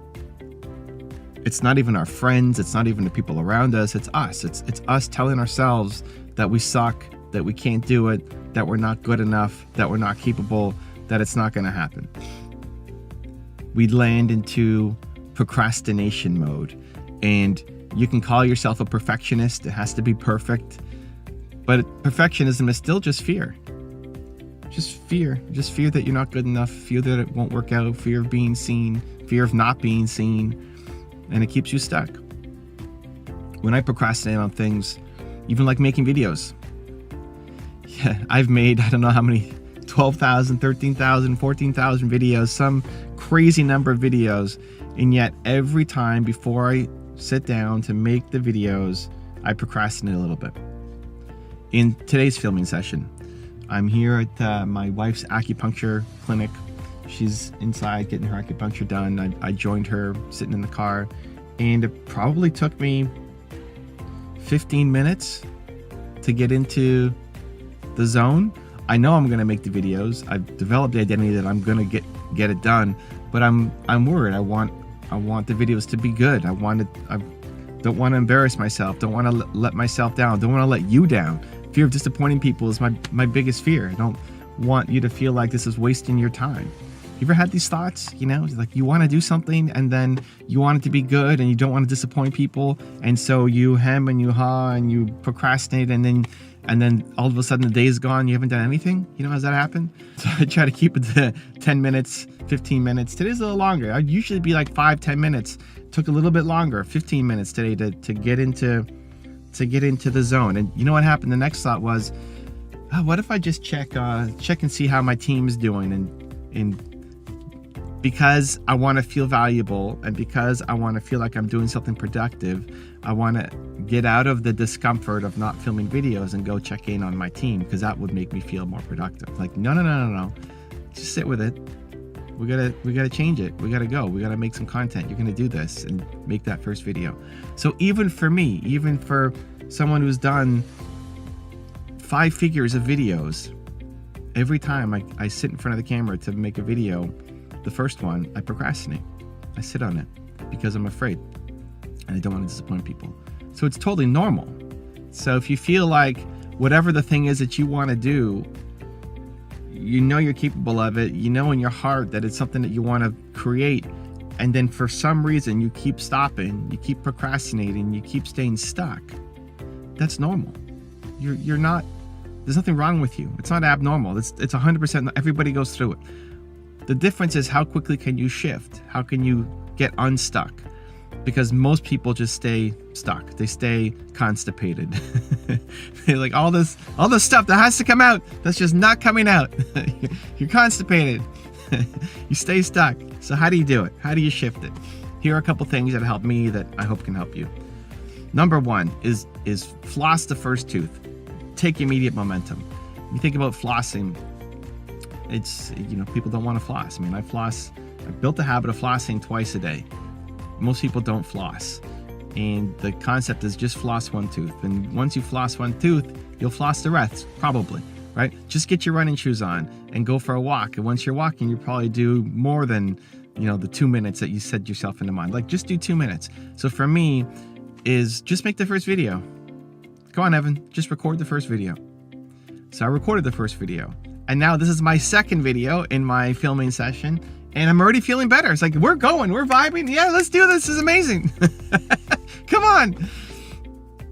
it's not even our friends, it's not even the people around us, it's us. It's us telling ourselves that we suck, that we can't do it, that we're not good enough, that we're not capable, that it's not going to happen. We land into procrastination mode, and you can call yourself a perfectionist. It has to be perfect, but perfectionism is still just fear. Just fear that you're not good enough, fear that it won't work out, fear of being seen, fear of not being seen, and it keeps you stuck. When I procrastinate on things, even like making videos, I've made, I don't know how many, 12,000, 13,000, 14,000 videos, some crazy number of videos, and yet every time before I sit down to make the videos, I procrastinate a little bit. In today's filming session, I'm here at my wife's acupuncture clinic. She's inside getting her acupuncture done. I joined her sitting in the car, and it probably took me 15 minutes to get into the zone. I know I'm going to make the videos. I've developed the identity that I'm going to get it done, but I'm worried. I want want the videos to be good. I don't want to embarrass myself. Don't want to let myself down. Don't want to let you down. Fear of disappointing people is my biggest fear. I don't want you to feel like this is wasting your time. You ever had these thoughts? You know, like you want to do something and then you want it to be good and you don't want to disappoint people, and so you hem and you haw and you procrastinate, and then all of a sudden the day is gone. You haven't done anything. You know, has that happened? So I try to keep it to 10 minutes, 15 minutes. Today's a little longer. I'd usually be like 5-10 minutes. Took a little bit longer, 15 minutes today to get into the zone. And you know what happened? The next thought was, what if I just check and see how my team is doing, and because I want to feel valuable and because I want to feel like I'm doing something productive, I want to get out of the discomfort of not filming videos and go check in on my team, because that would make me feel more productive. Like, no. Just sit with it. We gotta change it. We gotta go. We gotta make some content. You're gonna do this and make that first video. So even for me, even for someone who's done 5 figures of videos, every time I sit in front of the camera to make a video, the first one, I procrastinate. I sit on it because I'm afraid and I don't want to disappoint people. So it's totally normal. So if you feel like whatever the thing is that you want to do, you know you're capable of it, you know in your heart that it's something that you want to create, and then for some reason you keep stopping, you keep procrastinating, you keep staying stuck, that's normal. You're not, there's nothing wrong with you. It's not abnormal. It's 100%, everybody goes through it. The difference is how quickly can you shift? How can you get unstuck? Because most people just stay stuck. They stay constipated. They're like, all this stuff that has to come out, that's just not coming out. You're constipated. You stay stuck. So how do you do it? How do you shift it? Here are a couple things that help me that I hope can help you. Number 1 is floss the first tooth. Take immediate momentum. You think about flossing, it's, you know, people don't want to floss. I mean, I built the habit of flossing twice a day. Most people don't floss. And the concept is just floss one tooth. And once you floss one tooth, you'll floss the rest, probably, right? Just get your running shoes on and go for a walk. And once you're walking, you probably do more than, you know, the 2 minutes that you set yourself into mind. Like, just do 2 minutes. So for me is just make the first video. Go on, Evan, just record the first video. So I recorded the first video. And now this is my second video in my filming session, and I'm already feeling better. It's like, we're going, we're vibing. Yeah, let's do this. This is amazing. Come on.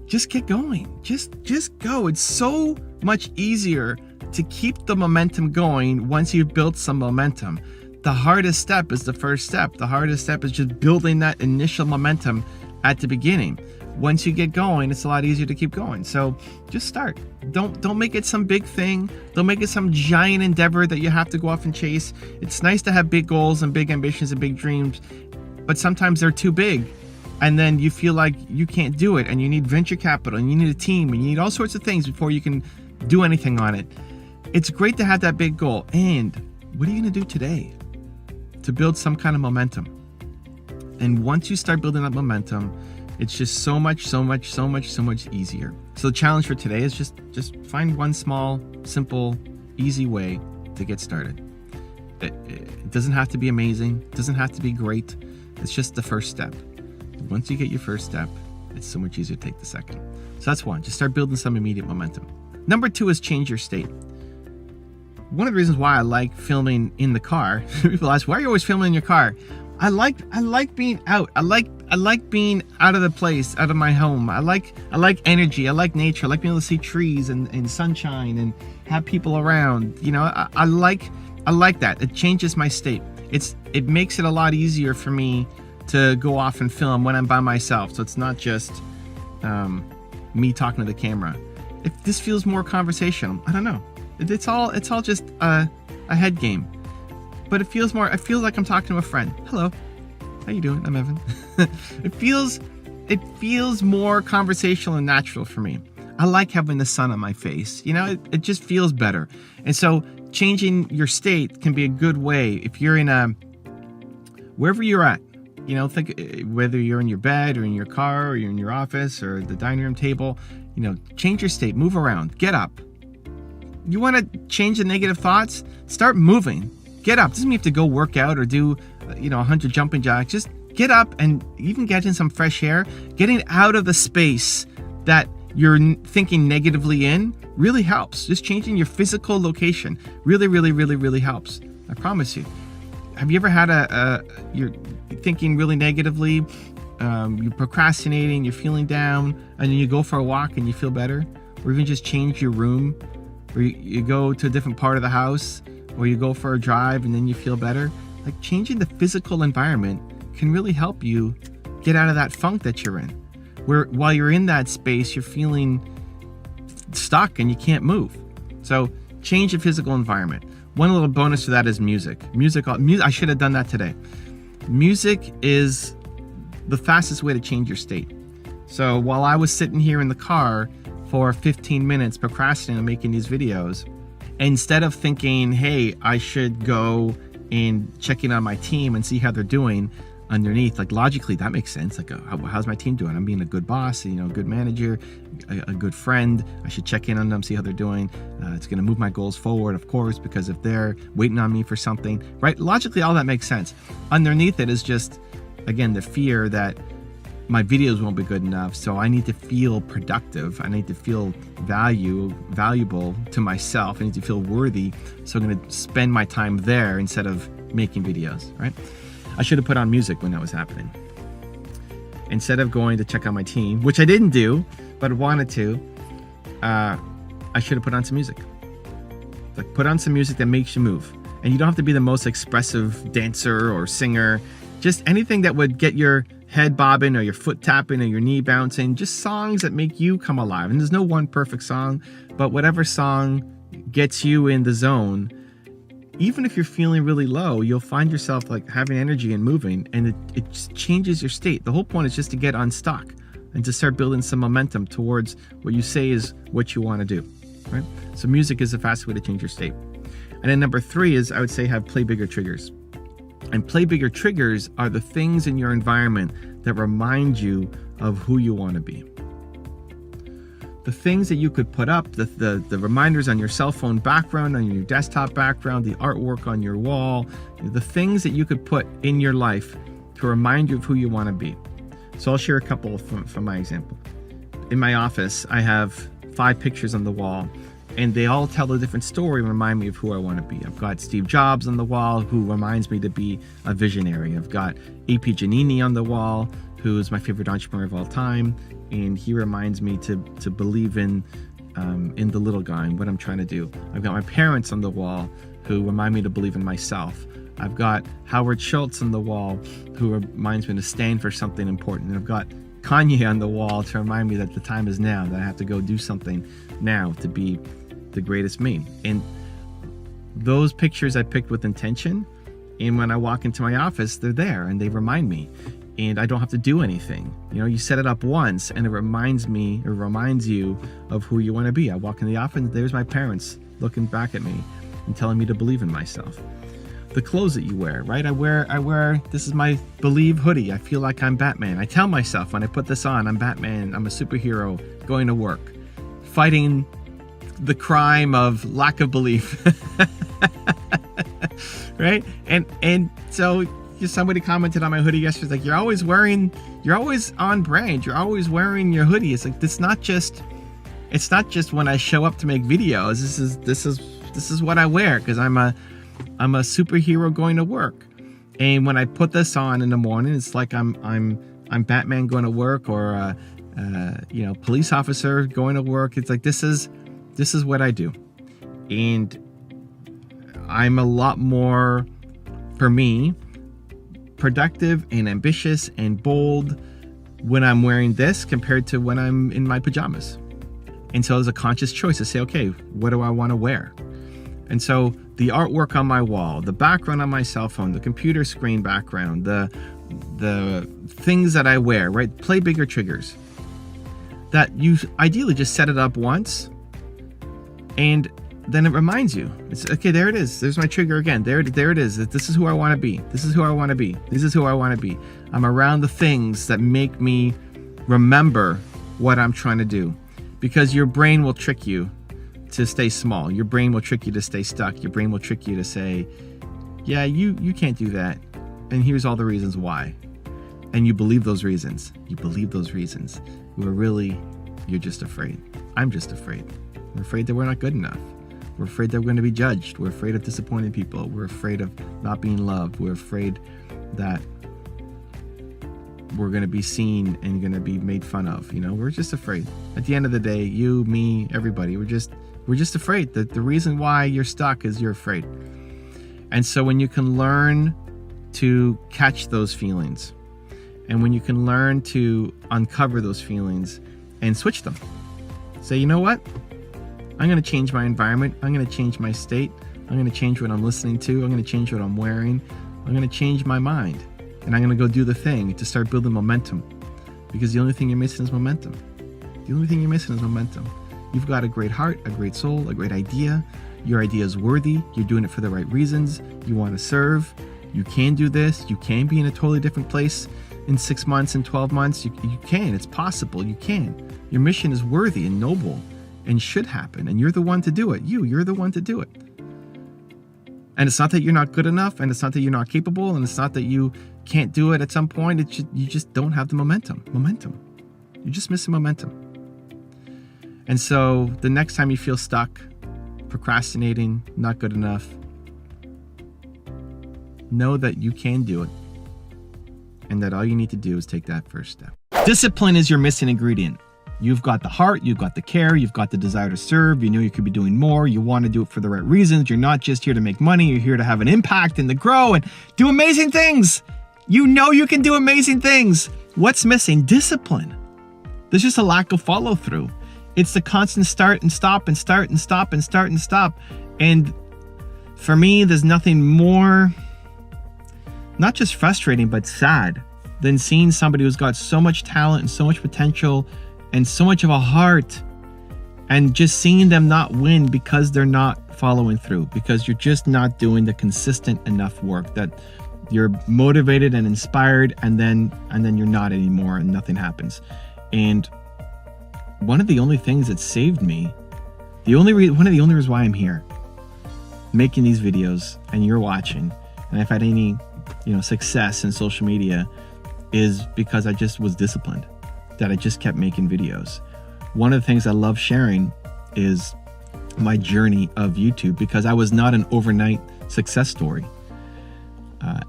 Just get going. Just go. It's so much easier to keep the momentum going once you've built some momentum. The hardest step is the first step. The hardest step is just building that initial momentum at the beginning. Once you get going, it's a lot easier to keep going. So just start. Don't make it some big thing. Don't make it some giant endeavor that you have to go off and chase. It's nice to have big goals and big ambitions and big dreams, but sometimes they're too big. And then you feel like you can't do it, and you need venture capital, and you need a team, and you need all sorts of things before you can do anything on it. It's great to have that big goal. And what are you going to do today to build some kind of momentum? And once you start building up momentum, it's just so much easier. So the challenge for today is just find one small, simple, easy way to get started. It doesn't have to be amazing. It doesn't have to be great. It's just the first step. Once you get your first step, it's so much easier to take the second. So that's one. Just start building some immediate momentum. Number 2 is change your state. One of the reasons why I like filming in the car, people ask, why are you always filming in your car? I like being out. I like being out of the place, out of my home. I like energy. I like nature. I like being able to see trees and sunshine and have people around. You know, I like that. It changes my state. It makes it a lot easier for me to go off and film when I'm by myself. So it's not just me talking to the camera. This feels more conversational. I don't know. It's all just a head game. But it feels like I'm talking to a friend. Hello, how you doing? I'm Evan. It feels more conversational and natural for me. I like having the sun on my face. You know, it just feels better. And so changing your state can be a good way if you're in wherever you're at. You know, think whether you're in your bed or in your car or you're in your office or the dining room table. You know, change your state. Move around. Get up. You want to change the negative thoughts? Start moving. Get up. Doesn't mean you have to go work out or do, 100 jumping jacks. Just get up and even get in some fresh air. Getting out of the space that you're thinking negatively in really helps. Just changing your physical location really helps. I promise you. Have you ever had you're thinking really negatively, you're procrastinating, you're feeling down, and then you go for a walk and you feel better? Or even just change your room, or you go to a different part of the house, or you go for a drive and then you feel better? Like, changing the physical environment can really help you get out of that funk that you're in, where while you're in that space, you're feeling stuck and you can't move. So change the physical environment. One little bonus to that is music. I should have done that today. Music is the fastest way to change your state. So while I was sitting here in the car for 15 minutes procrastinating on making these videos, instead of thinking, hey, I should go and check in on my team and see how they're doing, underneath, like, logically that makes sense. Like, how's my team doing? I'm being a good boss, a good manager, a good friend. I should check in on them, see how they're doing. It's going to move my goals forward, of course, because if they're waiting on me for something, right? Logically, all that makes sense. Underneath it is just, again, the fear that my videos won't be good enough, so I need to feel productive. I need to feel valuable to myself. I need to feel worthy, so I'm going to spend my time there instead of making videos, right? I should have put on music when that was happening. Instead of going to check on my team, which I didn't do, but wanted to, I should have put on some music. Like, put on some music that makes you move. And you don't have to be the most expressive dancer or singer. Just anything that would get your head bobbing or your foot tapping or your knee bouncing. Just songs that make you come alive. And there's no one perfect song, but whatever song gets you in the zone, even if you're feeling really low, you'll find yourself like having energy and moving, and it just changes your state. The whole point is just to get unstuck and to start building some momentum towards what you say is what you want to do, right? So music is the fastest way to change your state. And then number 3 is, I would say, have play bigger triggers. And play bigger triggers are the things in your environment that remind you of who you want to be. The things that you could put up, the reminders on your cell phone background, on your desktop background, the artwork on your wall, the things that you could put in your life to remind you of who you want to be. So I'll share a couple from my example. In my office, I have 5 pictures on the wall, and they all tell a different story and remind me of who I want to be. I've got Steve Jobs on the wall, who reminds me to be a visionary. I've got A.P. Giannini on the wall, who is my favorite entrepreneur of all time, and he reminds me to believe in the little guy and what I'm trying to do. I've got my parents on the wall, who remind me to believe in myself. I've got Howard Schultz on the wall, who reminds me to stand for something important. And I've got Kanye on the wall to remind me that the time is now, that I have to go do something now to be the greatest me. And those pictures I picked with intention, and when I walk into my office, they're there and they remind me, and I don't have to do anything. You set it up once and it reminds you of who you want to be. I walk in the office and there's my parents looking back at me and telling me to believe in myself. The clothes that you wear, right? I wear, this is my Believe hoodie. I feel like I'm Batman. I tell myself when I put this on, I'm Batman, I'm a superhero going to work, fighting the crime of lack of belief. Right? And so somebody commented on my hoodie yesterday, like, you're always on brand, you're always wearing your hoodie. It's like, it's not just when I show up to make videos. This is what I wear, because I'm a superhero going to work. And when I put this on in the morning, it's like I'm Batman going to work, or a police officer going to work. It's like, this is what I do. And I'm a lot more, for me, productive and ambitious and bold when I'm wearing this compared to when I'm in my pajamas. And so there's a conscious choice to say, okay, what do I want to wear? And so the artwork on my wall, the background on my cell phone, the computer screen background, the things that I wear, right? Play bigger triggers. That you ideally just set it up once, and then it reminds you. It's okay, there it is. There's my trigger again. There it is. This is who I want to be. This is who I want to be. This is who I want to be. I'm around the things that make me remember what I'm trying to do. Because your brain will trick you to stay small. Your brain will trick you to stay stuck. Your brain will trick you to say, yeah, you can't do that. And here's all the reasons why. and you believe those reasons, who are really, you're just afraid. I'm just afraid. We're afraid that we're not good enough. We're afraid that we're going to be judged. We're afraid of disappointing people. We're afraid of not being loved. We're afraid that we're going to be seen and going to be made fun of. We're just afraid. At the end of the day, you, me, everybody, we're just afraid. That the reason why you're stuck is you're afraid. And so when you can learn to catch those feelings, and when you can learn to uncover those feelings and switch them, say, you know what? I'm going to change my environment. I'm going to change my state. I'm going to change what I'm listening to. I'm going to change what I'm wearing. I'm going to change my mind. And I'm going to go do the thing to start building momentum. Because the only thing you're missing is momentum. You've got a great heart, a great soul, a great idea. Your idea is worthy. You're doing it for the right reasons. You want to serve. You can do this. You can be in a totally different place in 6 months and 12 months. You can. It's possible. You can. Your mission is worthy and noble and should happen. And you're the one to do it. You're the one to do it. And it's not that you're not good enough, and it's not that you're not capable, and it's not that you can't do it at some point. You just don't have the momentum. You're just missing momentum. And so the next time you feel stuck, procrastinating, not good enough, know that you can do it, and that all you need to do is take that first step. Discipline is your missing ingredient. You've got the heart, you've got the care, you've got the desire to serve, you know you could be doing more, you want to do it for the right reasons, you're not just here to make money, you're here to have an impact and to grow and do amazing things. You know you can do amazing things. What's missing? Discipline. There's just a lack of follow through. It's the constant start and stop and start and stop and start and stop. And for me, there's nothing more, not just frustrating, but sad than seeing somebody who's got so much talent and so much potential and so much of a heart, and just seeing them not win because they're not following through, because you're just not doing the consistent enough work, that you're motivated and inspired, and then you're not anymore and nothing happens. And one of the only things that saved me, one of the only reasons why I'm here making these videos and you're watching, and I've had any success in social media, is because I just was disciplined, that I just kept making videos. One of the things I love sharing is my journey of YouTube, because I was not an overnight success story.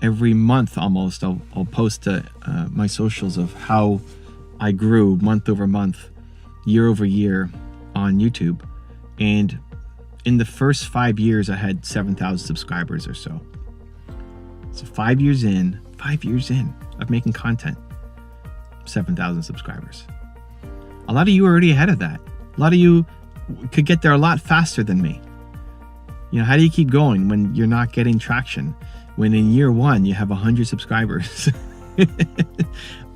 Every month almost, I'll post to my socials of how I grew month over month, year over year on YouTube. And in the first 5 years, I had 7,000 subscribers or so. So 5 years in of making content, 7,000 subscribers. A lot of you are already ahead of that. A lot of you could get there a lot faster than me. How do you keep going when you're not getting traction? When in year one, you have 100 subscribers.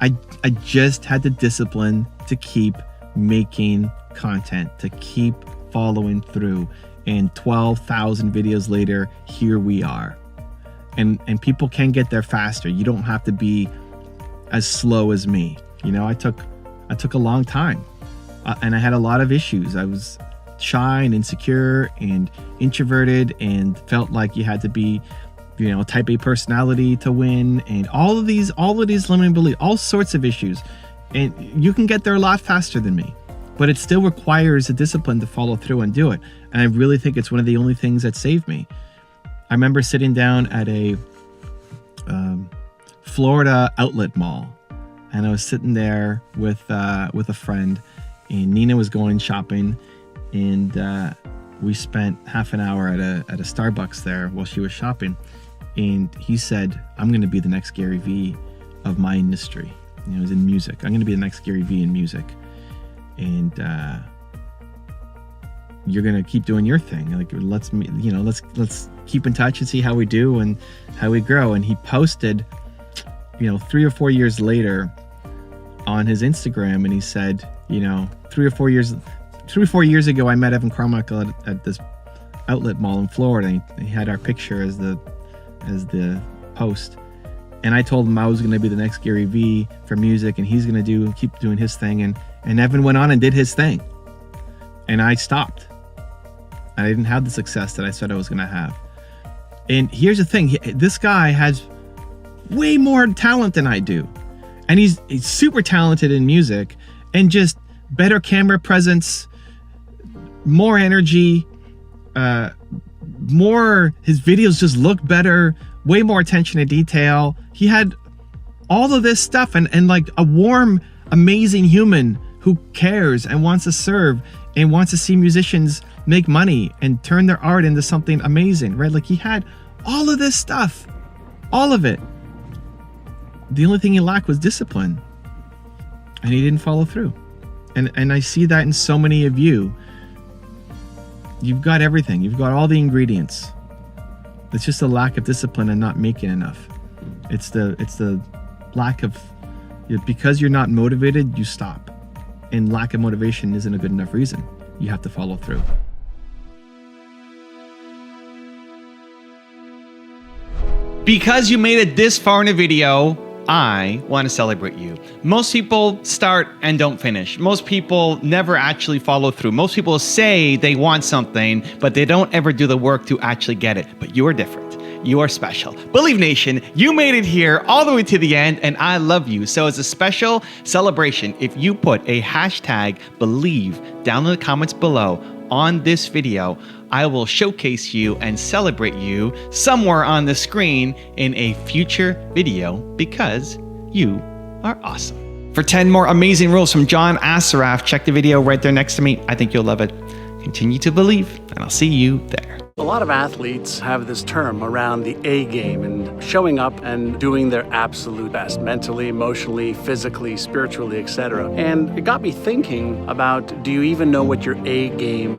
I just had the discipline to keep making content, to keep following through. And 12,000 videos later, here we are. And people can get there faster. You don't have to be as slow as me. I took a long time, and I had a lot of issues. I was shy and insecure and introverted, and felt like you had to be, type A personality to win, and all of these limiting beliefs, all sorts of issues. And you can get there a lot faster than me, but it still requires a discipline to follow through and do it. And I really think it's one of the only things that saved me. I remember sitting down at a Florida outlet mall, and I was sitting there with a friend, and Nina was going shopping, and we spent half an hour at a Starbucks there while she was shopping. And he said, "I'm going to be the next Gary Vee of my industry." It was in music. "I'm going to be the next Gary Vee in music, and you're going to keep doing your thing. Like, let's keep in touch and see how we do and how we grow." And he posted, 3 or 4 years later on his Instagram, and he said, 3 or 4 years ago, I met Evan Carmichael at this outlet mall in Florida. And he had our picture as the post. And I told him I was going to be the next Gary Vee for music, and he's going to keep doing his thing. And Evan went on and did his thing. And I stopped. I didn't have the success that I said I was going to have. And here's the thing. This guy has way more talent than I do. and he's super talented in music, and just better camera presence, more energy, his videos just look better, way more attention to detail. He had all of this stuff, and like a warm, amazing human who cares and wants to serve and wants to see musicians make money and turn their art into something amazing, right? Like he had all of this stuff, all of it. The only thing he lacked was discipline, and he didn't follow through. And I see that in so many of you. You've got everything. You've got all the ingredients. It's just a lack of discipline and not making enough. It's the lack of, because you're not motivated, you stop. And lack of motivation isn't a good enough reason. You have to follow through. Because you made it this far in a video, I want to celebrate you. Most people start and don't finish. Most people never actually follow through. Most people say they want something, but they don't ever do the work to actually get it. But you are different. You are special. Believe Nation, you made it here all the way to the end, and I love you. So as a special celebration, if you put a hashtag Believe down in the comments below on this video, I will showcase you and celebrate you somewhere on the screen in a future video because you are awesome. For 10 more amazing rules from John Assaraf, check the video right there next to me. I think you'll love it. Continue to believe, and I'll see you there. A lot of athletes have this term around the A game and showing up and doing their absolute best, mentally, emotionally, physically, spiritually, etc. And it got me thinking about, do you even know what your A game